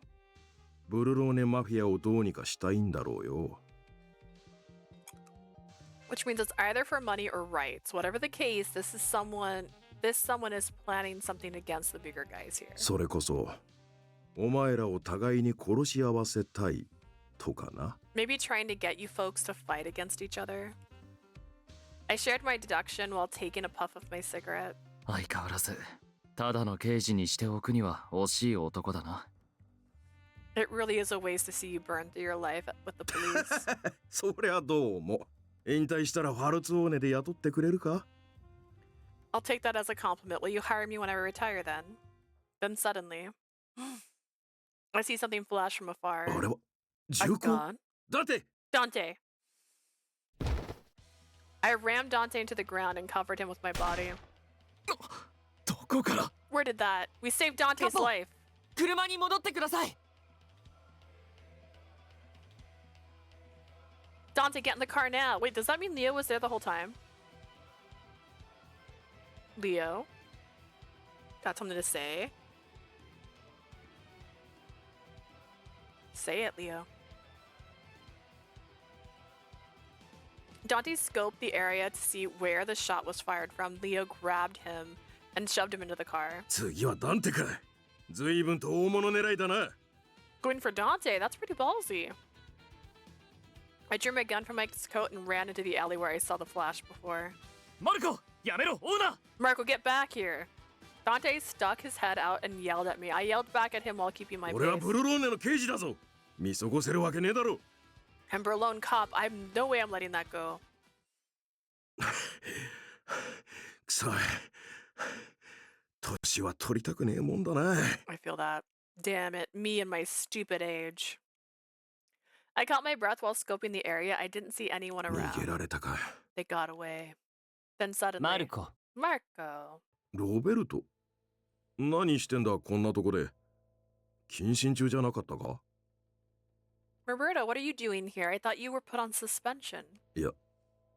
ブルローネマフィアをどうにかしたいんだろうよ。 Which means it's either for money or rights. Whatever the case, someone is planning something against the bigger guys here. それこそ、お前らを互いに殺し合わせたいとかな。 Maybe trying to get you folks to fight against each other. I shared my deduction while taking a puff of my cigarette. 相変わらずただの刑事にしておくには惜しい男だな。 It really is a waste to see you burn through your life with the police. そりゃどうも。引退したらファルツオーネで雇ってくれるか？ I'll take that as a compliment. Will you hire me when I retire then? Then suddenly, I see something flash from afar. あれは A 銃口 gun? だって Dante! I rammed Dante into the ground and covered him with my body. どこから？ Where did that? We saved Dante's Capo! life. 車に戻ってください。 Dante, get in the car now. Wait, does that mean Leo was there the whole time? Leo? Got something to say? Say it, Leo. Dante scoped the area to see where the shot was fired from. Leo grabbed him and shoved him into the car. 次はダンテか。随分と大物狙いだな。 Going for Dante, that's pretty ballsy. I drew my gun from my coat and ran into the alley where I saw the flash before. マルコ、やめろ、オーナー。 Marco, get back here. Dante stuck his head out and yelled at me. I yelled back at him while keeping my 俺は pace. ブルローネの刑事だぞ。見過ごせるわけねえだろ。 I'm Berlone cop. I'm no way I'm letting that go. くそい。年は取りたくねえもんだな。 I feel that. Damn it, me and my stupid age. I caught my breath while scoping the area. I didn't see anyone 逃げ around. られたか。 They got away. Then suddenly, マルコ Marco. ロベルト、何してんだこんなとこで。謹慎中じゃなかったか？ Roberto, what are you doing here? I thought you were put on suspension. いや、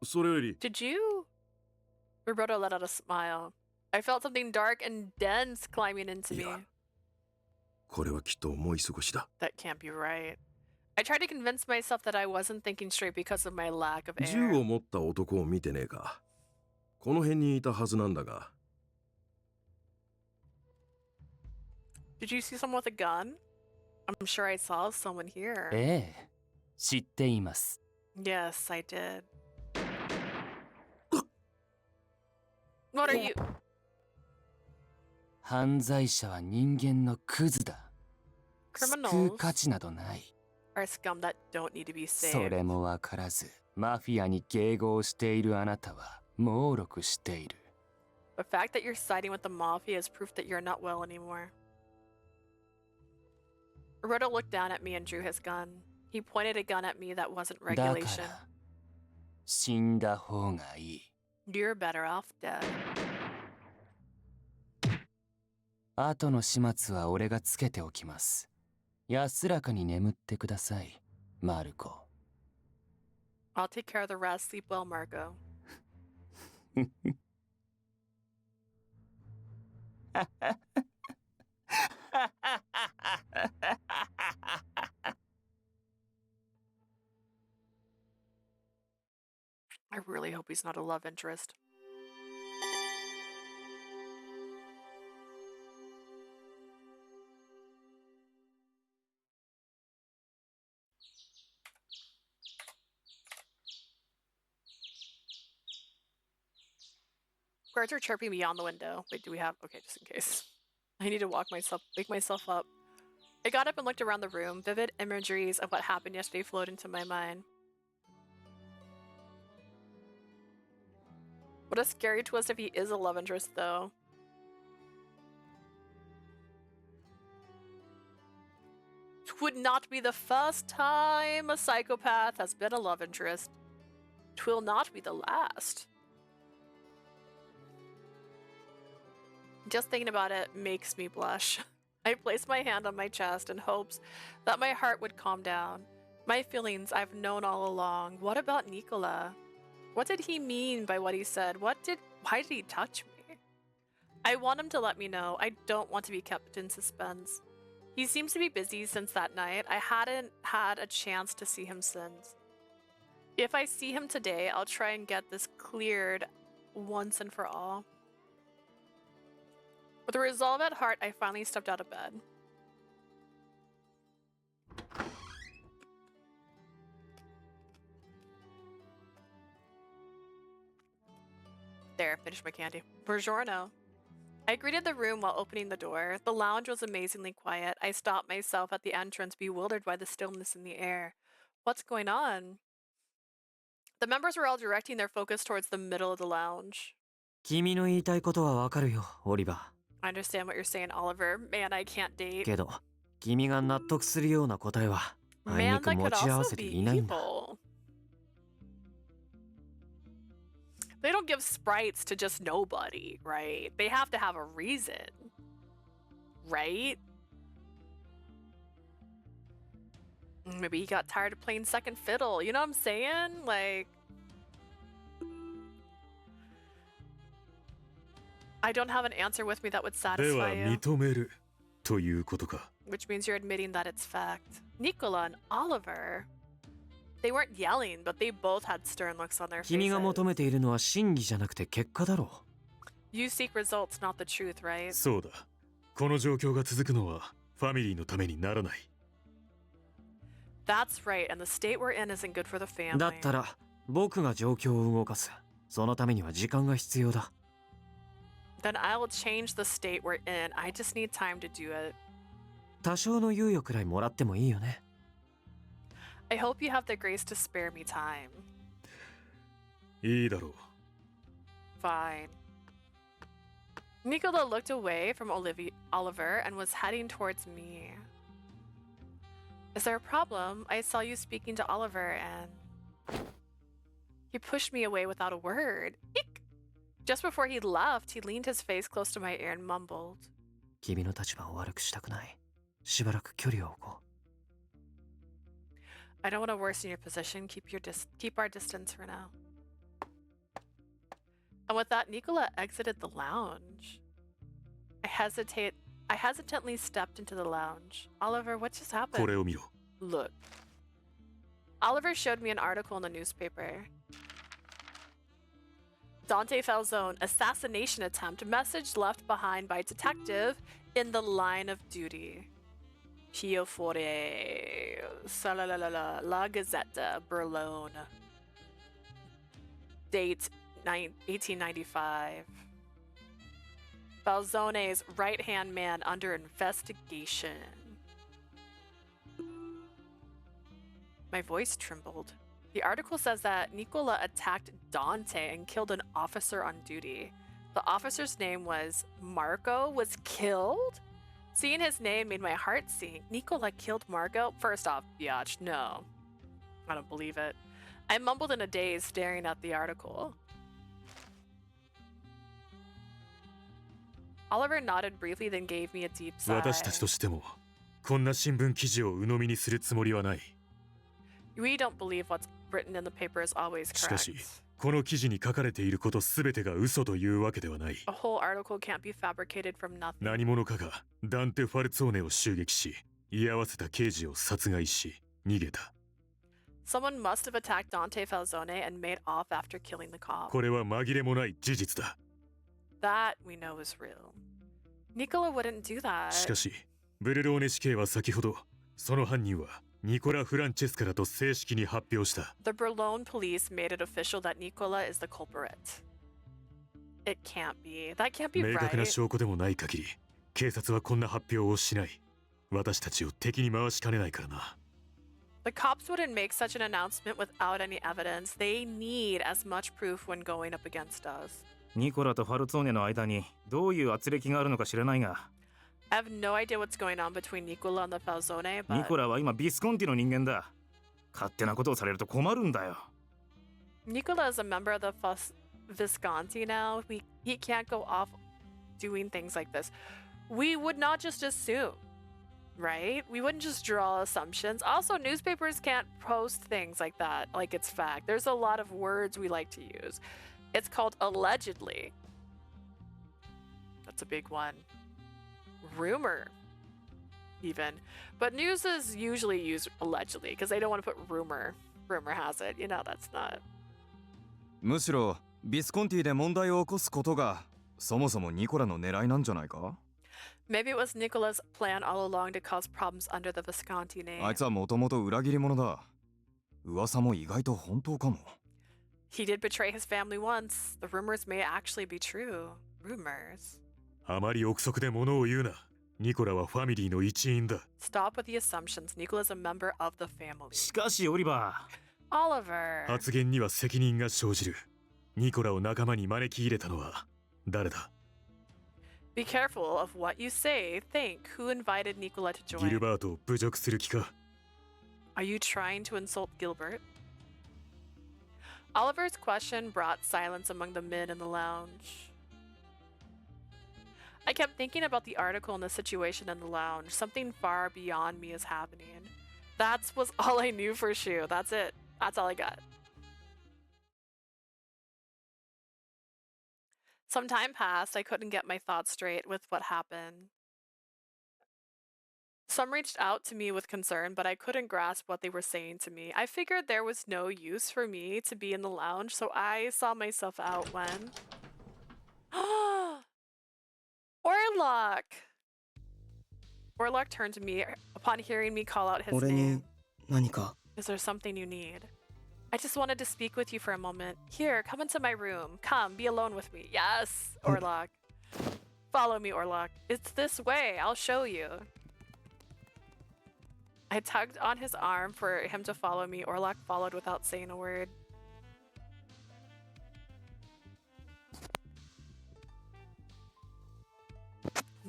それより。 Did you? Roberto let out a smile. I felt something dark and dense climbing into me. これはきっと思い過ごしだ。 That can't be right. I tried to convince myself that I wasn't thinking straight because of my lack of 銃 air. を持った男を見てねえか。この辺にいたはずなんだが。 Did you see someone with a gun? I'm sure I saw someone here. ええ、知っています。 Yes, I did. What are you? 犯罪者は人間のクズだ。救う価値などない。 Are scum that don't need to be そ saved. れもわからず、マフィアに迎合しているあなたは猛録している。 The fact that you're siding with the mafia is proof that you're not well anymore. Roberto looked down at me and drew his gun. He pointed a gun at me that wasn't だか regulation. ら、死んだ方がいい。 You're better off dead. 後の始末は俺がつけておきます。安らかに眠ってください、マルコ。 I'll take care of the rest. Sleep well, Marco. I really hope he's not a love interest. Birds are chirping beyond the window. Wait, do we have? Okay, just in case. I need to wake myself up. I got up and looked around the room. Vivid imageries of what happened yesterday flowed into my mind. What a scary twist if he is a love interest, though. It would not be the first time a psychopath has been a love interest. It will not be the last. Just thinking about it makes me blush. I placed my hand on my chest in hopes that my heart would calm down. My feelings I've known all along. What about Nicola? What did he mean by what he said? Why did he touch me? I want him to let me know. I don't want to be kept in suspense. He seems to be busy since that night. I hadn't had a chance to see him since. If I see him today, I'll try and get this cleared once and for all. With a resolve at heart, I finally stepped out of bed. There, finished my candy. Buongiorno. I greeted the room while opening the door. The lounge was amazingly quiet. I stopped myself at the entrance, bewildered by the stillness in the air. What's going on? The members were all directing their focus towards the middle of the lounge. 君の言いたいことはわかるよ、オリバ I understand what you're saying, Oliver. Man, I can't ー。 date. けど、君が納得するような答えは、あい Man, にく that 持 could ち合わ also せて be いないんだ。 evil. They don't give sprites to just nobody, right? They have to have a reason, right? Maybe he got tired of playing second fiddle. You know what I'm saying? Like, I don't have an answer with me that would で satisfy は you. 認めるということか。 Which means you're admitting that it's fact. Nicola and Oliver. They weren't yelling, but they both had stern looks on their 君が faces. 求めているのは真偽じゃなくて結果だろ You seek results, not the truth, right? そうだ。この状況が続くのはファミリーのためにならない。 That's right, and the state we're in isn't good for the う。だ family. ったら、僕が状況を動かす。そのためには時間が必要だ。 Then I'll change the state we're in. I just need time to do it. 多少の猶予くらいもらってもいいよね。 I hope you have the grace to spare me time. いいだろう。 Fine. Nicola looked away from Oliver and was heading towards me. Is there a problem? I saw you speaking to Oliver and... He pushed me away without a word. Eek! Just before he left, he leaned his face close to my ear and mumbled. 君の立場を悪くしたくない。しばらく距離を置こう。I don't want to worsen your position. Keep our distance for now. And with that, Nicola exited the lounge. I hesitantly stepped into the lounge. Oliver, what just happened? これを見ろ。 Look. Oliver showed me an article in the newspaper. Dante Falzone, assassination attempt, message left behind by detective in the line of duty. Piofiore, La Gazzetta, Berlone. Date 1895. Falzone's right-hand man under investigation. My voice trembled. The article says that Nicola attacked Dante and killed an officer on duty. The officer's name was Marco was killed? Seeing his name made my heart sink. Nicola killed Marco? First off, biatch, no. I don't believe it. I mumbled in a daze, staring at the article. Oliver nodded briefly, then gave me a deep sigh. 私たちとしても、こんな新聞記事を鵜呑みにするつもりはない。 We don't believe what's written in the paper is always しか correct. し、この記事に書かれていることすべてが嘘というわけではない。 A whole article can't be fabricated from nothing. 何者かがダンテ・ファルツォーネを襲撃し、居合わせた刑事を殺害し、逃げた。 Someone must have attacked Dante Falzone and made off after killing the cop. これは紛れもない事実だ。 That we know is real. Nicola wouldn't do that. しかし、ブルローネ死刑は先ほど、その犯人はニコラ・フランチェスカだと正式に発表した。 The Berlone police made it official that Nicola is the culprit. It can't be. That can't be 明確な right. 証拠でもない限り、警察はこんな発表をしない。私たちを敵に回しかねないからな。 The cops wouldn't make such an announcement without any evidence. They need as much proof when going up against us. ニコラとファルツォーネの間にどういう圧力があるのか知らないが、 I have no idea what's going on between Nicola and the Falzone, ニ but コラは今ビスコンティの人間だ。勝手なことをされると困るんだよ。 Nicola is a member of the Visconti now. He can't go off doing things like this. We would not just assume, right? We wouldn't just draw assumptions. Also, newspapers can't post things like that, like it's fact. There's a lot of words we like to use. It's called allegedly. That's a big one. Rumor, even. But news is usually used allegedly because they don't want to put rumor. Rumor has it. You know, that's not. むしろビスコンティで問題を起こすことがそもそもニコラの狙いなんじゃないか？ Maybe it was Nicola's plan all along to cause problems under the Visconti name. あいつはもともと裏切り者だ。噂も意外と本当かも。 He did betray his family once. The rumors may actually be true. Rumors. あまり憶測で物を言うな。ニコラはファミリーの一員だ。 Stop with the assumptions. Nicola is a member of the family. しかしオリバー。Oliver. 発言には責任が生じる。ニコラを仲間に招き入れたのは誰だ？ Be careful of what you say. Think. Who invited Nicola to ギル join? バートを侮辱する気か？ Are you trying to insult Gilbert? Oliver's question brought silence among the men in the lounge. I kept thinking about the article and the situation in the lounge. Something far beyond me is happening. That was all I knew for Shu. That's it. That's all I got. Some time passed. I couldn't get my thoughts straight with what happened. Some reached out to me with concern, but I couldn't grasp what they were saying to me. I figured there was no use for me to be in the lounge, so I saw myself out when... Orlok! Orlok turned to me upon hearing me call out his 俺に name. 何か Is there something you need? I just wanted to speak with you for a moment. Here, come into my room. Come, be alone with me. Yes, Orlok. Follow me, Orlok. It's this way. I'll show you. I tugged on his arm for him to follow me. Orlok followed without saying a word.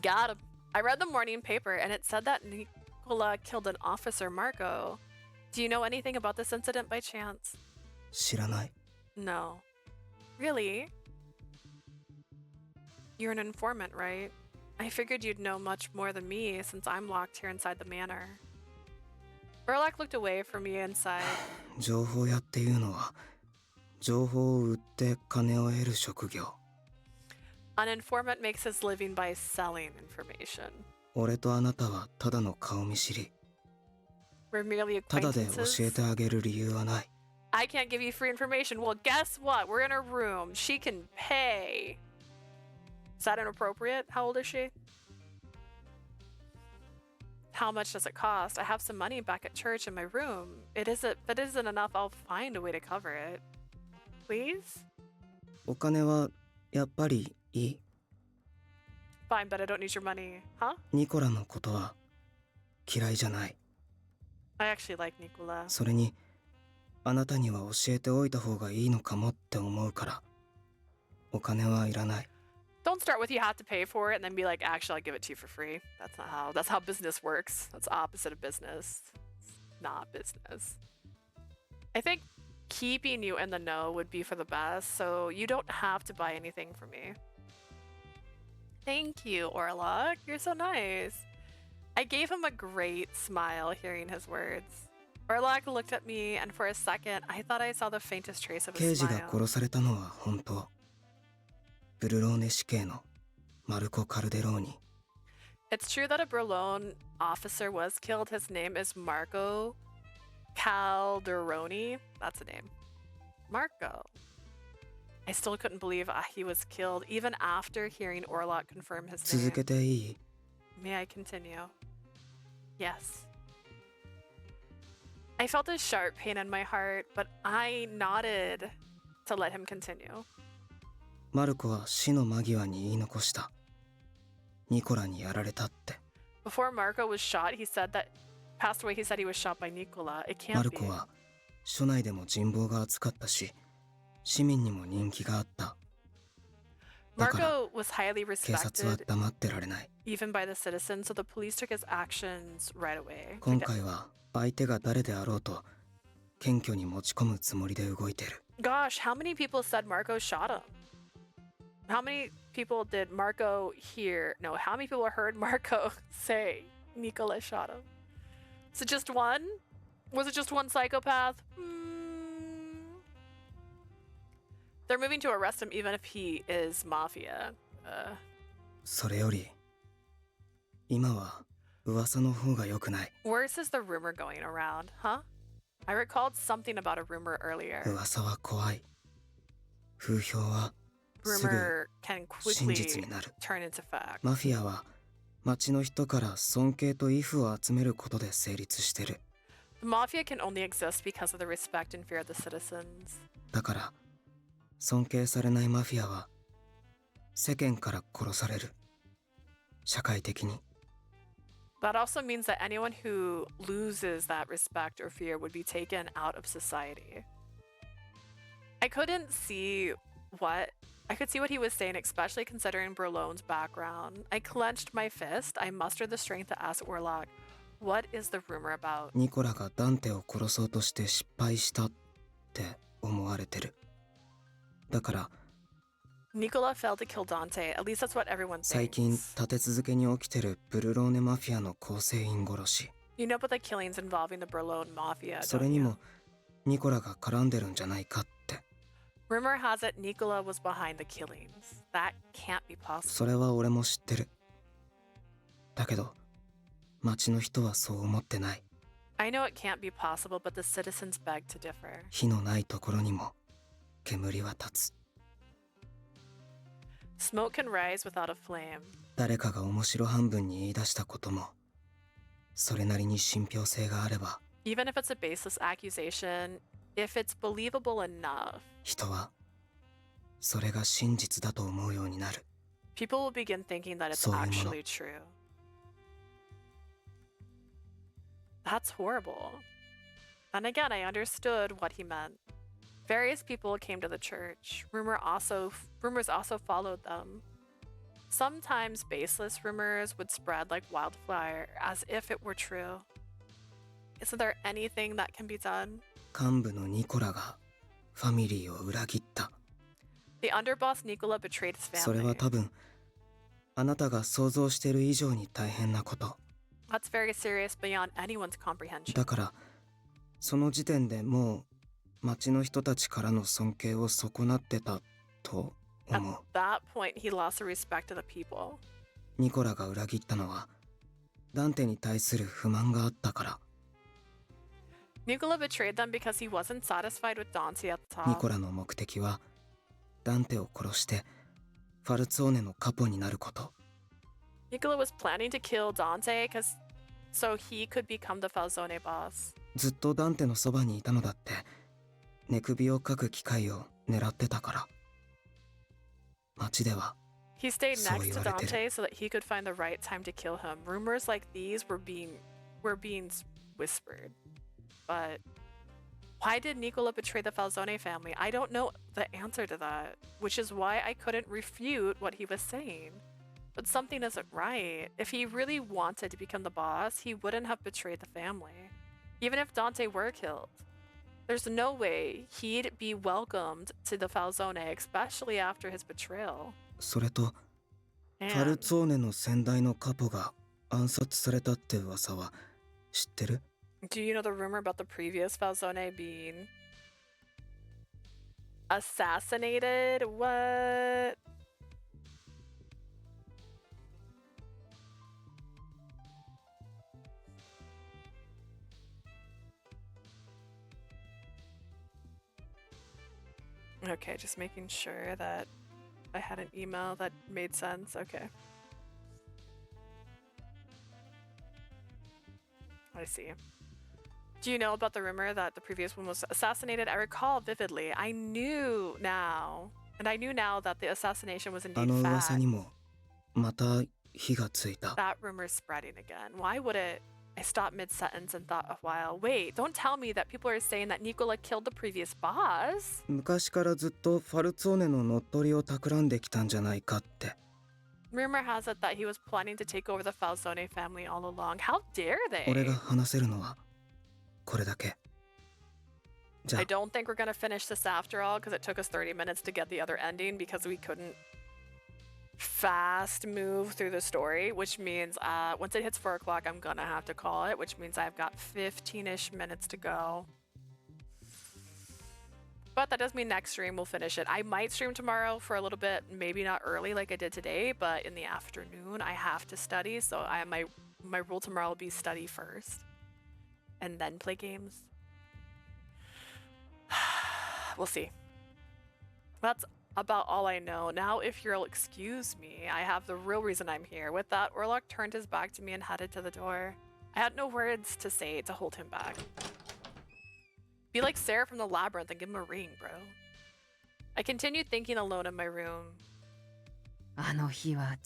Got him. I read the morning paper and it said that Nicola killed an officer, Marco. Do you know anything about this incident by chance? 知らない。 No. Really? You're an informant, right? I figured you'd know much more than me since I'm locked here inside the manor. Orlok looked away from me and sighed. 情報屋っていうのは情報を売って金を得る職業。 An informant makes his living by selling information. 俺とあなたはただの顔見知り。 We're merely ただで教 acquaintances. えてあげる理由はない。 I can't give you free information. Well, guess what? We're in a room. She can pay. Is that inappropriate? How old is she? How much does it cost? I have some money back at church in my room. It isn't, if it isn't enough, I'll find a way to cover it. Please? お金はやっぱりいい。 Fine, but I don't need your money. Huh? ニコラのことは嫌いじゃない。 I actually like Nicola. それにあなたには教えておいた方がいいのかもって思うからお金はいらない。 Don't start with you have to pay for it and then be like, actually, I'll give it to you for free. That's how business works. That's opposite of business. It's not business. I think keeping you in the know would be for the best, so you don't have to buy anything from me. Thank you, Orlok. You're so nice. I gave him a great smile hearing his words. Orlok looked at me, and for a second, I thought I saw the faintest trace of a 刑事が smile. 殺されたのは本当。ブルローネ死刑のマルコ・カルデローニ。 It's true that a Berlone officer was killed. His name is Marco Calderoni. That's a name. Marco. I still couldn't believe he was killed, even after hearing Orlok confirm his 続 name. けていい？ May I continue? Yes. I felt a sharp pain in my heart, but I nodded to let him continue. マルコは死の間際に言い残した。ニコラにやられたって。 Before Marco was shot, he said that passed away. He said he was shot by Nicola. It マ can't ル be. コは署内でも人望が厚かったし、市民にも人気があった。だから Marco was highly 警察は respected 黙ってられない。 even by the citizens, so the police took his actions right away. 今回は相手が誰であろうと謙虚に持ち込むつもりで動いてる。 Gosh, how many people said Marco shot him? How many people did Marco hear? No, how many people heard Marco say Nicola shot him? Is it just one? Was it just one psychopath? They're moving to arrest him even if he is mafia. それより今は噂の方が良くない。 Worse is the rumor going around, huh? I recalled something about a rumor earlier. 噂は怖い。風評はすぐ Rumor can 真 quickly 実になる。 turn into fact. マフィアは町の人から尊敬と畏怖を集めることで成立してる。 The mafia can only exist because of the respect and fear of the citizens. だから尊敬されないマフィアは世間から殺される。社会的に。 That also means that anyone who loses that respect or fear would be taken out of society. I could see what he was saying, especially considering Berlone's background. I clenched my fist. I mustered the strength to ask Orlok, what is the rumor about? ニコラがダンテを殺そうとして失敗したって思われてる。だから Nicola failed to kill Dante. At least that's what everyone 最近 thinks. 立て続けに起きてるブルローネマフィアの構成員殺し。 You know about the killings involving the Berlone mafia, そ don't れに you? もニコラが絡んでるんじゃないかって。 Rumor has it Nicola was behind the killings. That can't be possible. それは俺も知ってる。だけど町の人はそう思ってない。 I know it can't be possible, but the citizens beg to differ. 火のないところにも煙は立つ。 Smoke can rise without a flame. 誰かが面白半分に言い出したこともそれなりに信憑性があれば Even if it's a baseless accusation, if it's believable enough, 人はそれが真実だと思うようになる。 people will begin thinking that it's そういうもの。 actually true. That's horrible. And again, I understood what he meant. Various people came to the church. Rumors also followed them. Sometimes baseless rumors would spread like wildfire, as if it were true. Isn't there anything that can be done? 幹部のニコラがファミリーを裏切った。 The underboss Nicola betrayed his それ family. は多分あなたが想像している以上に大変なこと。 That's very serious beyond anyone's comprehension. だからその時点でもう町の人たちからの尊敬を損なってたと思う。 At that point, he lost the respect of the people. ニコラが裏切ったのはダンテに対する不満があったから。 Nicola betrayed them because he wasn't satisfied with Dante at the ニ top. コラの目的はダンテを殺してファルツォーネのカポになること。 Nicola was planning to kill Dante so he could become the Falzone boss. ずっとダンテのそばにいたのだって寝首をかく機会を狙ってたから。町では He stayed そう next 言 to われてる。 Dante so that he could find the right time to kill him. Rumors like these were being whispered. But why did Nicola betray the Falzone family? I don't know the answer to that, which is why I couldn't refute what he was saying. But something isn't right. If he really wanted to become the boss, he wouldn't have betrayed the family. Even if Dante were killed. There's no way he'd be welcomed to the Falzone, especially after his betrayal. それとファルツォーネの先代のカポが暗殺されたって噂は知ってる？ Do you know the rumor about the previous Falzone being assassinated? What? Okay, just making sure that I had an email that made sense. Okay. I see. Do you know about the rumor that the previous one was assassinated? I recall vividly. I knew now. And I knew now that the assassination was あ indeed の fact. 噂にもまた火がついた。 That rumor's spreading again. Why would it? I stopped mid-sentence and thought a while. Wait, don't tell me that people are saying that Nicola killed the previous boss? 昔からずっとファルツォーネの乗っ取りを企んできたんじゃないかって。 Rumor has it that he was planning to take over the Falzone family all along. How dare they? 俺が話せるのはこれだけ。じゃ I don't think we're gonna finish this after all because it took us 30 minutes to get the other ending because we couldn't fast move through the story, which means once it hits 4 o'clock, I'm gonna have to call it, which means I've got 15-ish minutes to go. But that does mean next stream we'll finish it. I might stream tomorrow for a little bit, maybe not early like I did today, but in the afternoon I have to study, so my rule tomorrow will be study first and then play games. We'll see. That's about all I know. Now, if you'll excuse me, I have the real reason I'm here. With that, Orlok turned his back to me and headed to the door. I had no words to say to hold him back. Be like Sarah from the labyrinth and give him a ring, bro. I continued thinking alone in my room. あの日は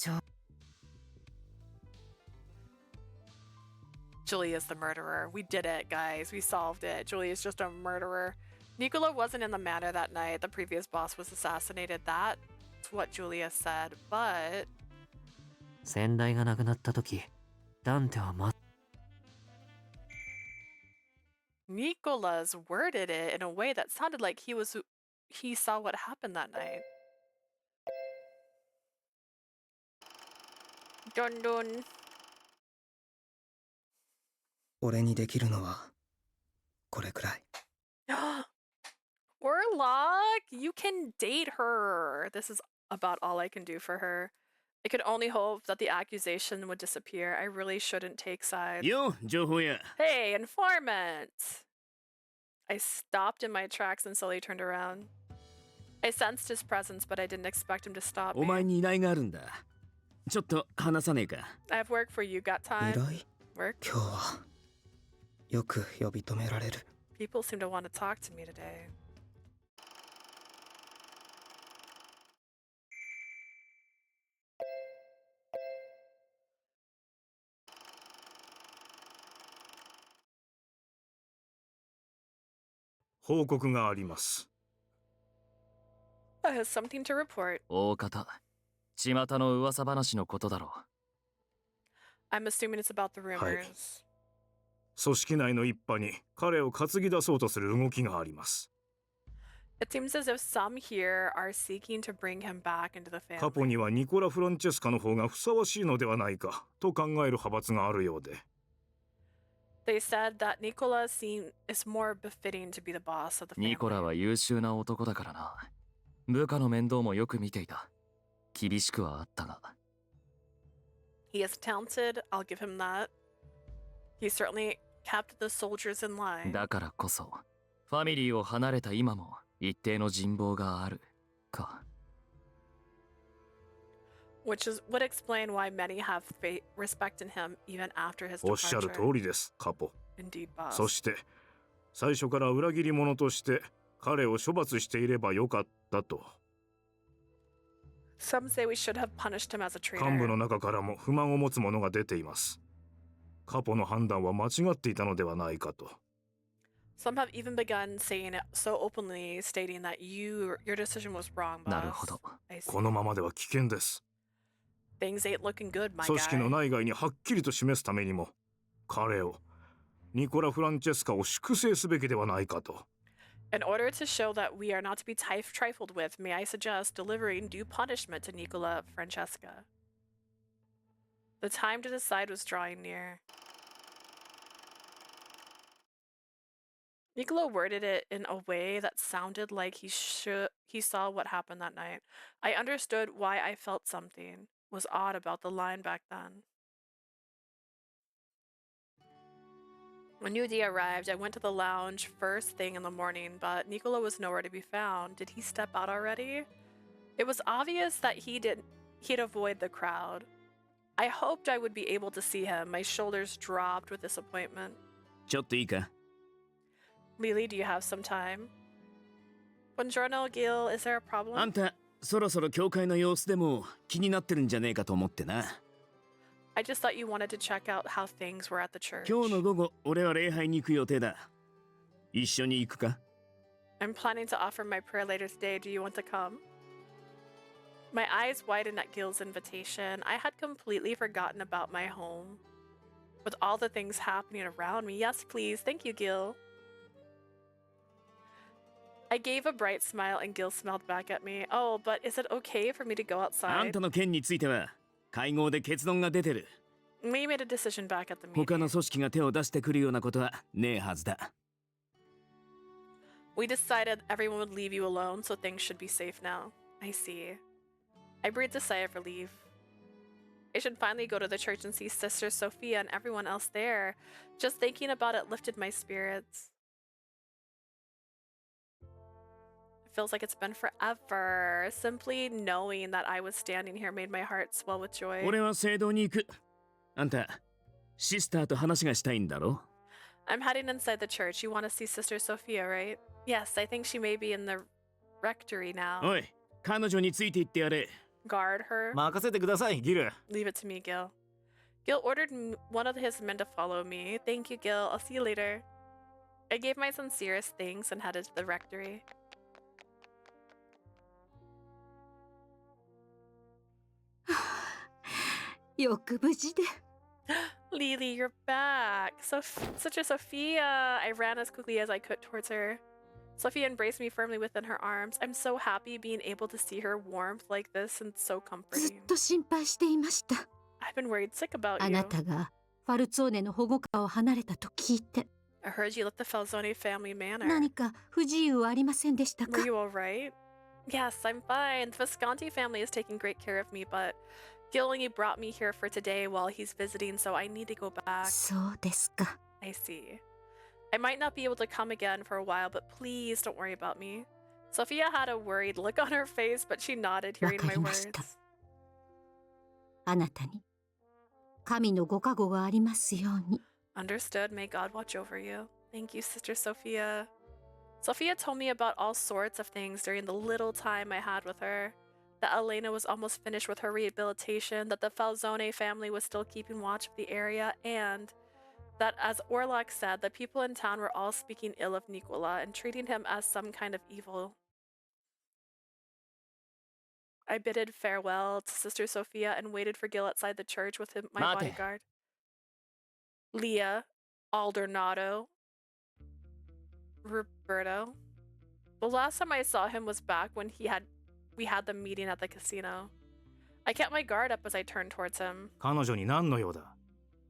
Julia's the murderer. We did it, guys. We solved it. Julia's just a murderer. Nicola wasn't in the manor that night. The previous boss was assassinated. That's what Julia said, but... 先代が亡くなった時、ダンテはNicola's worded it in a way that sounded like he saw what happened that night. Dun dun. 俺にできるのはこれくらい。Orlok, you can date her. This is about all I can do for her. I could only hope that the accusation would disappear. I really shouldn't take sides. Yo, 情報や。 Hey, informant! I stopped in my tracks and slowly turned around. I sensed his presence, but I didn't expect him to stop お前 me. に依頼があるんだ。ちょっと話さねえか。 I have work for you. Got 依 time? 頼？ Work? 今日はよく呼び止められる。 People seem to want to talk to me today. I have something to report. 大方、巷の噂話のことだろう。 I'm assuming it's about the rumors. 組織内の一派に彼を担ぎ出そうとする動きがあります。It seems as if some here are seeking to bring him back into the 過去 family. にはニコラ・フランチェスカの方がふさわしいのではないかと考える派閥があるようで。 They said that Nicola is more befitting to be the boss of the ニコ family. ラは優秀な男だからな。部下の面倒もよく見ていた。厳しくはあったが。He is talented, I'll give him that. He certainly kept the soldiers in line. だからこそ、ファミリーを離れた今も一定の人望があるか。Which would explain why many have respect in him even after his おっしゃる departure. 通りです、カポ。 Indeed, boss. そして最初から裏切り者として彼を処罰していればよかったと。 Some say we should have punished him as a 幹部 traitor. の中からも不満を持つ者が出ています。カポの判断は間違っていたのではないかと。 Some have even begun saying it so openly, stating that your decision was wrong, なる boss. ほど。 I see. このままでは危険です。 Things ain't looking good, my 組織の guy. 内外にはっきりと示すためにも彼をニコラ・フランチェスカを粛清すべきではないかと。 In order to show that we are not to be trifled with, may I suggest delivering due punishment to Nicola Francesca. The time to decide was drawing near. Nicola worded it in a way that sounded like he saw what happened that night. I understood why I felt something was odd about the line back then. When new day arrived, I went to the lounge first thing in the morning, but Nicola was nowhere to be found. Did he step out already? It was obvious that he'd avoid the crowd. I hoped I would be able to see him. My shoulders dropped with disappointment. ちょっといいか？ Lily, do you have some time? Buongiorno, Gil. Is there a あ problem? んたそろそろ教会の様子でも気になってるんじゃねえかと思ってな。 I just thought you wanted to check out how things were at the church. 今日の午後俺は礼拝に行く予定だ。一緒に行くか？ I'm planning to offer my prayer later today. Do you want to come? My eyes widened at Gil's invitation. I had completely forgotten about my home. With all the things happening around me. Yes, please. Thank you, Gil. I gave a bright smile and Gil smiled back at me. Oh, but is it okay for me to go あん outside? たの件については会合で結論が出てる。 We made a decision back at the 他 meeting. の組織が手を出してくるようなことはねえはずだ。 We decided everyone would leave you alone, so things should be safe now. I see. I breathed a sigh of relief. I should finally go to the church and see Sister Sophia and everyone else there. Just thinking about it lifted my spirits. It feels like it's been forever. Simply knowing that I was standing here made my heart swell with joy. 俺は聖堂に行く。あんたシスターと話がしたいんだろ？ I'm heading inside the church. You want to see Sister Sophia, right? Yes, I think she may be in the rectory now. おい、彼女について行ってやれ。 Guard her. 任せてください、ギル。 Leave it to me, Gil. Gil ordered one of his men to follow me. Thank you, Gil. I'll see you later. I gave my sincerest thanks and headed to the rectory. Lily, you're back. Sister Sophia. I ran as quickly as I could towards her. Sophia embraced me firmly within her arms. I'm so happy being able to see her warmth like this and so comforting. 心配していました。 I've been worried sick about あ you. なたがファルツォーネの保護下を離れたと聞いて、 I heard you left the Falzone family manor. 何か不自由はありませんでしたか Were you alright? Yes, I'm fine. The Visconti family is taking great care of me, but Gil only brought me here for today while he's visiting, so I need to go back. そうですか。 I see. I might not be able to come again for a while, but please don't worry about me. Sophia had a worried look on her face, but she nodded, hearing my わかりました。 words. あなたに神のご加護がありますように。 Understood. May God watch over you. Thank you, Sister Sophia. Sophia told me about all sorts of things during the little time I had with her. That Elena was almost finished with her rehabilitation, that the Falzone family was still keeping watch of the area, and that, as Orlok said, the people in town were all speaking ill of Nicola and treating him as some kind of evil. I bidded farewell to Sister Sophia and waited for Gil outside the church with my Mate. bodyguard. Leah, Aldernado, Roberto. The last time I saw him was back when we had the meeting at the casino. I kept my guard up as I turned towards him. 彼女に何の用だ？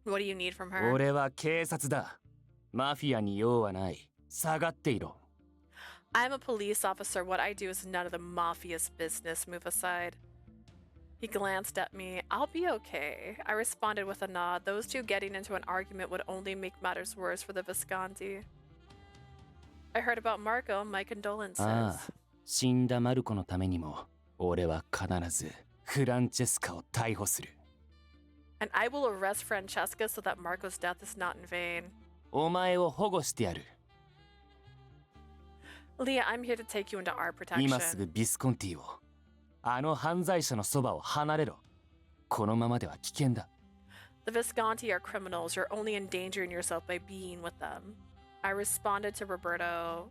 What do you need from her? 俺は警察だ。マフィアに用はない。下がっていろ。I'm a police officer. What I do is none of the mafia's business. Move aside. He glanced at me. I'll be okay. I responded with a nod. Those two getting into an argument would only make matters worse for the Visconti. I heard about Marco. My condolences. ああ、死んだマルコのためにも、俺は必ずフランチェスカを逮捕する。And I will arrest Francesca so that Marco's death is not in vain. お前を保護してやる。Leah, I'm here to take you into our protection. 今すぐビスコンティを、あの犯罪者のそばを離れろ。このままでは危険だ。The Visconti are criminals. You're only endangering yourself by being with them. I responded to Roberto.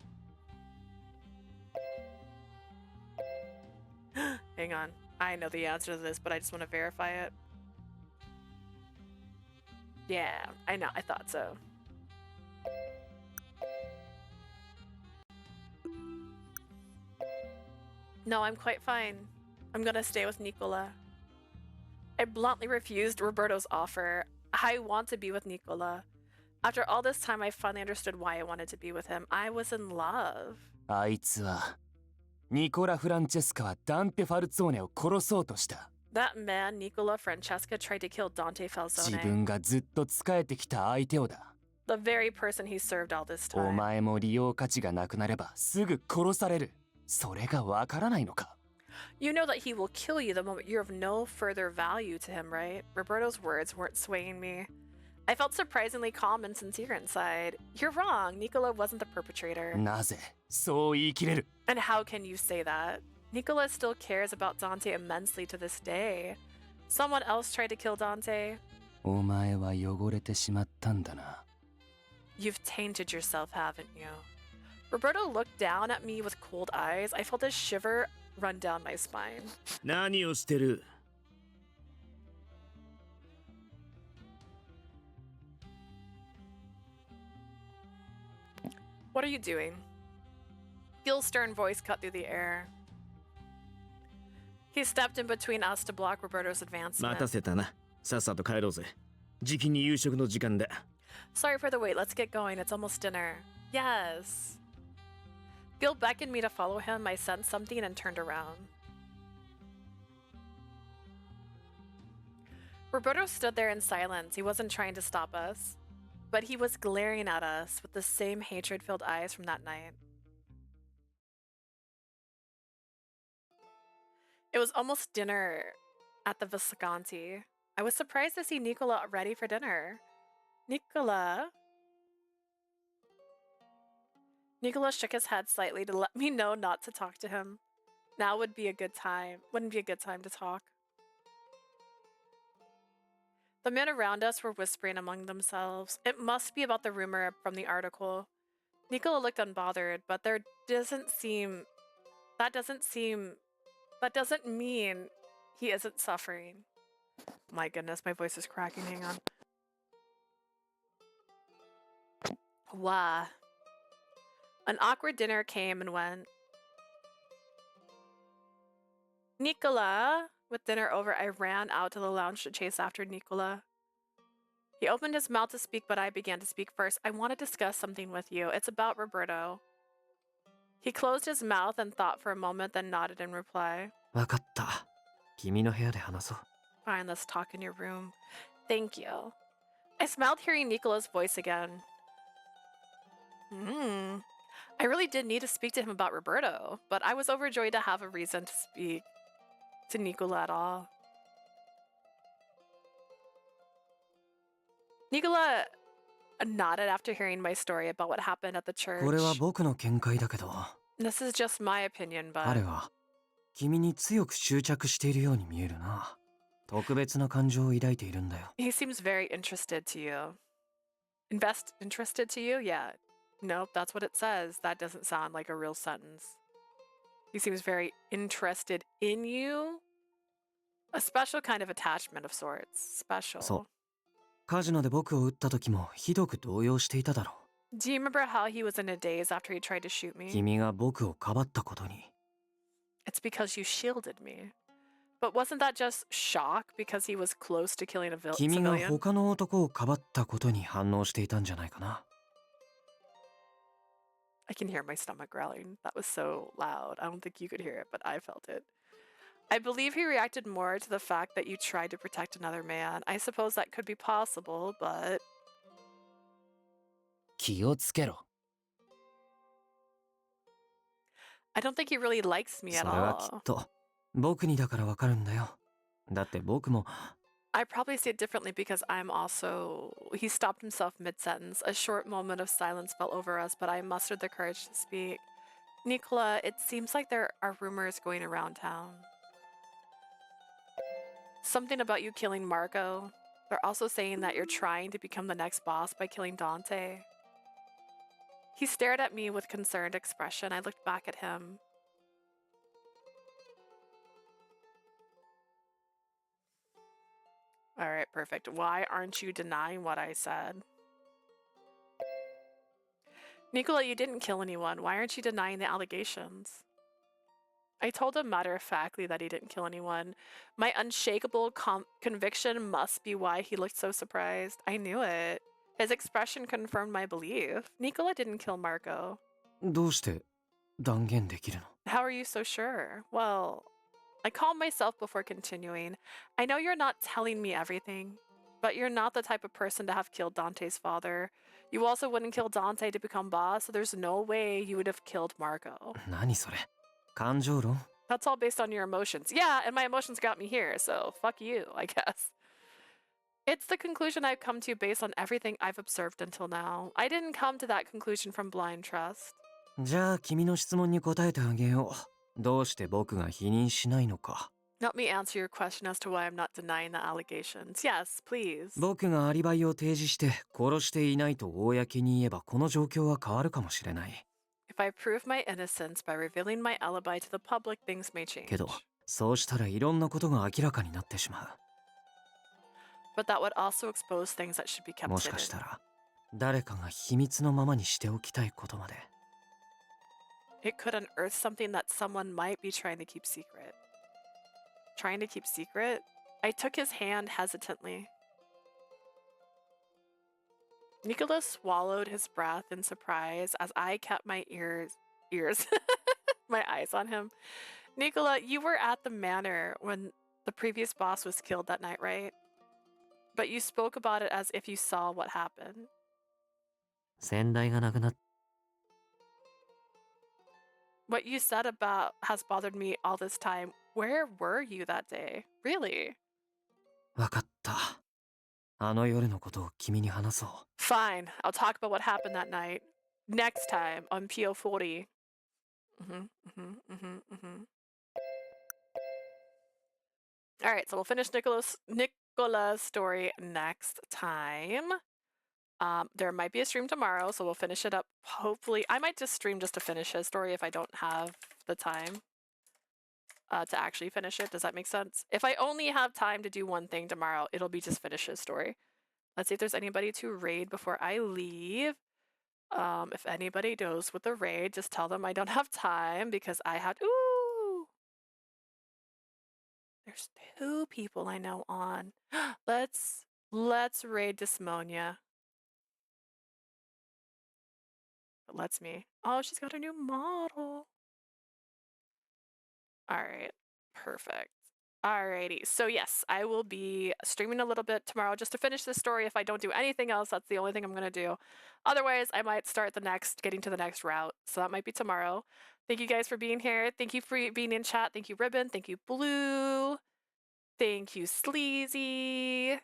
Hang on. I know the answer to this, but I just want to verify it. Yeah, I know. I thought so. No, I'm quite fine. I'm gonna stay with Nicola. I bluntly refused Roberto's offer. I want to be with Nicola. After all this time, I finally understood why I wanted to be with him. I was in love. あいつは、ニコラ・フランチェスカはダンテ・ファルツォーネを殺そうとした。That man, Nicola Francesca, tried to kill Dante 自 Falzone. 分がずっと仕えてきた相手をだ。The very person he served all this お time. 前も利用価値がなくなればすぐ殺される。それがわからないのか。You know that he will kill you the moment you're of no further value to him, right? Roberto's words weren't swaying me. I felt surprisingly calm and sincere inside. You're wrong. Nicola wasn't the perpetrator. なぜそう言い切れる？ And how can you say that? Nicola still cares about Dante immensely to this day. Someone else tried to kill Dante. お前は汚れてしまったんだな。You've tainted yourself, haven't you? Roberto looked down at me with cold eyes. I felt a shiver run down my spine. 何をしてる？ What are you doing? Gil's stern voice cut through the air. He stepped in between us to block Roberto's 待 advancement. たせたな。さっさと帰ろうぜ。じきに夕食の時間だ。 Sorry for the wait. Let's get going. It's almost dinner. Yes. Gil beckoned me to follow him. I sensed something and turned around. Roberto stood there in silence. He wasn't trying to stop us, but he was glaring at us with the same hatred-filled eyes from that night. It was almost dinner at the Visconti. I was surprised to see Nicola ready for dinner. Nicola? Nicola shook his head slightly to let me know not to talk to him. Now wouldn't be a good time to talk. The men around us were whispering among themselves. It must be about the rumor from the article. Nicola looked unbothered, but that doesn't mean he isn't suffering. My goodness, my voice is cracking. Hang on. Wow. An awkward dinner came and went. Nicola! With dinner over, I ran out to the lounge to chase after Nicola. He opened his mouth to speak, but I began to speak first. I want to discuss something with you. It's about Roberto. He closed his mouth and thought for a moment, then nodded in reply. わかった。君の部屋で話そう。 Fine, let's talk in your room. Thank you. I smiled hearing Nicola's voice again. I really did need to speak to him about Roberto, but I was overjoyed to have a reason to speak to Nicola at all. Nicola nodded after hearing my story about what happened at the church. これは僕の見解だけど、 This is just my opinion, but 彼は君に強く執着しているように見えるな。特別な感情を抱いているんだよ。 he seems very interested to you. Interested to you? Yeah. Nope, that's what it says. That doesn't sound like a real sentence. He seems very interested in you. A special kind of attachment of sorts. Special. そう。カジノで僕を撃った時もひどく動揺していただろ Do you remember how he was in a daze after he tried to shoot me? 君が僕をかばったことに。 It's because you shielded me. But wasn't that just shock because he was close to killing a 君が civilian? 他の男をかばったことに反応していたんじゃないかな。 I can hear my stomach growling. That was so loud. I don't think you could hear it, but I felt it. I believe he reacted more to the fact that you tried to protect another man. I suppose that could be possible, but... 気をつけろ。 I don't think he really likes me そ at れはきっ all. と僕にだからわかるんだよ。だって僕も I probably see it differently because I'm also... He stopped himself mid-sentence. A short moment of silence fell over us, but I mustered the courage to speak. Nicola, it seems like there are rumors going around town. Something about you killing Marco. They're also saying that you're trying to become the next boss by killing Dante. He stared at me with concerned expression. I looked back at him. All right, perfect. Why aren't you denying what I said? Nicola, you didn't kill anyone. Why aren't you denying the allegations? I told him matter-of-factly that he didn't kill anyone. My unshakable conviction must be why he looked so surprised. I knew it. His expression confirmed my belief. Nicola didn't kill Marco. どうして断言できるの？ How are you so sure? Well, I calmed myself before continuing. I know you're not telling me everything, but you're not the type of person to have killed Dante's father. You also wouldn't kill Dante to become boss, so there's no way you would have killed Marco. 何それ？感情論？ That's all based on your emotions. Yeah, and my emotions got me here, so fuck you, I guess. It's the conclusion I've come to based on everything I've observed until now. I didn't come to that conclusion from blind trust. じゃあ君の質問に答えてあげよう。どうして僕が否認しないのか。 Let me answer your question as to why I'm not denying the allegations. Yes, please. 僕がアリバイを提示して殺していないと公に言えばこの状況は変わるかもしれない。 If I prove my innocence by revealing my alibi to the public, things may change. けど、そうしたらいろんなことが明らかになってしまう。 But that would also expose things that should be kept もしかし hidden. たら誰かが秘密のままにしておきたいことまで。 It could unearth something that someone might be trying to keep secret. Trying to keep secret? I took his hand hesitantly. Nicola swallowed his breath in surprise as I kept my my eyes on him. Nicola, you were at the manor when the previous boss was killed that night, right? But you spoke about it as if you saw what happened. 先代が亡くなっ What you said about has bothered me all this time. Where were you that day? Really? わかった。あの夜のことを君に話そう。 Fine, I'll talk about what happened that night. Next time on Piofiore. Alright, so we'll finish Nicola's story next time. There might be a stream tomorrow, so we'll finish it up. Hopefully, I might just stream just to finish his story if I don't have the time to actually finish it. Does that make sense? If I only have time to do one thing tomorrow, it'll be just finish his story. Let's see if there's anybody to raid before I leave. If anybody knows with the raid, just tell them I don't have time because I had... Ooh! There's 2 people I know on. Let's raid Dysmonia. It lets me. Oh, she's got a new model. Alright, perfect. Alrighty, so yes, I will be streaming a little bit tomorrow just to finish this story. If I don't do anything else, that's the only thing I'm going to do. Otherwise, I might start getting to the next route. So that might be tomorrow. Thank you guys for being here. Thank you for being in chat. Thank you, Ribbon. Thank you, Blue. Thank you, Sleazy.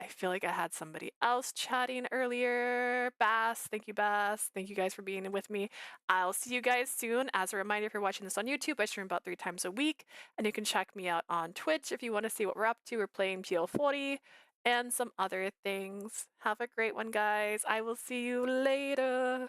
I feel like I had somebody else chatting earlier. Bass, thank you, Bass. Thank you guys for being with me. I'll see you guys soon. As a reminder, if you're watching this on YouTube, I stream about 3 times a week. And you can check me out on Twitch if you want to see what we're up to. We're playing Piofiore and some other things. Have a great one, guys. I will see you later.